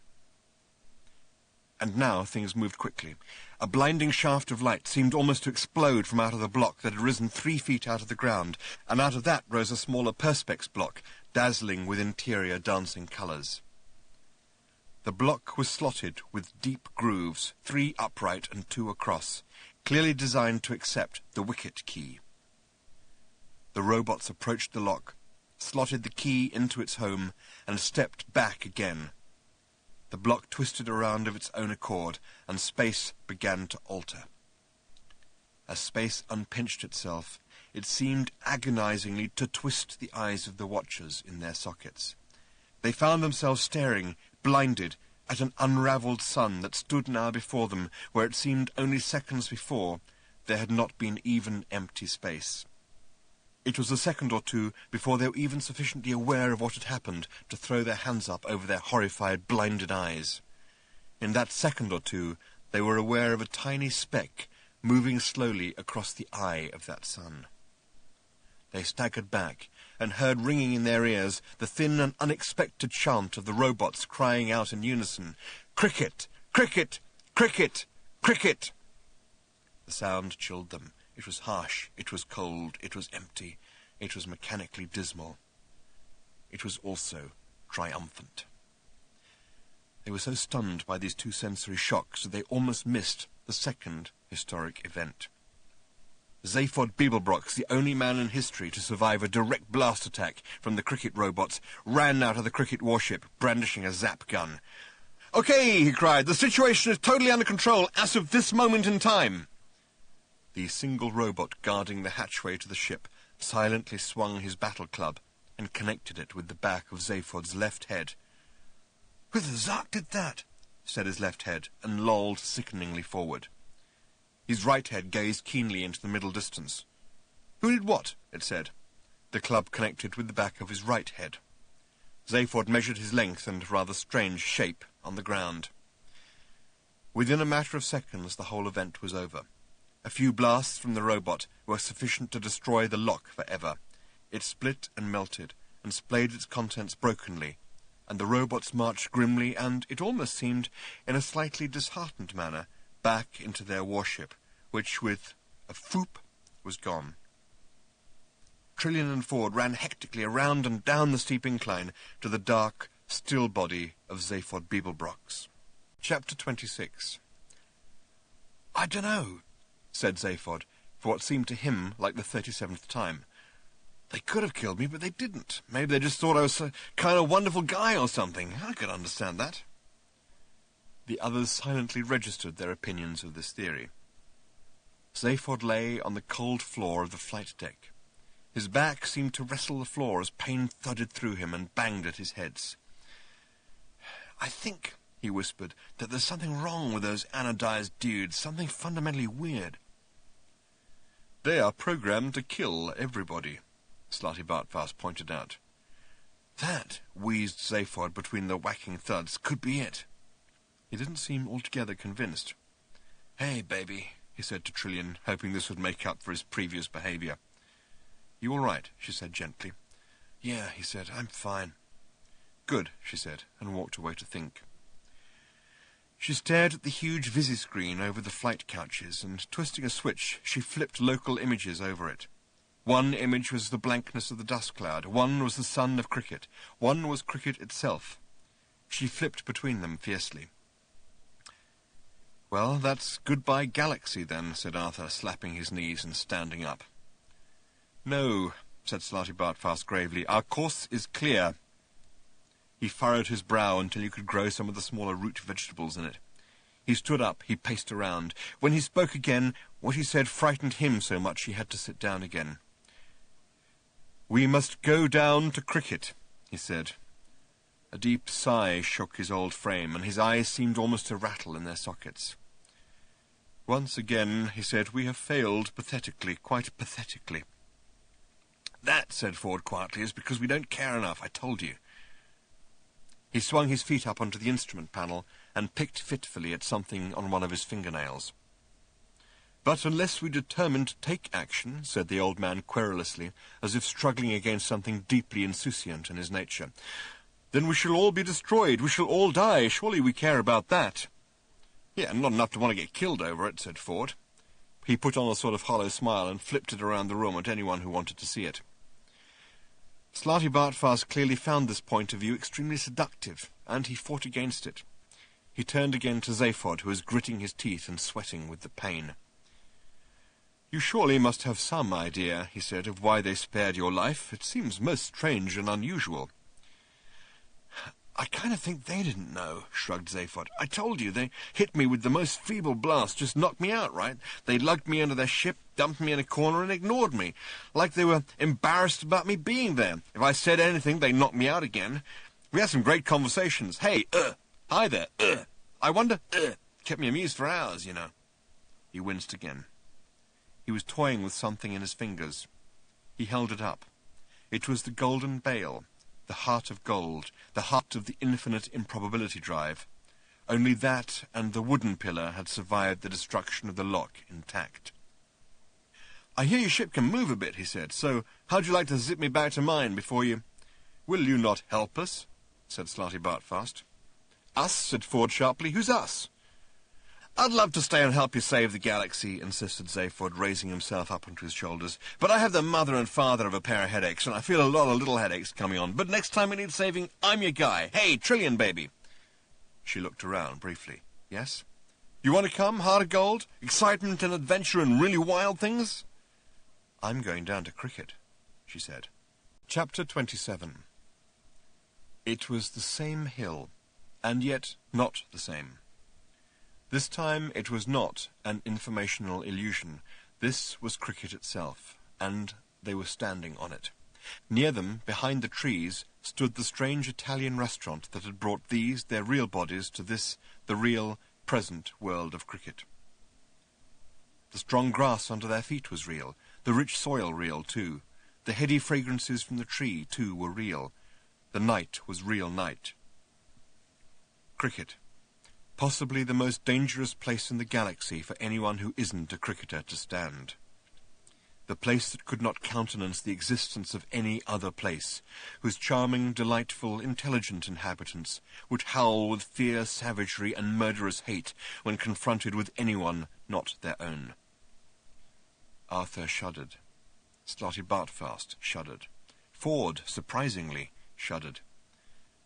And now things moved quickly. A blinding shaft of light seemed almost to explode from out of the block that had risen 3 feet out of the ground, and out of that rose a smaller perspex block, dazzling with interior dancing colours. The block was slotted with deep grooves, 3 upright and 2 across, clearly designed to accept the wicket key. The robots approached the lock, slotted the key into its home, and stepped back again. The block twisted around of its own accord, and space began to alter. As space unpinched itself, it seemed agonizingly to twist the eyes of the watchers in their sockets. They found themselves staring, blinded, at an unravelled sun that stood now before them, where it seemed only seconds before there had not been even empty space. It was a second or two before they were even sufficiently aware of what had happened to throw their hands up over their horrified, blinded eyes. In that second or two, they were aware of a tiny speck moving slowly across the eye of that sun. They staggered back and heard ringing in their ears the thin and unexpected chant of the robots crying out in unison, "Cricket! Cricket! Cricket! Cricket!" The sound chilled them. It was harsh, it was cold, it was empty, it was mechanically dismal. It was also triumphant. They were so stunned by these two sensory shocks that they almost missed the second historic event. Zaphod Beeblebrox, the only man in history to survive a direct blast attack from the cricket robots, ran out of the cricket warship, brandishing a zap gun. "Okay," he cried, "the situation is totally under control as of this moment in time." The single robot guarding the hatchway to the ship silently swung his battle club and connected it with the back of Zaphod's left head. "Who the Zark did that?" said his left head, and lolled sickeningly forward. His right head gazed keenly into the middle distance. "Who did what?" it said. The club connected with the back of his right head. Zaphod measured his length and rather strange shape on the ground. Within a matter of seconds the whole event was over. A few blasts from the robot were sufficient to destroy the lock forever. It split and melted, and splayed its contents brokenly, and the robots marched grimly and, it almost seemed, in a slightly disheartened manner, back into their warship, which, with a foop, was gone. Trillian and Ford ran hectically around and down the steep incline to the dark, still body of Zaphod Beeblebrox. Chapter 26. "I dunno," said Zaphod, for what seemed to him like the 37th time. "They could have killed me, but they didn't. Maybe they just thought I was a kind of wonderful guy or something. I could understand that." The others silently registered their opinions of this theory. Zaphod lay on the cold floor of the flight deck. His back seemed to wrestle the floor as pain thudded through him and banged at his head. "I think," he whispered, "that there's something wrong with those anodized dudes, something fundamentally weird." "They are programmed to kill everybody," Slartibartfast pointed out. "That," wheezed Zaphod between the whacking thuds, "could be it." He didn't seem altogether convinced. "Hey, baby," he said to Trillian, hoping this would make up for his previous behaviour. "You all right?" she said gently. "Yeah," he said, "I'm fine." "Good," she said, and walked away to think. She stared at the huge visi-screen over the flight couches, and twisting a switch, she flipped local images over it. One image was the blankness of the dust cloud, one was the sun of cricket, one was cricket itself. She flipped between them fiercely. "Well, that's goodbye galaxy, then," said Arthur, slapping his knees and standing up. "No," said Slartibartfast gravely, "our course is clear." He furrowed his brow until you could grow some of the smaller root vegetables in it. He stood up, he paced around. When he spoke again, what he said frightened him so much he had to sit down again. "We must go down to cricket," he said. A deep sigh shook his old frame, and his eyes seemed almost to rattle in their sockets. "Once again," he said, "we have failed pathetically, quite pathetically." "That," said Ford quietly, "is because we don't care enough, I told you." He swung his feet up onto the instrument panel and picked fitfully at something on one of his fingernails. "But unless we determine to take action," said the old man querulously, as if struggling against something deeply insouciant in his nature, "then we shall all be destroyed, we shall all die. Surely we care about that." "Yeah, not enough to want to get killed over it," said Ford. He put on a sort of hollow smile and flipped it around the room at anyone who wanted to see it. Slartibartfast clearly found this point of view extremely seductive, and he fought against it. He turned again to Zaphod, who was gritting his teeth and sweating with the pain. "You surely must have some idea," he said, "of why they spared your life. It seems most strange and unusual." I kind of think they didn't know, shrugged Zaphod. I told you, they hit me with the most feeble blast, just knocked me out, right? They lugged me into their ship, dumped me in a corner and ignored me, like they were embarrassed about me being there. If I said anything, they knocked me out again. We had some great conversations. Hey, hi there, I wonder, kept me amused for hours, you know. He winced again. He was toying with something in his fingers. He held it up. It was the golden bale, the heart of gold, the heart of the infinite improbability drive. Only that and the wooden pillar had survived the destruction of the lock intact. I hear your ship can move a bit, he said, so how'd you like to zip me back to mine before you... Will you not help us? Said Slartibartfast. Us? Said Ford sharply. Who's us? I'd love to stay and help you save the galaxy, insisted Zaphod, raising himself up onto his shoulders. But I have the mother and father of a pair of headaches, and I feel a lot of little headaches coming on. But next time we need saving, I'm your guy. Hey, Trillian baby. She looked around briefly. Yes? You want to come, heart of gold? Excitement and adventure and really wild things? I'm going down to cricket, she said. Chapter 27. It was the same hill, and yet not the same. This time it was not an informational illusion. This was cricket itself, and they were standing on it. Near them, behind the trees, stood the strange Italian restaurant that had brought these, their real bodies, to this, the real, present world of cricket. The strong grass under their feet was real, the rich soil real, too. The heady fragrances from the tree, too, were real. The night was real night. Cricket. Possibly the most dangerous place in the galaxy for anyone who isn't a cricketer to stand. The place that could not countenance the existence of any other place, whose charming, delightful, intelligent inhabitants would howl with fear, savagery, and murderous hate when confronted with anyone not their own. Arthur shuddered. Slartibartfast shuddered. Ford, surprisingly, shuddered.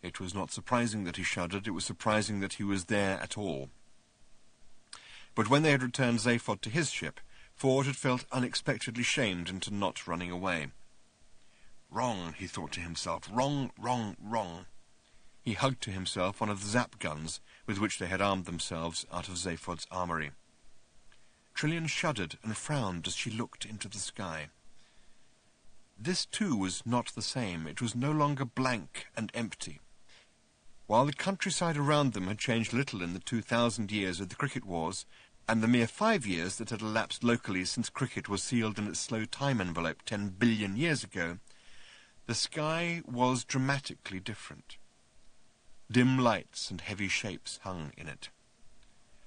It was not surprising that he shuddered, it was surprising that he was there at all. But when they had returned Zaphod to his ship, Ford had felt unexpectedly shamed into not running away. Wrong, he thought to himself. Wrong, wrong, wrong. He hugged to himself one of the zap guns with which they had armed themselves out of Zaphod's armory. Trillian shuddered and frowned as she looked into the sky. This, too, was not the same. It was no longer blank and empty. While the countryside around them had changed little in the 2,000 years of the cricket wars, and the mere 5 years that had elapsed locally since cricket was sealed in its slow time envelope 10 billion years ago, the sky was dramatically different. Dim lights and heavy shapes hung in it.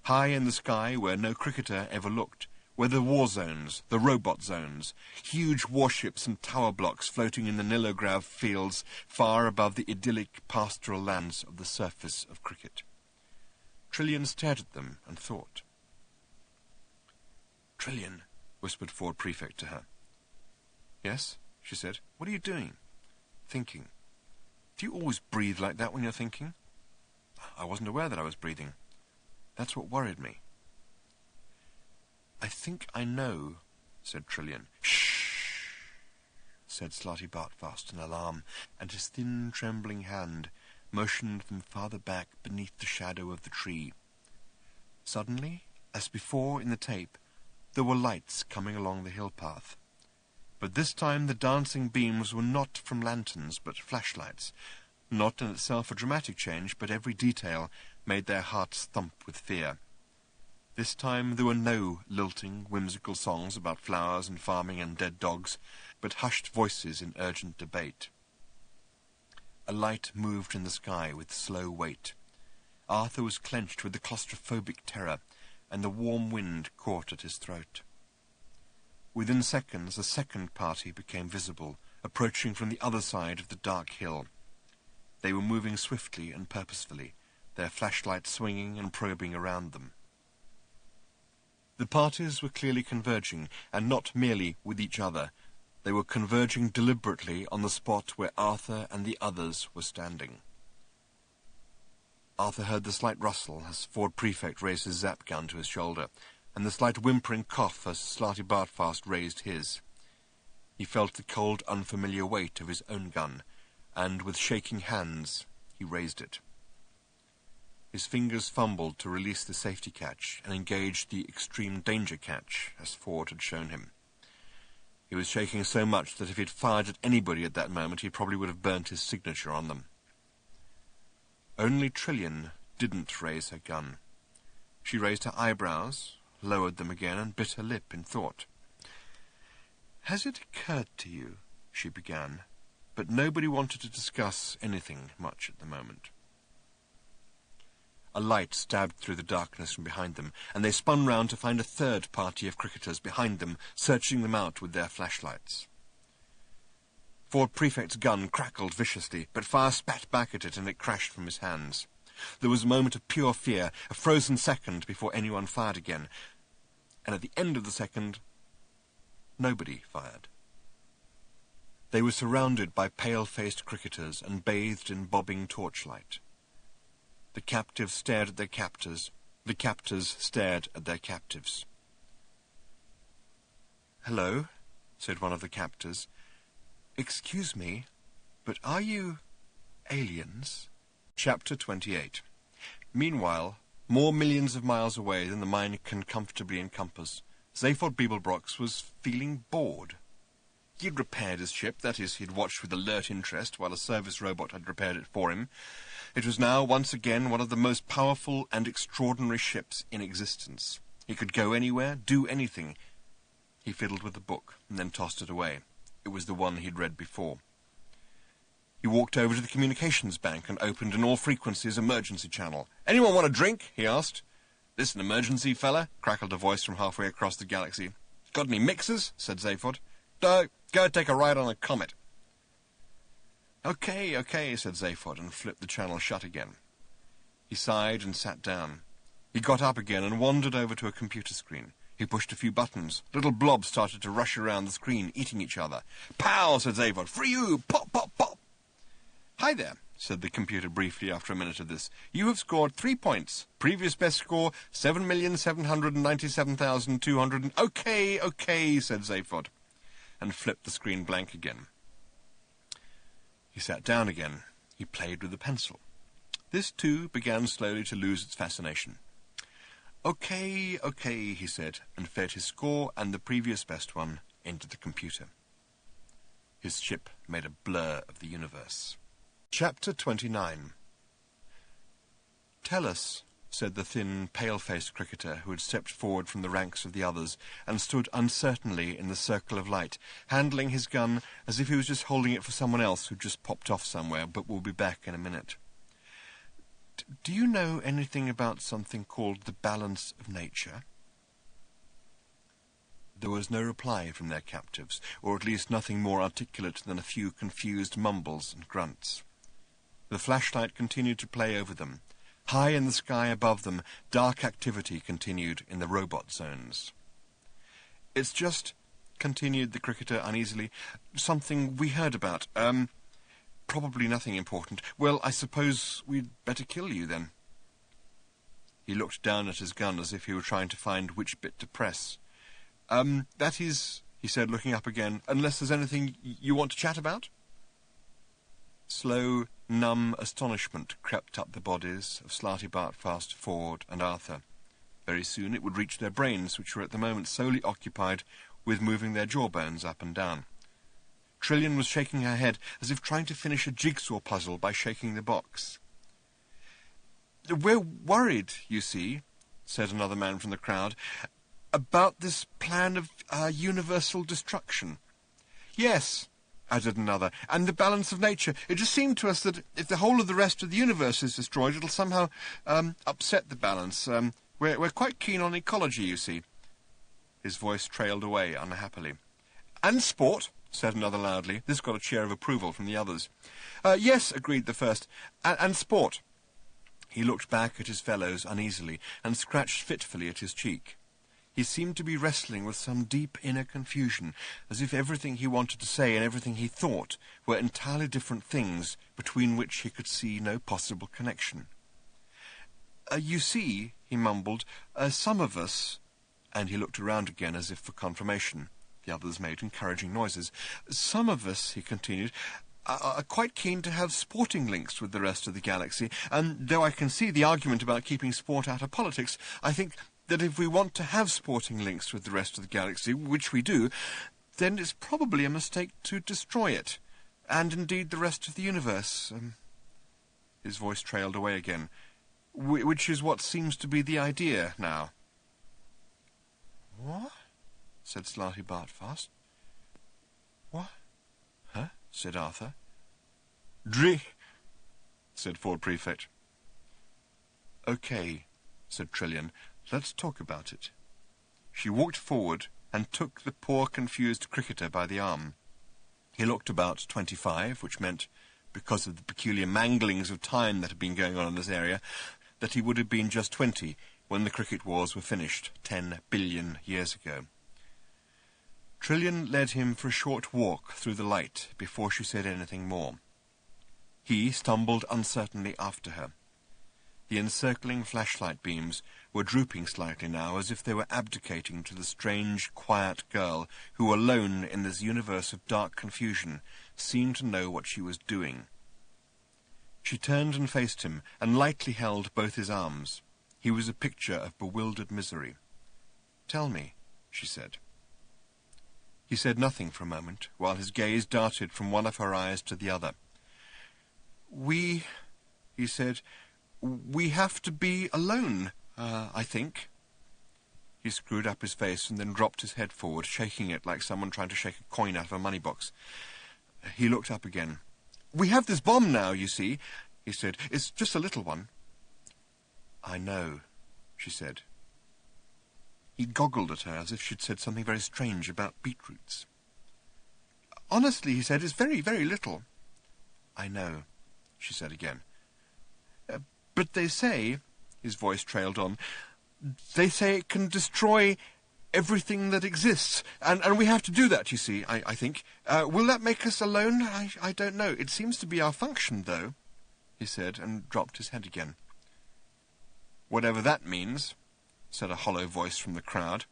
High in the sky, where no cricketer ever looked, were the war zones, the robot zones, huge warships and tower blocks floating in the Nilograve fields far above the idyllic pastoral lands of the surface of cricket. Trillian stared at them and thought. "Trillian," whispered Ford Prefect to her. "Yes," she said. "What are you doing?" "Thinking." "Do you always breathe like that when you're thinking?" "I wasn't aware that I was breathing. That's what worried me." "I think I know," said Trillian. "Shh," said Slartibartfast in alarm, and his thin, trembling hand motioned them farther back beneath the shadow of the tree. Suddenly, as before in the tape, there were lights coming along the hill path. But this time the dancing beams were not from lanterns, but flashlights. Not in itself a dramatic change, but every detail made their hearts thump with fear. This time there were no lilting, whimsical songs about flowers and farming and dead dogs, but hushed voices in urgent debate. A light moved in the sky with slow weight. Arthur was clenched with the claustrophobic terror, and the warm wind caught at his throat. Within seconds a second party became visible, approaching from the other side of the dark hill. They were moving swiftly and purposefully, their flashlights swinging and probing around them. The parties were clearly converging, and not merely with each other. They were converging deliberately on the spot where Arthur and the others were standing. Arthur heard the slight rustle as Ford Prefect raised his zap gun to his shoulder, and the slight whimpering cough as Slartibartfast raised his. He felt the cold, unfamiliar weight of his own gun, and with shaking hands He raised it. His fingers fumbled to release the safety catch and engaged the extreme danger catch, as Ford had shown him. He was shaking so much that if he'd fired at anybody at that moment, he probably would have burnt his signature on them. Only Trillian didn't raise her gun. She raised her eyebrows, lowered them again, and bit her lip in thought. "Has it occurred to you," she began, but nobody wanted to discuss anything much at the moment. A light stabbed through the darkness from behind them, and they spun round to find a third party of cricketers behind them, searching them out with their flashlights. Ford Prefect's gun crackled viciously, but fire spat back at it and it crashed from his hands. There was a moment of pure fear, a frozen second before anyone fired again, and at the end of the second, nobody fired. They were surrounded by pale-faced cricketers and bathed in bobbing torchlight. The captives stared at their captors. The captors stared at their captives. "Hello," said one of the captors. "Excuse me, but are you aliens?" Chapter 28. Meanwhile, more millions of miles away than the mind can comfortably encompass, Zaphod Beeblebrox was feeling bored. He'd repaired his ship, that is, he'd watched with alert interest while a service robot had repaired it for him. It was now once again one of the most powerful and extraordinary ships in existence. He could go anywhere, do anything. He fiddled with the book and then tossed it away. It was the one he'd read before. He walked over to the communications bank and opened an all-frequencies emergency channel. "Anyone want a drink?" he asked. "This an emergency, fella?" crackled a voice from halfway across the galaxy. "Got any mixers?" said Zaphod. "Go take a ride on a comet." Okay, said Zaphod, and flipped the channel shut again. He sighed and sat down. He got up again and wandered over to a computer screen. He pushed a few buttons. Little blobs started to rush around the screen, eating each other. "Pow!" said Zaphod. "For you! Pop, pop, pop!" "Hi there," said the computer briefly after a minute of this. "You have scored 3 points. Previous best score, 7,797,200. Okay, said Zaphod, and flipped the screen blank again. He sat down again. He played with the pencil. This, too, began slowly to lose its fascination. Okay, he said, and fed his score and the previous best one into the computer. His ship made a blur of the universe. Chapter 29. "Tell us," said the thin, pale-faced cricketer who had stepped forward from the ranks of the others and stood uncertainly in the circle of light, handling his gun as if he was just holding it for someone else who'd just popped off somewhere but will be back in a minute. "Do you know anything about something called the balance of nature?" There was no reply from their captives, or at least nothing more articulate than a few confused mumbles and grunts. The flashlight continued to play over them. High in the sky above them, dark activity continued in the robot zones. "It's just," continued the cricketer uneasily, "something we heard about. Probably nothing important. Well, I suppose we'd better kill you, then." He looked down at his gun as if he were trying to find which bit to press. That is," he said, looking up again, "unless there's anything you want to chat about?" Slow, numb astonishment crept up the bodies of Slarty Bartfast, Ford, and Arthur. Very soon it would reach their brains, which were at the moment solely occupied with moving their jawbones up and down. Trillian was shaking her head, as if trying to finish a jigsaw puzzle by shaking the box. "We're worried, you see," said another man from the crowd, "about this plan of universal destruction." "Yes," added another, "and the balance of nature. It just seemed to us that if the whole of the rest of the universe is destroyed, it'll somehow upset the balance. We're quite keen on ecology, you see." His voice trailed away unhappily. "And sport," said another loudly. This got a cheer of approval from the others. "Yes," agreed the first, and sport." He looked back at his fellows uneasily and scratched fitfully at his cheek. He seemed to be wrestling with some deep inner confusion, as if everything he wanted to say and everything he thought were entirely different things between which he could see no possible connection. "You see," he mumbled, "some of us—" and he looked around again as if for confirmation. The others made encouraging noises. "Some of us," he continued, are quite keen to have sporting links with the rest of the galaxy, and though I can see the argument about keeping sport out of politics, I think that if we want to have sporting links with the rest of the galaxy, which we do, then it's probably a mistake to destroy it, and indeed the rest of the universe. His voice trailed away again, which is what seems to be the idea now. What? Said Slarty Bartfast. What? Huh? Said Arthur. Drih, said Ford Prefect. OK, said Trillian. Let's talk about it. She walked forward and took the poor confused cricketer by the arm. He looked about 25, which meant, because of the peculiar manglings of time that had been going on in this area, that he would have been just 20 when the cricket wars were finished 10 billion years ago. Trillian led him for a short walk through the light before she said anything more. He stumbled uncertainly after her. The encircling flashlight beams were drooping slightly now, as if they were abdicating to the strange, quiet girl who, alone in this universe of dark confusion, seemed to know what she was doing. She turned and faced him, and lightly held both his arms. He was a picture of bewildered misery. "Tell me," she said. He said nothing for a moment, while his gaze darted from one of her eyes to the other. He said, we have to be alone, I think. He screwed up his face and then dropped his head forward, shaking it like someone trying to shake a coin out of a money box. He looked up again. We have this bomb now, you see, he said. It's just a little one. I know, she said. He goggled at her as if she'd said something very strange about beetroots. Honestly, he said, it's very, very little. I know, she said again. But they say, his voice trailed on, they say it can destroy everything that exists, and we have to do that, you see, I think. Will that make us alone? I don't know. It seems to be our function, though, he said, and dropped his head again. Whatever that means, said a hollow voice from the crowd.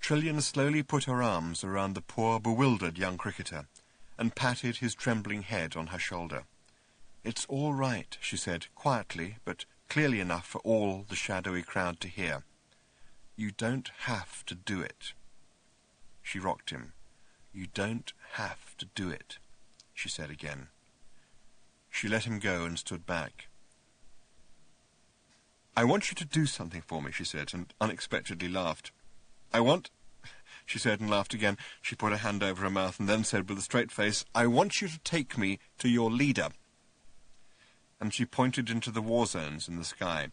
Trillian slowly put her arms around the poor, bewildered young cricketer, and patted his trembling head on her shoulder. It's all right, she said, quietly, but clearly enough for all the shadowy crowd to hear. You don't have to do it. She rocked him. You don't have to do it, she said again. She let him go and stood back. I want you to do something for me, she said, and unexpectedly laughed. I want, she said, and laughed again. She put her hand over her mouth and then said with a straight face, I want you to take me to your leader. And she pointed into the war zones in the sky.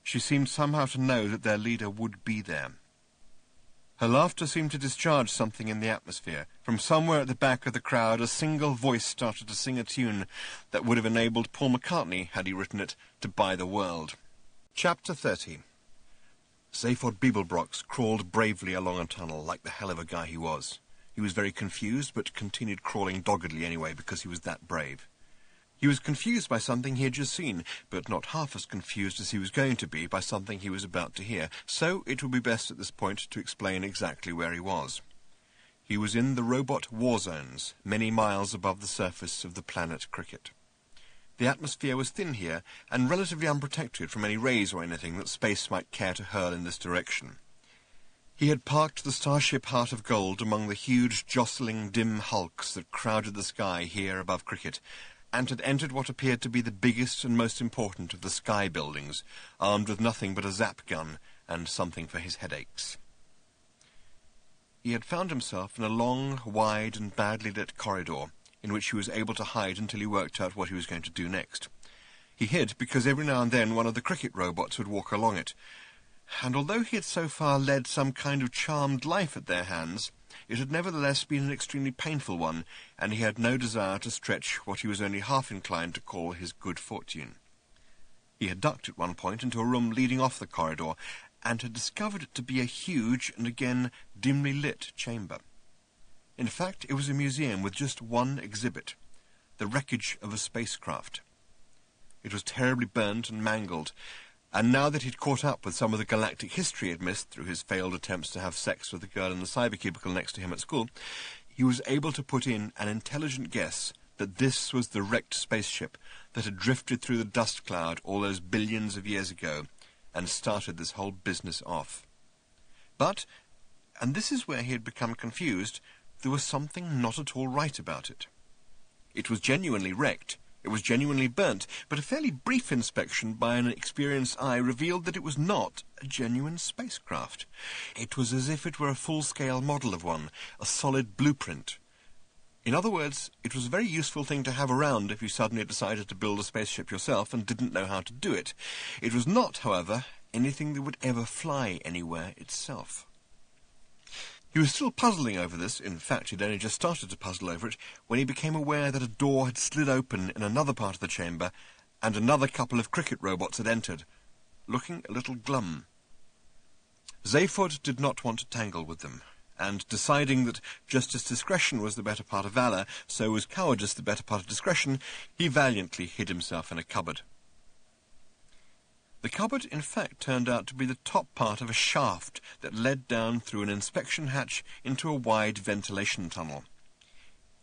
She seemed somehow to know that their leader would be there. Her laughter seemed to discharge something in the atmosphere. From somewhere at the back of the crowd, a single voice started to sing a tune that would have enabled Paul McCartney, had he written it, to buy the world. Chapter 30. Zaphod Beeblebrox crawled bravely along a tunnel, like the hell of a guy he was. He was very confused, but continued crawling doggedly anyway, because he was that brave. He was confused by something he had just seen, but not half as confused as he was going to be by something he was about to hear, so it would be best at this point to explain exactly where he was. He was in the robot war zones, many miles above the surface of the planet Cricket. The atmosphere was thin here, and relatively unprotected from any rays or anything that space might care to hurl in this direction. He had parked the starship Heart of Gold among the huge, jostling, dim hulks that crowded the sky here above Cricket, and had entered what appeared to be the biggest and most important of the sky buildings, armed with nothing but a zap gun and something for his headaches. He had found himself in a long, wide and badly lit corridor, in which he was able to hide until he worked out what he was going to do next. He hid because every now and then one of the cricket robots would walk along it, and although he had so far led some kind of charmed life at their hands, it had nevertheless been an extremely painful one, and he had no desire to stretch what he was only half inclined to call his good fortune. He had ducked at one point into a room leading off the corridor, and had discovered it to be a huge and again dimly lit chamber. In fact, it was a museum with just one exhibit, the wreckage of a spacecraft. It was terribly burnt and mangled, and now that he'd caught up with some of the galactic history he'd missed through his failed attempts to have sex with the girl in the cyber cubicle next to him at school, he was able to put in an intelligent guess that this was the wrecked spaceship that had drifted through the dust cloud all those billions of years ago and started this whole business off. But, and this is where he had become confused, there was something not at all right about it. It was genuinely wrecked, it was genuinely burnt, but a fairly brief inspection by an experienced eye revealed that it was not a genuine spacecraft. It was as if it were a full-scale model of one, a solid blueprint. In other words, it was a very useful thing to have around if you suddenly decided to build a spaceship yourself and didn't know how to do it. It was not, however, anything that would ever fly anywhere itself. He was still puzzling over this, in fact he'd only just started to puzzle over it, when he became aware that a door had slid open in another part of the chamber, and another couple of cricket robots had entered, looking a little glum. Zaphod did not want to tangle with them, and deciding that just as discretion was the better part of valour, so was cowardice the better part of discretion, he valiantly hid himself in a cupboard. The cupboard, in fact, turned out to be the top part of a shaft that led down through an inspection hatch into a wide ventilation tunnel.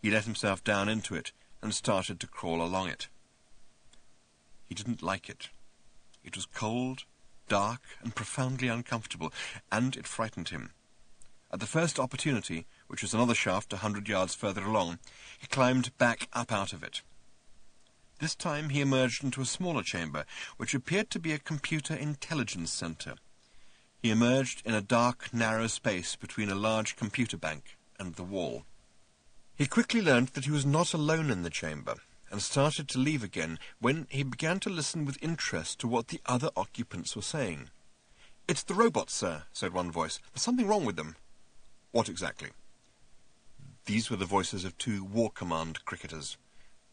He let himself down into it and started to crawl along it. He didn't like it. It was cold, dark, and profoundly uncomfortable, and it frightened him. At the first opportunity, which was another shaft 100 yards further along, he climbed back up out of it. This time he emerged into a smaller chamber, which appeared to be a computer intelligence centre. He emerged in a dark, narrow space between a large computer bank and the wall. He quickly learned that he was not alone in the chamber, and started to leave again when he began to listen with interest to what the other occupants were saying. "It's the robots, sir," said one voice. "There's something wrong with them." "What exactly?" These were the voices of 2 War Command cricketers.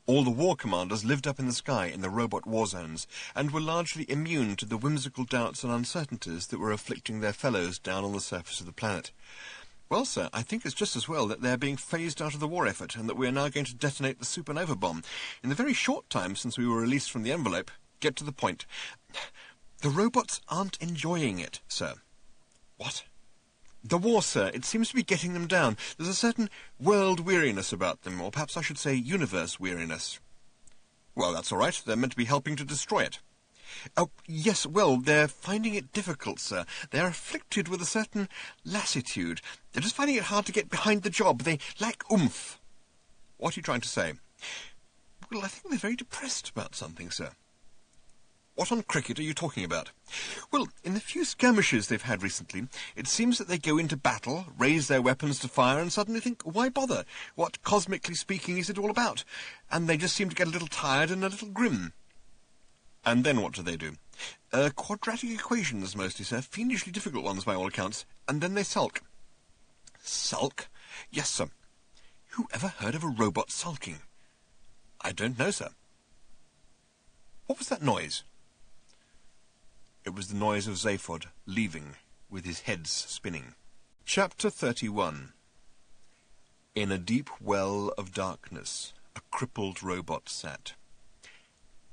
All the war commanders lived up in the sky in the robot war zones, and were largely immune to the whimsical doubts and uncertainties that were afflicting their fellows down on the surface of the planet. "Well, sir, I think it's just as well that they're being phased out of the war effort, and that we are now going to detonate the supernova bomb. In the very short time since we were released from the envelope, get to the point. The robots aren't enjoying it, sir." "What?" "The war, sir. It seems to be getting them down. There's a certain world weariness about them, or perhaps I should say universe weariness." "Well, that's all right. They're meant to be helping to destroy it." "Oh, yes, well, they're finding it difficult, sir. They're afflicted with a certain lassitude. They're just finding it hard to get behind the job. They lack oomph." "What are you trying to say?" "Well, I think they're very depressed about something, sir." "What on cricket are you talking about?" "Well, in the few skirmishes they've had recently, it seems that they go into battle, raise their weapons to fire, and suddenly think, why bother? What, cosmically speaking, is it all about? And they just seem to get a little tired and a little grim." "And then what do? Quadratic equations, mostly, sir. Fiendishly difficult ones, by all accounts. And then they sulk." "Sulk?" "Yes, sir." "Who ever heard of a robot sulking?" "I don't know, sir." "What was that noise?" It was the noise of Zaphod leaving, with his heads spinning. Chapter 31. In a deep well of darkness, a crippled robot sat.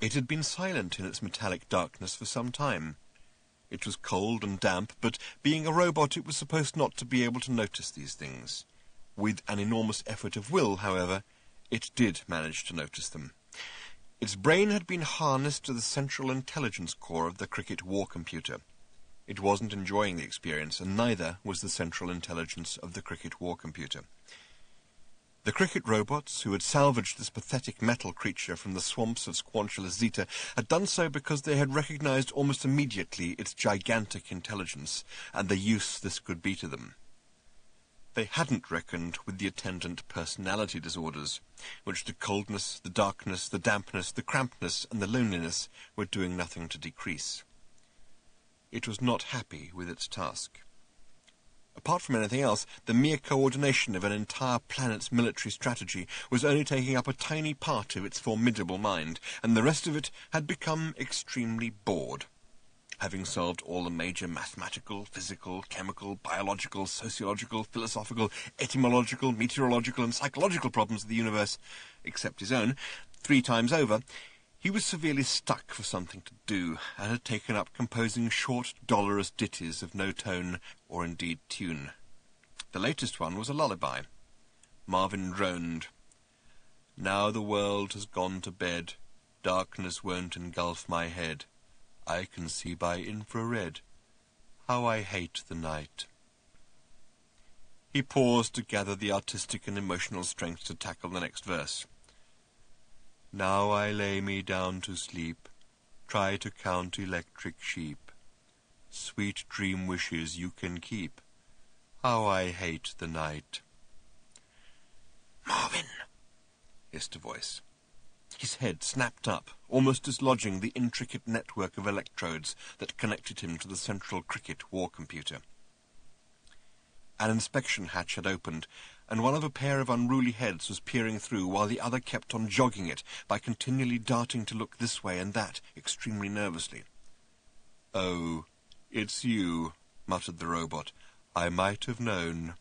It had been silent in its metallic darkness for some time. It was cold and damp, but being a robot it was supposed not to be able to notice these things. With an enormous effort of will, however, it did manage to notice them. Its brain had been harnessed to the central intelligence core of the cricket war computer. It wasn't enjoying the experience, and neither was the central intelligence of the cricket war computer. The cricket robots, who had salvaged this pathetic metal creature from the swamps of Squanchula Zeta, had done so because they had recognized almost immediately its gigantic intelligence, and the use this could be to them. They hadn't reckoned with the attendant personality disorders, which the coldness, the darkness, the dampness, the crampedness, and the loneliness were doing nothing to decrease. It was not happy with its task. Apart from anything else, the mere coordination of an entire planet's military strategy was only taking up a tiny part of its formidable mind, and the rest of it had become extremely bored. Having solved all the major mathematical, physical, chemical, biological, sociological, philosophical, etymological, meteorological, and psychological problems of the universe, except his own, 3 times over, he was severely stuck for something to do, and had taken up composing short, dolorous ditties of no tone, or indeed tune. The latest one was a lullaby. Marvin droned. Now the world has gone to bed. Darkness won't engulf my head. I can see by infrared. How I hate the night. He paused to gather the artistic and emotional strength to tackle the next verse. Now I lay me down to sleep, try to count electric sheep. Sweet dream wishes you can keep. How I hate the night. Marvin, hissed a voice. His head snapped up, almost dislodging the intricate network of electrodes that connected him to the central cricket war computer. An inspection hatch had opened, and one of a pair of unruly heads was peering through while the other kept on jogging it by continually darting to look this way and that, extremely nervously. "Oh, it's you," muttered the robot. "I might have known."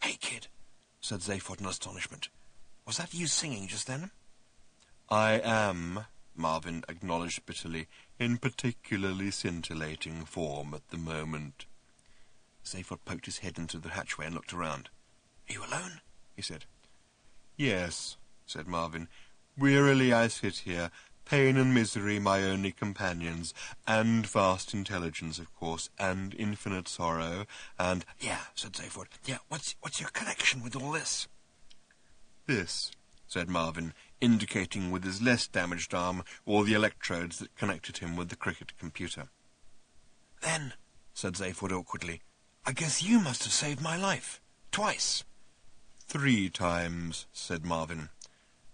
"Hey, kid," said Zaphod in astonishment. "Was that you singing just then?" "I am," Marvin acknowledged bitterly, "in particularly scintillating form at the moment." Zaphod poked his head into the hatchway and looked around. "Are you alone?" he said. "Yes," said Marvin. "Wearily I sit here, pain and misery my only companions, and vast intelligence, of course, and infinite sorrow, and—" "Yeah," said Zaphod. "Yeah, what's your connection with all this?" "This," said Marvin, indicating with his less damaged arm all the electrodes that connected him with the cricket computer. "Then," said Zaphod awkwardly, "I guess you must have saved my life. Twice." "3 times," said Marvin.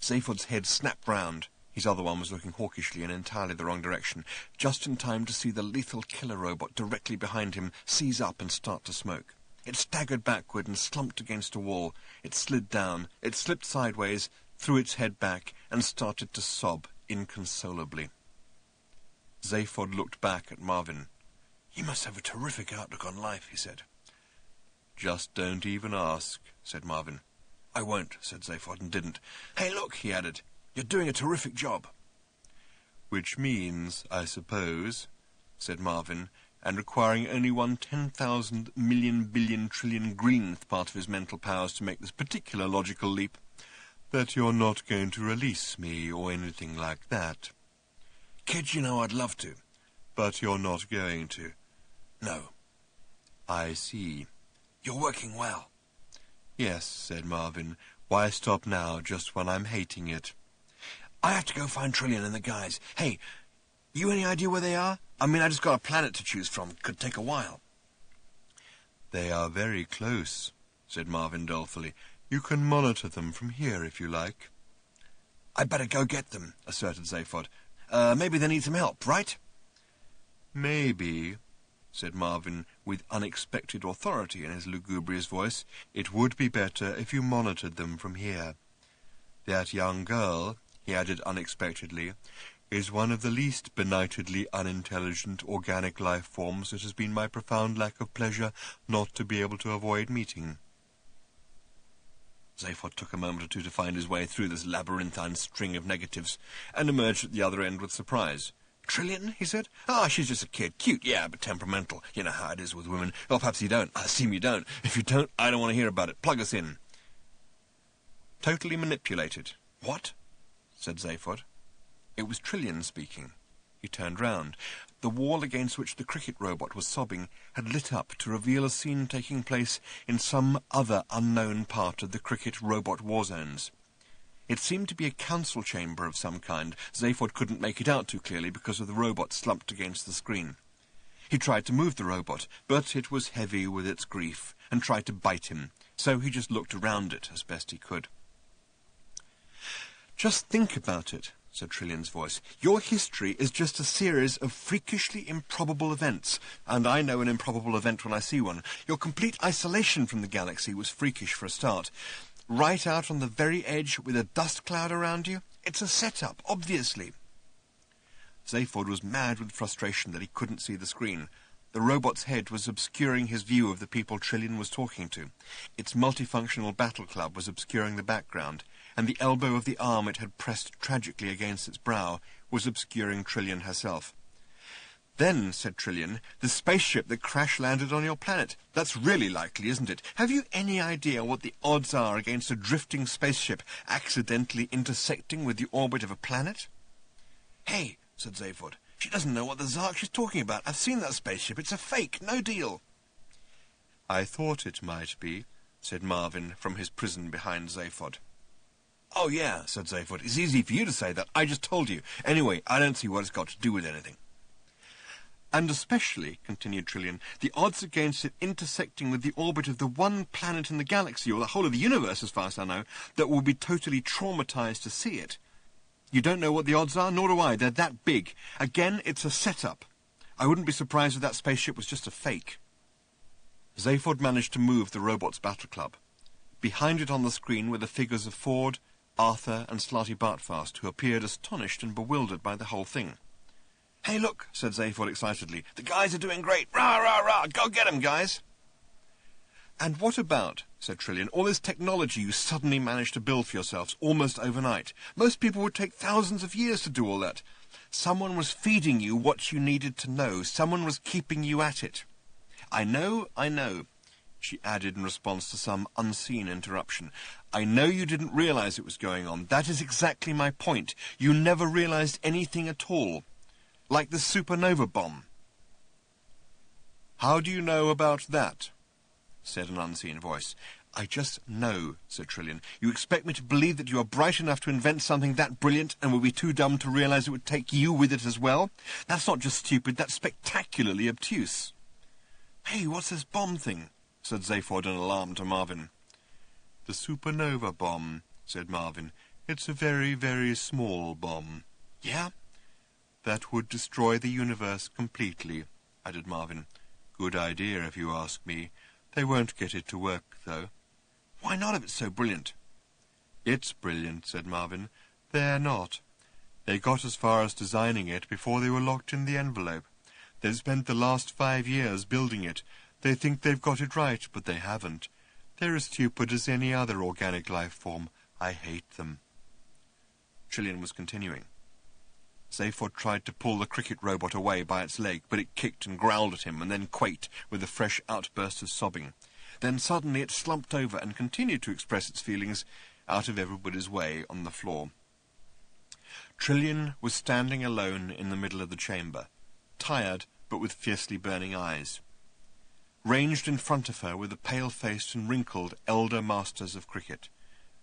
Zaphod's head snapped round. His other one was looking hawkishly in entirely the wrong direction, just in time to see the lethal killer robot directly behind him seize up and start to smoke. It staggered backward and slumped against a wall. It slid down. It slipped sideways, threw its head back, and started to sob inconsolably. Zaphod looked back at Marvin. "You must have a terrific outlook on life," he said. "Just don't even ask," said Marvin. "I won't," said Zaphod, and didn't. "Hey, look," he added, "you're doing a terrific job." "Which means, I suppose," said Marvin, and requiring only 1/10,000 million billion trillion greenth part of his mental powers to make this particular logical leap, "that you're not going to release me or anything like that." "Kid, you know I'd love to." "But you're not going to." "No." "I see." "You're working well." "Yes," said Marvin. "Why stop now, just when I'm hating it?" "I have to go find Trillian and the guys. Hey, you any idea where they are? I mean, I just got a planet to choose from. Could take a while." "They are very close," said Marvin dolefully. "You can monitor them from here if you like." "I better go get them," asserted Zaphod. Maybe they need some help, right?" "Maybe," said Marvin, with unexpected authority in his lugubrious voice, "it would be better if you monitored them from here. That young girl," he added unexpectedly, "is one of the least benightedly unintelligent organic life forms it has been my profound lack of pleasure not to be able to avoid meeting." Zaphod took a moment or two to find his way through this labyrinthine string of negatives, and emerged at the other end with surprise. "Trillian?" he said. "Ah, she's just a kid. Cute, yeah, but temperamental. You know how it is with women. Well, perhaps you don't. I assume you don't. If you don't, I don't want to hear about it. Plug us in." "Totally manipulated." "What?" said Zaphod. It was Trillian speaking. He turned round. The wall against which the cricket robot was sobbing had lit up to reveal a scene taking place in some other unknown part of the cricket robot war zones. It seemed to be a council chamber of some kind. Zaphod couldn't make it out too clearly because of the robot slumped against the screen. He tried to move the robot, but it was heavy with its grief and tried to bite him, so he just looked around it as best he could. "Just think about it," said Trillian's voice. "Your history is just a series of freakishly improbable events, and I know an improbable event when I see one. Your complete isolation from the galaxy was freakish for a start. Right out on the very edge with a dust cloud around you. It's a setup, obviously." Zaphod was mad with frustration that he couldn't see the screen. The robot's head was obscuring his view of the people Trillian was talking to. Its multifunctional battle club was obscuring the background, and the elbow of the arm it had pressed tragically against its brow was obscuring Trillian herself. Then, said Trillian, the spaceship that crash-landed on your planet. That's really likely, isn't it? Have you any idea what the odds are against a drifting spaceship accidentally intersecting with the orbit of a planet? Hey, said Zaphod, she doesn't know what the Zark she's talking about. I've seen that spaceship. It's a fake. No deal. I thought it might be, said Marvin from his prison behind Zaphod. Oh, yeah, said Zaphod. It's easy for you to say that. I just told you. Anyway, I don't see what it's got to do with anything. And especially, continued Trillian, the odds against it intersecting with the orbit of the one planet in the galaxy, or the whole of the universe as far as I know, that will be totally traumatized to see it. You don't know what the odds are, nor do I. They're that big. Again, it's a setup. I wouldn't be surprised if that spaceship was just a fake. Zaphod managed to move the robot's battle club. Behind it on the screen were the figures of Ford, Arthur and Slarty Bartfast, who appeared astonished and bewildered by the whole thing. Hey, look, said Zaphod excitedly. The guys are doing great. Rah, rah, rah. Go get 'em, guys. And what about, said Trillian, all this technology you suddenly managed to build for yourselves almost overnight? Most people would take thousands of years to do all that. Someone was feeding you what you needed to know. Someone was keeping you at it. I know, she added in response to some unseen interruption. I know you didn't realize it was going on. That is exactly my point. You never realized anything at all. Like the supernova bomb. How do you know about that? Said an unseen voice. I just know, said Trillian. You expect me to believe that you are bright enough to invent something that brilliant and will be too dumb to realize it would take you with it as well? That's not just stupid, that's spectacularly obtuse. Hey, what's this bomb thing? Said Zaphod in alarm to Marvin. The supernova bomb, said Marvin. It's a very, very small bomb. Yeah? That would destroy the universe completely, added Marvin. Good idea, if you ask me. They won't get it to work, though. Why not, if it's so brilliant? It's brilliant, said Marvin. They're not. They got as far as designing it before they were locked in the envelope. They've spent the last 5 years building it. They think they've got it right, but they haven't. They're as stupid as any other organic life form. I hate them. Trillian was continuing. Zaphod tried to pull the cricket robot away by its leg, but it kicked and growled at him and then quaked with a fresh outburst of sobbing. Then suddenly it slumped over and continued to express its feelings out of everybody's way on the floor. Trillian was standing alone in the middle of the chamber, tired but with fiercely burning eyes. Ranged in front of her were the pale-faced and wrinkled elder masters of cricket,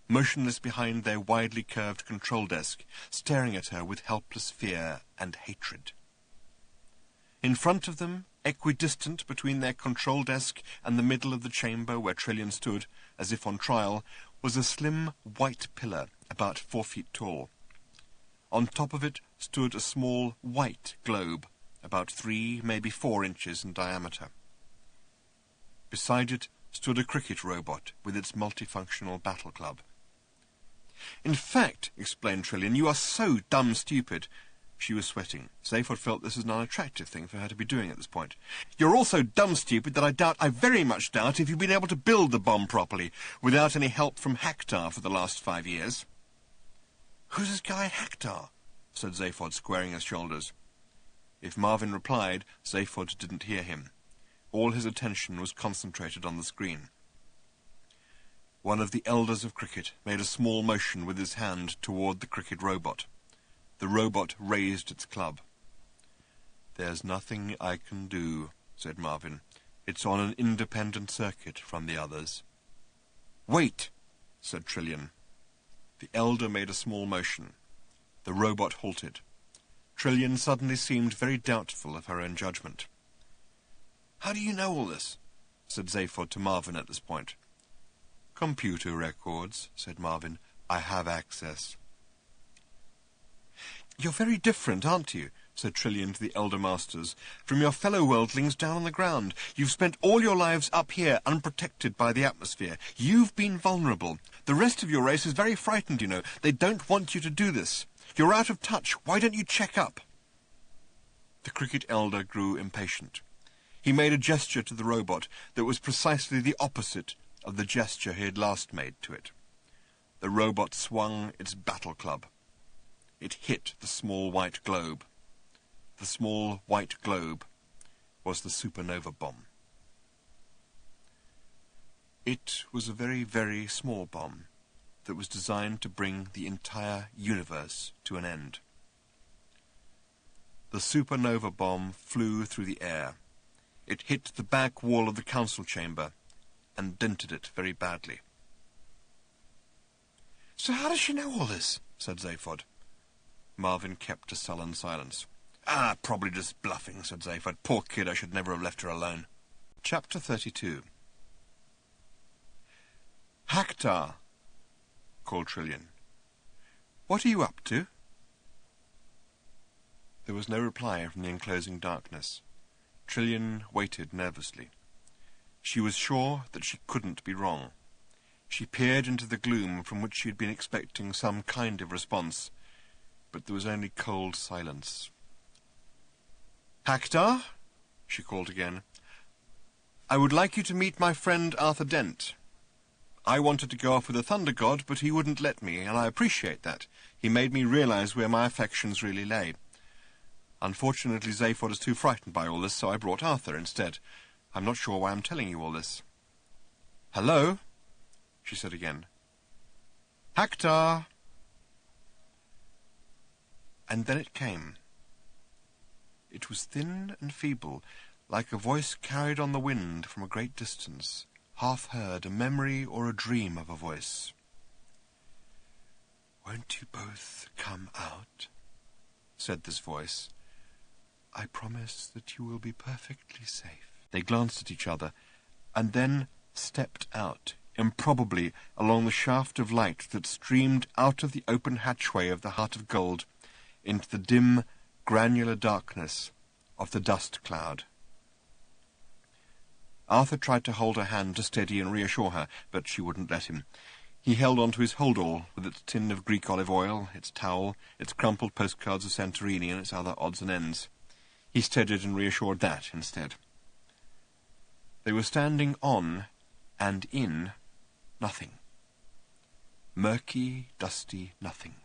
motionless behind their widely curved control desk, staring at her with helpless fear and hatred. In front of them, equidistant between their control desk and the middle of the chamber where Trillian stood, as if on trial, was a slim white pillar about 4 feet tall. On top of it stood a small white globe, about 3, maybe 4 inches in diameter. Beside it stood a cricket robot with its multifunctional battle club. In fact, explained Trillian, you are so dumb stupid. She was sweating. Zaphod felt this was an unattractive thing for her to be doing at this point. You're all so dumb stupid that I very much doubt if you've been able to build the bomb properly, without any help from Hactar for the last 5 years. Who's this guy Hactar? Said Zaphod, squaring his shoulders. If Marvin replied, Zaphod didn't hear him. All his attention was concentrated on the screen. One of the elders of cricket made a small motion with his hand toward the cricket robot. The robot raised its club. There's nothing I can do, said Marvin. It's on an independent circuit from the others. Wait, said Trillian. The elder made a small motion. The robot halted. Trillian suddenly seemed very doubtful of her own judgment. How do you know all this? Said Zaphod to Marvin at this point. Computer records, said Marvin. I have access. You're very different, aren't you? Said Trillian to the elder masters, from your fellow worldlings down on the ground. You've spent all your lives up here, unprotected by the atmosphere. You've been vulnerable. The rest of your race is very frightened, you know. They don't want you to do this. You're out of touch. Why don't you check up? The cricket elder grew impatient. He made a gesture to the robot that was precisely the opposite of the gesture he had last made to it. The robot swung its battle club. It hit the small white globe. The the small white globe, was the supernova bomb. It was a very, very small bomb that was designed to bring the entire universe to an end. The supernova bomb flew through the air. It hit the back wall of the council chamber and dented it very badly. "So how does she know all this?" said Zaphod. Marvin kept a sullen silence. Probably just bluffing," said Zaphod. "Poor kid, I should never have left her alone." Chapter 32. "Haktar," called Trillian. "What are you up to?" There was no reply from the enclosing darkness. Trillian waited nervously. She was sure that she couldn't be wrong. She peered into the gloom from which she had been expecting some kind of response, but there was only cold silence. "Haktar," she called again, "I would like you to meet my friend Arthur Dent. I wanted to go off with the Thunder God, but he wouldn't let me, and I appreciate that. He made me realize where my affections really lay. Unfortunately, Zaphod is too frightened by all this, so I brought Arthur instead. I'm not sure why I'm telling you all this." "Hello?" she said again. "Haktar!" And then it came. It was thin and feeble, like a voice carried on the wind from a great distance, half heard, a memory or a dream of a voice. "Won't you both come out?" said this voice. "I promise that you will be perfectly safe." They glanced at each other, and then stepped out, improbably, along the shaft of light that streamed out of the open hatchway of the Heart of Gold into the dim, granular darkness of the dust cloud. Arthur tried to hold her hand to steady and reassure her, but she wouldn't let him. He held on to his hold-all, with its tin of Greek olive oil, its towel, its crumpled postcards of Santorini, and its other odds and ends. He steadied and reassured that instead. They were standing on and in nothing. Murky, dusty nothing.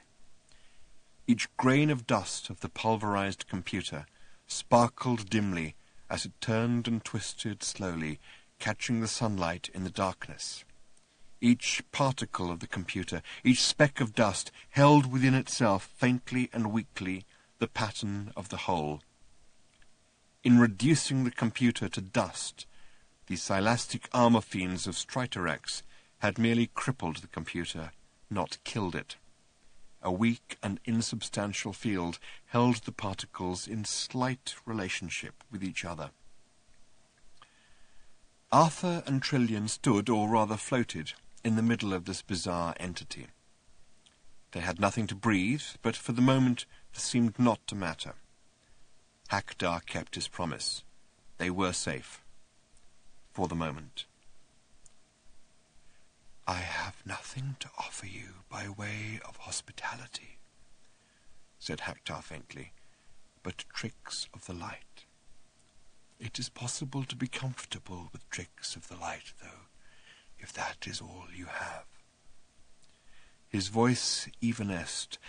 Each grain of dust of the pulverized computer sparkled dimly as it turned and twisted slowly, catching the sunlight in the darkness. Each particle of the computer, each speck of dust, held within itself faintly and weakly the pattern of the whole. In reducing the computer to dust, the silastic armor fiends of Striatorex had merely crippled the computer, not killed it. A weak and insubstantial field held the particles in slight relationship with each other. Arthur and Trillian stood, or rather floated, in the middle of this bizarre entity. They had nothing to breathe, but for the moment this seemed not to matter. Haktar kept his promise. They were safe. For the moment. "I have nothing to offer you by way of hospitality," said Haktar faintly, "but tricks of the light. It is possible to be comfortable with tricks of the light, though, if that is all you have." His voice evanesced,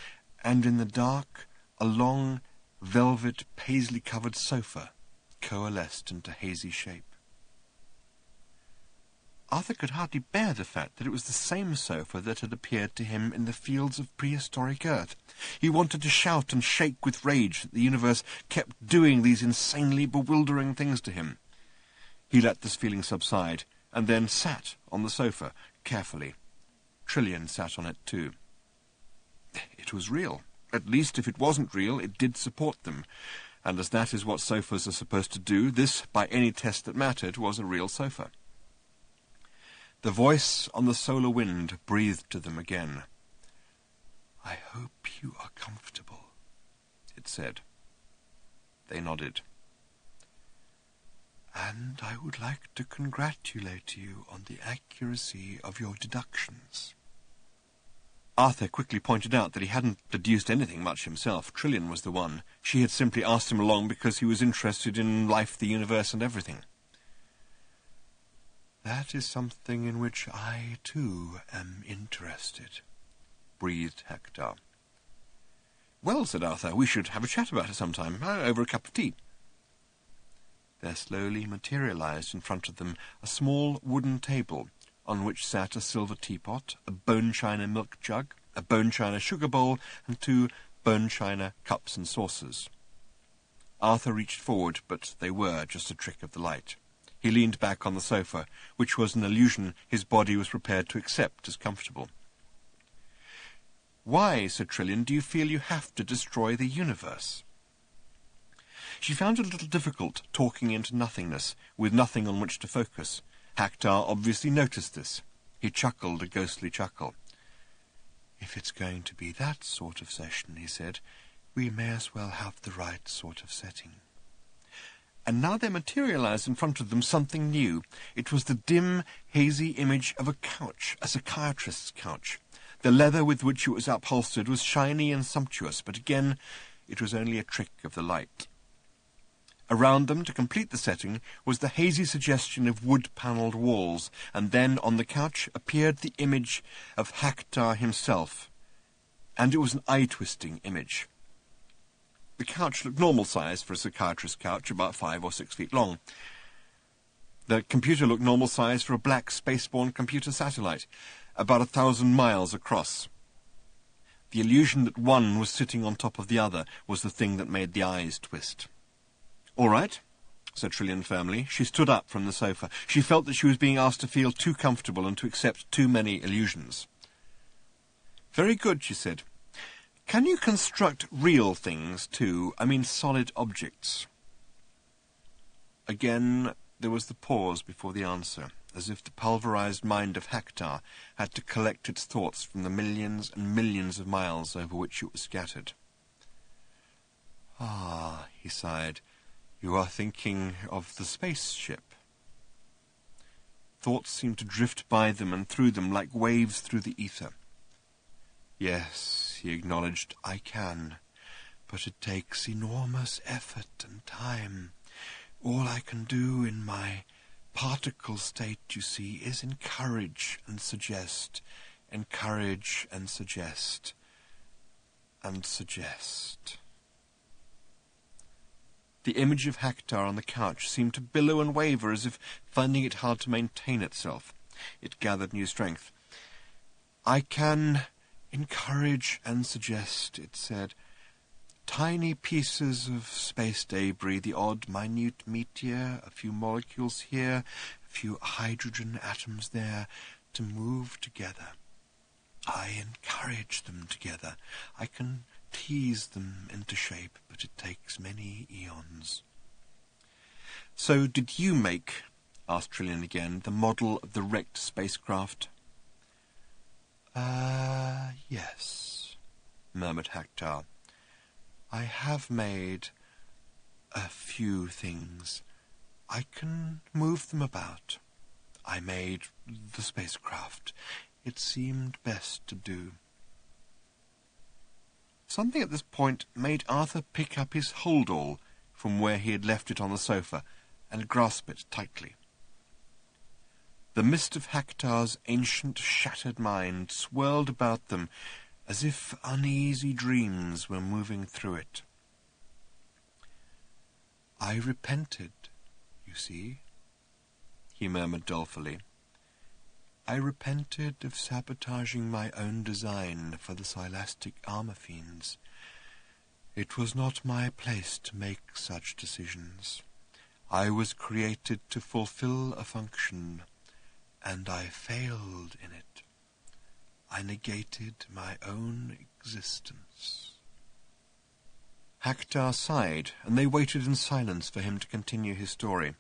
and in the dark a long, velvet, paisley-covered sofa coalesced into hazy shape. Arthur could hardly bear the fact that it was the same sofa that had appeared to him in the fields of prehistoric Earth. He wanted to shout and shake with rage that the universe kept doing these insanely bewildering things to him. He let this feeling subside, and then sat on the sofa, carefully. Trillian sat on it too. It was real. At least, if it wasn't real, it did support them. And as that is what sofas are supposed to do, this, by any test that mattered, was a real sofa. The voice on the solar wind breathed to them again. "I hope you are comfortable," it said. They nodded. "And I would like to congratulate you on the accuracy of your deductions." Arthur quickly pointed out that he hadn't deduced anything much himself. Trillian was the one. She had simply asked him along because he was interested in life, the universe, and everything. "That is something in which I, too, am interested," breathed Haktar. "Well," said Arthur, "we should have a chat about it sometime, over a cup of tea." There slowly materialized in front of them a small wooden table, on which sat a silver teapot, a bone china milk jug, a bone china sugar bowl, and 2 bone china cups and saucers. Arthur reached forward, but they were just a trick of the light. He leaned back on the sofa, which was an illusion his body was prepared to accept as comfortable. "Why," said Trillian, "do you feel you have to destroy the universe?" She found it a little difficult talking into nothingness, with nothing on which to focus. Haktar obviously noticed this. He chuckled a ghostly chuckle. "If it's going to be that sort of session," he said, "we may as well have the right sort of setting." And now there materialized in front of them something new. It was the dim, hazy image of a couch, a psychiatrist's couch. The leather with which it was upholstered was shiny and sumptuous, but again it was only a trick of the light. Around them, to complete the setting, was the hazy suggestion of wood-panelled walls, and then on the couch appeared the image of Haktar himself, and it was an eye-twisting image. The couch looked normal size for a psychiatrist's couch, about 5 or 6 feet long. The computer looked normal size for a black spaceborne computer satellite, about 1,000 miles across. The illusion that one was sitting on top of the other was the thing that made the eyes twist. "All right," said Trillian firmly. She stood up from the sofa. She felt that she was being asked to feel too comfortable and to accept too many illusions. "Very good," she said. "Can you construct real things, too? I mean solid objects?" Again there was the pause before the answer, as if the pulverized mind of Haktar had to collect its thoughts from the millions and millions of miles over which it was scattered. "Ah," he sighed, "you are thinking of the spaceship." Thoughts seemed to drift by them and through them like waves through the ether. "Yes," he acknowledged, "I can, but it takes enormous effort and time. All I can do in my particle state, you see, is encourage and suggest, encourage and suggest, and suggest." The image of Haktar on the couch seemed to billow and waver as if finding it hard to maintain itself. It gathered new strength. "I can encourage and suggest," it said, "tiny pieces of space debris, the odd minute meteor, a few molecules here, a few hydrogen atoms there, to move together. I encourage them together. I can tease them into shape, but it takes many eons." "So did you make," asked Trillian again, "the model of the wrecked spacecraft?" Yes," murmured Haktar. "I have made a few things. I can move them about. I made the spacecraft. It seemed best to do." Something at this point made Arthur pick up his hold-all from where he had left it on the sofa and grasp it tightly. The mist of Haktar's ancient, shattered mind swirled about them as if uneasy dreams were moving through it. "I repented, you see," he murmured dolefully. "I repented of sabotaging my own design for the Silastic armor fiends. It was not my place to make such decisions. I was created to fulfill a function, and I failed in it. I negated my own existence." Haktar sighed, and they waited in silence for him to continue his story.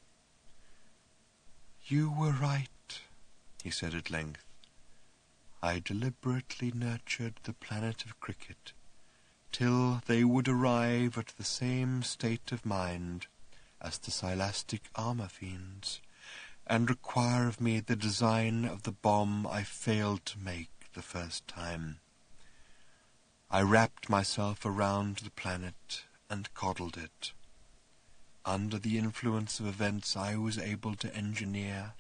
"You were right," he said at length. "I deliberately nurtured the planet of cricket till they would arrive at the same state of mind as the Silastic armor fiends, and require of me the design of the bomb I failed to make the first time. I wrapped myself around the planet and coddled it. Under the influence of events I was able to engineer,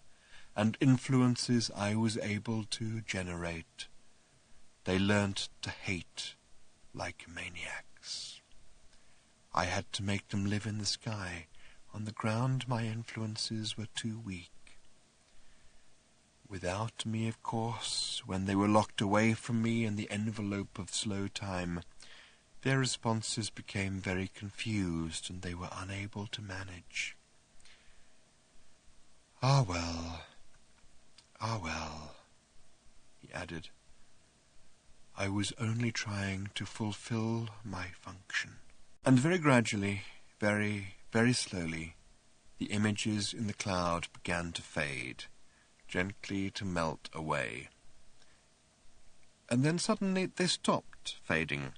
and influences I was able to generate, they learnt to hate like maniacs. legs. I had to make them live in the sky. On the ground my influences were too weak. Without me, of course, when they were locked away from me in the envelope of slow time, their responses became very confused, and they were unable to manage. Ah well, he added. I was only trying to fulfill my function. And very gradually, very, very slowly, the images in the cloud began to fade, gently to melt away. And then suddenly they stopped fading.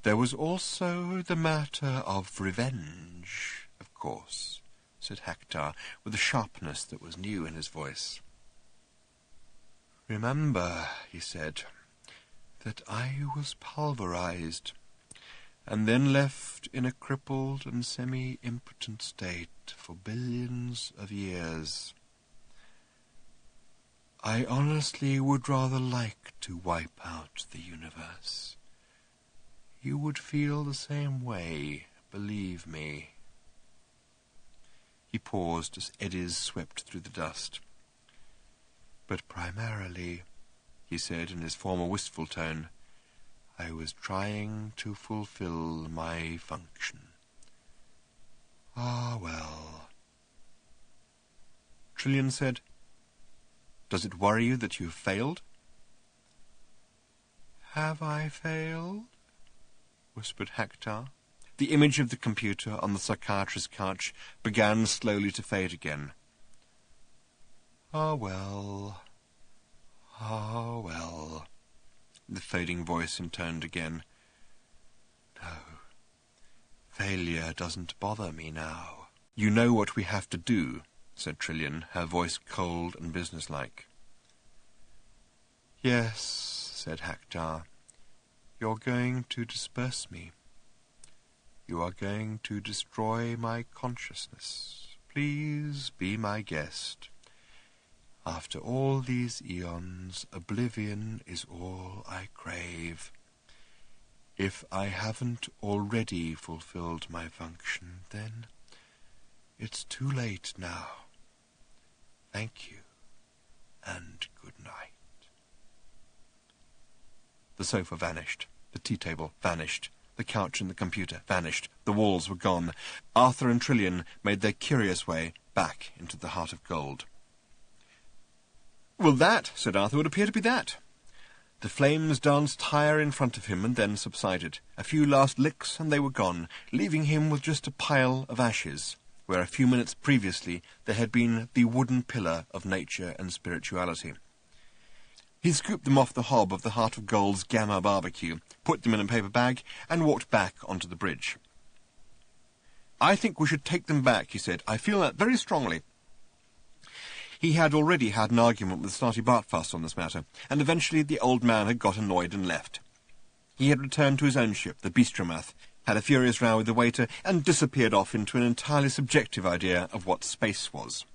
There was also the matter of revenge, of course, said Hector, with a sharpness that was new in his voice. Remember, he said, that I was pulverized, and then left in a crippled and semi-impotent state for billions of years. I honestly would rather like to wipe out the universe. You would feel the same way, believe me. He paused as eddies swept through the dust. But primarily, he said in his former wistful tone, I was trying to fulfill my function. Ah, well. Trillian said, Does it worry you that you have failed? Have I failed? Whispered Hector. The image of the computer on the psychiatrist's couch began slowly to fade again. Ah, well. Ah, well. The fading voice intoned again. No, failure doesn't bother me now. You know what we have to do, said Trillian, her voice cold and businesslike. Yes, said Hector. You're going to disperse me. You are going to destroy my consciousness. Please be my guest. After all these eons, oblivion is all I crave. If I haven't already fulfilled my function, then it's too late now. Thank you, and good night. The sofa vanished. The tea table vanished. The couch and the computer vanished. The walls were gone. Arthur and Trillian made their curious way back into the Heart of Gold. Well, that, said Arthur, would appear to be that. The flames danced higher in front of him and then subsided. A few last licks and they were gone, leaving him with just a pile of ashes, where a few minutes previously there had been the wooden pillar of nature and spirituality. He scooped them off the hob of the Heart of Gold's Gamma barbecue, put them in a paper bag, and walked back onto the bridge. I think we should take them back, he said. I feel that very strongly. He had already had an argument with Snarty Bartfast on this matter, and eventually the old man had got annoyed and left. He had returned to his own ship, the Beastromath, had a furious row with the waiter, and disappeared off into an entirely subjective idea of what space was.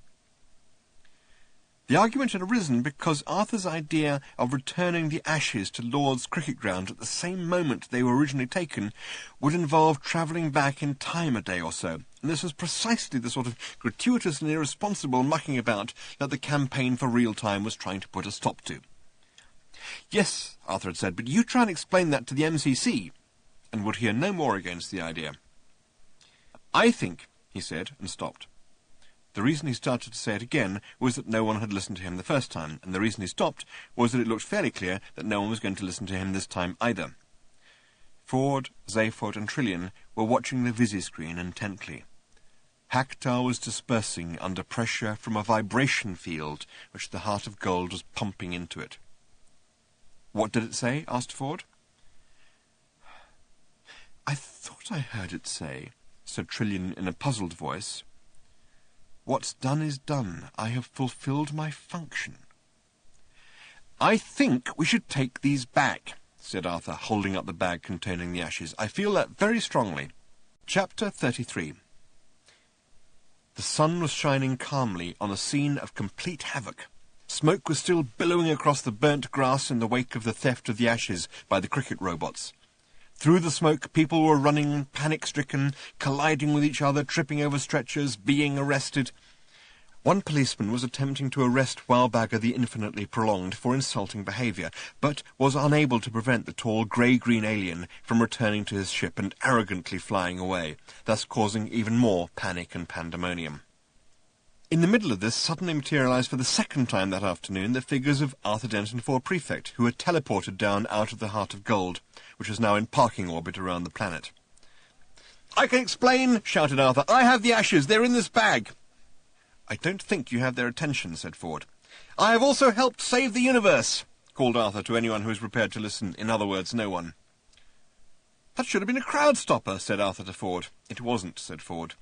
The argument had arisen because Arthur's idea of returning the ashes to Lord's cricket ground at the same moment they were originally taken would involve travelling back in time a day or so, and this was precisely the sort of gratuitous and irresponsible mucking about that the campaign for real time was trying to put a stop to. Yes, Arthur had said, but you try and explain that to the MCC, and would hear no more against the idea. I think, he said, and stopped. The reason he started to say it again was that no one had listened to him the first time, and the reason he stopped was that it looked fairly clear that no one was going to listen to him this time either. Ford, Zaphod, and Trillian were watching the visi-screen intently. Hector was dispersing under pressure from a vibration field which the Heart of Gold was pumping into it. What did it say? Asked Ford. I thought I heard it say, said Trillian in a puzzled voice, what's done is done. I have fulfilled my function. I think we should take these back, said Arthur, holding up the bag containing the ashes. I feel that very strongly. Chapter 33. The sun was shining calmly on a scene of complete havoc. Smoke was still billowing across the burnt grass in the wake of the theft of the ashes by the cricket robots. Through the smoke, people were running, panic-stricken, colliding with each other, tripping over stretchers, being arrested. One policeman was attempting to arrest Wildbagger the Infinitely Prolonged for insulting behaviour, but was unable to prevent the tall grey-green alien from returning to his ship and arrogantly flying away, thus causing even more panic and pandemonium. In the middle of this suddenly materialised for the second time that afternoon the figures of Arthur Dent and Ford Prefect, who had teleported down out of the Heart of Gold, which was now in parking orbit around the planet. "I can explain," shouted Arthur. "I have the ashes. They're in this bag." "I don't think you have their attention," said Ford. "I have also helped save the universe," called Arthur to anyone who was prepared to listen, in other words, no one. "That should have been a crowd stopper," said Arthur to Ford. "It wasn't," said Ford.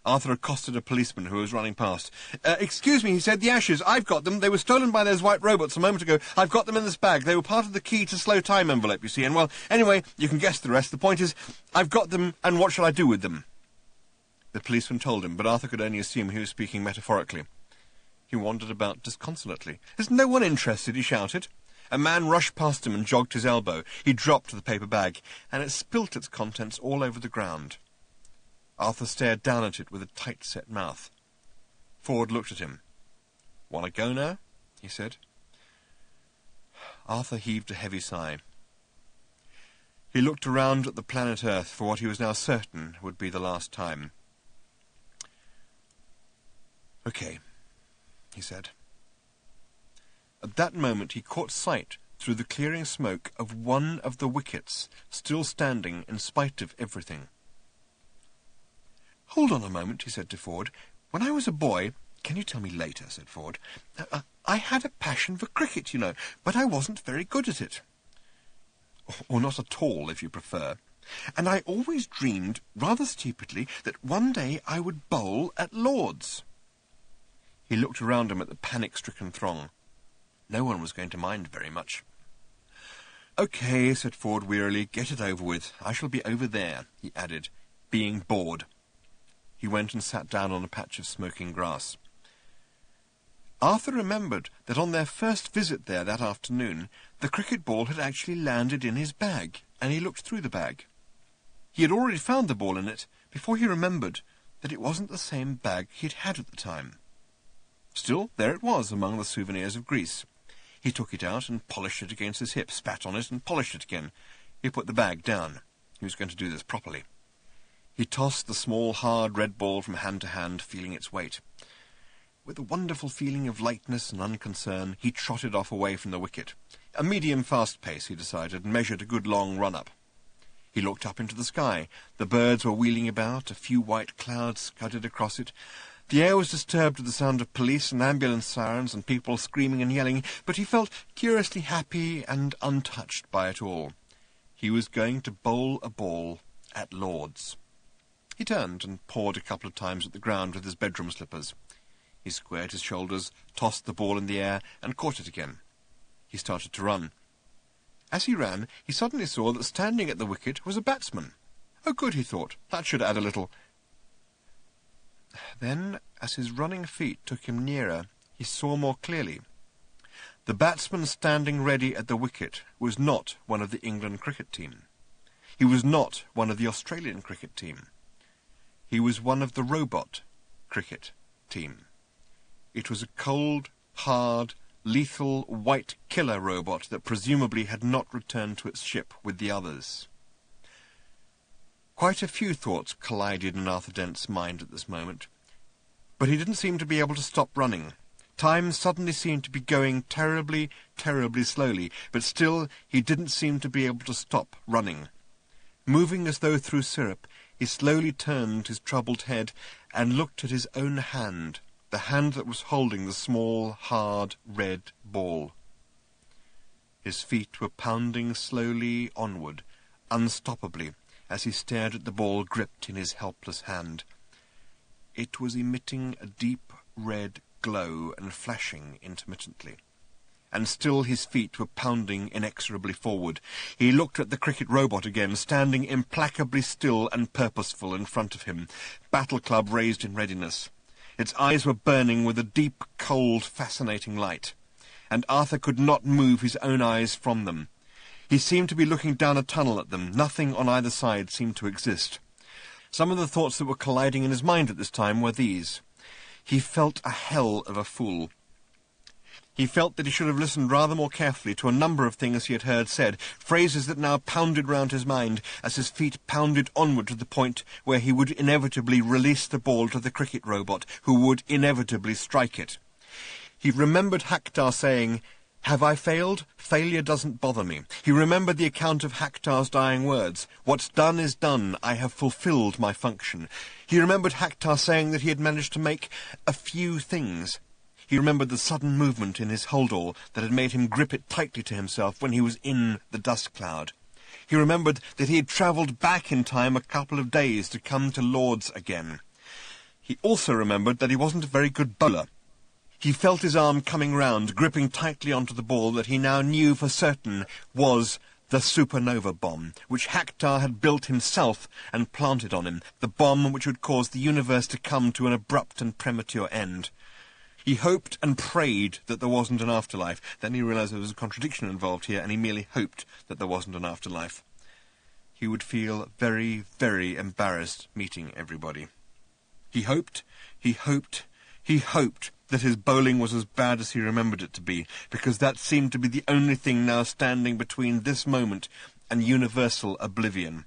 Arthur accosted a policeman who was running past. "Excuse me," he said, "the ashes, I've got them. They were stolen by those white robots a moment ago. I've got them in this bag. They were part of the key to slow time envelope, you see, and, well, anyway, you can guess the rest. The point is, I've got them, and what shall I do with them?" The policeman told him, but Arthur could only assume he was speaking metaphorically. He wandered about disconsolately. "Is no one interested?" he shouted. A man rushed past him and jogged his elbow. He dropped the paper bag, and it spilt its contents all over the ground. Arthur stared down at it with a tight-set mouth. Ford looked at him. "Want to go now?" he said. Arthur heaved a heavy sigh. He looked around at the planet Earth for what he was now certain would be the last time. "Okay," he said. At that moment he caught sight, through the clearing smoke, of one of the wickets, still standing in spite of everything. "Hold on a moment," he said to Ford. "When I was a boy—" "Can you tell me later?" said Ford. "I had a passion for cricket, you know, but I wasn't very good at it. Or not at all, if you prefer. And I always dreamed, rather stupidly, that one day I would bowl at Lord's." He looked around him at the panic-stricken throng. No one was going to mind very much. "Okay," said Ford wearily, "get it over with. I shall be over there," he added, being bored. He went and sat down on a patch of smoking grass. Arthur remembered that on their first visit there that afternoon, the cricket ball had actually landed in his bag, and he looked through the bag. He had already found the ball in it before he remembered that it wasn't the same bag he'd had at the time. Still, there it was among the souvenirs of Greece. He took it out and polished it against his hip, spat on it and polished it again. He put the bag down. He was going to do this properly. He tossed the small, hard red ball from hand to hand, feeling its weight. With a wonderful feeling of lightness and unconcern, he trotted off away from the wicket. A medium-fast pace, he decided, and measured a good long run-up. He looked up into the sky. The birds were wheeling about, a few white clouds scudded across it. The air was disturbed with the sound of police and ambulance sirens and people screaming and yelling, but he felt curiously happy and untouched by it all. He was going to bowl a ball at Lord's. He turned and pawed a couple of times at the ground with his bedroom slippers. He squared his shoulders, tossed the ball in the air, and caught it again. He started to run. As he ran, he suddenly saw that standing at the wicket was a batsman. "Oh, good," he thought. "That should add a little." Then, as his running feet took him nearer, he saw more clearly. The batsman standing ready at the wicket was not one of the England cricket team. He was not one of the Australian cricket team. He was one of the robot cricket team. It was a cold, hard, lethal, white killer robot that presumably had not returned to its ship with the others. Quite a few thoughts collided in Arthur Dent's mind at this moment. But he didn't seem to be able to stop running. Time suddenly seemed to be going terribly, terribly slowly, but still he didn't seem to be able to stop running. Moving as though through syrup, he slowly turned his troubled head and looked at his own hand, the hand that was holding the small, hard, red ball. His feet were pounding slowly onward, unstoppably, as he stared at the ball gripped in his helpless hand. It was emitting a deep red glow and flashing intermittently. And still his feet were pounding inexorably forward. He looked at the cricket robot again, standing implacably still and purposeful in front of him, battle club raised in readiness. Its eyes were burning with a deep, cold, fascinating light, and Arthur could not move his own eyes from them. He seemed to be looking down a tunnel at them. Nothing on either side seemed to exist. Some of the thoughts that were colliding in his mind at this time were these. He felt a hell of a fool. He felt that he should have listened rather more carefully to a number of things he had heard said, phrases that now pounded round his mind as his feet pounded onward to the point where he would inevitably release the ball to the cricket robot, who would inevitably strike it. He remembered Haktar saying, "Have I failed? Failure doesn't bother me." He remembered the account of Haktar's dying words. "What's done is done. I have fulfilled my function." He remembered Haktar saying that he had managed to make a few things. He remembered the sudden movement in his holdall that had made him grip it tightly to himself when he was in the dust cloud. He remembered that he had travelled back in time a couple of days to come to Lord's again. He also remembered that he wasn't a very good bowler. He felt his arm coming round, gripping tightly onto the ball that he now knew for certain was the supernova bomb, which Haktar had built himself and planted on him, the bomb which would cause the universe to come to an abrupt and premature end. He hoped and prayed that there wasn't an afterlife. Then he realised there was a contradiction involved here, and he merely hoped that there wasn't an afterlife. He would feel very, very embarrassed meeting everybody. He hoped that his bowling was as bad as he remembered it to be, because that seemed to be the only thing now standing between this moment and universal oblivion.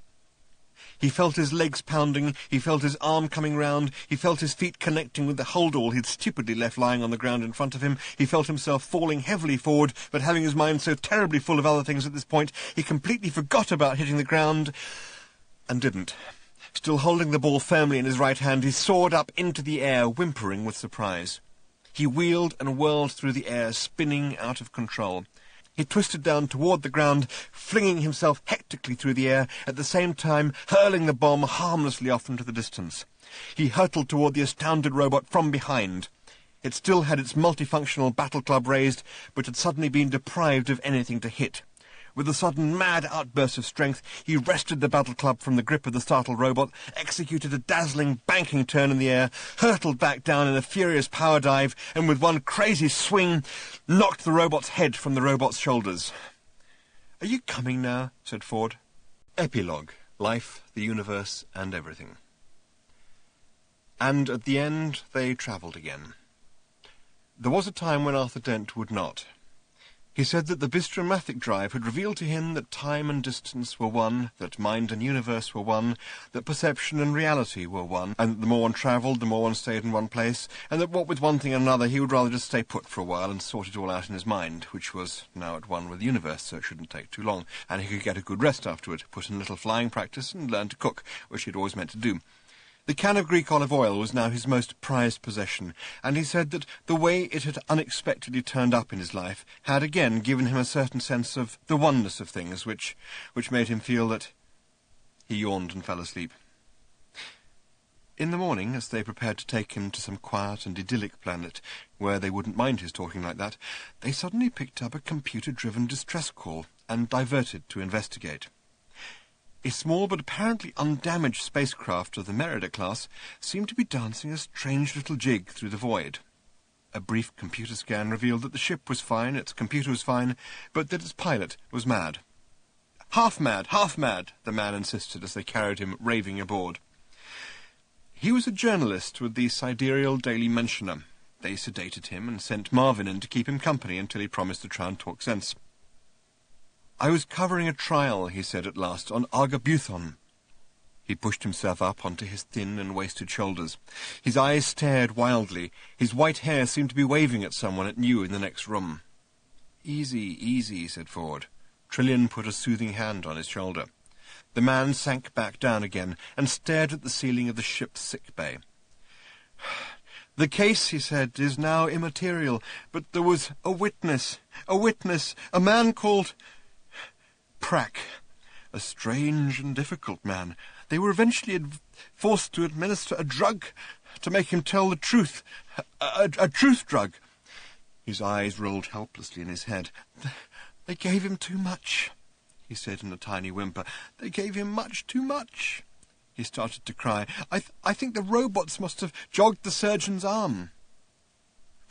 He felt his legs pounding, he felt his arm coming round, he felt his feet connecting with the holdall he'd stupidly left lying on the ground in front of him, he felt himself falling heavily forward, but having his mind so terribly full of other things at this point, he completely forgot about hitting the ground, and didn't. Still holding the ball firmly in his right hand, he soared up into the air, whimpering with surprise. He wheeled and whirled through the air, spinning out of control. He twisted down toward the ground, flinging himself hectically through the air, at the same time hurling the bomb harmlessly off into the distance. He hurtled toward the astounded robot from behind. It still had its multifunctional battle club raised, but had suddenly been deprived of anything to hit. With a sudden mad outburst of strength, he wrested the battle club from the grip of the startled robot, executed a dazzling banking turn in the air, hurtled back down in a furious power dive, and with one crazy swing, knocked the robot's head from the robot's shoulders. "Are you coming now?" said Ford. Epilogue. Life, the universe, and everything. And at the end they travelled again. There was a time when Arthur Dent would not. He said that the Bistromathic drive had revealed to him that time and distance were one, that mind and universe were one, that perception and reality were one, and that the more one travelled, the more one stayed in one place, and that what with one thing and another he would rather just stay put for a while and sort it all out in his mind, which was now at one with the universe, so it shouldn't take too long, and he could get a good rest afterward, put in a little flying practice, and learn to cook, which he'd always meant to do. The can of Greek olive oil was now his most prized possession, and he said that the way it had unexpectedly turned up in his life had again given him a certain sense of the oneness of things, which made him feel that... He yawned and fell asleep. In the morning, as they prepared to take him to some quiet and idyllic planet, where they wouldn't mind his talking like that, they suddenly picked up a computer-driven distress call and diverted to investigate. A small but apparently undamaged spacecraft of the Merida class seemed to be dancing a strange little jig through the void. A brief computer scan revealed that the ship was fine, its computer was fine, but that its pilot was mad. Half mad, the man insisted as they carried him raving aboard. He was a journalist with the Sidereal Daily Mentioner. They sedated him and sent Marvin in to keep him company until he promised to try and talk sense. "I was covering a trial," he said at last, "on Argabuthon." He pushed himself up onto his thin and wasted shoulders. His eyes stared wildly. His white hair seemed to be waving at someone it knew in the next room. "Easy, easy," said Ford. Trillian put a soothing hand on his shoulder. The man sank back down again and stared at the ceiling of the ship's sick bay. "The case," he said, "is now immaterial, but there was a witness, a man called... Prack, a strange and difficult man. They were eventually forced to administer a drug to make him tell the truth. A truth drug." His eyes rolled helplessly in his head. "They gave him too much," he said in a tiny whimper. "They gave him much too much." He started to cry. I think the robots must have jogged the surgeon's arm."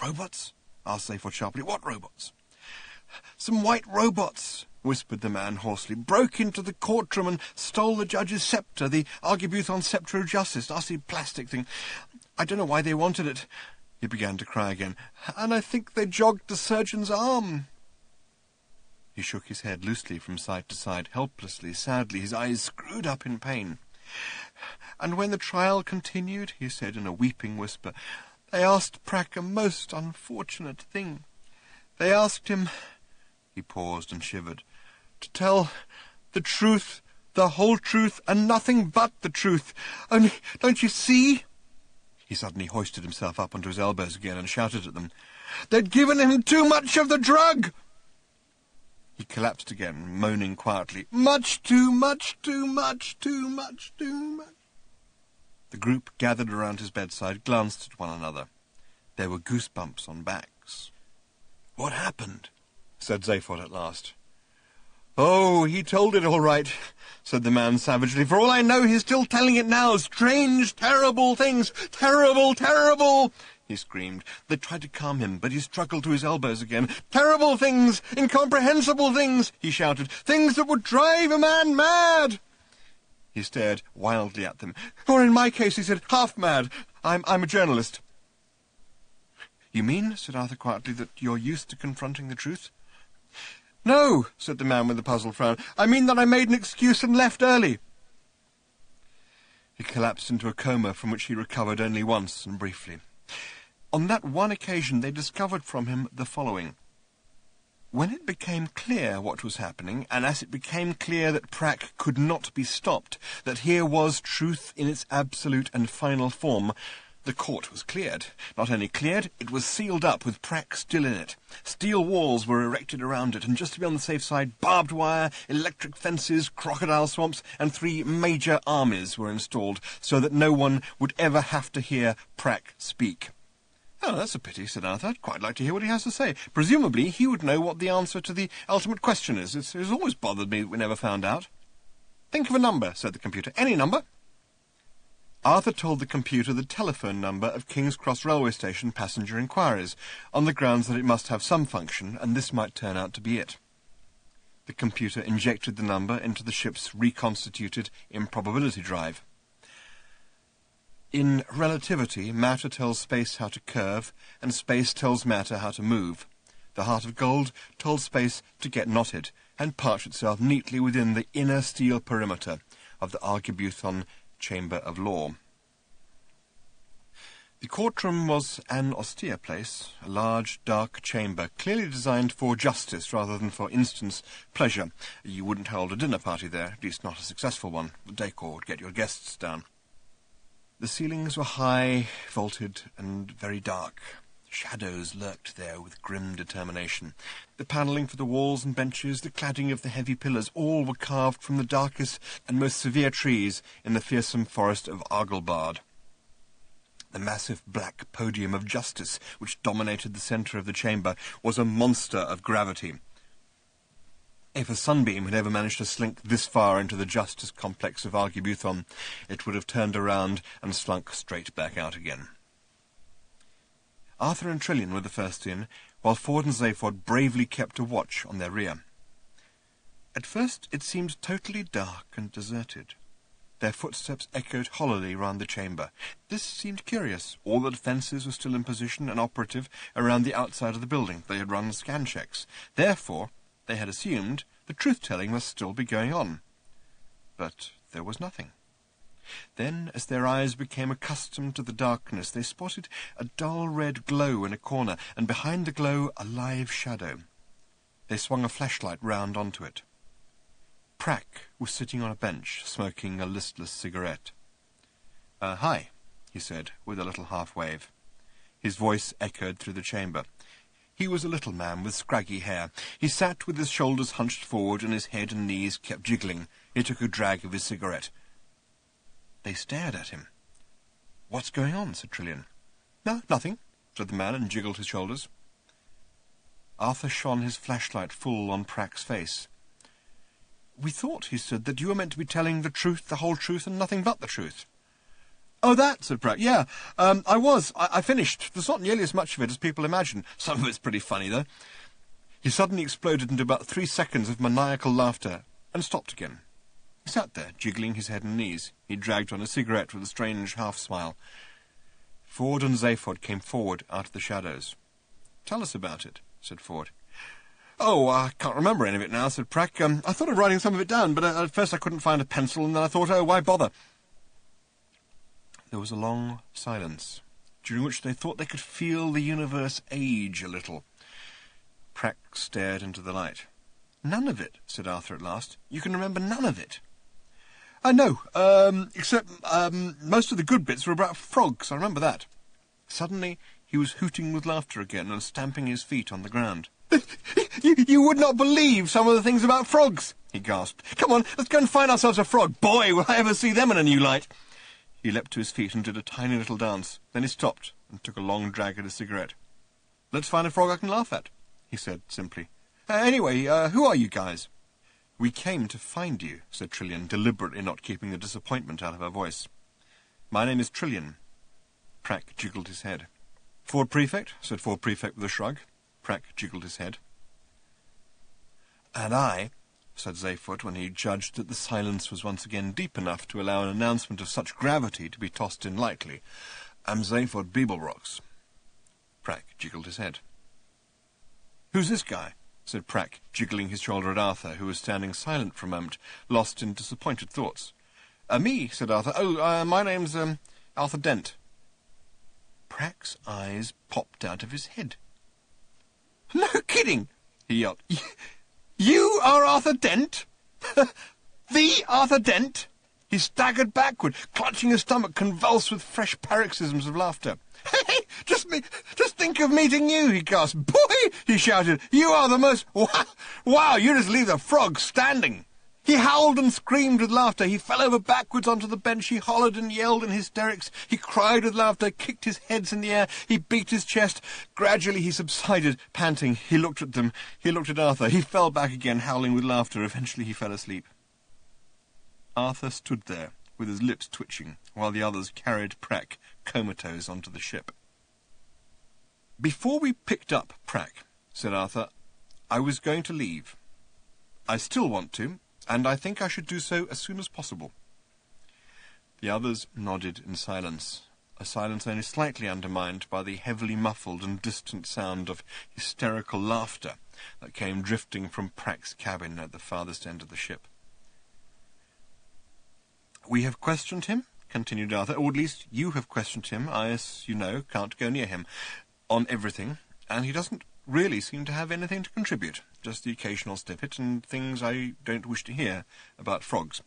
"Robots?" asked Seyfried sharply. "What robots?" "Some white robots," whispered the man hoarsely. Broke into the courtroom and stole the judge's sceptre, the Argibuthon Sceptre of Justice, nasty plastic thing. I don't know why they wanted it. He began to cry again. And I think they jogged the surgeon's arm. He shook his head loosely from side to side, helplessly, sadly, his eyes screwed up in pain. And when the trial continued, he said in a weeping whisper, they asked Prack a most unfortunate thing. They asked him, he paused and shivered, to tell the truth, the whole truth, and nothing but the truth. Only, don't you see? He suddenly hoisted himself up onto his elbows again and shouted at them. They'd given him too much of the drug! He collapsed again, moaning quietly, much too much, too much, too much, too much. The group gathered around his bedside glanced at one another. There were goosebumps on backs. What happened? Said Zaphod at last. Oh, he told it all right, said the man savagely. For all I know, he's still telling it now. Strange, terrible things. Terrible, terrible, he screamed. They tried to calm him, but he struggled to his elbows again. Terrible things, incomprehensible things, he shouted. Things that would drive a man mad. He stared wildly at them. Or in my case, he said, half mad. I'm a journalist. You mean, said Arthur quietly, that you're used to confronting the truth? No, said the man with a puzzled frown. I mean that I made an excuse and left early. He collapsed into a coma from which he recovered only once and briefly. On that one occasion they discovered from him the following. When it became clear what was happening, and as it became clear that Prack could not be stopped, that here was truth in its absolute and final form, the court was cleared. Not only cleared, it was sealed up with Prack still in it. Steel walls were erected around it, and just to be on the safe side, barbed wire, electric fences, crocodile swamps, and 3 major armies were installed, so that no one would ever have to hear Prack speak. Oh, that's a pity, said Arthur. I'd quite like to hear what he has to say. Presumably he would know what the answer to the ultimate question is. It's always bothered me that we never found out. Think of a number, said the computer. Any number. Arthur told the computer the telephone number of King's Cross Railway Station passenger inquiries, on the grounds that it must have some function, and this might turn out to be it. The computer injected the number into the ship's reconstituted improbability drive. In relativity, matter tells space how to curve, and space tells matter how to move. The heart of gold told space to get knotted, and perch itself neatly within the inner steel perimeter of the Argibuthon Chamber of Law. The courtroom was an austere place, a large, dark chamber, clearly designed for justice rather than for instance pleasure. You wouldn't hold a dinner party there, at least not a successful one. The decor would get your guests down. The ceilings were high, vaulted, and very dark. Shadows lurked there with grim determination. The panelling for the walls and benches, the cladding of the heavy pillars, all were carved from the darkest and most severe trees in the fearsome forest of Argylbard. The massive black podium of justice, which dominated the centre of the chamber, was a monster of gravity. If a sunbeam had ever managed to slink this far into the justice complex of Argibuthon, it would have turned around and slunk straight back out again. Arthur and Trilian were the first in, while Ford and Zaphod bravely kept a watch on their rear. At first it seemed totally dark and deserted. Their footsteps echoed hollowly round the chamber. This seemed curious. All the defences were still in position and operative around the outside of the building. They had run scan checks. Therefore, they had assumed the truth-telling must still be going on. But there was nothing. Then, as their eyes became accustomed to the darkness, they spotted a dull red glow in a corner, and behind the glow a live shadow. They swung a flashlight round onto it. Prack was sitting on a bench, smoking a listless cigarette. Hi, he said, with a little half-wave. His voice echoed through the chamber. He was a little man with scraggy hair. He sat with his shoulders hunched forward, and his head and knees kept jiggling. He took a drag of his cigarette. They stared at him. "What's going on?" said Trilian. "No, nothing," said the man, and jiggled his shoulders. Arthur shone his flashlight full on Prack's face. "We thought," he said, "that you were meant to be telling the truth, the whole truth, and nothing but the truth." "Oh, that," said Prack. "Yeah, I was. I finished. There's not nearly as much of it as people imagine. Some of it's pretty funny, though." He suddenly exploded into about 3 seconds of maniacal laughter, and stopped again. He sat there, jiggling his head and knees. He dragged on a cigarette with a strange half-smile. Ford and Zaphod came forward out of the shadows. "Tell us about it," said Ford. "Oh, I can't remember any of it now," said Prack. "I thought of writing some of it down, but at first I couldn't find a pencil, and then I thought, oh, why bother?" There was a long silence, during which they thought they could feel the universe age a little. Prack stared into the light. "None of it," said Arthur at last. "You can remember none of it?" "No, except most of the good bits were about frogs. I remember that." Suddenly he was hooting with laughter again and stamping his feet on the ground. You would not believe some of the things about frogs," he gasped. "Come on, let's go and find ourselves a frog. Boy, will I ever see them in a new light." He leapt to his feet and did a tiny little dance. Then he stopped and took a long drag at his cigarette. "Let's find a frog I can laugh at," he said simply. Anyway, who are you guys?" "We came to find you," said Trillian, deliberately not keeping the disappointment out of her voice. "My name is Trillian." Prack jiggled his head. "Ford Prefect?" said Ford Prefect with a shrug. Prack jiggled his head. "And I," said Zaphod, when he judged that the silence was once again deep enough to allow an announcement of such gravity to be tossed in lightly, "am Zaphod Beeblebrox." Prack jiggled his head. "Who's this guy?" said Prack, jiggling his shoulder at Arthur, who was standing silent for a moment, lost in disappointed thoughts. Me," said Arthur. "Oh, my name's Arthur Dent." Prack's eyes popped out of his head. "No kidding!" he yelled. "You are Arthur Dent? The Arthur Dent?" He staggered backward, clutching his stomach, convulsed with fresh paroxysms of laughter. "Hey, just think of meeting you," he gasped. "Boy," he shouted, "you are the most... Wow, you just leave the frog standing." He howled and screamed with laughter. He fell over backwards onto the bench. He hollered and yelled in hysterics. He cried with laughter, kicked his heads in the air. He beat his chest. Gradually he subsided, panting. He looked at them. He looked at Arthur. He fell back again, howling with laughter. Eventually he fell asleep. Arthur stood there, with his lips twitching, while the others carried Prack, comatose, onto the ship. "Before we picked up Prack," said Arthur, "I was going to leave. I still want to, and I think I should do so as soon as possible." The others nodded in silence, a silence only slightly undermined by the heavily muffled and distant sound of hysterical laughter that came drifting from Prack's cabin at the farthest end of the ship. "We have questioned him," continued Arthur, "or at least you have questioned him. I, as you know, can't go near him, on everything, and he doesn't really seem to have anything to contribute, just the occasional snippet and things I don't wish to hear about frogs."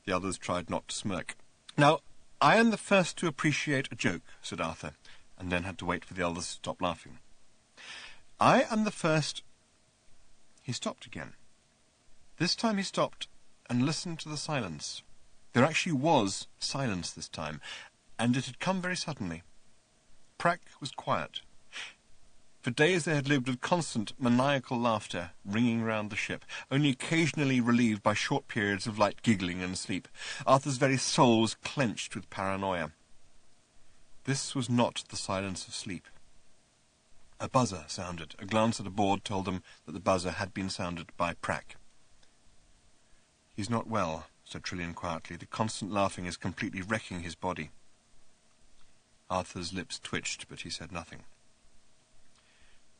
The others tried not to smirk. "Now, I am the first to appreciate a joke," said Arthur, and then had to wait for the others to stop laughing. "I am the first—" He stopped again. This time he stopped and listened to the silence. There actually was silence this time, and it had come very suddenly. Prack was quiet. For days they had lived with constant maniacal laughter ringing round the ship, only occasionally relieved by short periods of light giggling and sleep. Arthur's very soul was clenched with paranoia. This was not the silence of sleep. A buzzer sounded. A glance at a board told them that the buzzer had been sounded by Prack. "He's not well," said Trillian quietly. "The constant laughing is completely wrecking his body." Arthur's lips twitched, but he said nothing.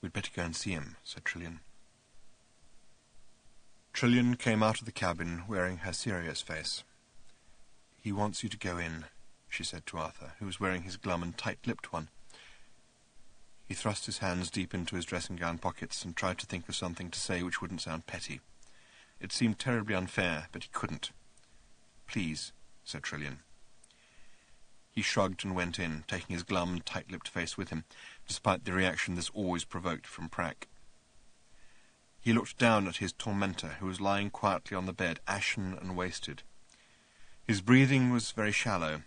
"We'd better go and see him," said Trillian. Trillian came out of the cabin wearing her serious face. "He wants you to go in," she said to Arthur, who was wearing his glum and tight-lipped one. He thrust his hands deep into his dressing-gown pockets and tried to think of something to say which wouldn't sound petty. It seemed terribly unfair, but he couldn't. "Please," said Trillian. He shrugged and went in, taking his glum and tight-lipped face with him, despite the reaction this always provoked from Prack. He looked down at his tormentor, who was lying quietly on the bed, ashen and wasted. His breathing was very shallow.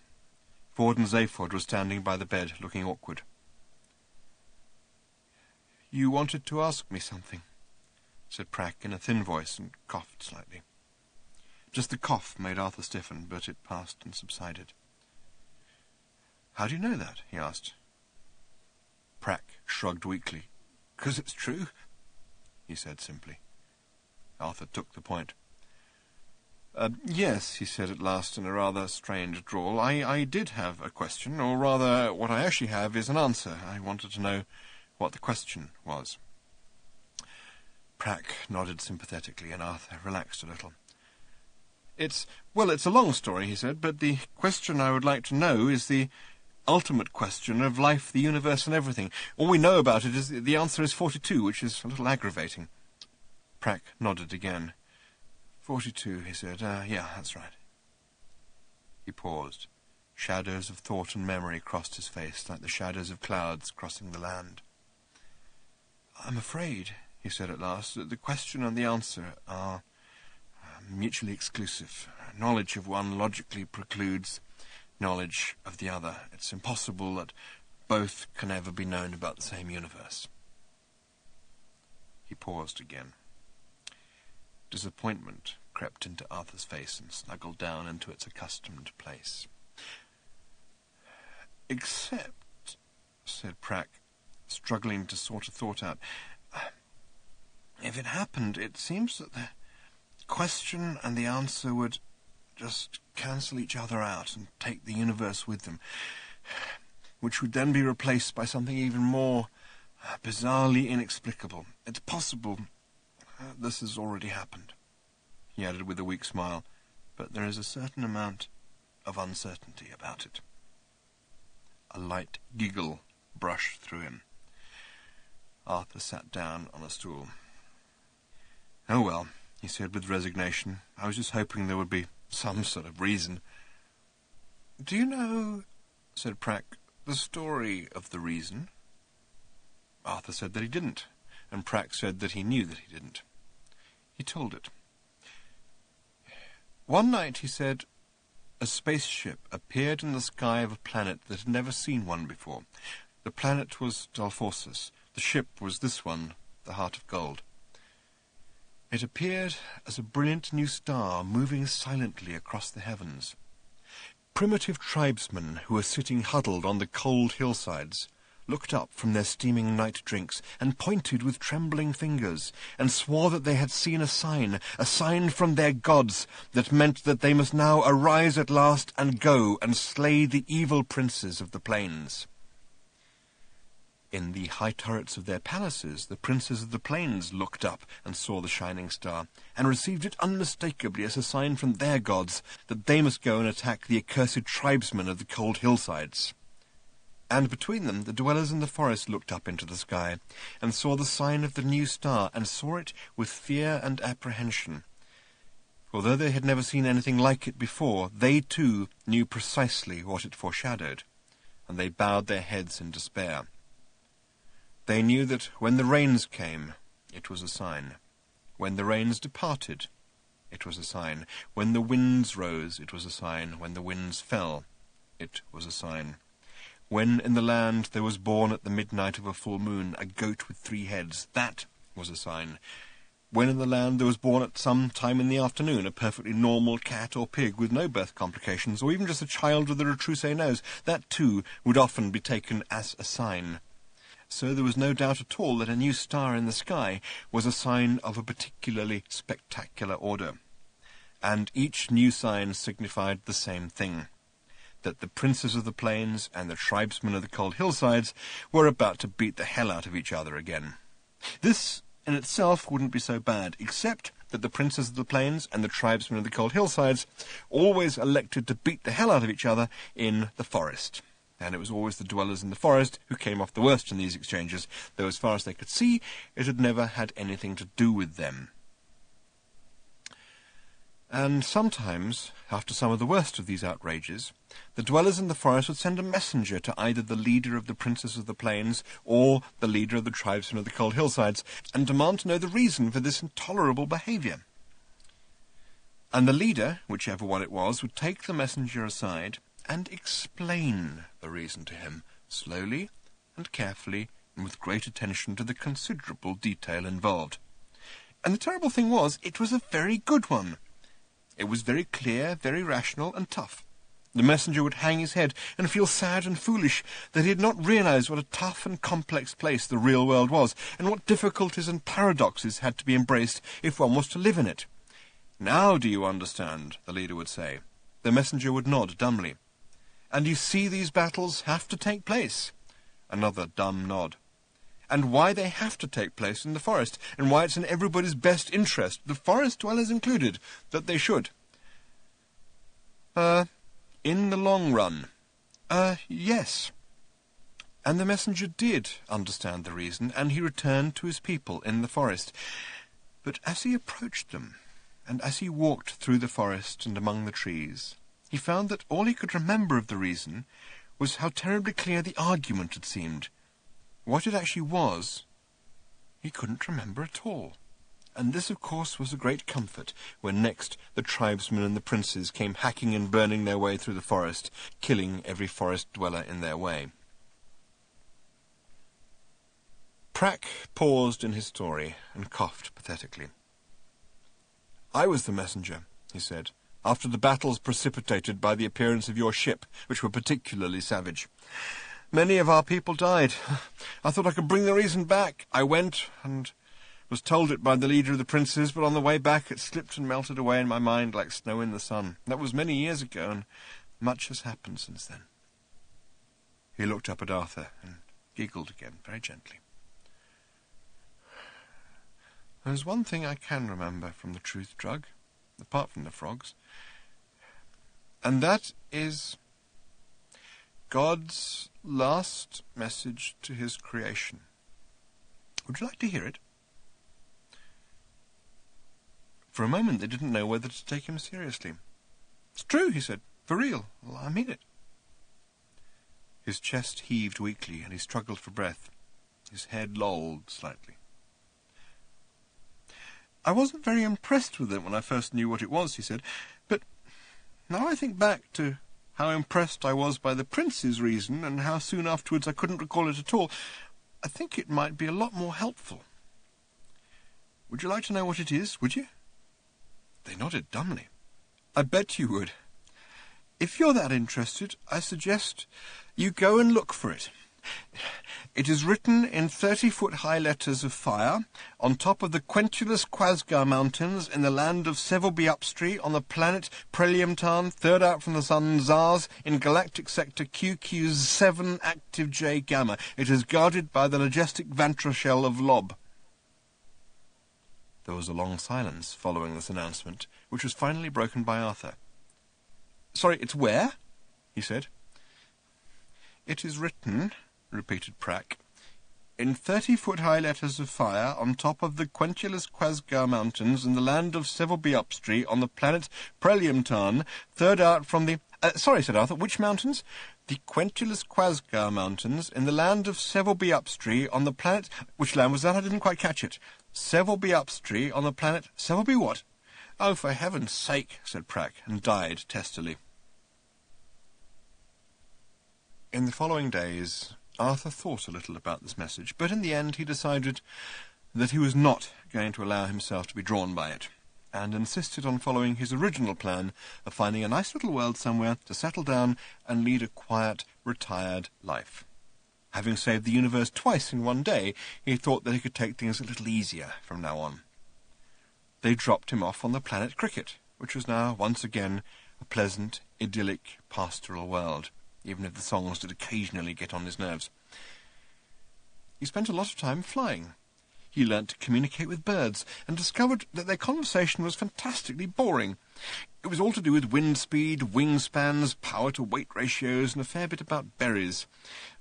Ford and Zaphod were standing by the bed, looking awkward. "You wanted to ask me something," said Prack in a thin voice, and coughed slightly. Just the cough made Arthur stiffen, but it passed and subsided. "How do you know that?" he asked. Prack shrugged weakly. "'Cause it's true. he said simply. Arthur took the point. Yes, he said at last in a rather strange drawl. I did have a question, or rather, what I actually have is an answer. I wanted to know what the question was. Prack nodded sympathetically, and Arthur relaxed a little. It's a long story, he said, but the question I would like to know is the ultimate question of life, the universe, and everything. All we know about it is the answer is 42, which is a little aggravating. Prack nodded again. 42, he said. Yeah, that's right. He paused. Shadows of thought and memory crossed his face, like the shadows of clouds crossing the land. I'm afraid, he said at last, that the question and the answer are mutually exclusive. Knowledge of one logically precludes knowledge of the other. It's impossible that both can ever be known about the same universe. He paused again. Disappointment crept into Arthur's face and snuggled down into its accustomed place. Except, said Prack, struggling to sort a thought out, if it happened, it seems that the question and the answer would just cancel each other out and take the universe with them, which would then be replaced by something even more bizarrely inexplicable. It's possible this has already happened, he added with a weak smile, but there is a certain amount of uncertainty about it. A light giggle brushed through him. Arthur sat down on a stool. Oh well, he said with resignation. I was just hoping there would be some sort of reason. Do you know, said Prack, the story of the reason? Arthur said that he didn't, and Prack said that he knew that he didn't. He told it. One night, he said, a spaceship appeared in the sky of a planet that had never seen one before. The planet was Delphosus. The ship was this one, the Heart of Gold. It appeared as a brilliant new star moving silently across the heavens. Primitive tribesmen who were sitting huddled on the cold hillsides looked up from their steaming night drinks and pointed with trembling fingers and swore that they had seen a sign from their gods that meant that they must now arise at last and go and slay the evil princes of the plains. In the high turrets of their palaces, the princes of the plains looked up and saw the shining star, and received it unmistakably as a sign from their gods that they must go and attack the accursed tribesmen of the cold hillsides. And between them, the dwellers in the forest looked up into the sky, and saw the sign of the new star, and saw it with fear and apprehension. Although they had never seen anything like it before, they too knew precisely what it foreshadowed, and they bowed their heads in despair. They knew that when the rains came, it was a sign. When the rains departed, it was a sign. When the winds rose, it was a sign. When the winds fell, it was a sign. When in the land there was born at the midnight of a full moon a goat with 3 heads, that was a sign. When in the land there was born at some time in the afternoon a perfectly normal cat or pig with no birth complications, or even just a child with a retroussé nose, that too would often be taken as a sign. So there was no doubt at all that a new star in the sky was a sign of a particularly spectacular order. And each new sign signified the same thing, that the princes of the plains and the tribesmen of the cold hillsides were about to beat the hell out of each other again. This in itself wouldn't be so bad, except that the princes of the plains and the tribesmen of the cold hillsides always elected to beat the hell out of each other in the forest. And it was always the dwellers in the forest who came off the worst in these exchanges, though as far as they could see, it had never had anything to do with them. And sometimes, after some of the worst of these outrages, the dwellers in the forest would send a messenger to either the leader of the princes of the plains or the leader of the tribesmen of the cold hillsides, and demand to know the reason for this intolerable behaviour. And the leader, whichever one it was, would take the messenger aside and explain the reason to him, slowly and carefully, and with great attention to the considerable detail involved. And the terrible thing was, it was a very good one. It was very clear, very rational, and tough. The messenger would hang his head and feel sad and foolish that he had not realized what a tough and complex place the real world was, and what difficulties and paradoxes had to be embraced if one was to live in it. "Now do you understand?" the leader would say. The messenger would nod dumbly. "And you see these battles have to take place?" Another dumb nod. "And why they have to take place in the forest, and why it's in everybody's best interest, the forest dwellers included, that they should." In the long run. Yes." And the messenger did understand the reason, and he returned to his people in the forest. But as he approached them, and as he walked through the forest and among the trees, he found that all he could remember of the reason was how terribly clear the argument had seemed. What it actually was, he couldn't remember at all. And this, of course, was a great comfort when next the tribesmen and the princes came hacking and burning their way through the forest, killing every forest dweller in their way. Prak paused in his story and coughed pathetically. "I was the messenger," he said, "after the battles precipitated by the appearance of your ship, which were particularly savage. Many of our people died. I thought I could bring the reason back. I went and was told it by the leader of the princes, but on the way back it slipped and melted away in my mind like snow in the sun. That was many years ago, and much has happened since then." He looked up at Arthur and giggled again, very gently. "There's one thing I can remember from the truth drug, apart from the frogs, and that is God's last message to his creation. Would you like to hear it?" For a moment they didn't know whether to take him seriously. "It's true," he said. "For real. Well, I mean it." His chest heaved weakly, and he struggled for breath. His head lolled slightly. "I wasn't very impressed with it when I first knew what it was," he said, "but now I think back to how impressed I was by the prince's reason, and how soon afterwards I couldn't recall it at all, I think it might be a lot more helpful. Would you like to know what it is, would you?" They nodded dumbly. "I bet you would. If you're that interested, I suggest you go and look for it. It is written in 30-foot-high letters of fire on top of the Quentulus Quasgar Mountains in the land of Sevelbiupstri on the planet Preliumtan, third out from the sun Zars in galactic sector QQ7 active J Gamma. It is guarded by the majestic Vantrashell of Lob." There was a long silence following this announcement, which was finally broken by Arthur. "Sorry, it's where?" he said. "It is written," repeated Prak, "in 30-foot-high letters of fire on top of the Quentulus Quasgar Mountains in the land of Sevelbiupstri on the planet Preliumtan, third out from the—" "Sorry," said Arthur, "which mountains?" "The Quentulus Quasgar Mountains in the land of Sevelbiupstri on the planet—" "Which land was that? I didn't quite catch it." "Sevelbiupstri on the planet—" "Sevelbi what?" "Oh, for heaven's sake," said Prak, and died testily. In the following days, Arthur thought a little about this message, but in the end he decided that he was not going to allow himself to be drawn by it, and insisted on following his original plan of finding a nice little world somewhere to settle down and lead a quiet, retired life. Having saved the universe twice in one day, he thought that he could take things a little easier from now on. They dropped him off on the planet Cricket, which was now once again a pleasant, idyllic, pastoral world, even if the songs did occasionally get on his nerves. He spent a lot of time flying. He learnt to communicate with birds, and discovered that their conversation was fantastically boring. It was all to do with wind speed, wingspans, power-to-weight ratios, and a fair bit about berries.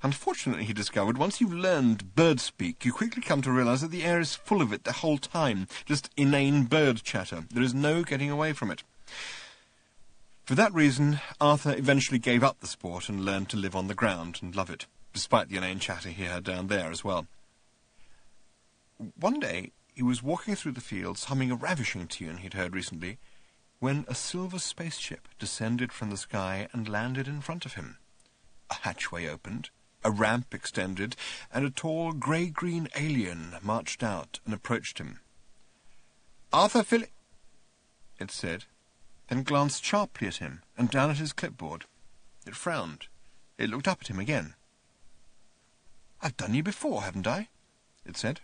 Unfortunately, he discovered, once you've learned bird-speak, you quickly come to realize that the air is full of it the whole time, just inane bird chatter. There is no getting away from it. For that reason, Arthur eventually gave up the sport and learned to live on the ground and love it, despite the inane chatter he heard down there as well. One day, he was walking through the fields humming a ravishing tune he'd heard recently, when a silver spaceship descended from the sky and landed in front of him. A hatchway opened, a ramp extended, and a tall grey-green alien marched out and approached him. "Arthur Phillip," it said, then glanced sharply at him and down at his clipboard. It frowned. It looked up at him again. "I've done you before, haven't I?" it said.